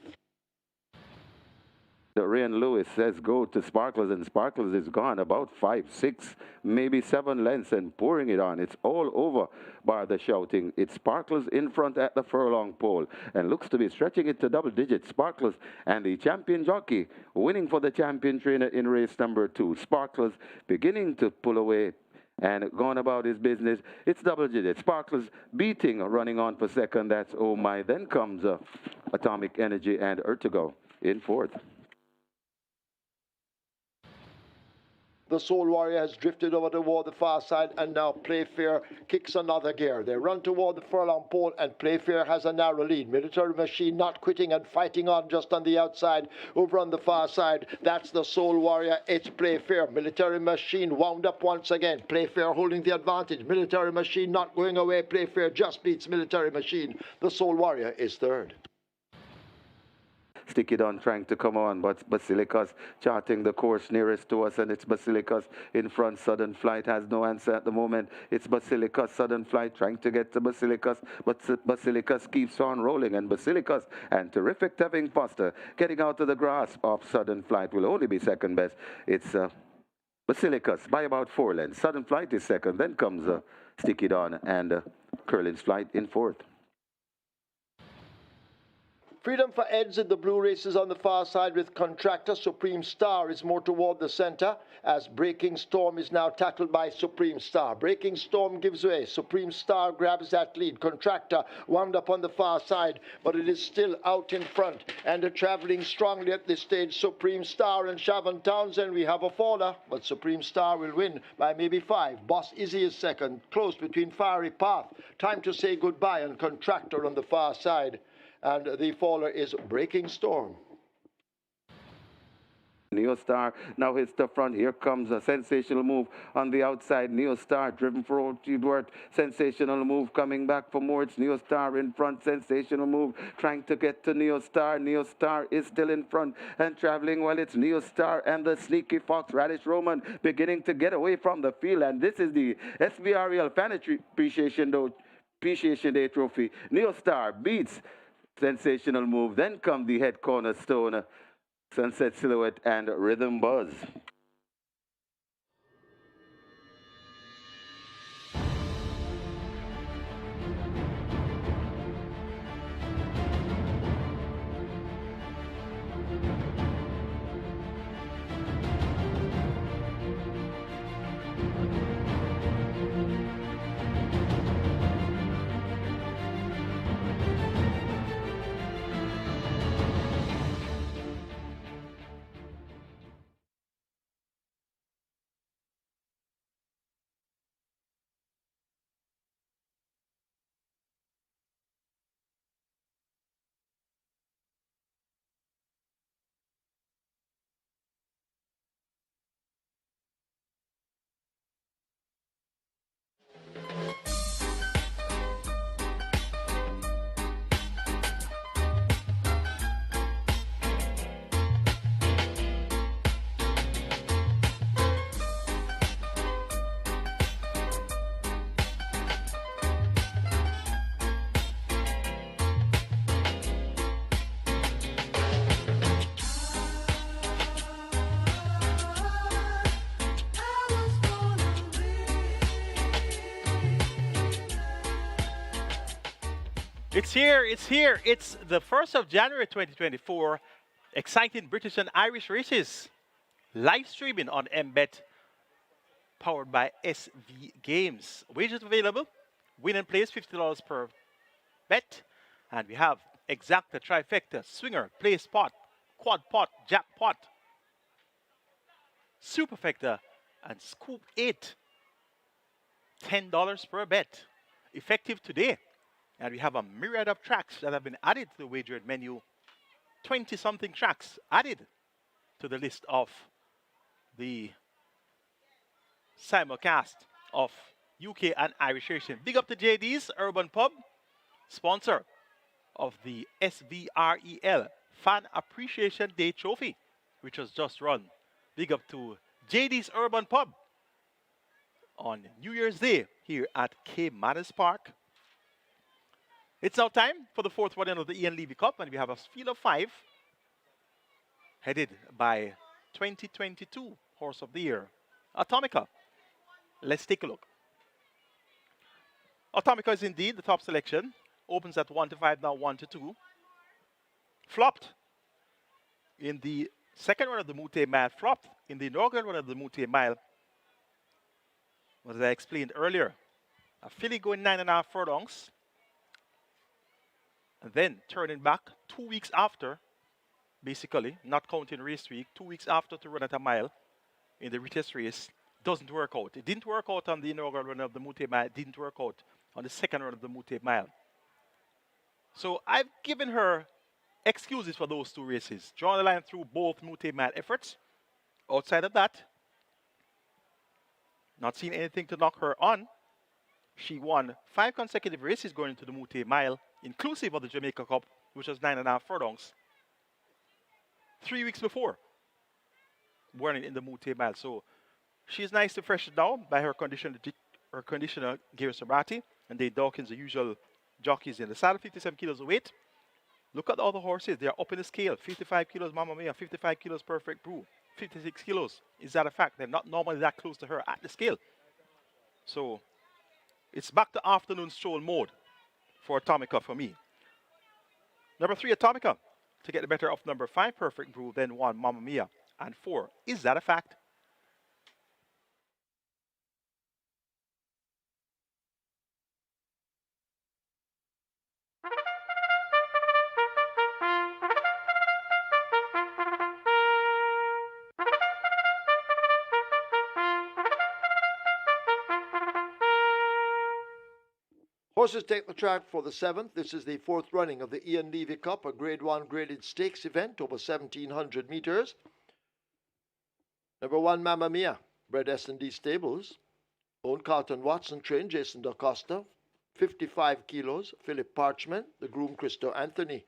Rain Lewis says go to Sparkles, and Sparkles is gone about 5, 6, maybe 7 lengths and pouring it on. It's all over bar the shouting. It's Sparkles in front at the furlong pole and looks to be stretching it to double digits. Sparkles and the champion jockey winning for the champion trainer in race number 2. Sparkles beginning to pull away and going about his business. It's double digits. Sparkles beating, running on for second. That's Oh My. Then comes Atomic Energy and Ertigo in fourth. The Soul Warrior has drifted over toward the far side, and now Playfair kicks another gear. They run toward the furlong pole, and Playfair has a narrow lead. Military Machine not quitting and fighting on just on the outside. Over on the far side, that's the Soul Warrior. It's Playfair. Military Machine wound up once again. Playfair holding the advantage. Military Machine not going away. Playfair just beats Military Machine. The Soul Warrior is third. Stick It On trying to come on, but Basilicus charting the course nearest to us, and it's Basilicus in front. Southern Flight has no answer at the moment. It's Basilicus, Southern Flight trying to get to Basilicus, but Basilicus keeps on rolling, and Basilicus and Terrific Tevin Foster getting out of the grasp of Southern Flight will only be second best. It's Basilicus by about 4 lengths. Southern Flight is second, then comes Stick It On and Curlin's Flight in fourth. Freedom for Eds in the blue races on the far side with Contractor. Supreme Star is more toward the center as Breaking Storm is now tackled by Supreme Star. Breaking Storm gives way. Supreme Star grabs that lead. Contractor wound up on the far side, but it is still out in front and traveling strongly at this stage. Supreme Star and Shavon Townsend, we have a faller, but Supreme Star will win by maybe 5. Boss Izzy is second, close between Fiery Path. Time to say goodbye, and Contractor on the far side. And the faller is Breaking Storm. Neo Star now hits the front. Here comes a sensational move on the outside. Neo Star driven for Edward. Sensational move coming back for more. It's Neo Star in front. Sensational move trying to get to Neo Star. Neo Star is still in front and traveling well. It's Neo Star and the Sneaky Fox Radish Roman beginning to get away from the field. And this is the SVREL Fan Appreciation Day Trophy. Neo Star beats Sensational Move. Then come the head cornerstone, Sunset Silhouette and Rhythm Buzz. It's here, it's here. It's the 1st of January 2024. Exciting British and Irish races. Live streaming on MBet powered by SV Games. Wagers available. Win and place $50 per bet. And we have exacta, trifecta, swinger, place pot, quad pot, jackpot, superfecta, and scoop 8. $10 per bet. Effective today. And we have a myriad of tracks that have been added to the wagered menu. 20-something tracks added to the list of the simulcast of UK and Irish racing. Big up to JD's Urban Pub, sponsor of the SVREL Fan Appreciation Day Trophy, which was just run. Big up to JD's Urban Pub on New Year's Day here at Caymanas Park. It's now time for the fourth running of the Ian Levy Cup, and we have a field of 5 headed by 2022 Horse of the Year, Atomica. Let's take a look. Atomica is indeed the top selection. Opens at 1 to 5, now 1 to 2. Flopped in the second run of the Mute Mile. Flopped in the inaugural run of the Mute Mile. As I explained earlier, a filly going 9.5 furlongs. And then turning back 2 weeks after, basically, not counting race week, 2 weeks after to run at a mile in the retest race, doesn't work out. It didn't work out on the inaugural run of the Mute Mile. It didn't work out on the second run of the Mute Mile. So I've given her excuses for those 2 races. Drawn the line through both Mute Mile efforts. Outside of that, not seeing anything to knock her on. She won 5 consecutive races going into the Mute Mile, inclusive of the Jamaica Cup, which was 9.5 furlongs, 3 weeks before running in the Mute Mile. So she's nice to freshen down by her conditioner, Gary Sabrati, and Dave Dawkins, the usual jockeys in the saddle, 57 kilos of weight. Look at all the horses. They are up in the scale. 55 kilos Mamma Mia, 55 kilos Perfect Brew, 56 kilos. Is that a fact? They're not normally that close to her at the scale. So it's back to afternoon stroll mode for Atomica for me. Number 3, Atomica, to get the better of number 5, Perfect Brew, then 1, Mamma Mia, and 4. Is that a fact? Horses take the track for the 7th. This is the 4th running of the Ian Levy Cup, a Grade 1 graded stakes event over 1,700 meters. Number 1, Mamma Mia, bred S&D Stables. Owned Carlton Watson, trained Jason DaCosta. 55 kilos, Philip Parchment, the groom Cristo Anthony.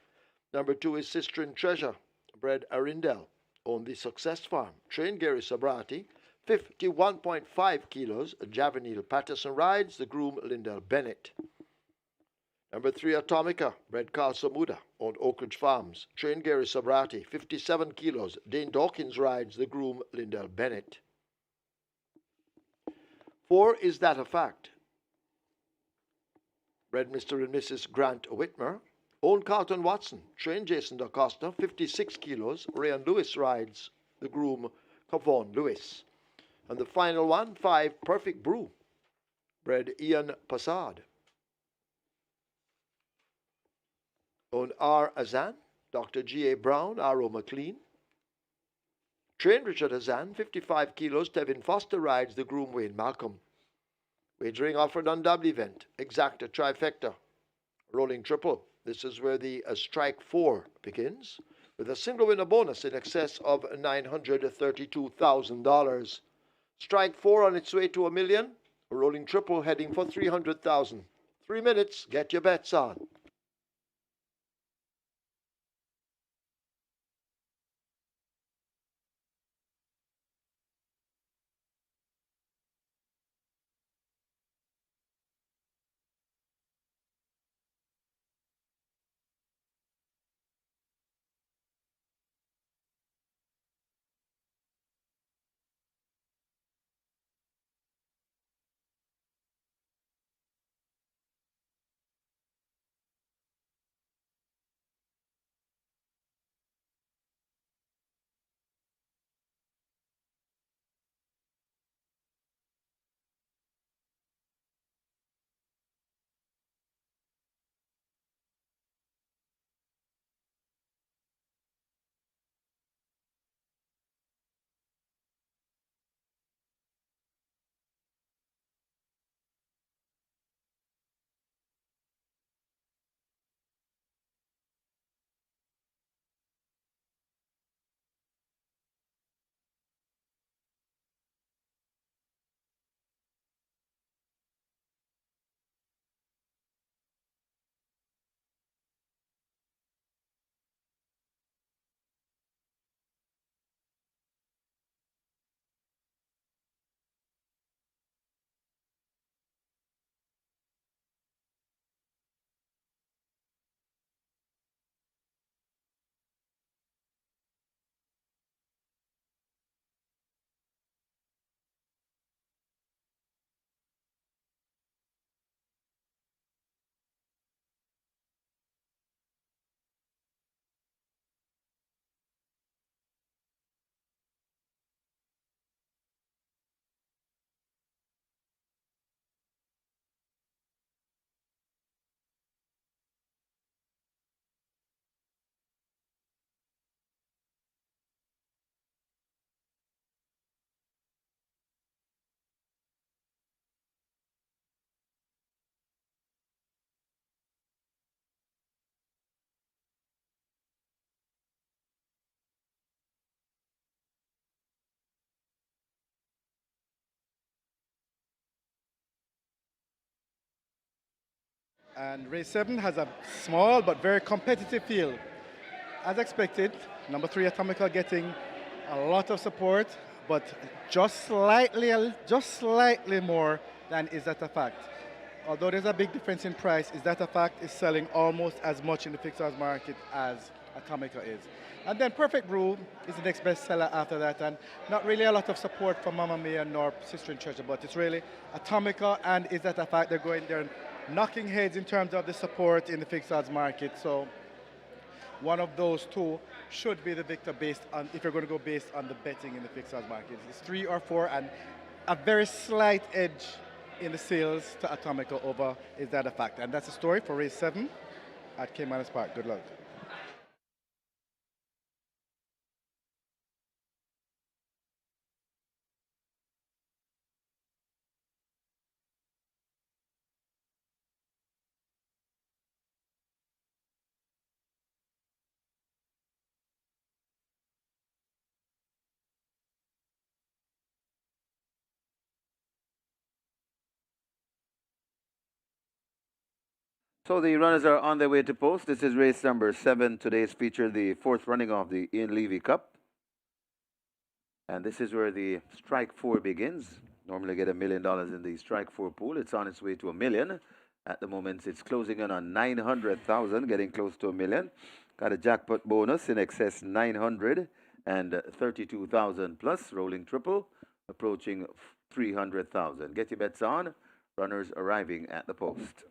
Number 2 is Sistrin Treasure, bred Arindel. Owned the Success Farm, trained Gary Sabrati. 51.5 kilos, Javanil Patterson rides, the groom Lindell Bennett. Number 3, Atomica, bred Carl Samuda, owned Oak Ridge Farms, trained Gary Sabrati, 57 kilos, Dane Dawkins rides, the groom Lindell Bennett. 4, Is That a Fact? Bred Mr. and Mrs. Grant Whitmer, owned Carlton Watson, trained Jason DaCosta, 56 kilos, Rayan Lewis rides, the groom Cavon Lewis. And the final one, 5, Perfect Brew, bred Ian Passard. Owned R. Azan, Dr. G. A. Brown, R.O. McLean. Trained Richard Azan, 55 kilos, Tevin Foster rides, the groom Wayne Malcolm. Wagering offered on double event, exacta, trifecta, rolling triple. This is where the strike 4 begins, with a single winner bonus in excess of $932,000. Strike 4 on its way to $1 million, a rolling triple heading for $300,000. 3 minutes, get your bets on. And race 7 has a small but very competitive field. As expected, number 3 Atomical getting a lot of support, but just slightly more than Is That a Fact. Although there's a big difference in price, Is That a Fact is selling almost as much in the fixed odds market as Atomica is. And then Perfect Brew is the next best seller after that, and not really a lot of support from Mamma Mia nor Sister in Treasure, but it's really Atomica and Is That a Fact. They're going there knocking heads in terms of the support in the fixed odds market. So one of those two should be the victor based on, if you're going to go based on the betting in the fixed odds market. It's 3 or 4 and a very slight edge in the sales to Atomica over Is That a Fact. And that's the story for race 7 at Caymanas Park. Good luck. So the runners are on their way to post. This is race number 7. Today's feature, the fourth running of the Ian Levy Cup. And this is where the strike 4 begins. Normally get $1 million in the strike 4 pool. It's on its way to $1 million. At the moment, it's closing in on 900,000, getting close to $1 million. Got a jackpot bonus in excess 932,000 plus, rolling triple, approaching 300,000. Get your bets on. Runners arriving at the post.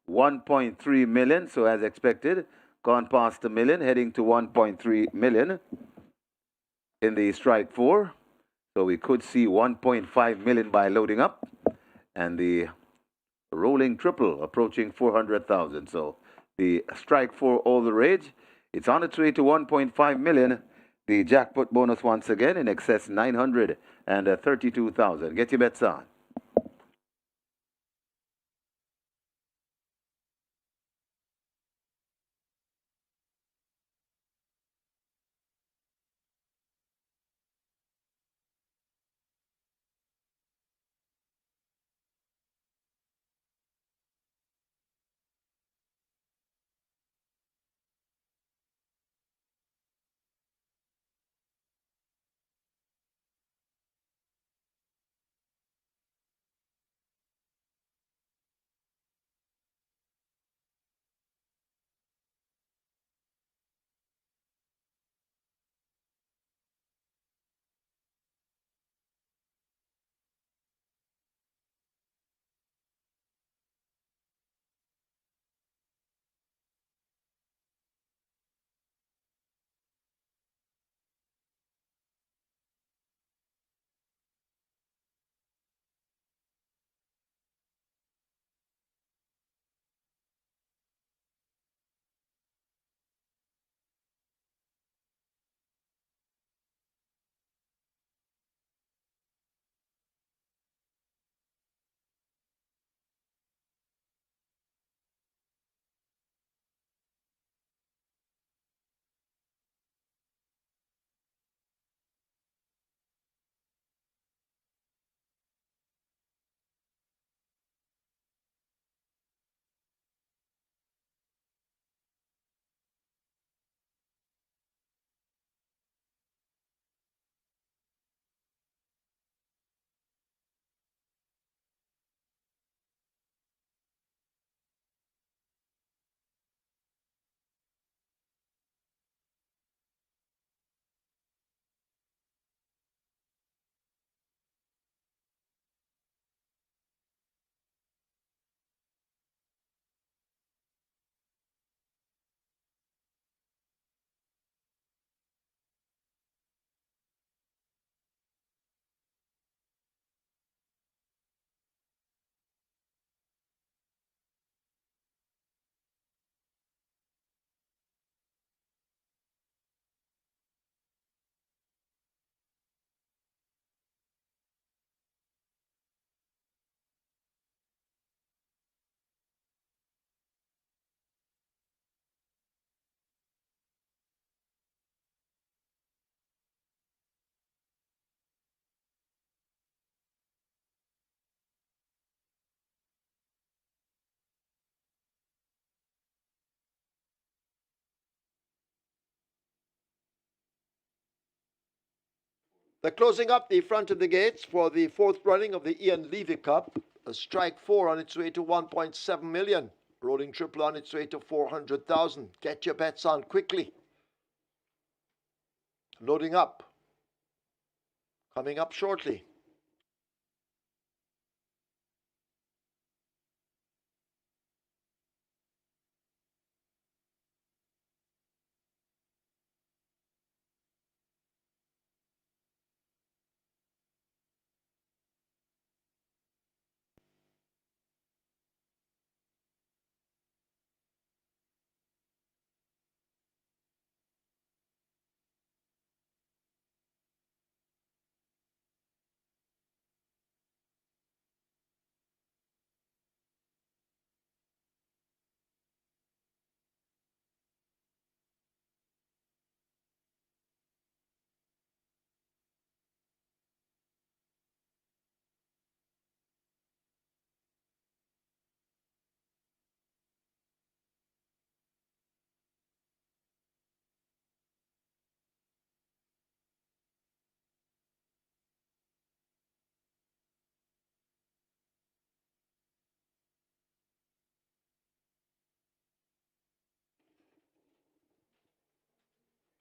$1.3 million, so as expected, gone past $1 million, heading to $1.3 million in the strike 4. So we could see $1.5 million by loading up, and the rolling triple approaching 400,000. So the strike 4 all the rage. It's on its way to 1.5 million. The jackpot bonus once again in excess 932,000. Get your bets on. They're closing up the front of the gates for the fourth running of the Ian Levy Cup. A strike 4 on its way to 1.7 million. Rolling triple on its way to 400,000. Get your bets on quickly. Loading up. Coming up shortly.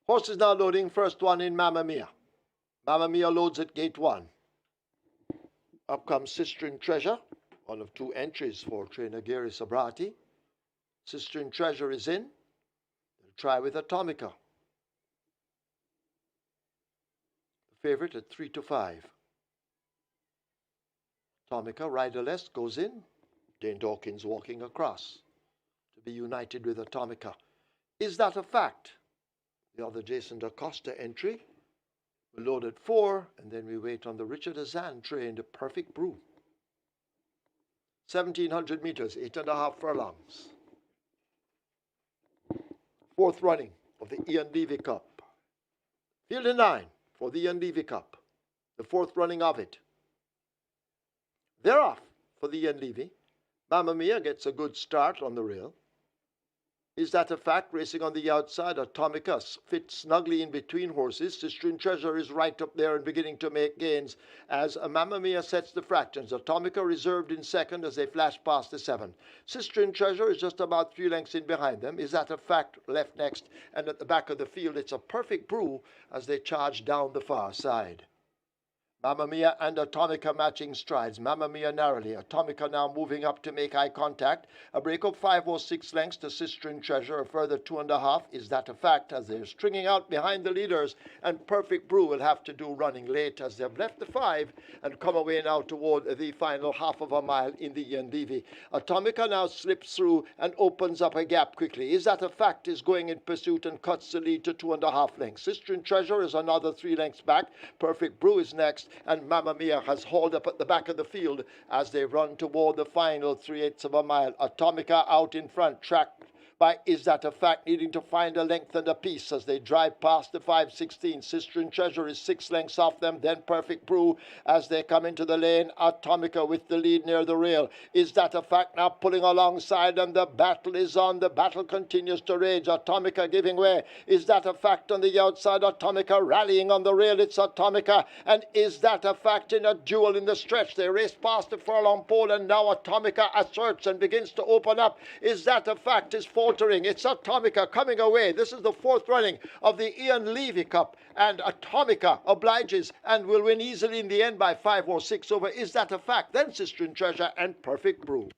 Horse is now loading. First one in Mamma Mia. Mamma Mia loads at gate 1. Up comes Sister in Treasure, one of 2 entries for trainer Gary Sabrati. Sister in Treasure is in. They'll try with Atomica. The favorite at 3 to 5. Atomica, riderless, goes in. Dane Dawkins walking across to be united with Atomica. Is that a fact? The other Jason Da Costa entry. We load at 4, and then we wait on the Richard Azan train, the Perfect Brew. 1,700 meters, 8.5 furlongs. Fourth running of the Ian Levy Cup. Field in 9 for the Ian Levy Cup. The fourth running of it. They're off for the Ian Levy. Mamma Mia gets a good start on the rail. Is that a fact? Racing on the outside, Atomica fits snugly in between horses. Sister in Treasure is right up there and beginning to make gains as Mamma Mia sets the fractions. Atomica reserved in second as they flash past the 7. Sister in Treasure is just about 3 lengths in behind them. Is that a fact? Left next, and at the back of the field, it's a Perfect Brew as they charge down the far side. Mamma Mia and Atomica matching strides. Mamma Mia narrowly. Atomica now moving up to make eye contact. A break of 5 or 6 lengths to Sister in Treasure. A further 2.5. Is that a fact? As they're stringing out behind the leaders. And Perfect Brew will have to do running late as they've left the 5 and come away now toward the final half of a mile in the Ian Levy. Atomica now slips through and opens up a gap quickly. Is that a fact? Is going in pursuit and cuts the lead to 2.5 lengths. Sister in Treasure is another 3 lengths back. Perfect Brew is next. And Mamma Mia has hauled up at the back of the field as they run toward the final 3/8 of a mile. Atomica out in front, tracked by Is That a Fact, needing to find a length and a piece as they drive past the 5:16. Sister in Treasure is 6 lengths off them, then Perfect Brew as they come into the lane. Atomica with the lead near the rail. Is That a Fact now pulling alongside, and the battle is on. The battle continues to rage. Atomica giving way. Is That a Fact on the outside? Atomica rallying on the rail. It's Atomica, and Is That a Fact in a duel in the stretch. They race past the furlong pole, and now Atomica asserts and begins to open up. Is That a Fact is faltering. It's Atomica coming away. This is the fourth running of the Ian Levy Cup, and Atomica obliges and will win easily in the end by 5 or 6 over Is That a Fact, then Sister in Treasure and Perfect Brew.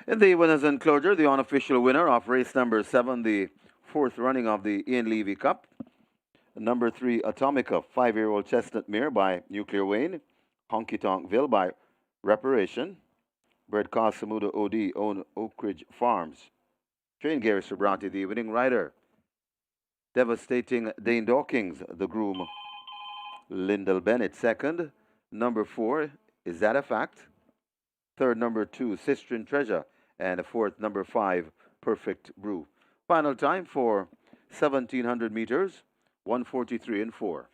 In the winners enclosure, the unofficial winner of race number 7, the fourth running of the Ian Levy Cup. Number 3, Atomica, 5-year-old chestnut mare by Nuclear Wayne. Honky Tonkville by Reparation. Bird Casamuda OD, own Oak Ridge Farms. Train Gary Sobrante, the winning rider. Devastating Dane Dawkins, the groom. Lyndall Bennett, second. Number 4, Is That a Fact? Third, number 2, Sistren Treasure. And fourth, number 5, Perfect Brew. Final time for 1700 meters, 1:43 and 4.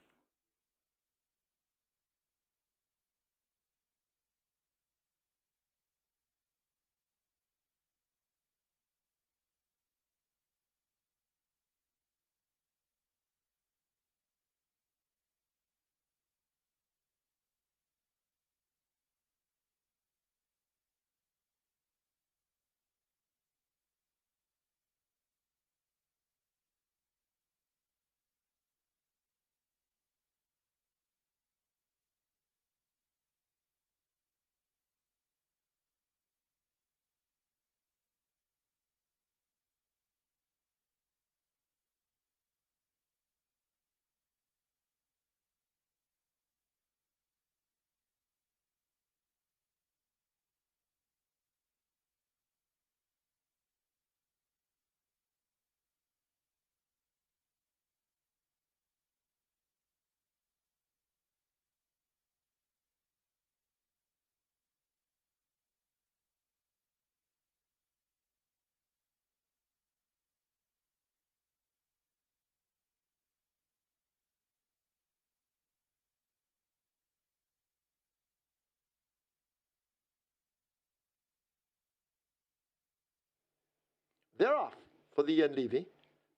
They're off for the Ian Levy.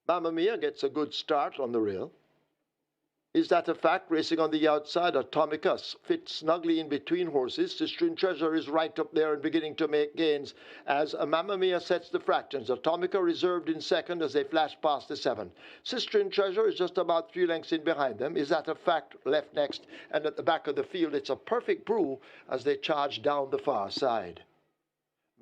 Mamma Mia gets a good start on the rail. Is that a fact? Racing on the outside, Atomicus fits snugly in between horses. Sistren Treasure is right up there and beginning to make gains as Mamma Mia sets the fractions. Atomica reserved in second as they flash past the 7. Sistren Treasure is just about 3 lengths in behind them. Is that a fact? Left next. And at the back of the field, it's a Perfect Brew as they charge down the far side.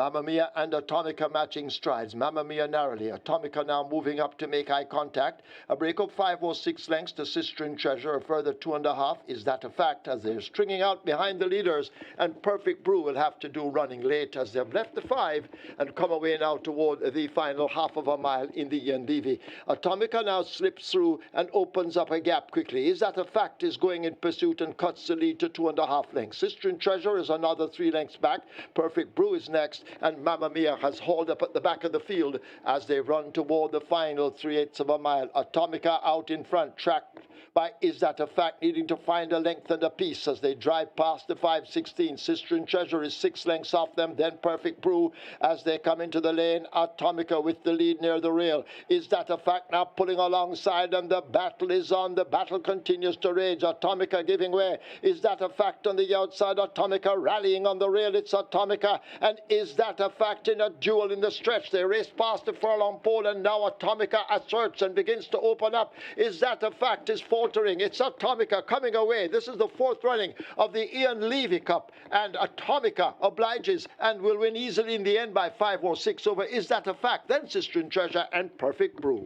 Mamma Mia and Atomica matching strides. Mamma Mia narrowly. Atomica now moving up to make eye contact. A break of 5 or 6 lengths to Sistren Treasure. A further 2.5. Is that a fact? As they're stringing out behind the leaders. And Perfect Brew will have to do running late as they've left the 5 and come away now toward the final half of a mile in the Ian Levy. Atomica now slips through and opens up a gap quickly. Is that a fact? Is going in pursuit and cuts the lead to 2.5 lengths. Sistren Treasure is another 3 lengths back. Perfect Brew is next. And Mamma Mia has hauled up at the back of the field as they run toward the final 3/8 of a mile. Atomica out in front, tracked by Is That a Fact, needing to find a length and a piece as they drive past the 5:16. Sistren Treasure is 6 lengths off them, then Perfect Brew as they come into the lane. Atomica with the lead near the rail. Is That a Fact now pulling alongside them? The battle is on. The battle continues to rage. Atomica giving way. Is That a Fact on the outside? Atomica rallying on the rail. It's Atomica. And Is That a Fact in a duel in the stretch? They race past the furlong pole and now Atomica asserts and begins to open up. Is That a Fact is faltering. It's Atomica coming away. This is the 4th running of the Ian Levy Cup and Atomica obliges and will win easily in the end by 5 or 6 over Is That a Fact? Then Sistren Treasure and Perfect Brew.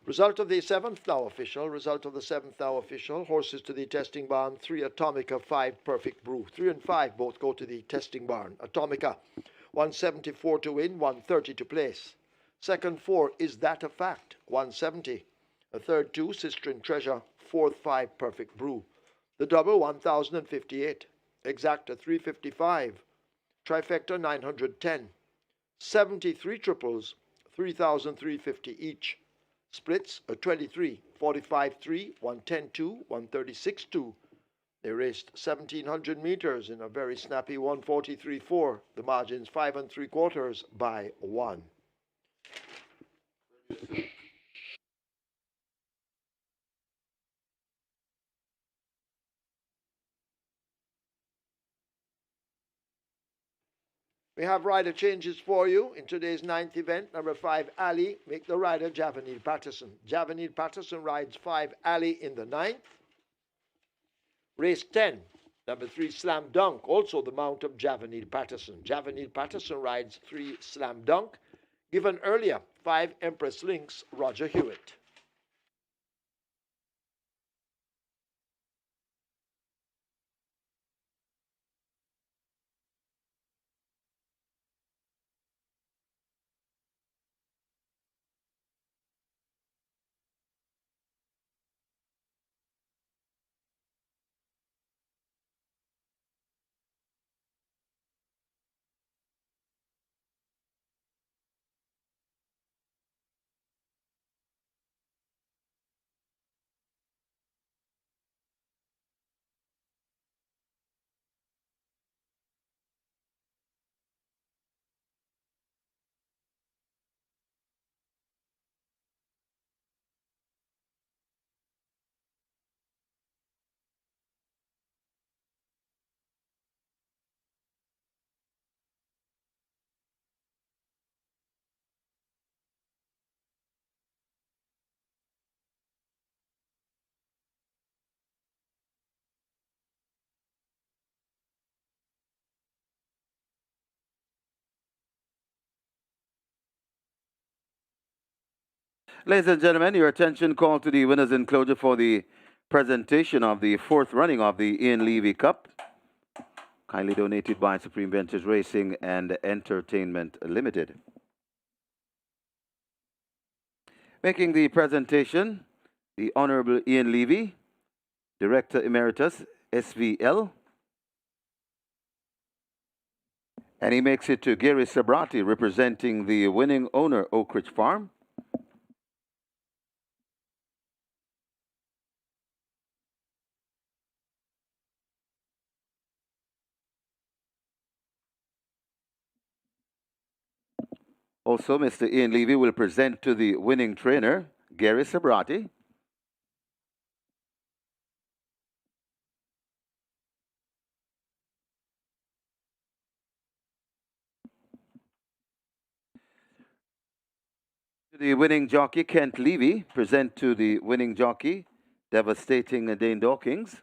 Result of the seventh now official. Result of the seventh now official. Horses to the testing barn. 3 Atomica, 5 Perfect Brew. 3 and 5 both go to the testing barn. Atomica, 174 to win, 130 to place. Second 4, Is That a Fact? 170. A third 2, Sister and Treasure. Fourth 5, Perfect Brew. The double, 1058. Exacta, 355. Trifecta, 910. 73 triples, 3,350 each. Splits, a 23, 45 3, 110 2, 136 2. They raced 1,700 meters in a very snappy 143 4. The margins 5 3/4 by 1. We have rider changes for you in today's ninth event. Number 5, Ali, make the rider Javanil Patterson. Javanil Patterson rides 5, Ali in the ninth. Race 10, number 3, Slam Dunk, also the mount of Javanil Patterson. Javanil Patterson rides 3, Slam Dunk. Given earlier, 5, Empress Lynx, Roger Hewitt. Ladies and gentlemen, your attention called to the winners enclosure for the presentation of the fourth running of the Ian Levy Cup, kindly donated by Supreme Ventures Racing and Entertainment Limited. Making the presentation, the Honorable Ian Levy, Director Emeritus, SVL, and he makes it to Gary Sabrati, representing the winning owner, Oak Ridge Farm. Also, Mr. Ian Levy will present to the winning trainer, Gary Sabrati. The winning jockey, Kent Levy, present to the winning jockey, Devastating Dane Dawkins.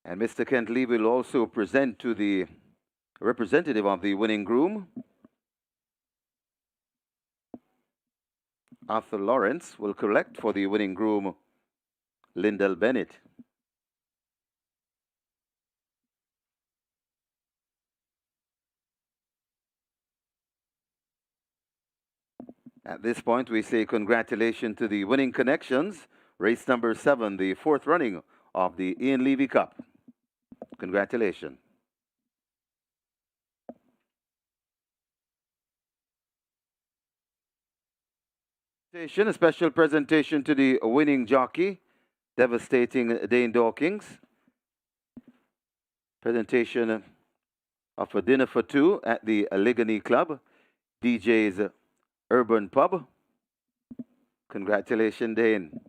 And Mr. Kent Levy will also present to the representative of the winning groom, Arthur Lawrence, will collect for the winning groom, Lyndall Bennett. At this point, we say congratulations to the winning connections, race number 7, the fourth running of the Ian Levy Cup. Congratulations. A special presentation to the winning jockey, Devastating Dane Dawkins. Presentation of a dinner for two at the Allegheny Club, DJ's Urban Pub. Congratulations, Dane.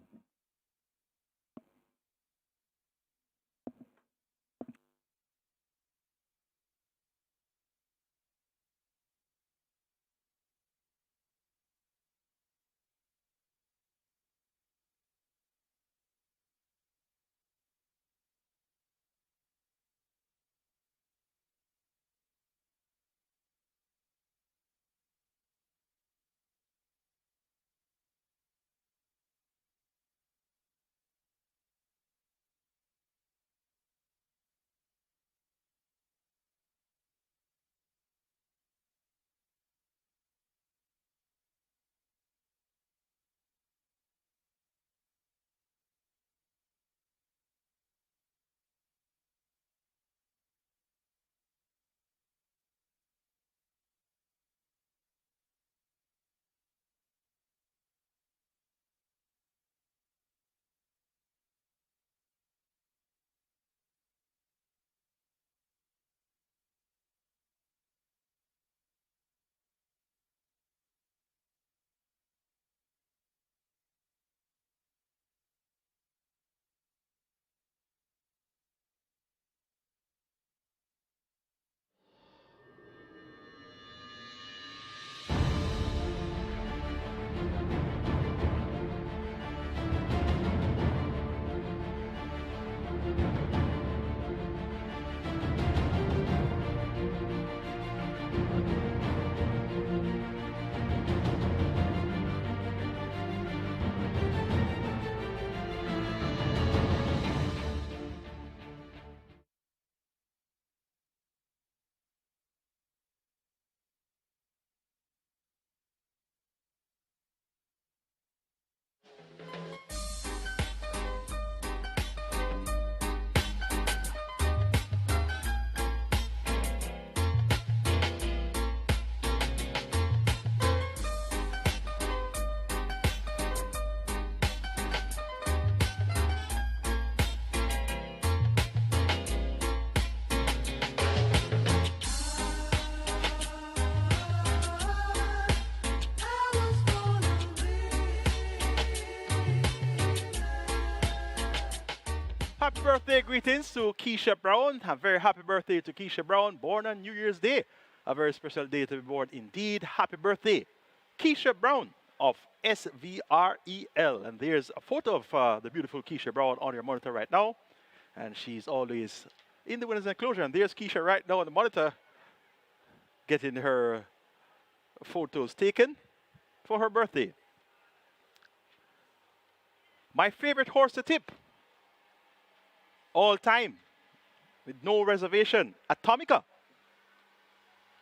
Happy birthday greetings to Keisha Brown. A very happy birthday to Keisha Brown, born on New Year's Day. A very special day to be born indeed. Happy birthday, Keisha Brown of SVREL. And there's a photo of the beautiful Keisha Brown on your monitor right now. And she's always in the winner's enclosure. And there's Keisha right now on the monitor getting her photos taken for her birthday. My favorite horse to tip all time, with no reservation, Atomica.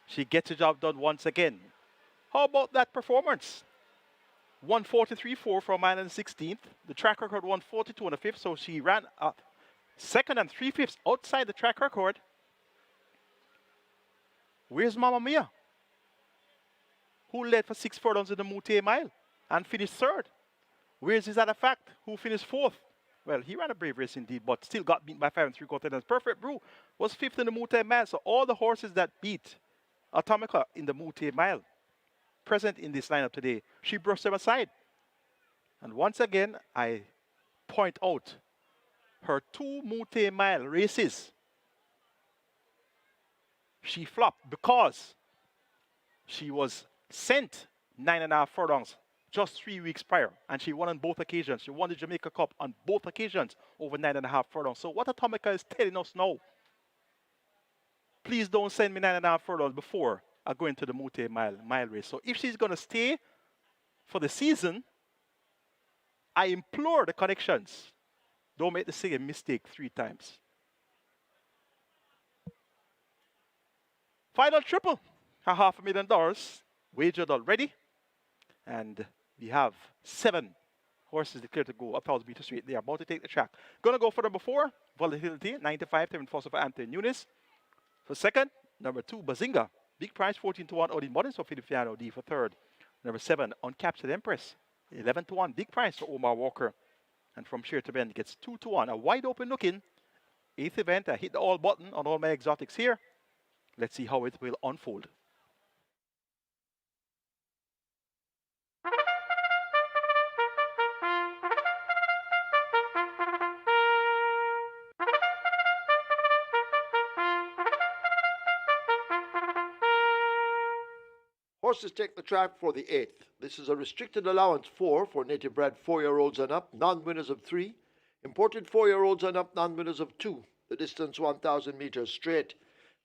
She gets the job done once again. How about that performance? 143.4 for a mile and 16th. The track record 142 and a fifth, so she ran second and 3/5 outside the track record. Where's Mamma Mia, who led for 6 furlongs in the MCKAY mile and finished third? Where's Is That a Fact, who finished fourth? Well, he ran a brave race indeed, but still got beaten by 5 3/4. Perfect Brew was fifth in the MCKAY mile. So all the horses that beat Atomica in the MCKAY mile present in this lineup today, she brushed them aside. And once again, I point out her 2 MCKAY mile races. She flopped because she was sent 9.5 furlongs just 3 weeks prior, and she won on both occasions. She won the Jamaica Cup on both occasions over 9.5 furlongs. So what Atomica is telling us now, please don't send me 9.5 furlongs before I go into the MCKAY mile race. So if she's going to stay for the season, I implore the connections, don't make the same mistake 3 times. Final triple, a $500,000 wagered already. And we have 7 horses declared to go 1,000 meters straight. They are about to take the track. Gonna go for number 4, Volatility, 95, Tevin Foster for Anthony Nunes. For second, number 2, Bazinga. Big price, 14-1, Odin Mullins for Filipiano D for third. Number 7, Uncaptured Empress, 11-1, big price for Omar Walker. And from Sheer to Bend gets 2-1. A wide open looking 8th event. I hit the all button on all my exotics here. Let's see how it will unfold. Horses take the track for the 8th. This is a restricted allowance 4 for native bred 4-year-olds and up, non-winners of 3. Imported 4-year-olds and up, non-winners of 2. The distance 1,000 meters straight.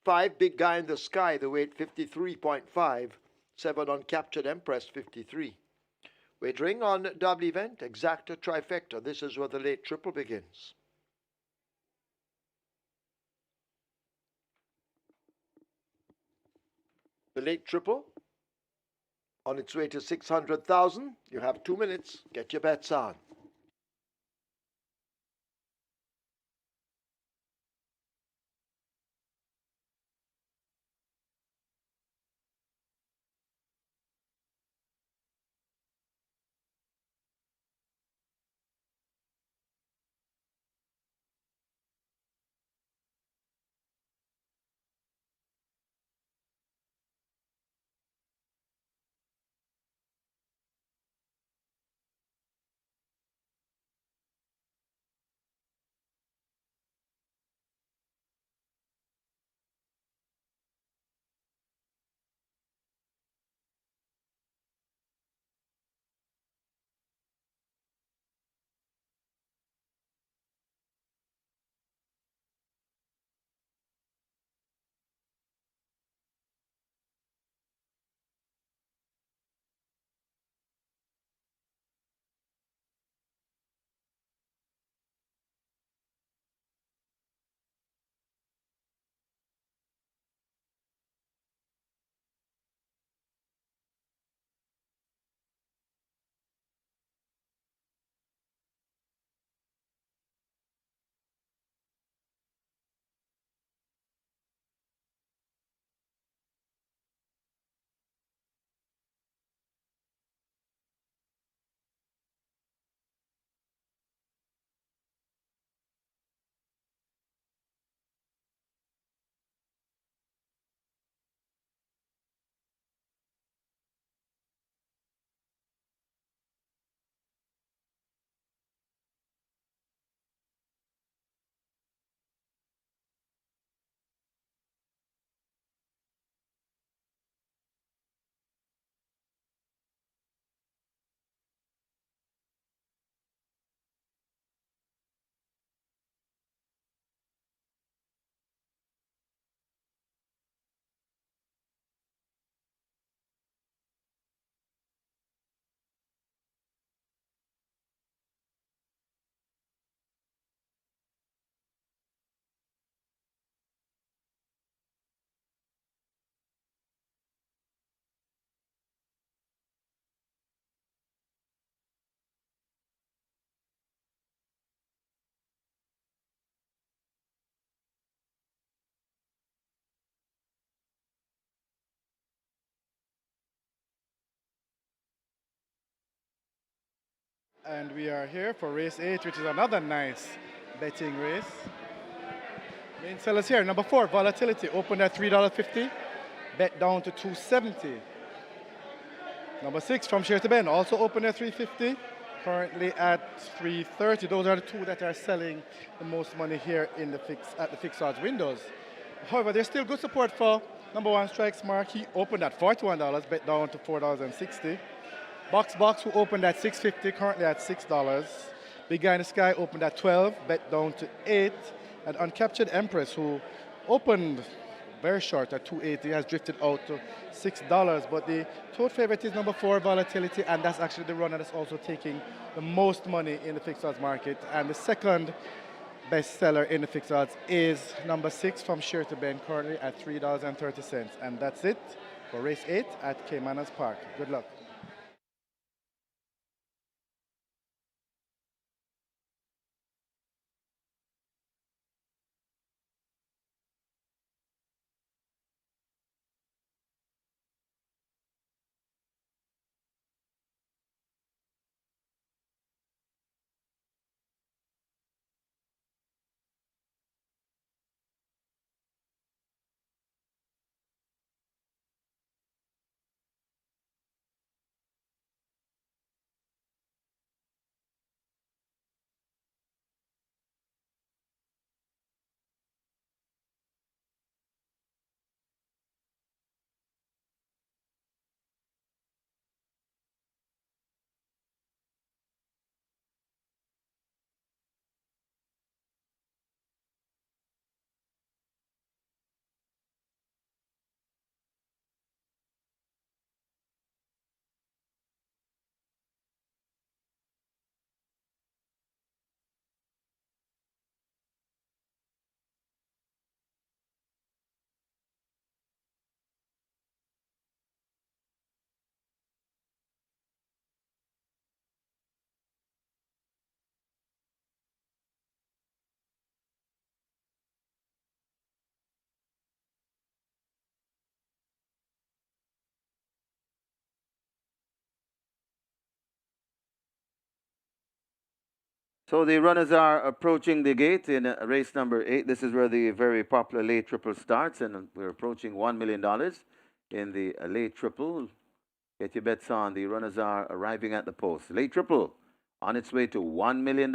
5, Big Guy in the Sky, the weight 53.5. 7, Uncaptured Empress, 53. Wagering on double event, exacta, trifecta. This is where the late triple begins. The late triple on its way to 600,000. You have 2 minutes. Get your bets on. And we are here for race 8, which is another nice betting race. Main sellers here. Number 4, volatility, opened at $3.50, bet down to $2.70. Number 6, from share to bend, also opened at $3.50, currently at $3.30. Those are the two that are selling the most money here in the at the fixed odds windows. However, there's still good support for number 1, Strike Smart. He opened at $41, bet down to $4.60. Box, who opened at $6.50, currently at $6. Big Guy in the Sky opened at 12, bet down to 8. And Uncaptured Empress, who opened very short at 280, has drifted out to $6. But the total favorite is number 4, Volatility, and that's actually the runner that's also taking the most money in the fixed odds market. And the second best seller in the fixed odds is number 6, from share to bend, currently at $3.30. And that's it for race 8 at Caymanas Park. Good luck. So the runners are approaching the gate in race number 8. This is where the very popular late triple starts, and we're approaching $1 million in the late triple. Get your bets on. The runners are arriving at the post. Late triple on its way to $1 million.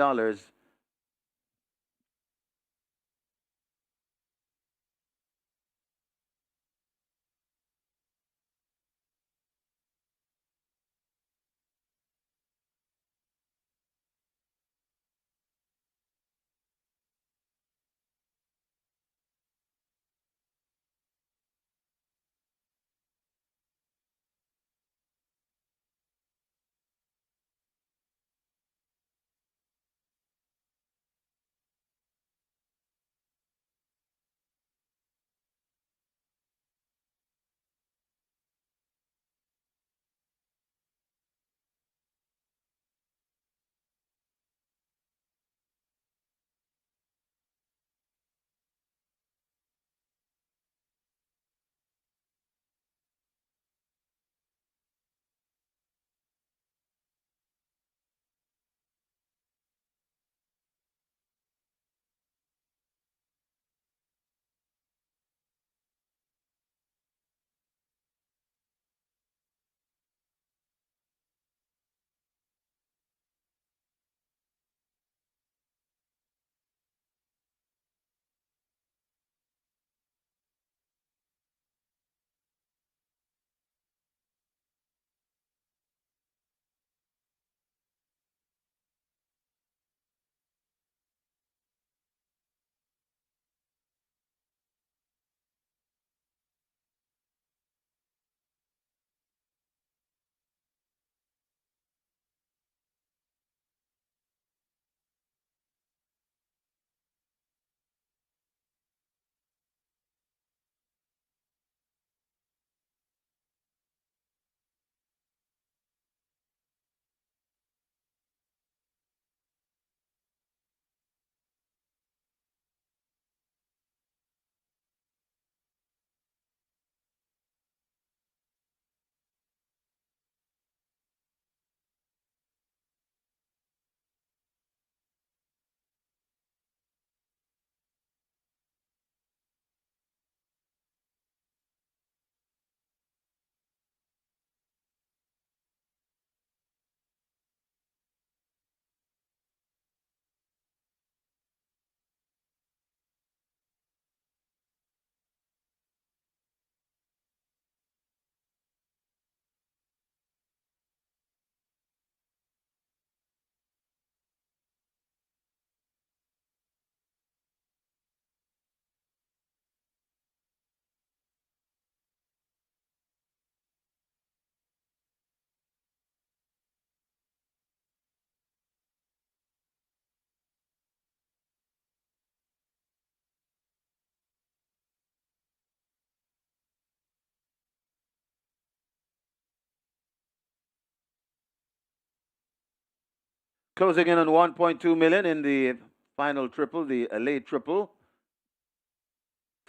Closing in on 1.2 million in the final triple, the late triple.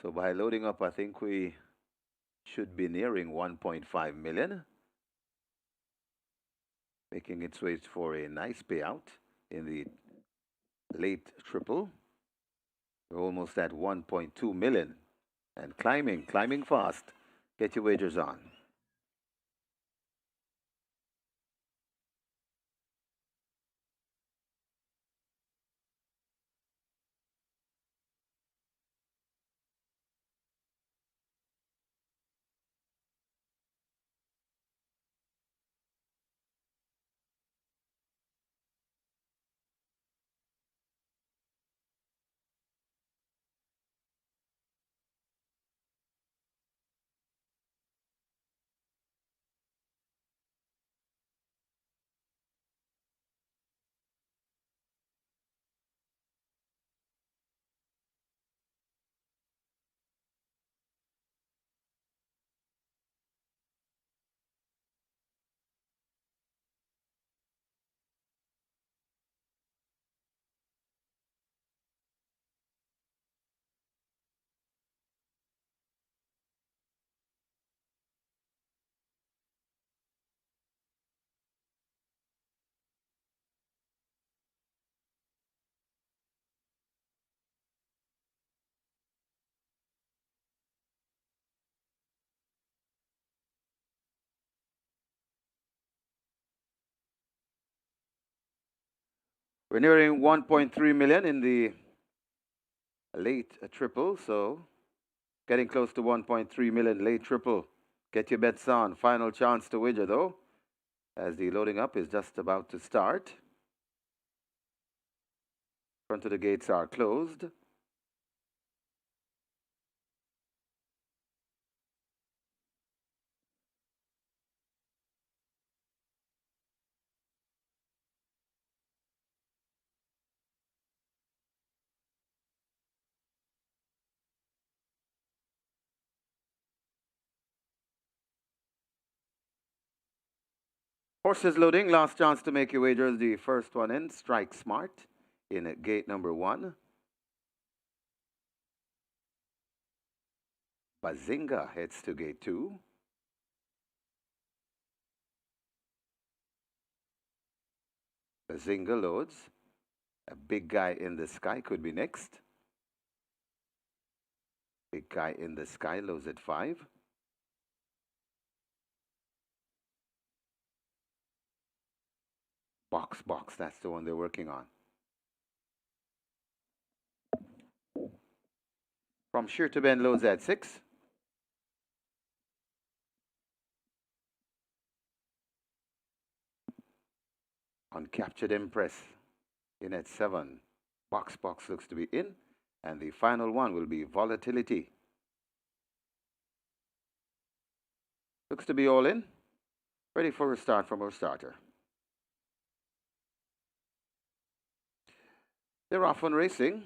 So by loading up, I think we should be nearing 1.5 million, making its way for a nice payout in the late triple. We're almost at 1.2 million and climbing fast. Get your wagers on. We're nearing 1.3 million in the late triple, so getting close to 1.3 million late triple. Get your bets on. Final chance to wager though, as the loading up is just about to start. Front of the gates are closed. Horses loading, last chance to make your wagers. The first one in, Strike Smart, in gate number 1. Bazinga heads to gate 2. Bazinga loads. A big guy in the sky could be next. Big guy in the sky loads at 5. Box, that's the one they're working on. From Sheer to Bend loads at 6. Uncaptured Empress in at 7. Box looks to be in. And the final one will be Volatility. Looks to be all in. Ready for a start from our starter. They're off on racing.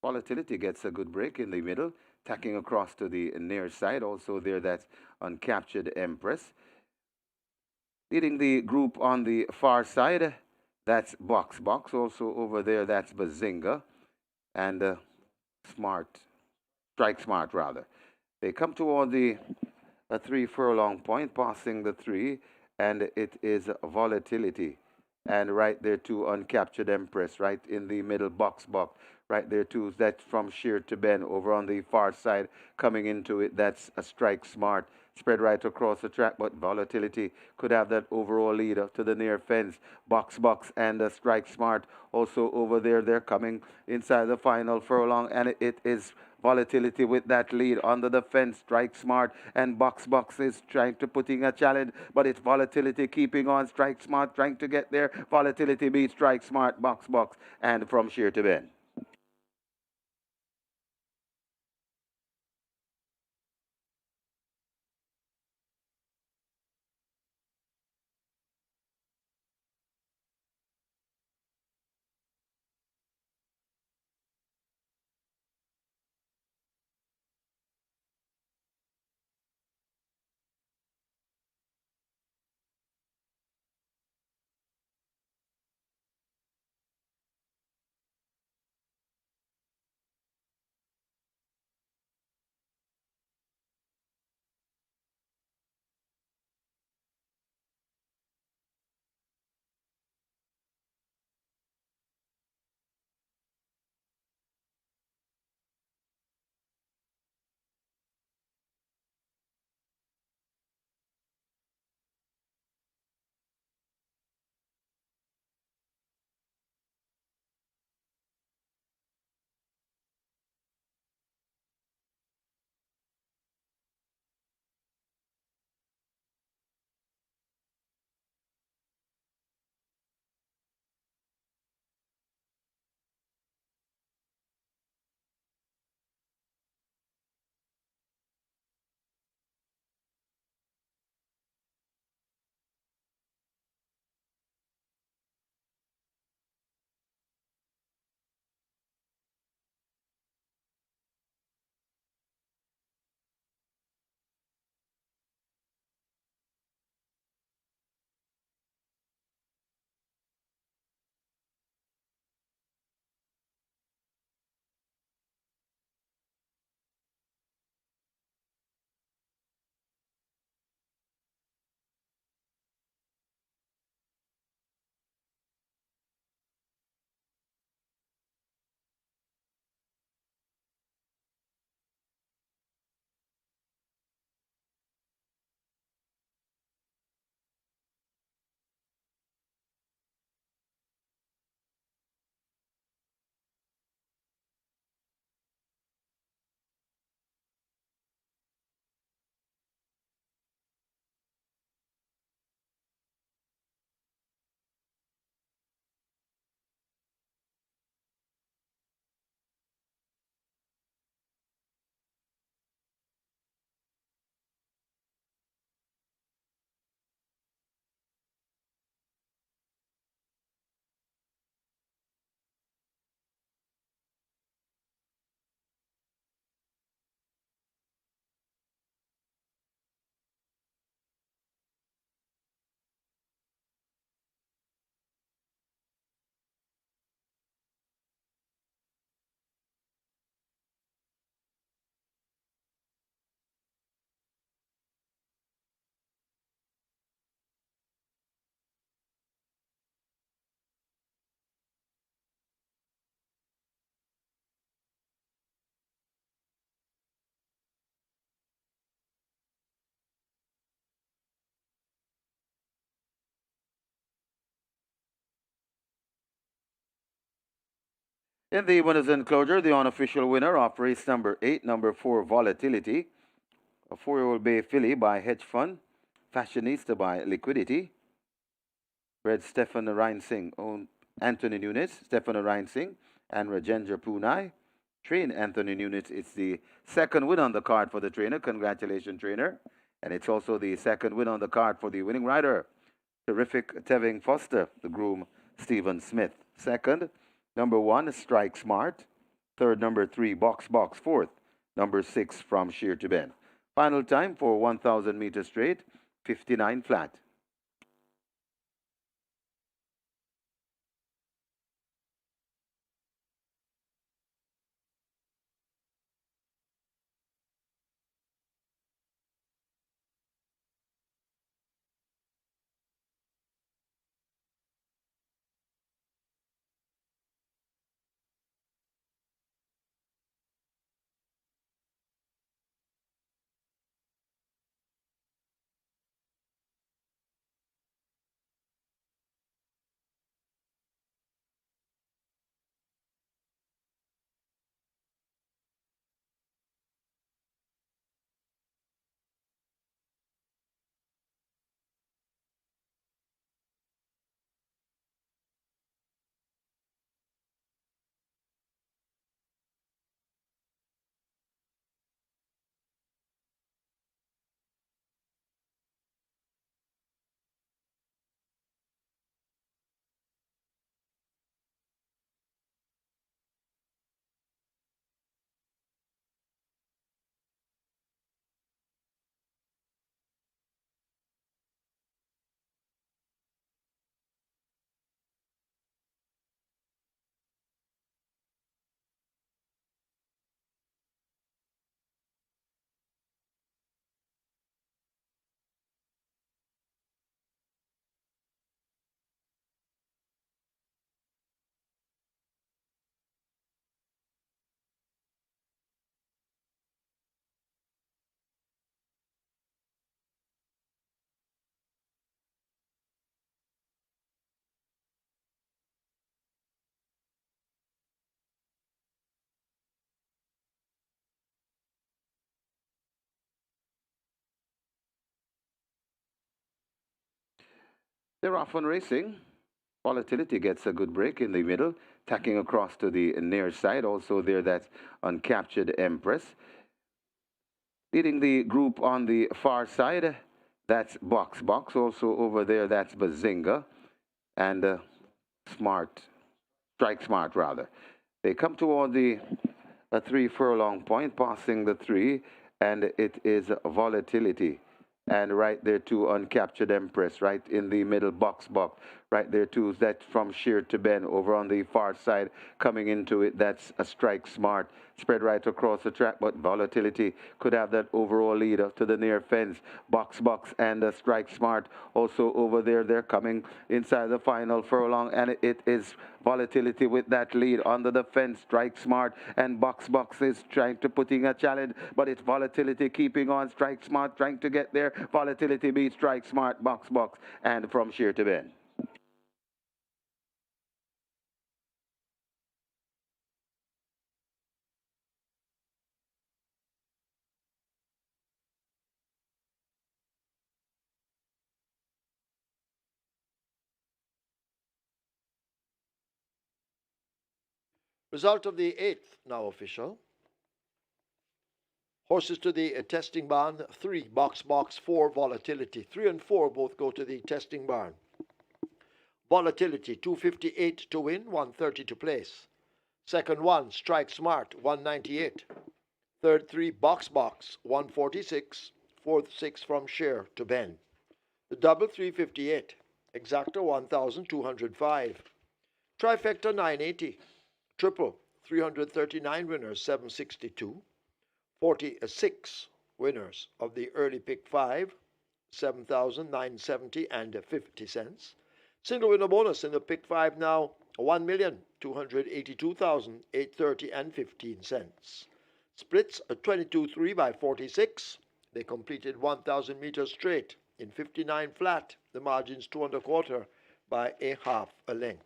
Volatility gets a good break in the middle, tacking across to the near side. Also there, that's Uncaptured Empress. Leading the group on the far side, that's Box. Also over there, that's Bazinga. And Strike Smart rather. They come toward the 3 furlong point, passing the 3, and it is Volatility. And right there too, Uncaptured Empress, right in the middle box. Right there too, that's from Sheer to Bend over on the far side. Coming into it, that's a Strike Smart. Spread right across the track, but Volatility could have that overall lead up to the near fence. Box and Strike Smart also over there. They're coming inside the final furlong, and it is Volatility with that lead under the fence. Strike Smart and Box is trying to put in a challenge, but it's Volatility keeping on. Strike Smart trying to get there. Volatility beats Strike Smart, Box, and from Sheer to Bend. In the winners enclosure, the unofficial winner of race number 8, number 4, Volatility, a 4-year-old Bay filly by Hedge Fund, Fashionista by Liquidity, bred Stefan Reinsing, owned Anthony Nunes, Stefan Reinsing, and Rajendra Punai. Train Anthony Nunes. It's the second win on the card for the trainer. Congratulations, trainer. And it's also the second win on the card for the winning rider. Terrific Tevin Foster, the groom Stephen Smith. Second, number 1, Strike Smart. Third, number 3, Box Box. Fourth, number 6, From Sheer to Bend. Final time for 1,000 meters straight, 59 flat. They're off on racing. Volatility gets a good break in the middle, tacking across to the near side. Also there, that's Uncaptured Empress. Leading the group on the far side, that's Box Box. Also over there, that's Bazinga. And Smart, Strike Smart rather. They come toward the 3 furlong point, passing the 3, and it is Volatility. And right there too, Uncaptured Empress, right in the middle, Box Box. Right there too, that's From Sheer to Bend. Over on the far side, coming into it, that's a Strike Smart. Spread right across the track, but Volatility could have that overall lead up to the near fence. Box Box and Strike Smart also over there. They're coming inside the final furlong, and it is Volatility with that lead under the fence. Strike Smart and Box Box is trying to put in a challenge, but it's Volatility keeping on. Strike Smart trying to get there. Volatility beats Strike Smart, Box Box, and From Sheer to Bend. Result of the 8th, now official. Horses to the testing barn, 3, Box Box, 4, Volatility. 3 and 4 both go to the testing barn. Volatility, 258 to win, 130 to place. Second 1, Strike Smart, 198. Third 3, Box Box, 146. Fourth 6, From Sheer to Bend. The double 358. Exacta 1,205. Trifecta 980. Triple 339 winners, 762. 46 winners of the early pick 5, 7,970 and 50 cents. Single winner bonus in the pick 5 now, 1,282,830 and 15 cents. Splits a 22-3 by 46. They completed 1,000 meters straight in 59 flat. The margin's 2 1/4 by a half a length.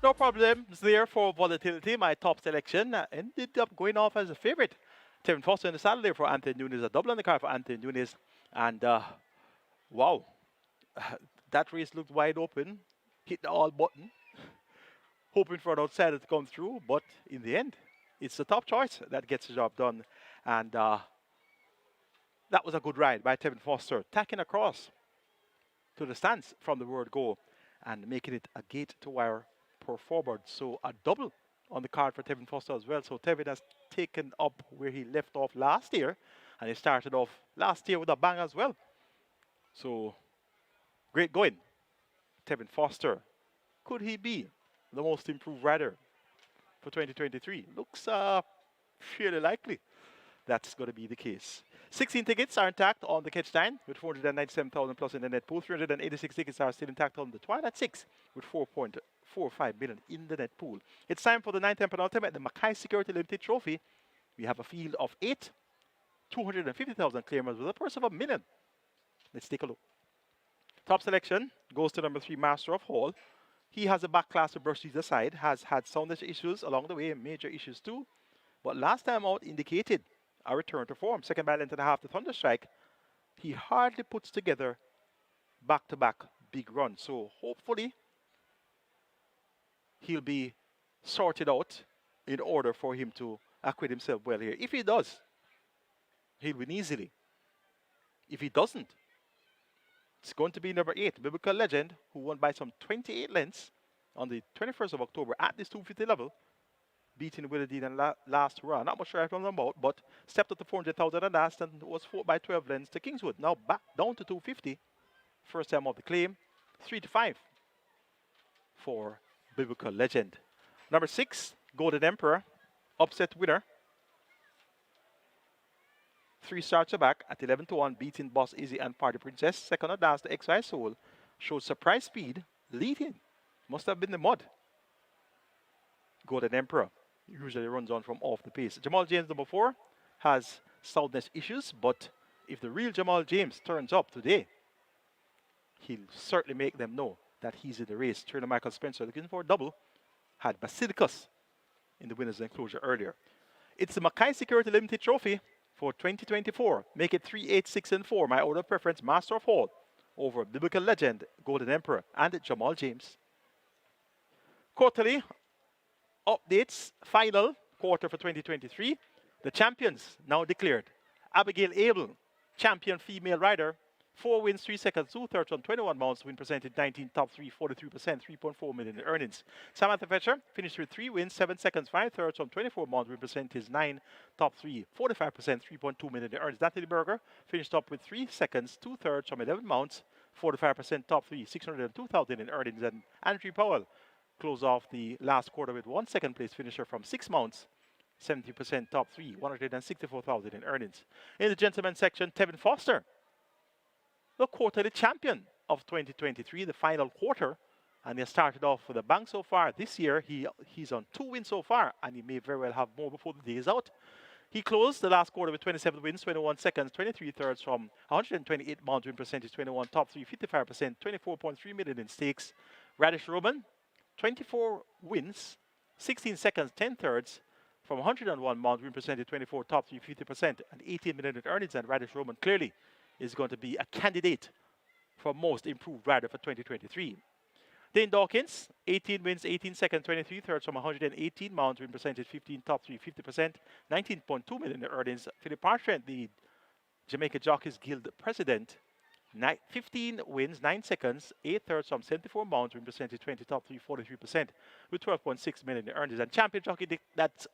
No problems there for volatility. My top selection ended up going off as a favorite. Tevin Foster in the saddle there for Anthony Nunes, a double on the card for Anthony Nunes. And wow, that race looked wide open. Hit the all button, hoping for an outsider to come through. But in the end, it's the top choice that gets the job done. And that was a good ride by Tevin Foster, tacking across to the stands from the word go and making it a gate to wire per forward. So a double on the card for Tevin Foster as well. So Tevin has taken up where he left off last year, and he started off last year with a bang as well. So great going, Tevin Foster. Could he be the most improved rider for 2023? Looks fairly likely that's going to be the case. 16 tickets are intact on the catch 9 with 497,000 plus in the net pool. 386 tickets are still intact on the Twilight 6 with 4.45 million in the net pool. It's time for the 9th and penultimate, the MCKAY Security Limited Trophy. We have a field of 8, 250,000 claimers with a purse of $1 million. Let's take a look. Top selection goes to number 3, Master of Hall. He has a back class to brush these aside, has had soundness issues along the way, major issues too. But last time out indicated a return to form. Second by length and a half to Thunderstrike. He hardly puts together back-to-back big runs. So hopefully he'll be sorted out in order for him to acquit himself well here. If he does, he'll win easily. If he doesn't, it's going to be number 8, Biblical Legend, who won by some 28 lengths on the 21st of October at this 250 level, beating Willie Dean and last run. Not much right on the about, but stepped up to 400,000 and last and was fought by 12 lengths to Kingswood. Now back down to 250. First time of the claim. 3-5 for Biblical Legend. Number 6, Golden Emperor, upset winner. 3 starts back at 11-1, beating Boss Easy and Party Princess. Second and last, the XY Soul showed surprise speed, leading. Must have been the mud. Golden Emperor usually runs on from off the pace. Jamal James, number 4, has soundness issues, but if the real Jamal James turns up today, he'll certainly make them know that he's in the race. Trainer Michael Spencer, looking for a double, had Basilicus in the winner's enclosure earlier. It's the MCKAY Security Limited Trophy for 2024. Make it 3, 8, 6, and 4. My order of preference, Master of Hall over Biblical Legend, Golden Emperor, and Jamal James. Quarterly updates, final quarter for 2023. The champions now declared. Abigail Abel, champion female rider. 4 wins, 3 seconds, 2/3 on 21 mounts, win percentage 19, top 3, 43%, 3.4 million in earnings. Samantha Fetcher finished with 3 wins, 7 seconds, 5/3 on 24 mounts, win percentage 9, top 3, 45%, 3.2 million in earnings. Natalie Berger finished up with 3 seconds, 2/3 on 11 mounts, 45%, top 3, 602,000 in earnings. And Andrew Powell closed off the last quarter with 1 second place finisher from 6 mounts, 70% top 3, 164,000 in earnings. In the gentlemen's section, Tevin Foster, the quarterly champion of 2023, the final quarter, and he has started off with a bang so far. This year, he's on 2 wins so far, and he may very well have more before the day is out. He closed the last quarter with 27 wins, 21 seconds, 23/3 from 128 mounts, win percentage 21, top 3, 55%, 24.3 million in stakes. Radish Roman, 24 wins, 16 seconds, 10/3 from 101 mounts, win percentage 24, top 3, 50%, and 18 million in earnings. And Radish Roman clearly is going to be a candidate for most improved rider for 2023. Dane Dawkins, 18 wins, 18 seconds, 23/3 from 118 mounts, win percentage 15, top 3, 50%, 19.2 million in earnings. Philip Partrent, the Jamaica Jockeys Guild president, 15 wins, 9 seconds, 8/3 from 74 mounts, win percentage 20, top 3, 43%, with 12.6 million in earnings. And champion jockey, that's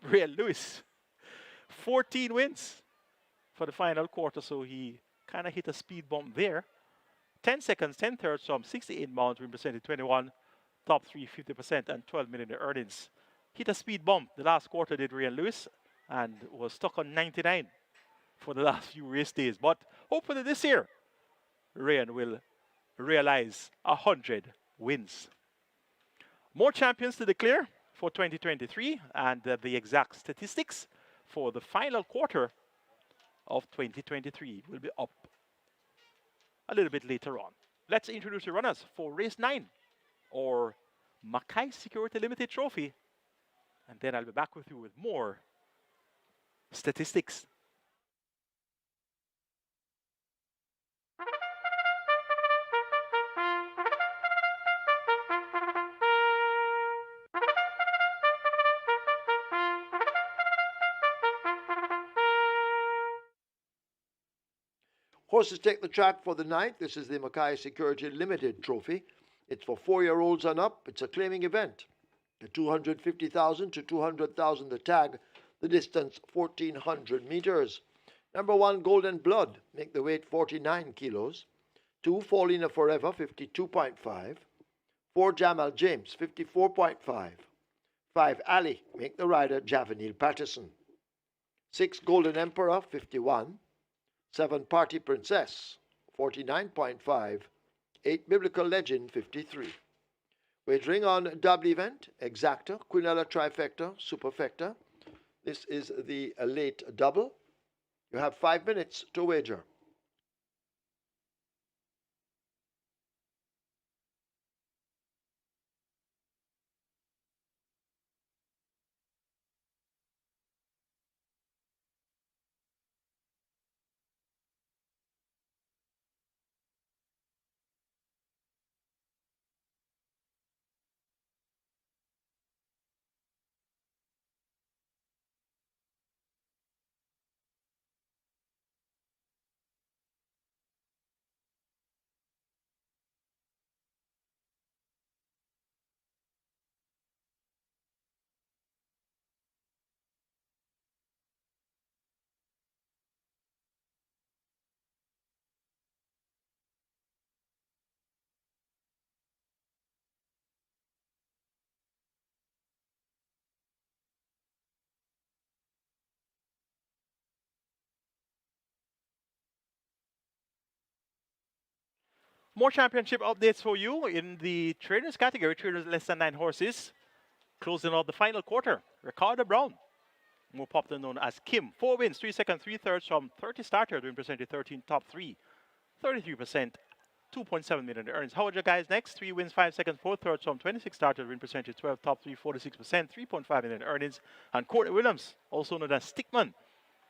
Real Lewis, 14 wins for the final quarter, so he kind of hit a speed bump there. 10 seconds, 10/3 from 68 mounts, win percentage 21, top 3, 50%, and 12 million in earnings. Hit a speed bump the last quarter, did Ryan Lewis, and was stuck on 99 for the last few race days. But hopefully this year, Ryan will realize 100 wins. More champions to declare for 2023, and the exact statistics for the final quarter of 2023 will be up a little bit later on. Let's introduce the runners for race 9, or MCKAY Security Limited Trophy. And then I'll be back with you with more statistics. Horses take the track for the night. This is the MCKAY Security Limited Trophy. It's for 4-year-olds and up. It's a claiming event. The 250,000 to 200,000 the tag. The distance 1,400 meters. Number 1, Golden Blood, make the weight 49 kilos. 2, Fallina Forever, 52.5. 4, Jamal James, 54.5. 5, Ali, make the rider Javanil Patterson. 6, Golden Emperor, 51. 7, Party Princess, 49.5. 8, Biblical Legend, 53. Wagering on double event, Exacta, Quinella Trifecta, Superfecta. This is the late double. You have 5 minutes to wager. More championship updates for you in the trainers category, trainers less than 9 horses. Closing out the final quarter, Ricardo Brown, more popularly known as Kim. 4 wins, 3 seconds, 3 thirds from 30 starters, win percentage 13, top 3, 33%, 2.7 million earnings. Howard guys next, 3 wins, 5 seconds, 4 thirds from 26 starters, win percentage 12, top 3, 46%, 3.5 million earnings. And Courtney Williams, also known as Stickman,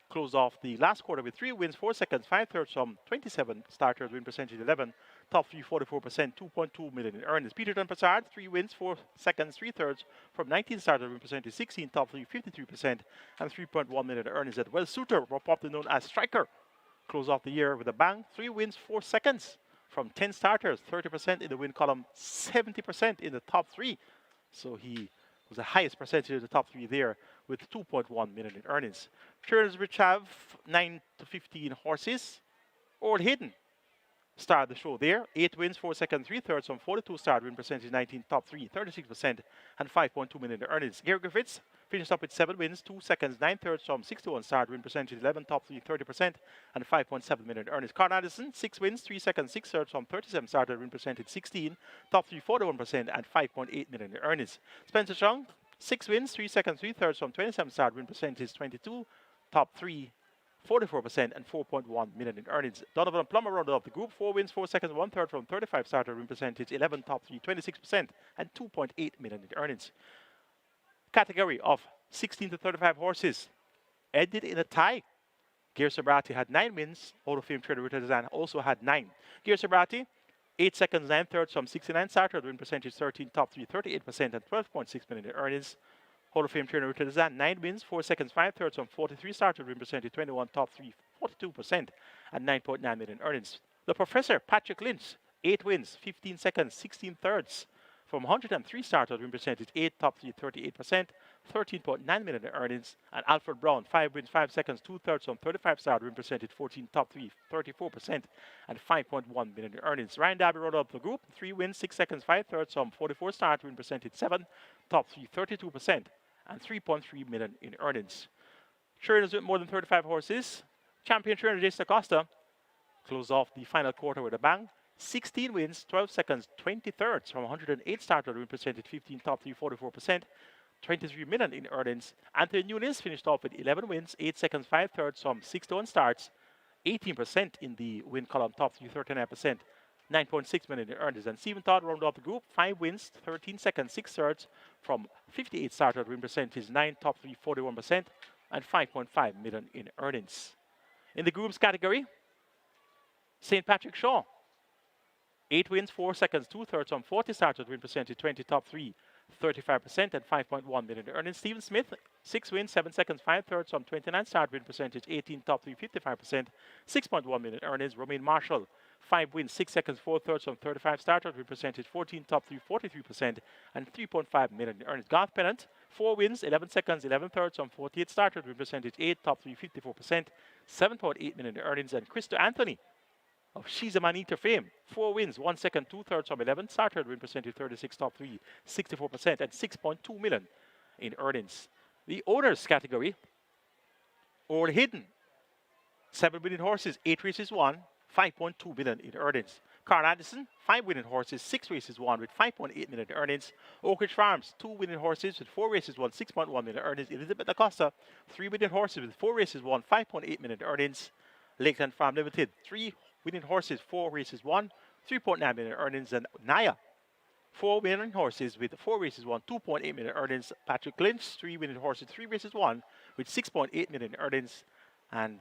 closed off the last quarter with 3 wins, 4 seconds, 5 thirds from 27 starters, win percentage 11, top 3, 44%, 2.2 million in earnings. Peterton Passard, 3 wins, 4 seconds, 3 thirds from 19 starters, win percentage 16, top 3, 53%, and 3.1 million in earnings. At Well Suitor, more popularly known as Striker, closed off the year with a bang, 3 wins, 4 seconds from 10 starters, 30% in the win column, 70% in the top 3. So he was the highest percentage of the top 3 there with 2.1 million in earnings. Trainers which have 9 to 15 horses. Old Hayden started the show there. 8 wins, 4 seconds, 3 thirds from 42 start, win percentage 19, top 3, 36%, and 5.2 million in earnings. Gary Griffiths finished up with 7 wins, 2 seconds, 9 thirds from 61 start, win percentage 11, top 3, 30%, and 5.7 million in earnings. Carl Addison, 6 wins, 3 seconds, 6 thirds from 37 started, win percentage 16, top 3, 41%, and 5.8 million in earnings. Spencer Strong, 6 wins, 3 seconds, 3 thirds from 27 start, win percentage 22, top 3, 44%, and 4.1 million in earnings. Donovan Plummer rounded up the group, 4 wins, 4 seconds, 1 third from 35 starter, win percentage 11, top 3, 26%, and 2.8 million in earnings. Category of 16 to 35 horses ended in a tie. Gear Sabrati had 9 wins. Hall of Fame trainer Richard Zan also had 9. Gear Sabrati, 8 seconds, 9 thirds from 69 starter, win percentage 13, top 3, 38%, and 12.6 million in earnings. Hall of Fame trainer Richard Zan, 9 wins, 4 seconds, 5 thirds from 43 starter, win percentage 21, top 3, 42%, and 9.9 million earnings. The Professor, Patrick Lynch, 8 wins, 15 seconds, 16 thirds from 103 starters, win percentage 8, top 3, 38%, 13.9 million in earnings. And Alfred Brown, 5 wins, 5 seconds, 2 thirds from 35 starters, win percentage 14, top 3, 34%, and 5.1 million in earnings. Ryan Darby rolled up the group, 3 wins, 6 seconds, 5 thirds from 44 starters, win percentage 7, top 3, 32%, and 3.3 million in earnings. Trainers with more than 35 horses. Champion trainer Jason Acosta closed off the final quarter with a bang. 16 wins, 12 seconds, 20 thirds from 108 starters, win percentage 15, top 3, 44%, 23 million in earnings. Anthony Nunes finished off with 11 wins, 8 seconds, 5 thirds from 61 starts, 18% in the win column, top 3, 39%, 9.6 million in earnings. And Stephen Todd rounded off the group, 5 wins, 13 seconds, 6 thirds from 58 started win percentage, 9 top 3, 41%, and 5.5 million in earnings. In the groups category, St. Patrick Shaw, 8 wins, 4 seconds, 2 thirds from 40 started win percentage, 20 top 3, 35%, and 5.1 million in earnings. Stephen Smith, 6 wins, 7 seconds, 5 thirds from 29 start win percentage, 18 top 3, 55%, 6.1 million earnings. Romaine Marshall, 5 wins, 6 seconds, 4 thirds from 35 started win percentage, 14 top 3, 43%, and 3.5 million in earnings. Garth Pennant, 4 wins, 11 seconds, 11 thirds from 48 started win percentage, 8 top 3, 54%, 7.8 million in earnings. And Krista Anthony of She's a Man Eater fame, 4 wins, 1 second, 2 thirds from 11 started win percentage, 36 top 3, 64%, and 6.2 million in earnings. The owners category, All Hidden, 7 winning horses, 8 races won, 5.2 million in earnings. Carl Addison, 5 winning horses, 6 races won with 5.8 million in earnings. Oak Ridge Farms, 2 winning horses with 4 races won, 6.1 million in earnings. Elizabeth Acosta, 3 winning horses with 4 races won, 5.8 million in earnings. Lakeland Farm Limited, 3 winning horses, 4 races won, 3.9 million in earnings. And Naya, 4 winning horses with 4 races won, 2.8 million in earnings. Patrick Lynch, 3 winning horses, 3 races won with 6.8 million in earnings. And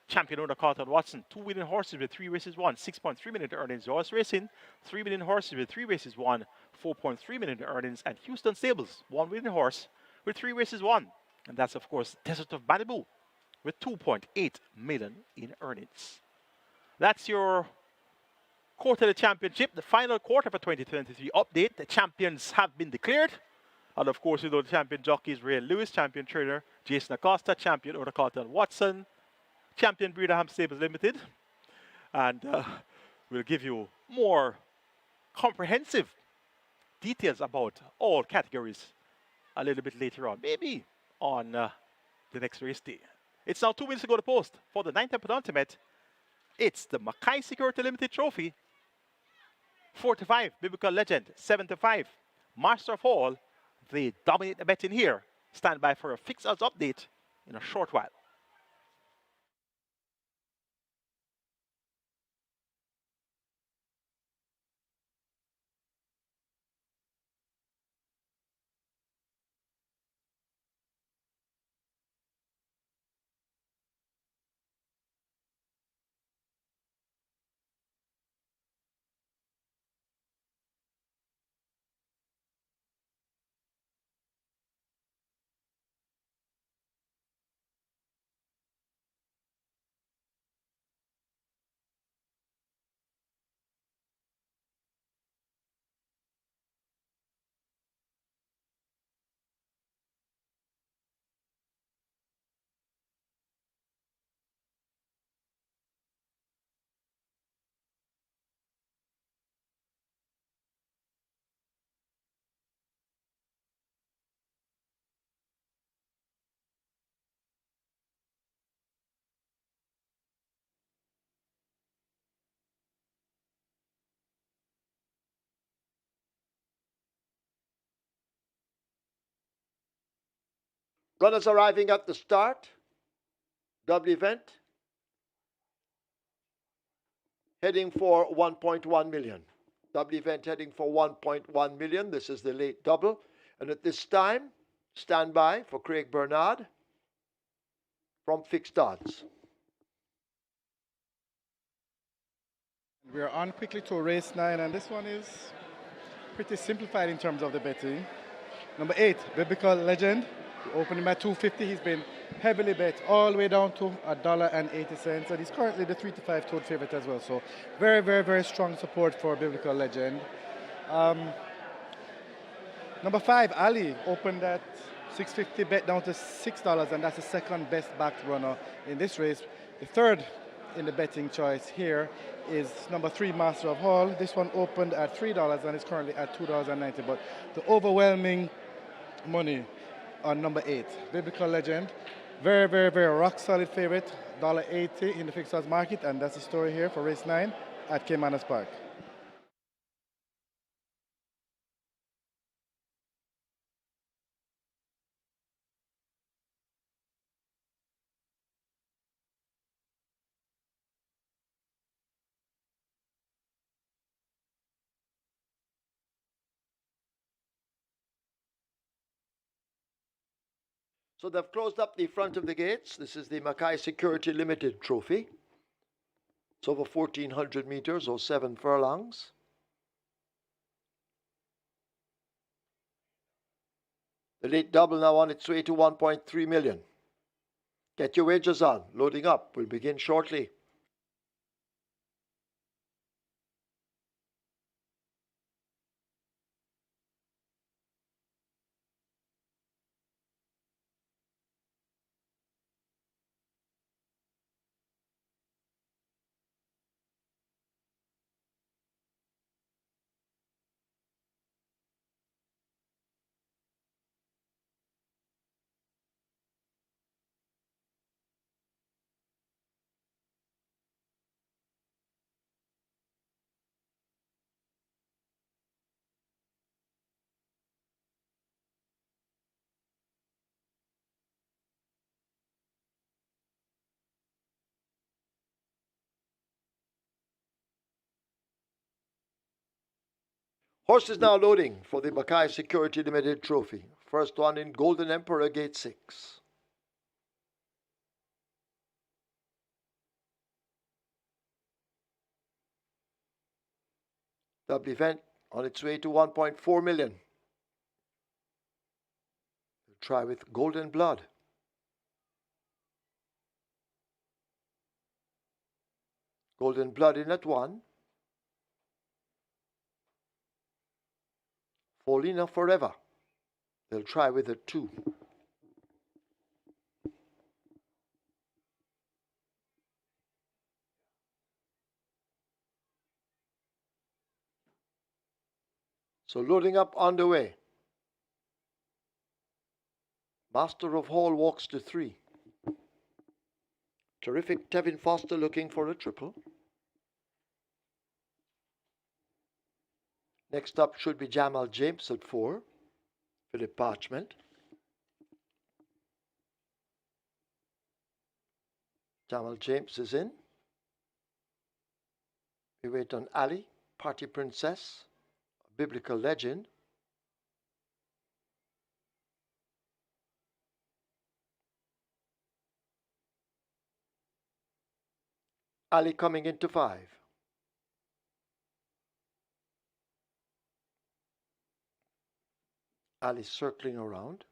champion owner Carlton Watson, 2 winning horses with 3 races won, 6.3 million in earnings. Royce Racing, 3 winning horses with 3 races won, 4.3 million in earnings. And Houston Stables, 1 winning horse with 3 races won. And that's, of course, Desert of Malibu with 2.8 million in earnings. That's your quarter of the championship, the final quarter for 2023 update. The champions have been declared. And of course, you know the champion jockeys, Ray Lewis, champion trainer Jason Acosta, champion owner Carlton Watson, champion breeder Ham Stables Limited. And we'll give you more comprehensive details about all categories a little bit later on, maybe on the next race day. It's now 2 minutes to go to post for the 9th and penultimate. It's the MCKAY Security Limited Trophy. 45, Biblical Legend. 75, Master of All. They dominate the betting here. Stand by for a fixed odds update in a short while. Runners arriving at the start. Double event. Heading for 1.1 million. Double event heading for 1.1 million. This is the late double. And at this time, stand by for Craig Bernard from Fixed Odds. We are on quickly to race 9, and this one is pretty simplified in terms of the betting. Number 8, Biblical Legend. We opened him at $2.50. He's been heavily bet all the way down to $1.80, and he's currently the 3 to 5 toed favorite as well. So very, very, very strong support for Biblical Legend. Number 5, Ali, opened at $6.50, bet down to $6, and that's the second best backed runner in this race. The third in the betting choice here is number 3, Master of All. This one opened at $3 and is currently at $2.90, but the overwhelming money on number 8, Biblical Legend. Very, very, very rock solid favorite, $1.80 in the fixed odds market, and that's the story here for race 9 at Caymanas Park. So they've closed up the front of the gates. This is the MCKAY Security Limited trophy. It's over 1,400 meters or 7 furlongs. The late double now on its way to 1.3 million. Get your wagers on. Loading up will begin shortly. Horses now loading for the MCKAY Security Limited trophy. First one in Golden Emperor, gate 6. Double event on its way to 1.4 million. We'll try with Golden Blood. Golden Blood in at 1. Paulina Forever. They'll try with a 2. So loading up on the way. Master of Hall walks to 3. Terrific Tevin Foster looking for a triple. Next up should be Jamal James at 4. Philip Parchment. Jamal James is in. We wait on Ali, Party Princess, a biblical legend. Ali coming into 5. Ali circling around.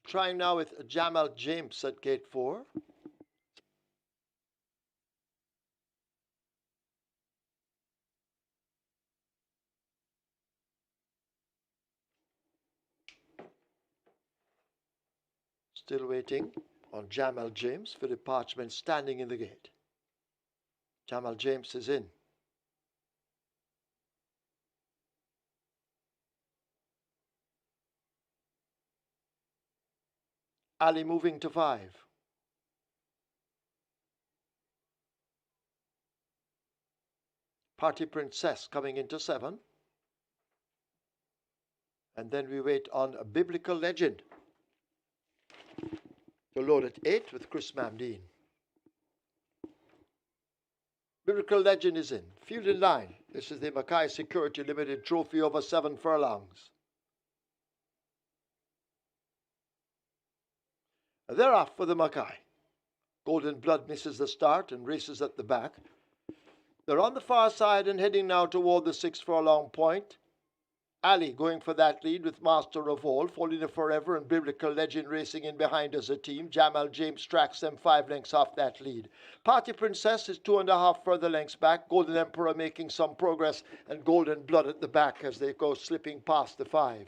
Trying now with Jamal James at gate 4. Still waiting on Jamal James. Philip Parchment standing in the gate. Jamal James is in. Ali moving to 5. Party Princess coming into 7. And then we wait on a Biblical Legend to load at 8 with Chris Mamdine. Biblical Legend is in. Field in line. This is the MCKAY Security Limited Trophy over 7 furlongs. They're off for the MCKAY. Golden Blood misses the start and races at the back. They're on the far side and heading now toward the 6 furlong point. Ali going for that lead with Master of All, Falling a Forever and Biblical Legend racing in behind as a team. Jamal James tracks them 5 lengths off that lead. Party Princess is 2.5 further lengths back. Golden Emperor making some progress and Golden Blood at the back as they go slipping past the 5.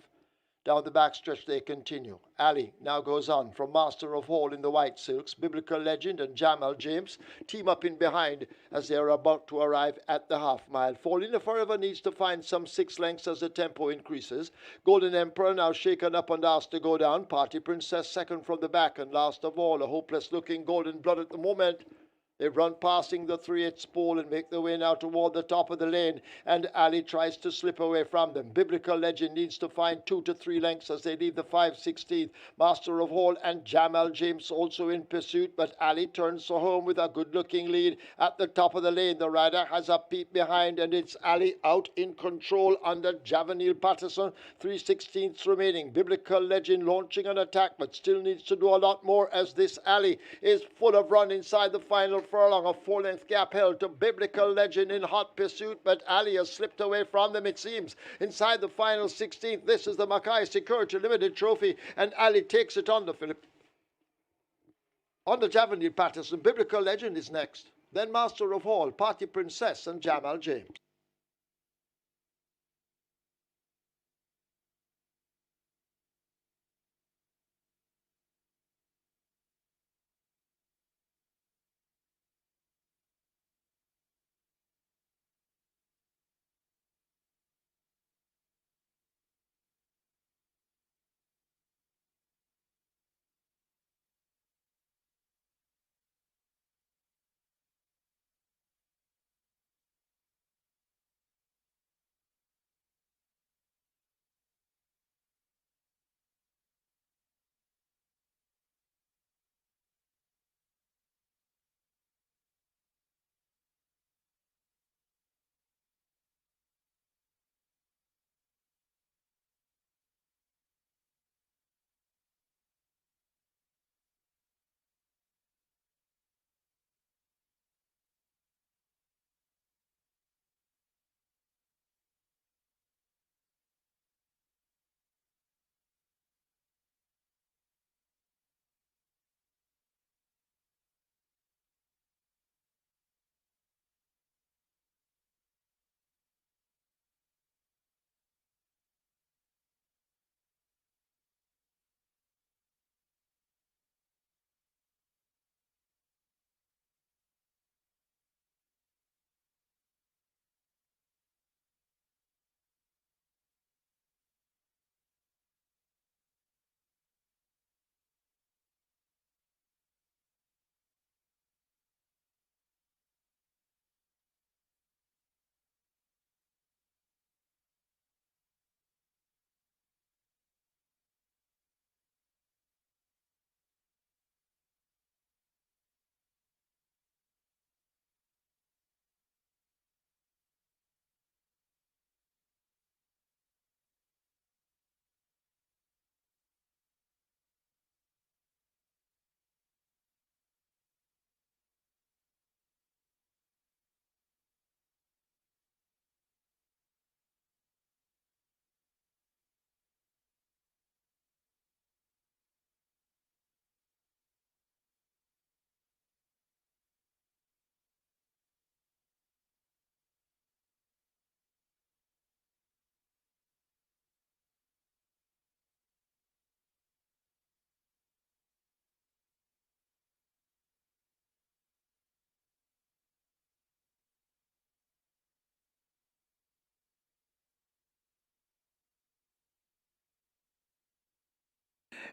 Down the backstretch they continue. Ali now goes on from Master of All in the white silks. Biblical Legend and Jamal James team up in behind as they are about to arrive at the half mile. Falling a Forever needs to find some 6 lengths as the tempo increases. Golden Emperor now shaken up and asked to go down. Party Princess second from the back, and last of all a hopeless looking Golden Blood at the moment. They run passing the 3/8 pole and make their way now toward the top of the lane, and Ali tries to slip away from them. Biblical Legend needs to find 2 to 3 lengths as they leave the 5/16. Master of All and Jamal James also in pursuit, but Ali turns home with a good-looking lead at the top of the lane. The rider has a peep behind, and it's Ali out in control under Javanil Patterson. 3/16 remaining. Biblical Legend launching an attack, but still needs to do a lot more as this Ali is full of run inside the final furlong. A 4-length gap held to Biblical Legend in hot pursuit, but Ali has slipped away from them, it seems. Inside the final 16th, this is the MCKAY Security Limited Trophy, and Ali takes it on the Philip. On the Javanil Patterson, Biblical Legend is next. Then Master of All, Party Princess, and Jamal James.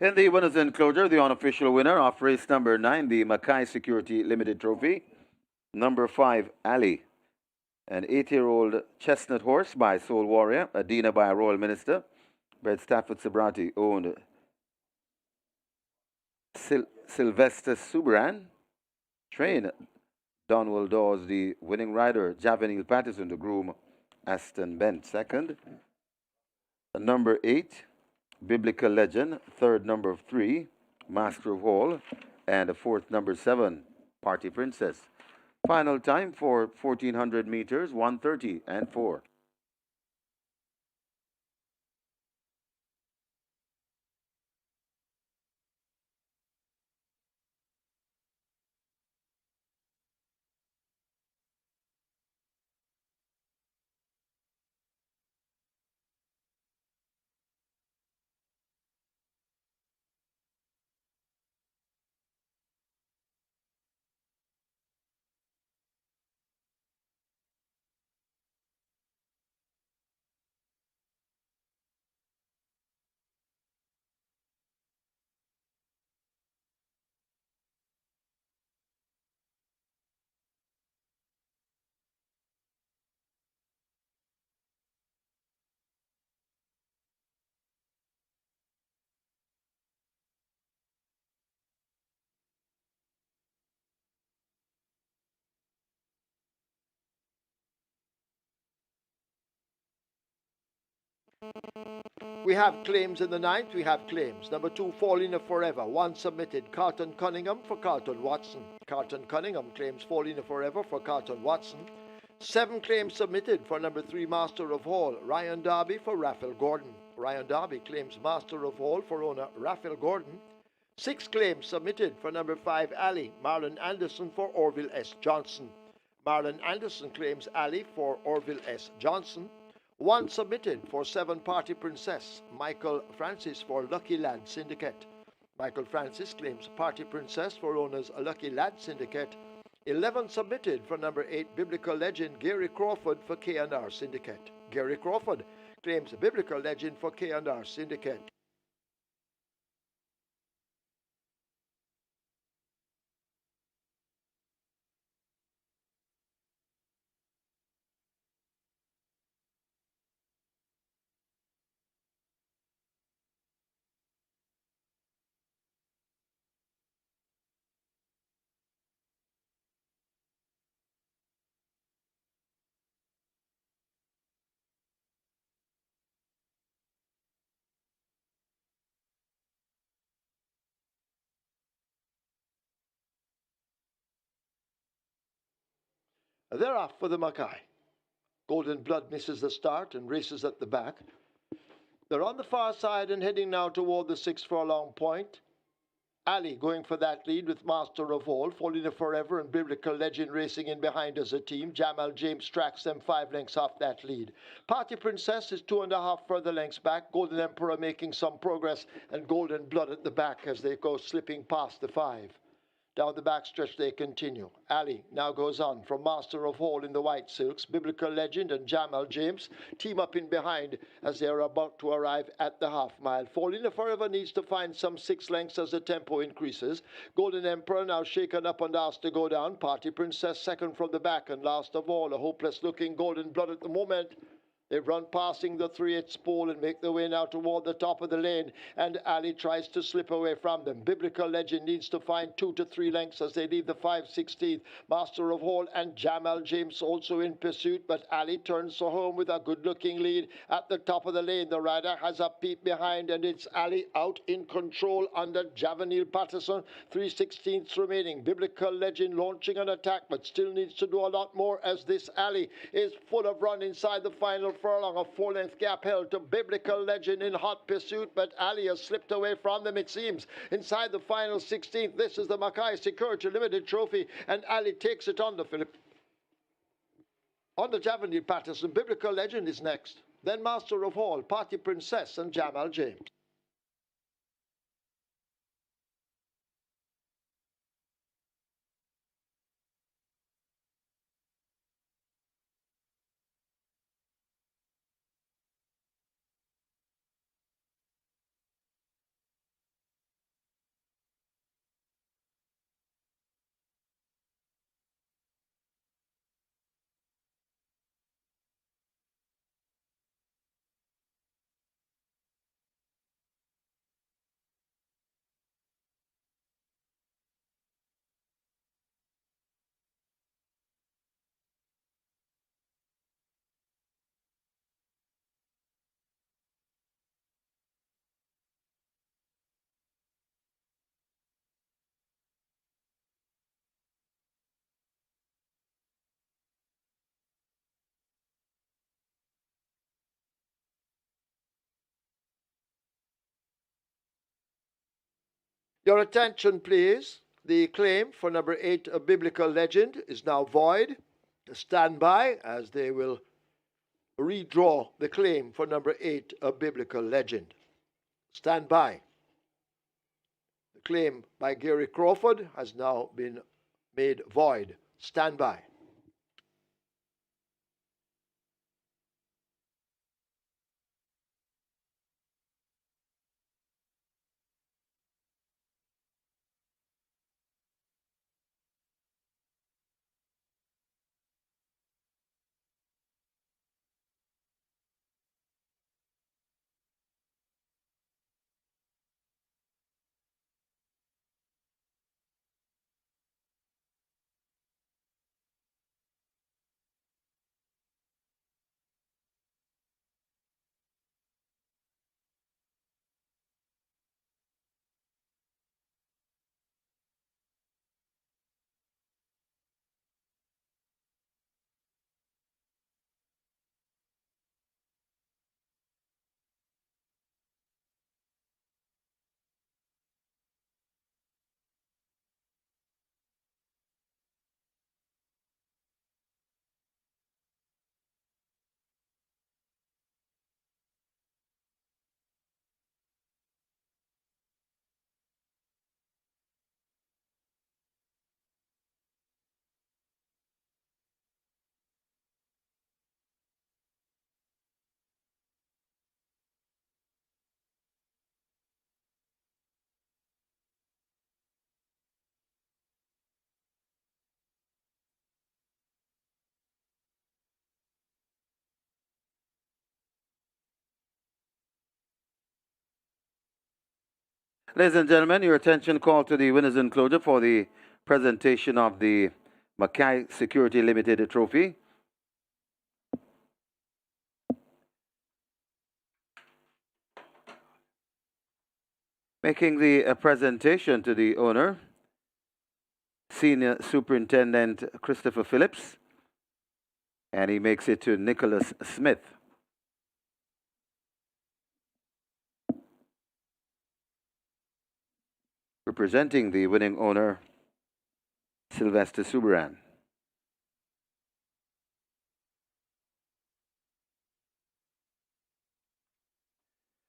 In the winners enclosure, the unofficial winner of race number 9, the MCKAY Security Limited Trophy, number 5, Ali, an 8-year-old chestnut horse by Soul Warrior, Adina by a Royal Minister, bred Stafford Sobrati, owned Sylvester Subran, trained Donwell Dawes, the winning rider, Javanil Patterson, the groom, Aston Bent, second. Number 8, Biblical Legend, third, number 3, Master of All, and the fourth, number 7, Party Princess. Final time for 1400 meters, 1:30 and 4. We have claims in the ninth. We have claims. Number 2, Fallina Forever. 1 submitted. Carlton Cunningham for Carlton Watson. Carlton Cunningham claims Fallina Forever for Carlton Watson. 7 claims submitted for number 3, Master of All. Ryan Darby for Raphael Gordon. Ryan Darby claims Master of All for owner Raphael Gordon. 6 claims submitted for number 5, Ali. Marlon Anderson for Orville S. Johnson. Marlon Anderson claims Ali for Orville S. Johnson. 1 submitted for 7, Party Princess. Michael Francis for Lucky Lad Syndicate. Michael Francis claims Party Princess for owners Lucky Lad Syndicate. 11 submitted for number 8, Biblical Legend Gary Crawford for K&R Syndicate. Gary Crawford claims Biblical Legend for K&R Syndicate. They're off for the MCKAY. Golden Blood misses the start and races at the back. They're on the far side and heading now toward the 6 furlong point. Ali going for that lead with Master of All, Fallina Forever and Biblical Legend racing in behind as a team. Jamal James tracks them 5 lengths off that lead. Party Princess is 2.5 further lengths back. Golden Emperor making some progress, and Golden Blood at the back as they go slipping past the 5. Down the backstretch they continue. Ali now goes on from Master of All in the white silks. Biblical Legend and Jamal James team up in behind as they are about to arrive at the half mile. Fallina Forever needs to find some 6 lengths as the tempo increases. Golden Emperor now shaken up and asked to go down. Party Princess second from the back, and last of all a hopeless looking Golden Blood at the moment. They've run passing the 3/8 spool and make their way now toward the top of the lane, and Ali tries to slip away from them. Biblical Legend needs to find 2 to 3 lengths as they leave the 5/16. Master of All and Jamal James also in pursuit, but Ali turns home with a good-looking lead at the top of the lane. The rider has a peep behind, and it's Ali out in control under Javanil Patterson. 3/16 remaining. Biblical Legend launching an attack, but still needs to do a lot more as this Ali is full of run inside the final furlong. A 4-length gap held to Biblical Legend in hot pursuit, but Ali has slipped away from them, it seems. Inside the final 16th, this is the MCKAY Security Limited Trophy, and Ali takes it on the Philip. On the Javanil Patterson, Biblical Legend is next. Then Master of All, Party Princess, and Jamal James. Your attention, please. The claim for number 8, a biblical legend, is now void. Stand by as they will redraw the claim for number 8, a biblical legend. Stand by. The claim by Gary Crawford has now been made void. Stand by. Ladies and gentlemen, your attention called to the winners enclosure for the presentation of the MCKAY Security Limited Trophy. Making the presentation to the owner, Senior Superintendent Christopher Phillips, and he makes it to Nicholas Smith. Representing the winning owner, Sylvester Subaran.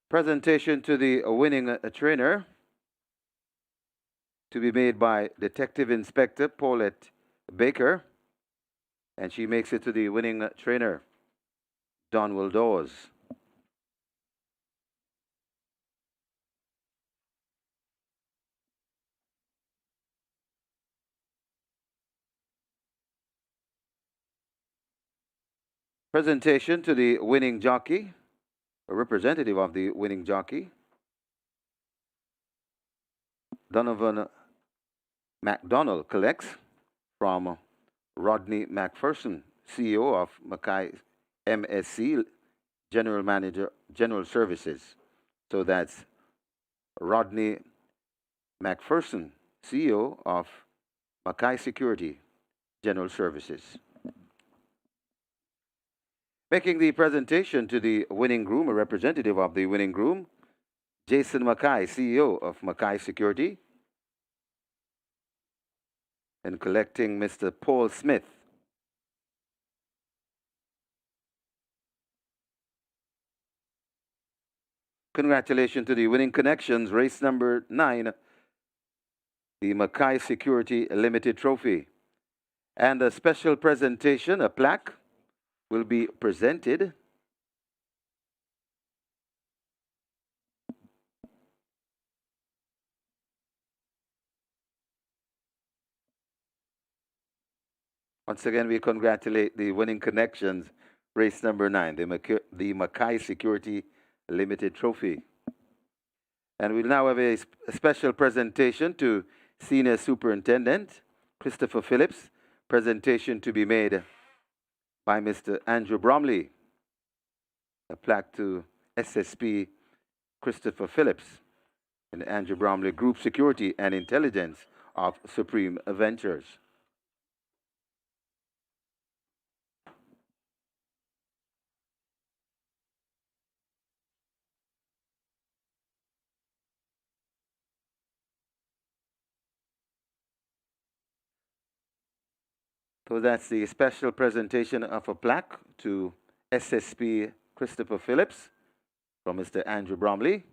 Presentation to the winning trainer, to be made by Detective Inspector Paulette Baker, and she makes it to the winning trainer, Donwell Dawes. Presentation to the winning jockey, a representative of the winning jockey, Donovan McDonald collects from Rodney McPherson, CEO of MCKAY MSC, General Manager, General Services. So that's Rodney McPherson, CEO of MCKAY Security, General Services. Making the presentation to the winning groom, a representative of the winning groom, Jason McKay, CEO of MCKAY Security, and collecting Mr. Paul Smith. Congratulations to the winning connections, race number 9, the MCKAY Security Limited Trophy. And a special presentation, a plaque, will be presented. Once again, we congratulate the winning connections, race number 9, the MCKAY Security Limited Trophy. And we'll now have a special presentation to Senior Superintendent Christopher Phillips, presentation to be made by Mr. Andrew Bromley, a plaque to SSP Christopher Phillips and Andrew Bromley Group Security and Intelligence of Supreme Ventures. So that's the special presentation of a plaque to SSP Christopher Phillips from Mr. Andrew Bromley.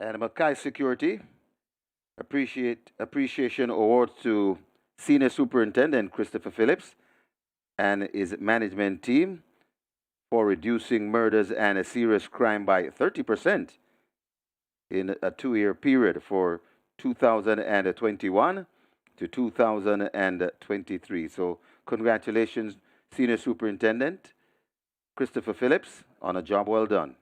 And MCKAY Security Appreciation Award to Senior Superintendent Christopher Phillips and his management team for reducing murders and a serious crime by 30% in a 2 year period for 2021 to 2023. So, congratulations, Senior Superintendent Christopher Phillips, on a job well done.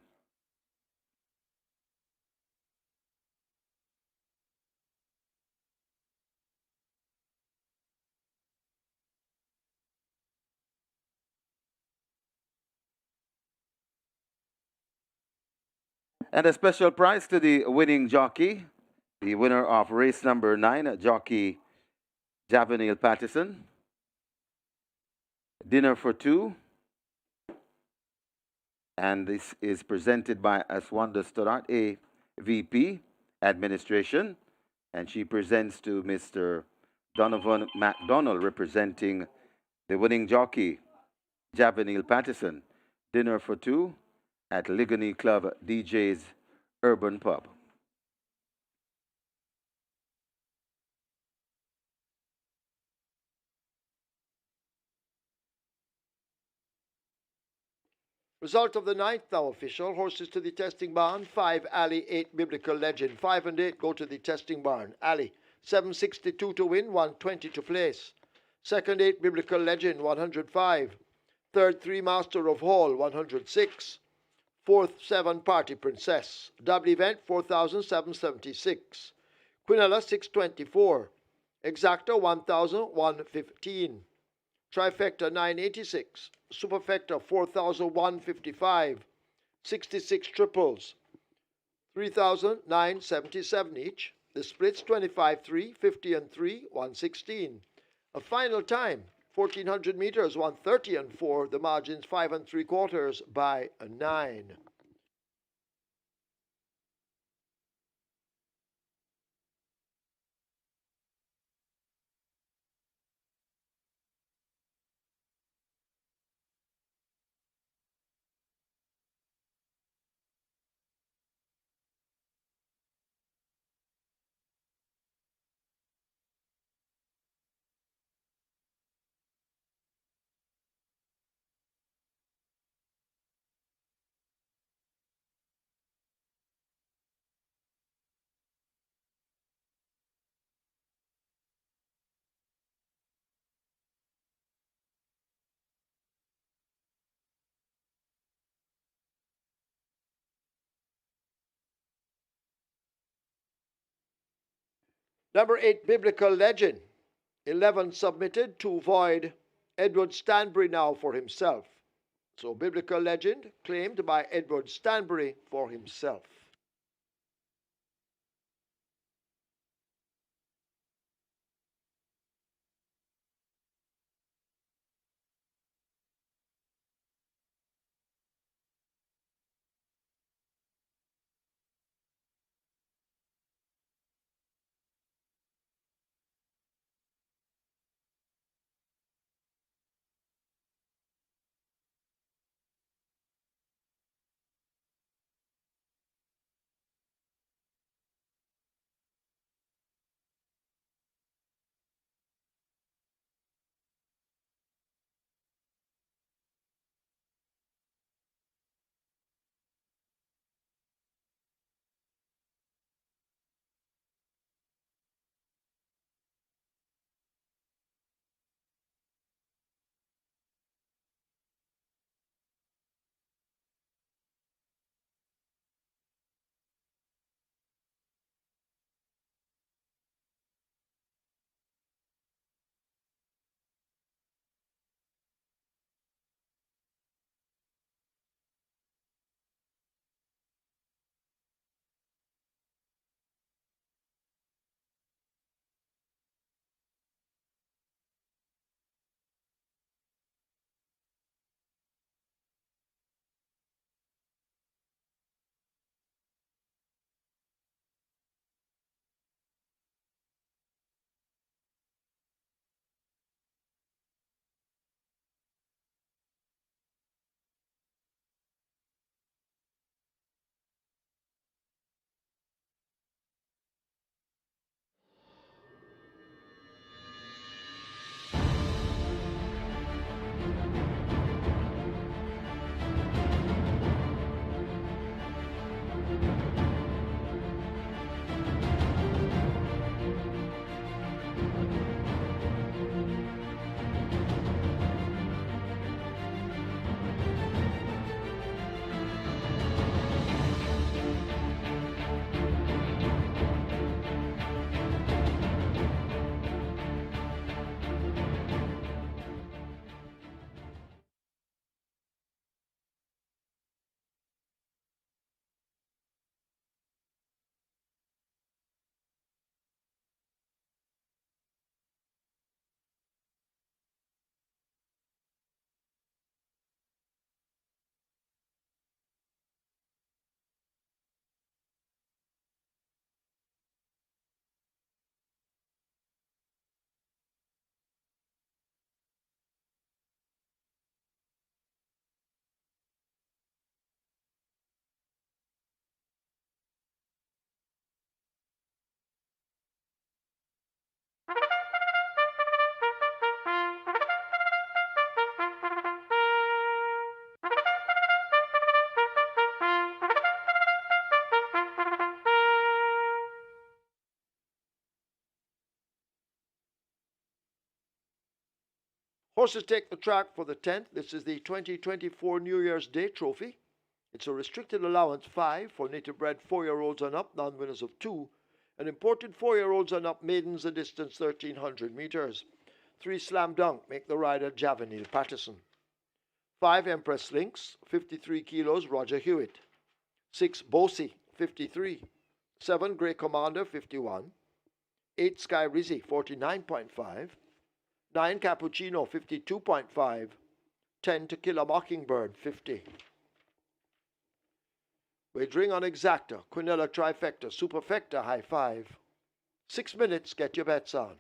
And a special prize to the winning jockey, the winner of race number 9, jockey Javanil Pattison. Dinner for two. And this is presented by Aswanda Stoddart, a VP Administration. And she presents to Mr. Donovan McDonald, representing the winning jockey, Javanil Pattison. Dinner for two at Ligony Club DJ's Urban Pub. Result of the ninth now official. Horses to the testing barn. 5 Alley, 8 Biblical Legend. 5 and 8 go to the testing barn. Alley, 762 to win, 120 to place. Second 8 Biblical Legend, 105. Third 3 Master of Hall, 106. Fourth 7 Party Princess. Double event, 4,776. Quinella, 624. Exacta, 1,115. Trifecta 986, Superfecta 4155, 66 triples, 3,977 each. The splits 25 3, 50 and 3, 116. A final time 1400 meters, 130 and 4. The margins 5 3/4 by a 9. Number 8 Biblical Legend, 11 submitted, 2 void. Edward Stanbury now for himself. So Biblical Legend claimed by Edward Stanbury for himself. Horses take the track for the 10th. This is the 2024 New Year's Day Trophy. It's a restricted allowance 5 for native bred 4-year-olds and up, non-winners of 2. And imported 4-year-olds and up, maidens a distance 1,300 meters. 3 Slam Dunk make the rider Javanil Patterson. 5 Empress Lynx, 53 kilos, Roger Hewitt. 6 Bosie, 53. 7 Grey Commander, 51. 8 Sky Rizzy, 49.5. 9 Cappuccino, 52.5. 10 To Kill a Mockingbird, 50. Wagering on Exacta, Quinella Trifecta, Superfecta, High 5. 6 minutes, get your bets on.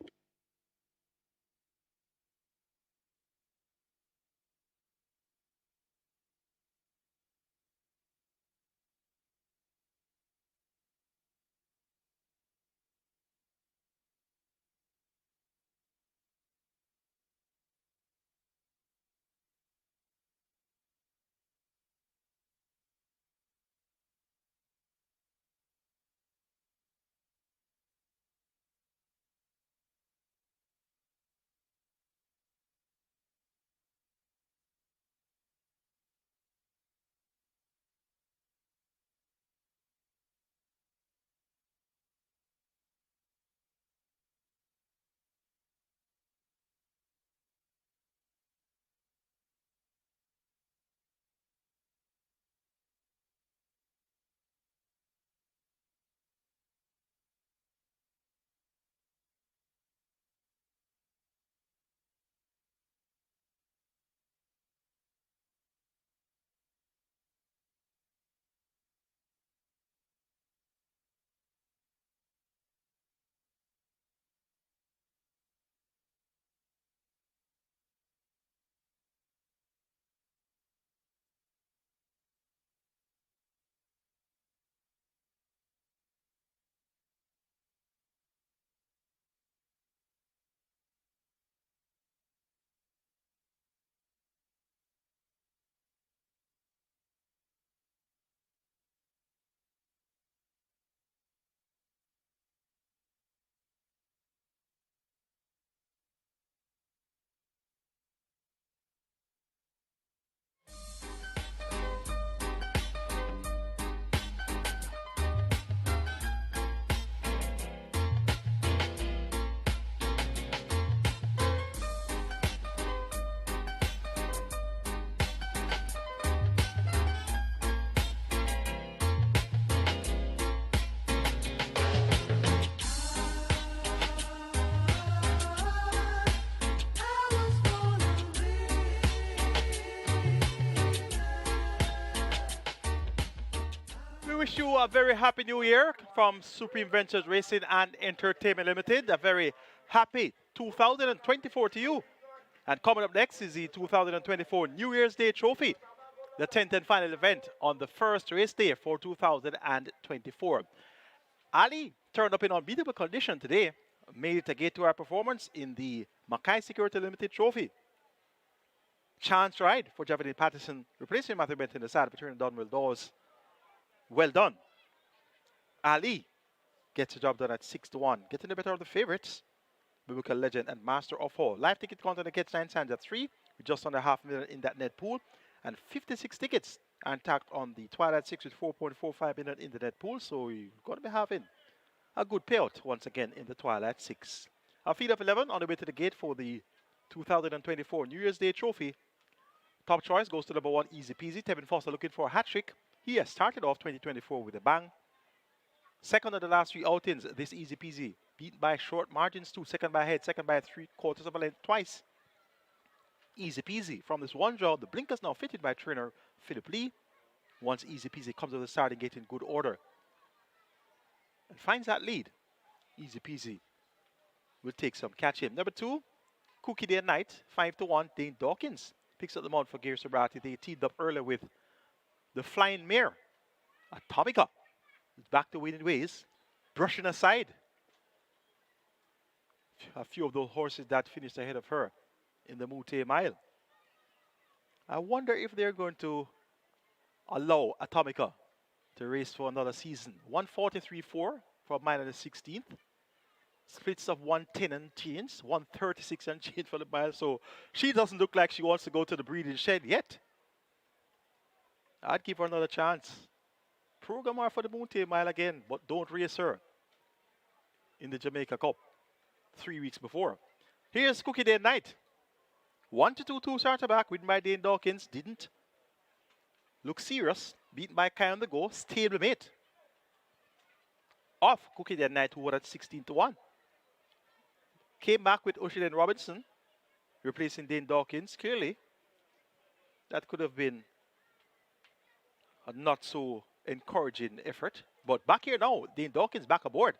We wish you a very happy new year from Supreme Ventures Racing and Entertainment Limited. A very happy 2024 to you. And coming up next is the 2024 New Year's Day Trophy, the 10th and final event on the first race day for 2024. Ali turned up in unbeatable condition today, made it a gate-to-our performance in the MCKAY Security Limited Trophy. Chance ride for Javanil Patterson, replacing Matthew Benton in the side between Donwell Dawes. Well done. Ali gets the job done at 6-1, getting the better of the favorites. Biblical legend and master of all. Live ticket content gets 9 cents at 3, with just under $500,000 in that net pool, and 56 tickets are tacked on the Twilight 6 with 4.45 million in the net pool. So you're going to be having a good payout once again in the Twilight 6. A feed of 11 on the way to the gate for the 2024 New Year's Day Trophy. Top choice goes to number 1, Easy Peasy. Tevin Foster looking for a hat trick. He has started off 2024 with a bang. Second of the last 3 outings, this Easy Peasy, beaten by short margins too. Second by head, second by 3/4 of a length twice. Easy Peasy from this one draw. The blinkers now fitted by trainer Philip Lee. Once Easy Peasy comes to the starting gate in good order and finds that lead, Easy Peasy will take some catch him. Number 2, Cookie Day Night, 5-1. Dane Dawkins picks up the mount for Gear Sobrati. They teamed up earlier with the Flying Mare. Atomica is back to winning ways, brushing aside a few of those horses that finished ahead of her in the Mute Mile. I wonder if they're going to allow Atomica to race for another season. 143.4 for a mile and the 16th. splits of 110 and change, 136 and change for the mile. So she doesn't look like she wants to go to the breeding shed yet. I'd give her another chance. Program her for the Moontail Mile again, but don't race her in the Jamaica Cup 3 weeks before. Here's Cookie Day Night. 1-2 starter back, written by Dane Dawkins. Didn't look serious. Beaten by Kai on the go. Stablemate. Off Cookie Day Night, who were at 16-1. Came back with Ocean Robinson, replacing Dane Dawkins. Clearly, that could have been a not so encouraging effort. But back here now, Dane Dawkins back aboard.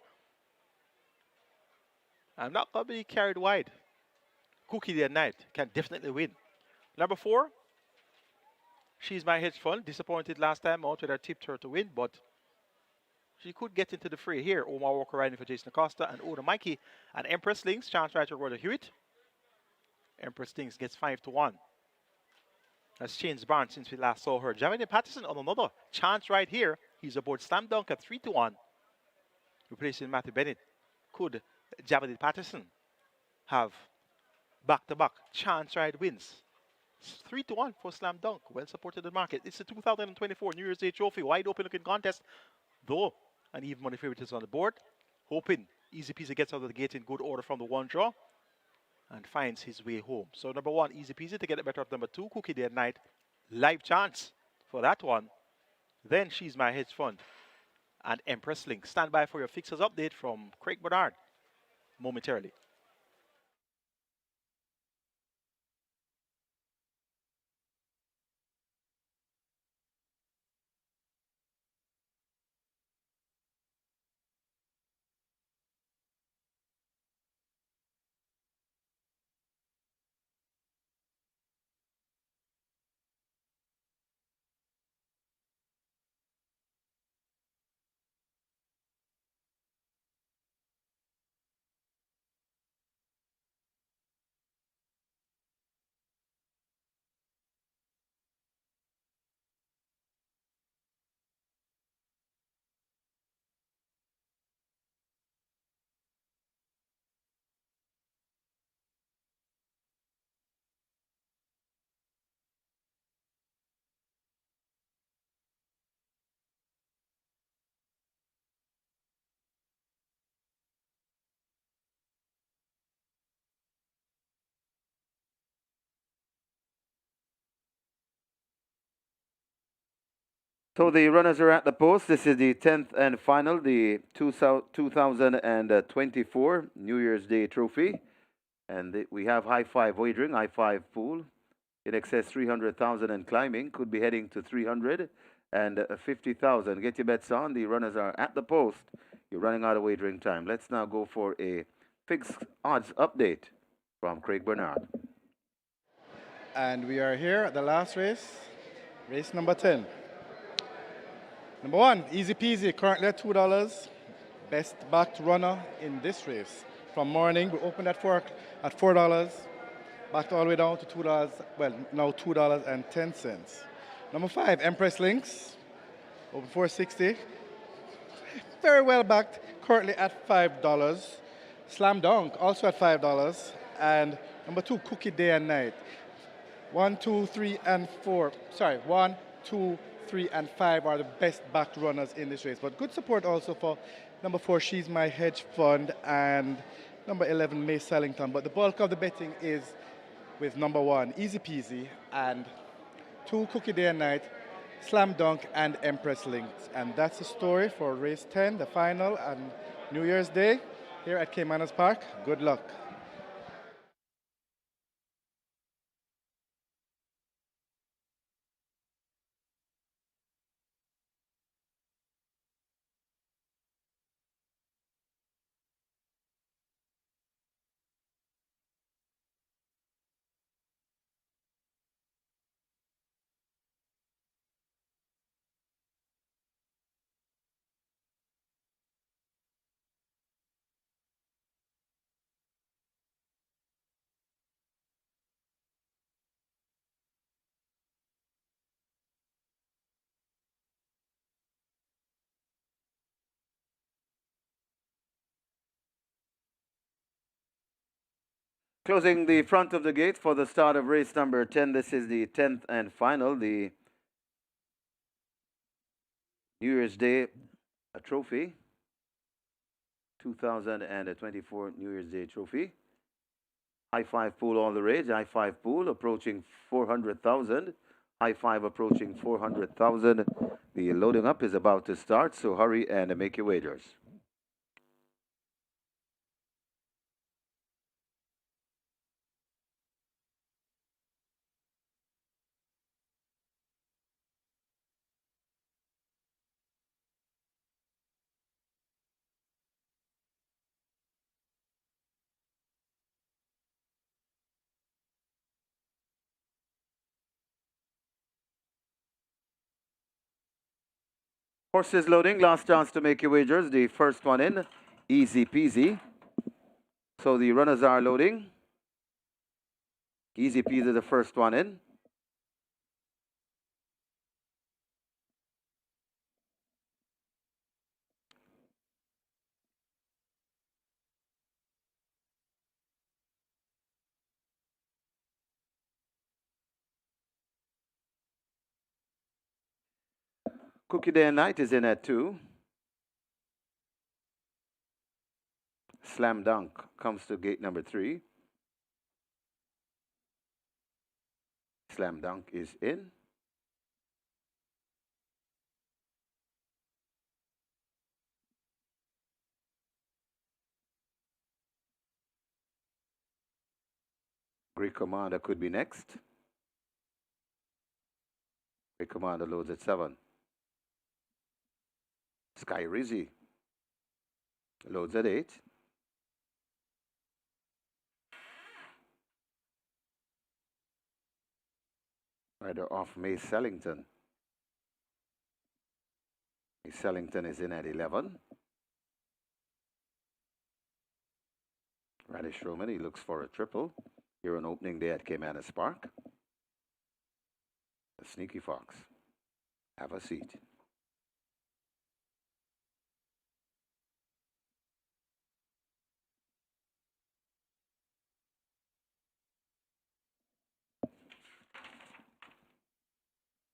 I'm not going to be carried wide. Cookie Day Night can definitely win. Number 4, She's My Hedge Fund. Disappointed last time out with I tipped her to win, but she could get into the fray here. Omar Walker riding for Jason Acosta and Oda Mikey and Empress Links. Chance Rider Roger Hewitt. Empress Links gets 5-1. That's changed barn since we last saw her. Javine Patterson on another chance right here. He's aboard Slam Dunk at 3-1. Replacing Matthew Bennett. Could Javine Patterson have back-to-back chance ride wins? 3-1 for Slam Dunk. Well supported in the market. It's the 2024 New Year's Day Trophy. Wide open looking contest. Though an even money favorite is on the board. Hoping Easy Peasy gets out of the gate in good order from the one draw and finds his way home. So number 1, Easy Peasy to get it better of number 2, Cookie Day at Night. Live chance for that one. Then She's My Hedge Fund and Empress Link. Stand by for your fixers update from Craig Bernard momentarily. So the runners are at the post. This is the 10th and final, the 2024 New Year's Day Trophy. And we have high five wagering, high five pool. In excess 300,000 and climbing. Could be heading to 350,000. Get your bets on. The runners are at the post. You're running out of wagering time. Let's now go for a fixed odds update from Craig Bernard. And we are here at the last race, race number 10. Number 1, Easy Peasy, currently at $2. Best backed runner in this race. From morning, we opened at $4, backed all the way down to $2, well, now $2.10. Number 5, Empress Links, over $4.60. Very well backed, currently at $5. Slam Dunk, also at $5. And number 2, Cookie Day and Night. 1, 2, 3, and 4. Sorry, 1, 2, 3, and 5 are the best backed runners in this race. But good support also for number 4, She's My Hedge Fund, and number 11, May Sellington. But the bulk of the betting is with number 1, Easy Peasy, and 2, Cookie Day and Night, Slam Dunk, and Empress Links. And that's the story for race 10, the final, and New Year's Day here at Caymanas Park. Good luck. Closing the front of the gate for the start of race number 10. This is the 10th and final, the New Year's Day trophy. 2024 New Year's Day trophy. High five pool all the rage. High five pool approaching 400,000. High five approaching 400,000. The loading up is about to start, so hurry and make your wagers. Horses loading, last chance to make your wagers. The first one in, easy peasy. So the runners are loading. Easy peasy, the first one in. Cookie Day and Night is in at 2. Slam Dunk comes to gate number 3. Slam Dunk is in. Great Commander could be next. Great Commander loads at 7. Sky Rizzy loads at 8. Rider off May Sellington. May Sellington is in at 11. Radish Roman, he looks for a triple. Here on opening day at Caymanas Park. The Sneaky Fox. Have a seat.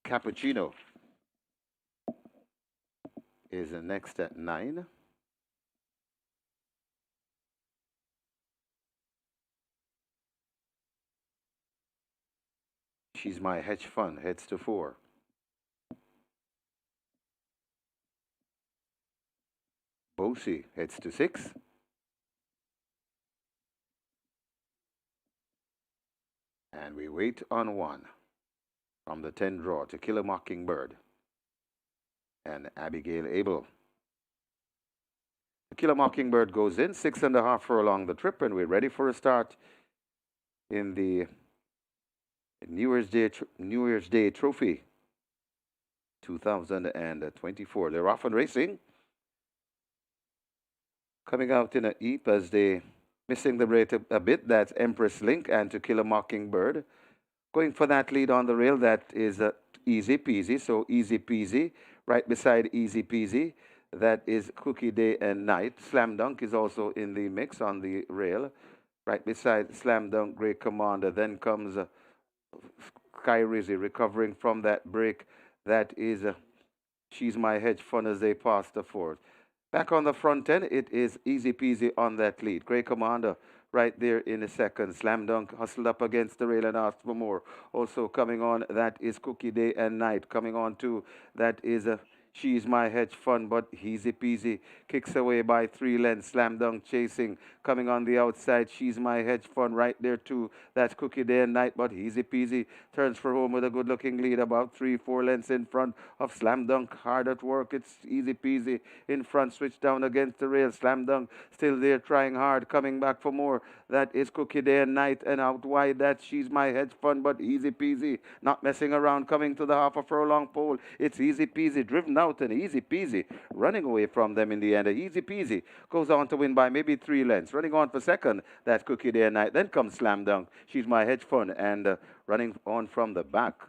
Cappuccino is next at 9. She's My Hedge Fund heads to 4. Bosie heads to 6. And we wait on 1 from the 10 draw, To Kill a Mockingbird and Abigail Abel. To Kill a Mockingbird goes in, 6.5 furlong the trip, and we're ready for a start in the New Year's Day Trophy 2024. They're off and racing. Coming out in a heap as they missing the rate a bit. That's Empress Link and To Kill a Mockingbird. Going for that lead on the rail, that is Easy Peasy. So Easy Peasy, right beside Easy Peasy, that is Cookie Day and Night. Slam Dunk is also in the mix on the rail. Right beside Slam Dunk, Great Commander. Then comes Sky Rizzy recovering from that break. That is She's My Hedge Fund as they pass the 4th. Back on the front end, it is Easy Peasy on that lead. Great Commander right there in the second. Slam Dunk hustled up against the rail and asked for more. Also coming on, that is Cookie Day and Night. Coming on too, that is She's My Hedge Fund, but Easy Peasy kicks away by 3 lengths. Slam Dunk chasing. Coming on the outside, She's My Hedge Fund right there too. That's Cookie Day and Night, but Easy Peasy turns for home with a good-looking lead, about 3-4 lengths in front of Slam Dunk. Hard at work. It's Easy Peasy in front, switch down against the rail. Slam Dunk still there, trying hard, coming back for more. That is Cookie Day and Night, and out wide, that's She's My Hedge Fund, but Easy Peasy not messing around, coming to the half a furlong pole. It's Easy Peasy driven out, and Easy Peasy running away from them in the end. Easy Peasy goes on to win by maybe 3 lengths. Running on for second, that's Cookie Day and Night. Then comes Slam Dunk, She's My Hedge Fund, and running on from the back,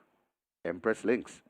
Empress Links.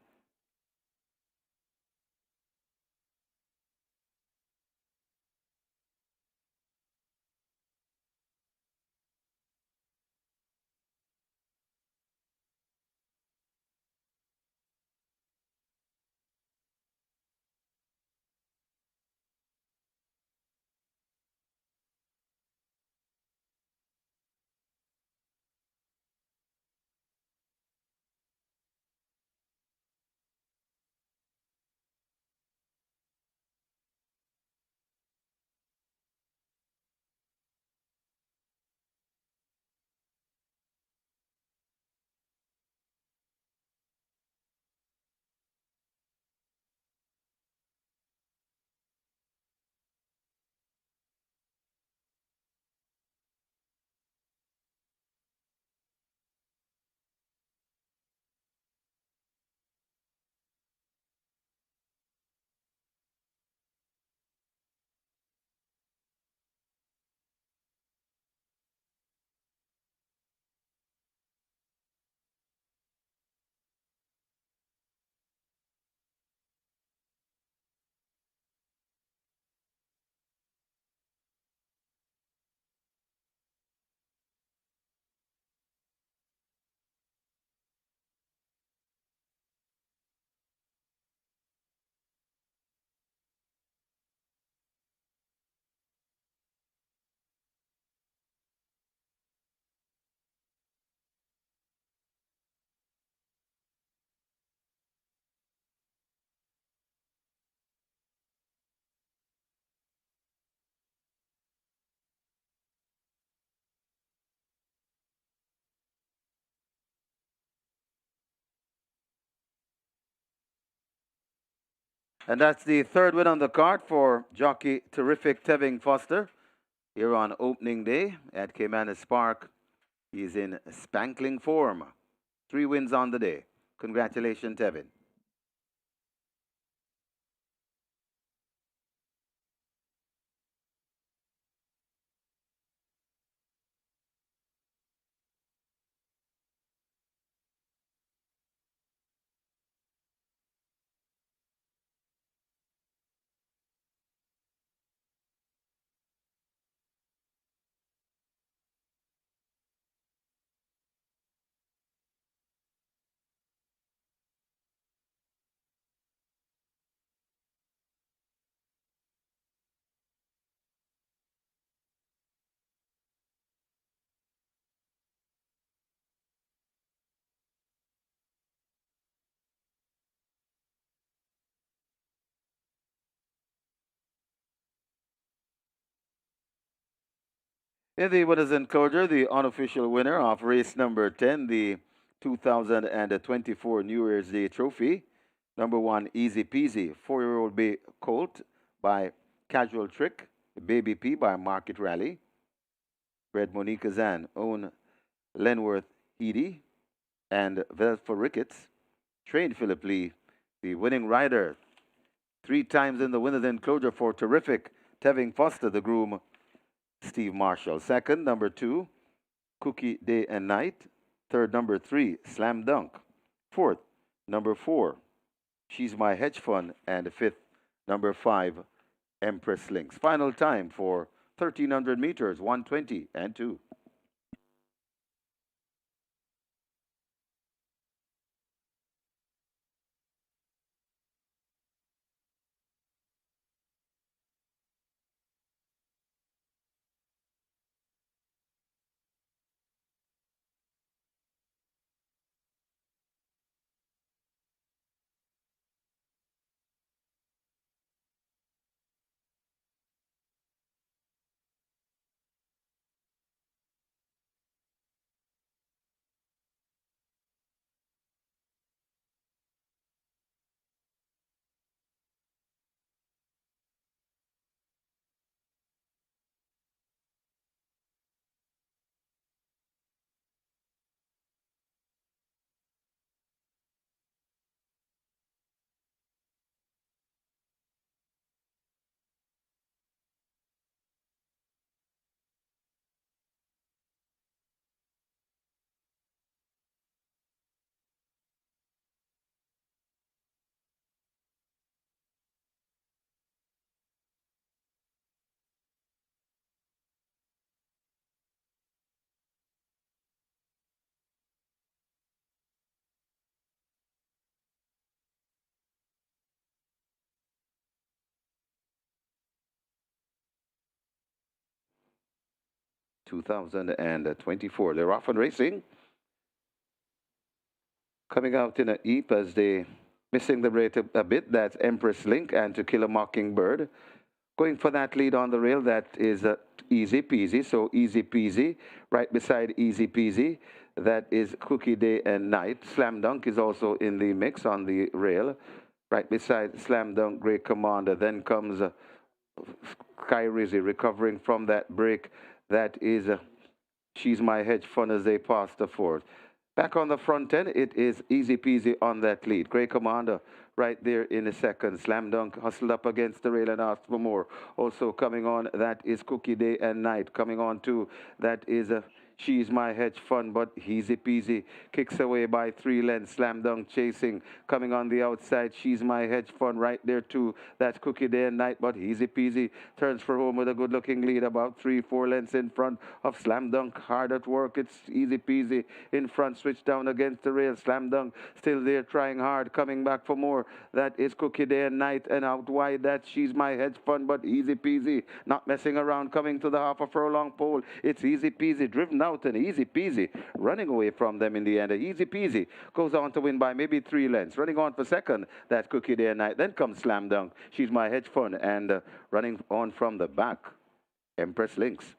And that's the third win on the card for jockey Terrific Tevin Foster here on opening day at Caymanas Park. He's in spankling form. 3 wins on the day. Congratulations, Tevin. In the winners enclosure, the unofficial winner of race number 10, the 2024 New Year's Day Trophy, number 1, Easy Peasy, 4-year-old Bay Colt by Casual Trick, Baby P by Market Rally, bred Monique Zan, own Lenworth Heedy, and Vel for Ricketts, trained Philip Lee, the winning rider, 3 times in the winners enclosure for Terrific Tevin Foster, the groom Steve Marshall. Second, number 2, Cookie Day and Night. Third, number 3, Slam Dunk. Fourth, number 4, She's My Hedge Fund. And fifth, number 5, Empress Links. Final time for 1,300 meters, 1:20 and 2. (2024). They're off and racing. Coming out in a heap as they missing the rate a bit. That's Empress Link and To Kill a Mockingbird. Going for that lead on the rail, that is Easy Peasy. So Easy Peasy, right beside Easy Peasy, that is Cookie Day and Night. Slam Dunk is also in the mix on the rail. Right beside Slam Dunk, Great Commander. Then comes Sky Rizzy recovering from that break. That is She's My Hedge Fund as they pass the fourth. Back on the front end, it is Easy Peasy on that lead. Great Commander right there in a second. Slam Dunk hustled up against the rail and asked for more. Also coming on, that is Cookie Day and Night. Coming on too, that is She's My Hedge Fund, but Easy Peasy kicks away by 3 lengths. Slam Dunk chasing. Coming on the outside, She's My Hedge Fund right there too. That's Cookie Day and Night, but Easy Peasy turns for home with a good-looking lead, about 3-4 lengths in front of Slam Dunk. Hard at work. It's Easy Peasy in front, switch down against the rail. Slam Dunk still there, trying hard, coming back for more. That is Cookie Day and Night, and out wide, that She's My Hedge Fund, but Easy Peasy not messing around, coming to the half a furlong pole. It's Easy Peasy driven out, and Easy Peasy running away from them in the end. Easy Peasy goes on to win by maybe 3 lengths. Running on for second, that's Cookie Day and Night. Then comes Slam Dunk, She's My Hedge Fund, and running on from the back, Empress Links.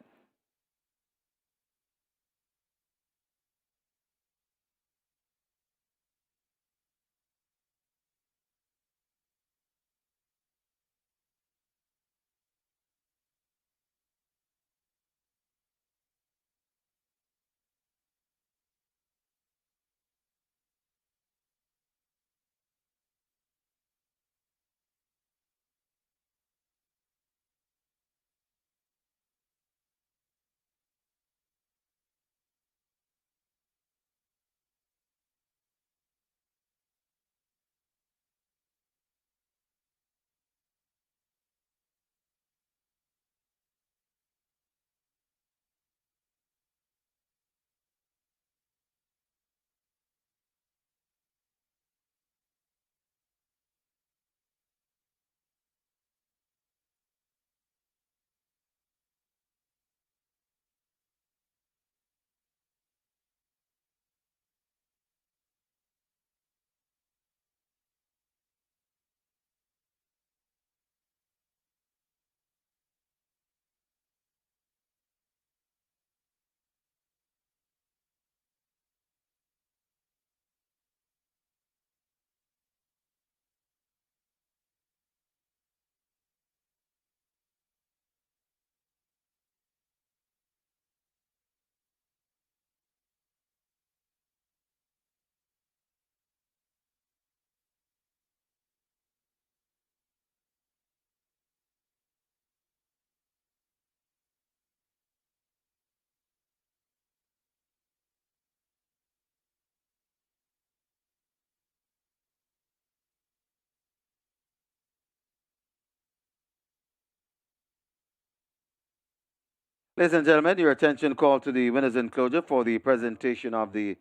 Ladies and gentlemen, your attention called to the winners enclosure for the presentation of the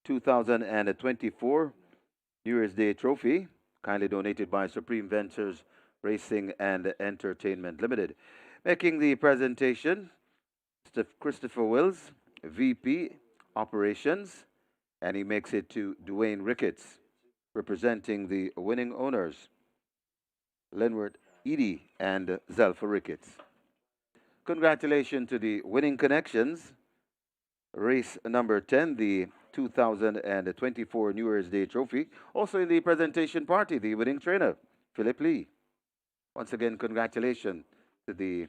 2024 New Year's Day Trophy, kindly donated by Supreme Ventures Racing and Entertainment Limited. Making the presentation, Mr. Christopher Wills, VP Operations, and he makes it to Dwayne Ricketts, representing the winning owners, Lenward Edie and Zelfa Ricketts. Congratulations to the winning connections. Race number 10, the 2024 New Year's Day Trophy. Also in the presentation party, the winning trainer, Philip Lee. Once again, congratulations to the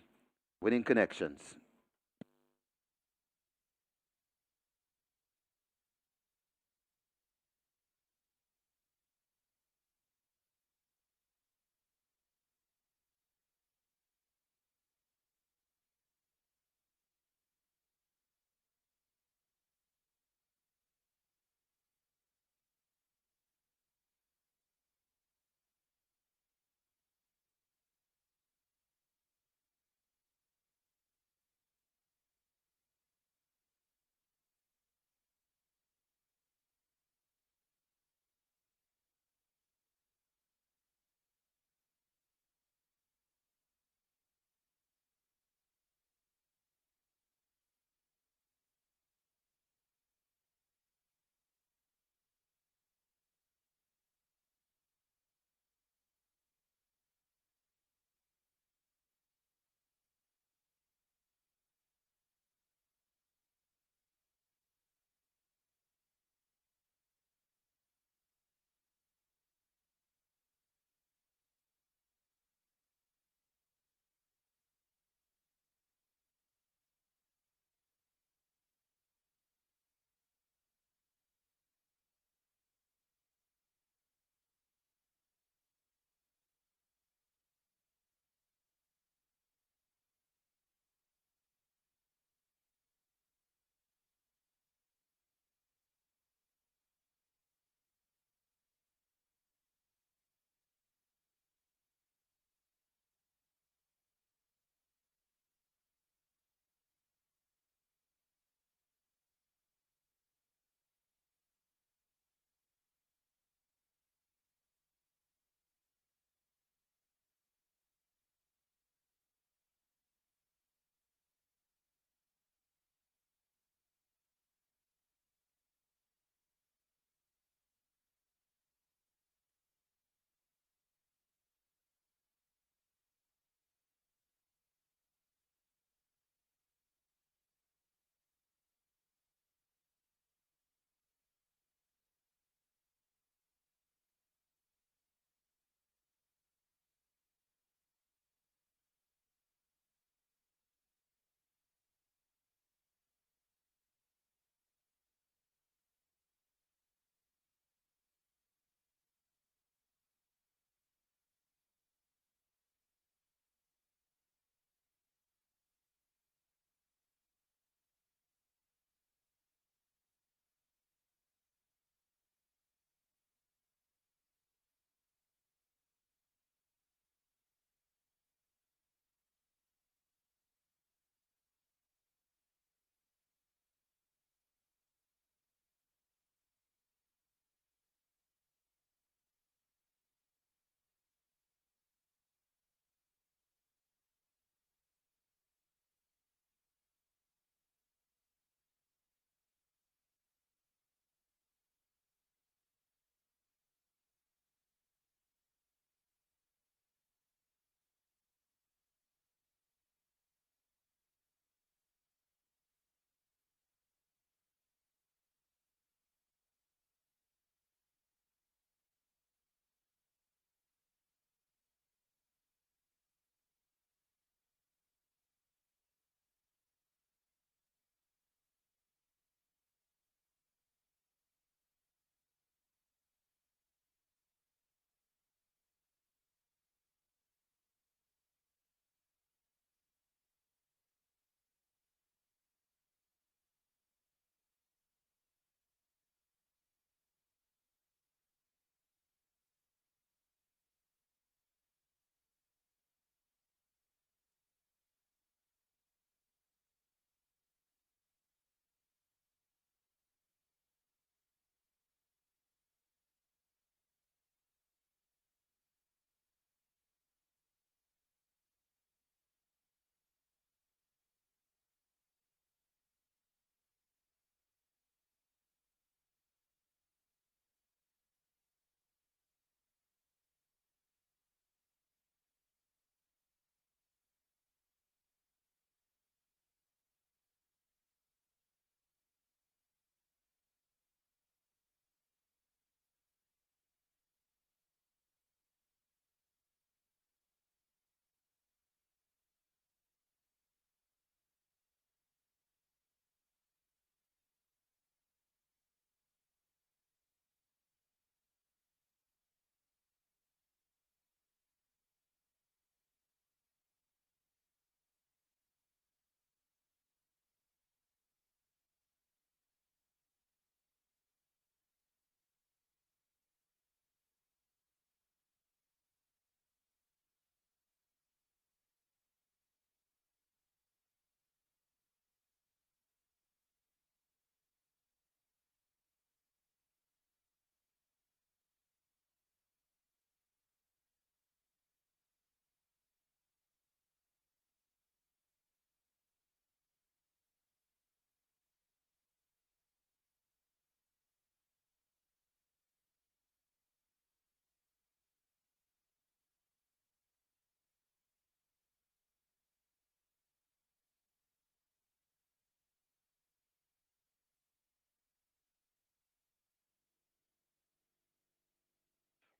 winning connections.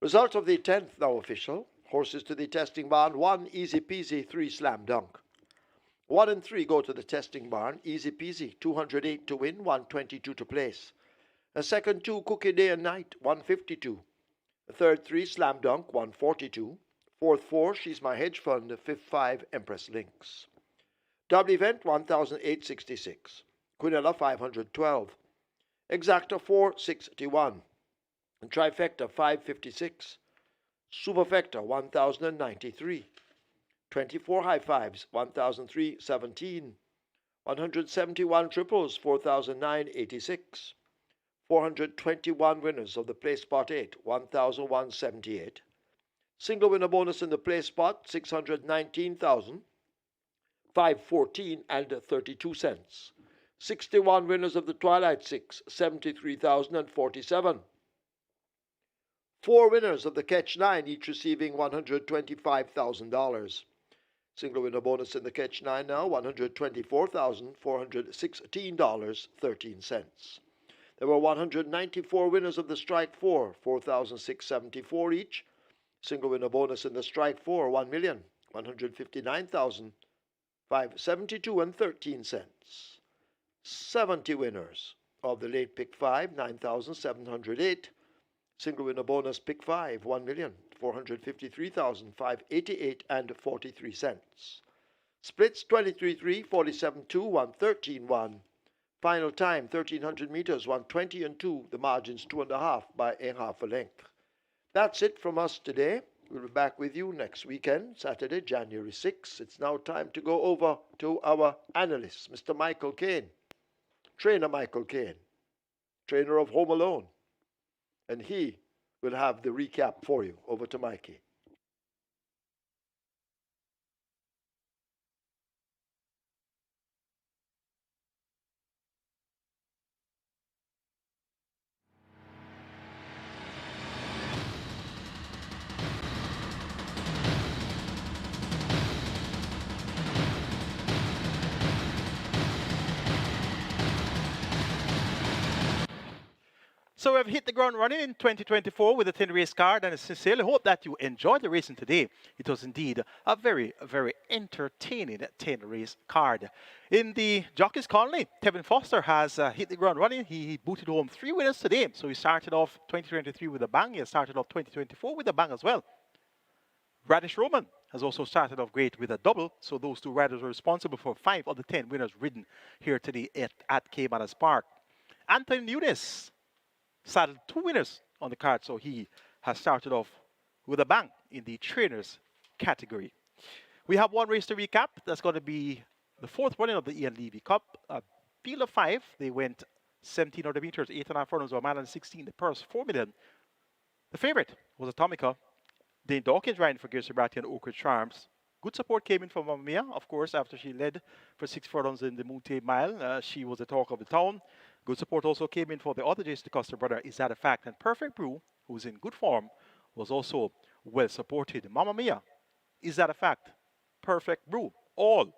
Result of the 10th now official. Horses to the testing barn. 1 easy peasy, 3 slam dunk. 1 and 3 go to the testing barn. Easy peasy, 208 to win, 122 to place. A second 2 cookie day and night, 152. A third 3 slam dunk, 142. Fourth 4 she's my hedge fund. Fifth 5 Empress Links. Double event 1,866. Quinella 512. Exacta 461. And trifecta 556. Superfecta 1,093. 24 high fives 1,317. 171 triples 4,986. 421 winners of the place spot 8 1,178. Single winner bonus in the place spot 619,514 and 32 cents. 61 winners of the Twilight 6 73,047. 4 winners of the Catch 9, each receiving $125,000. Single winner bonus in the Catch 9 now, $124,416.13. There were 194 winners of the Strike 4, 4,674 each. Single winner bonus in the Strike 4, $1,159,572 and 13 cents. 70 winners of the late Pick 5, 9,708. Single winner bonus Pick 5, $1,453,588 and 43 cents. Splits 23-3, 47-2, 113-1. Final time 1,300 meters, 120 and 2. The margins 2.5 by a half a length. That's it from us today. We'll be back with you next weekend, Saturday, January 6th. It's now time to go over to our analyst, Mr. Michael Caine. Trainer Michael Caine, trainer of Home Alone. And he will have the recap for you. Over to Mikey. So we've hit the ground running in 2024 with a 10-race card, and I sincerely hope that you enjoyed the racing today. It was indeed a very, very entertaining 10-race card. In the Jockey's Colony, Tevin Foster has hit the ground running. He booted home 3 winners today. So he started off 2023 with a bang. He started off 2024 with a bang as well. Radish Roman has also started off great with a double. So those 2 riders are responsible for 5 of the 10 winners ridden here today at Caymanas Park. Anthony Nunes saddled 2 winners on the card, so he has started off with a bang in the trainers category. We have 1 race to recap. That's going to be the 4th running of the Ian Levy Cup. A field of 5. They went 1,700 meters, 8.5 furlongs, 1 mile and 16. The purse, $4 million. The favorite was Atomica. Dane Dawkins riding for Gerson Bratty and Oak Ridge Charms. Good support came in from Mamma Mia, of course, after she led for 6 furlongs in the Moonte Mile. She was the talk of the town. Good support also came in for the other Jason DeCosta brother, Is That a Fact? And Perfect Brew, who's in good form, was also well supported. Mamma Mia, Is That a Fact? Perfect Brew, all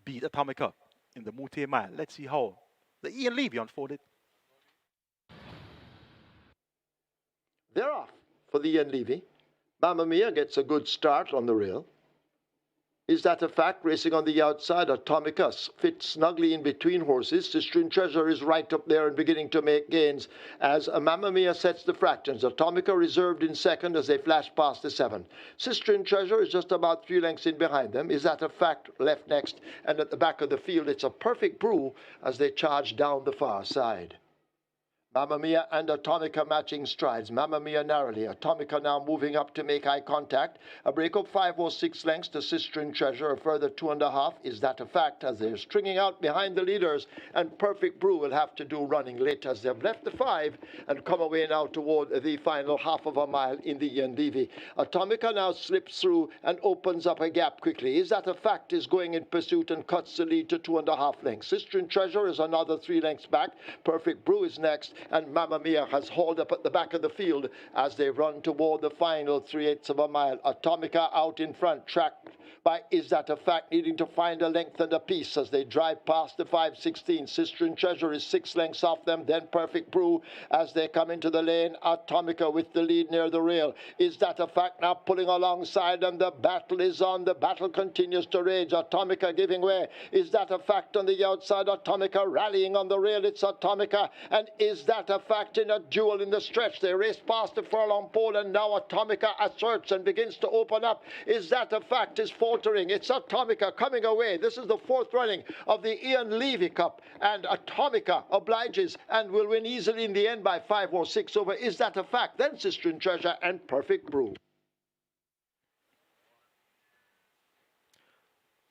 beat Atomica in the Moonte Mile. Let's see how the Ian Levy unfolded. They're off for the Ian Levy. Mamma Mia gets a good start on the rail. Is That a Fact? Racing on the outside, Atomica fits snugly in between horses. Sister in Treasure is right up there and beginning to make gains as Mamma Mia sets the fractions. Atomica reserved in second as they flash past the 7. Sister in Treasure is just about 3 lengths in behind them. Is That a Fact? Left next, and at the back of the field it's a Perfect Brew as they charge down the far side. Mamma Mia and Atomica matching strides. Mamma Mia narrowly. Atomica now moving up to make eye contact. A break of 5 or 6 lengths to Sister in Treasure. A further 2.5. Is That a Fact? As they're stringing out behind the leaders. And Perfect Brew will have to do running late as they've left the 5 and come away now toward the final half of a mile in the Ian Levy. Atomica now slips through and opens up a gap quickly. Is That a Fact? Is going in pursuit and cuts the lead to 2.5 lengths. Sister in Treasure is another 3 lengths back. Perfect Brew is next. And Mamma Mia has hauled up at the back of the field as they run toward the final 3/8 of a mile. Atomica out in front, tracked by Is That a Fact, needing to find a length and a piece as they drive past the 516. Sister and Treasure is 6 lengths off them, then Perfect Brew as they come into the lane. Atomica with the lead near the rail. Is That a Fact now pulling alongside, and the battle is on. The battle continues to rage. Atomica giving way. Is That a Fact on the outside? Atomica rallying on the rail. It's Atomica, and Is That a Fact in a duel in the stretch. They race past the furlong pole, and now Atomica asserts and begins to open up. Is That a Fact is faltering. It's Atomica coming away. This is the 4th running of the LEVY Cup, and Atomica obliges and will win easily in the end by 5 or 6 over Is That a Fact, then Sister and Treasure and Perfect Brew.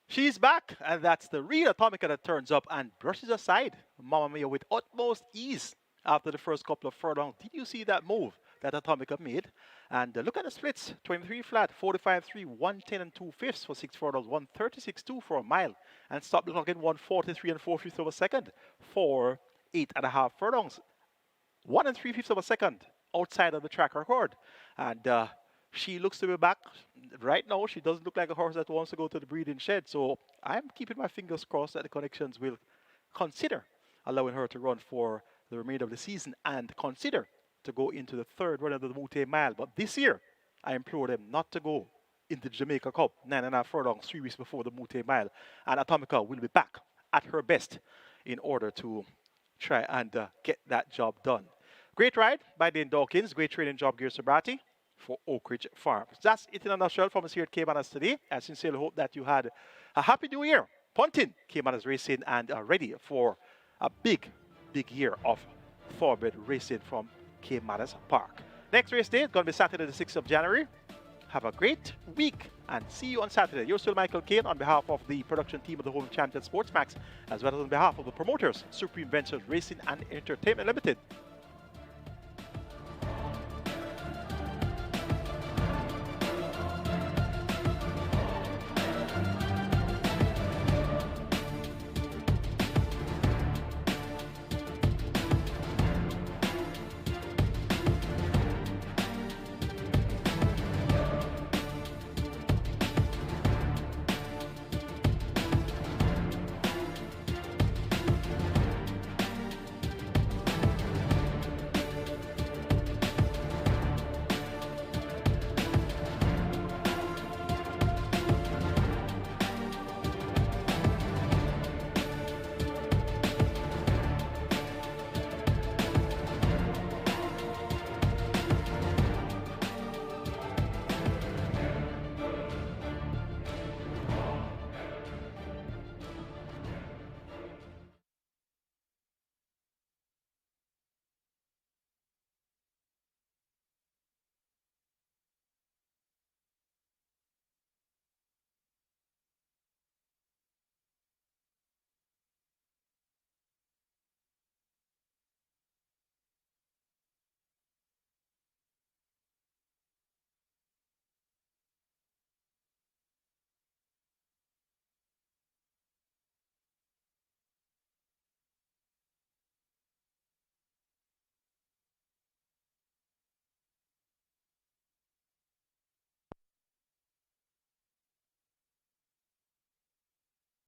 She's back, and that's the real Atomica that turns up and brushes aside Mamma Mia with utmost ease after the first couple of furlongs. Did you see that move that Atomica made? And look at the splits: 23 flat, 45.3, 110 and 2/5 for 6 furlongs, 136.2 for a mile, and stop the clock in 143 and 4/5 of a second for 8.5 furlongs, 1 and 3/5 of a second outside of the track record. And she looks to be back. Right now, she doesn't look like a horse that wants to go to the breeding shed. So I'm keeping my fingers crossed that the connections will consider allowing her to run for the remainder of the season and consider to go into the 3rd run of the MCKAY Mile. But this year, I implore them not to go into the Jamaica Cup 9.5 furlongs 3 weeks before the MCKAY Mile. And Atomica will be back at her best in order to try and get that job done. Great ride by Dane Dawkins. Great training job, Gear Sobrati, for Oak Ridge Farms. That's it in a nutshell from us here at Caymanas today. I sincerely hope that you had a happy new year punting Caymanas racing and are ready for a big year of thoroughbred racing from Caymanas Park. Next race day is going to be Saturday the 6th of January. Have a great week and see you on Saturday. You're still Michael Kane on behalf of the production team of the Home Champion Sports Max, as well as on behalf of the promoters, Supreme Ventures Racing and Entertainment Limited.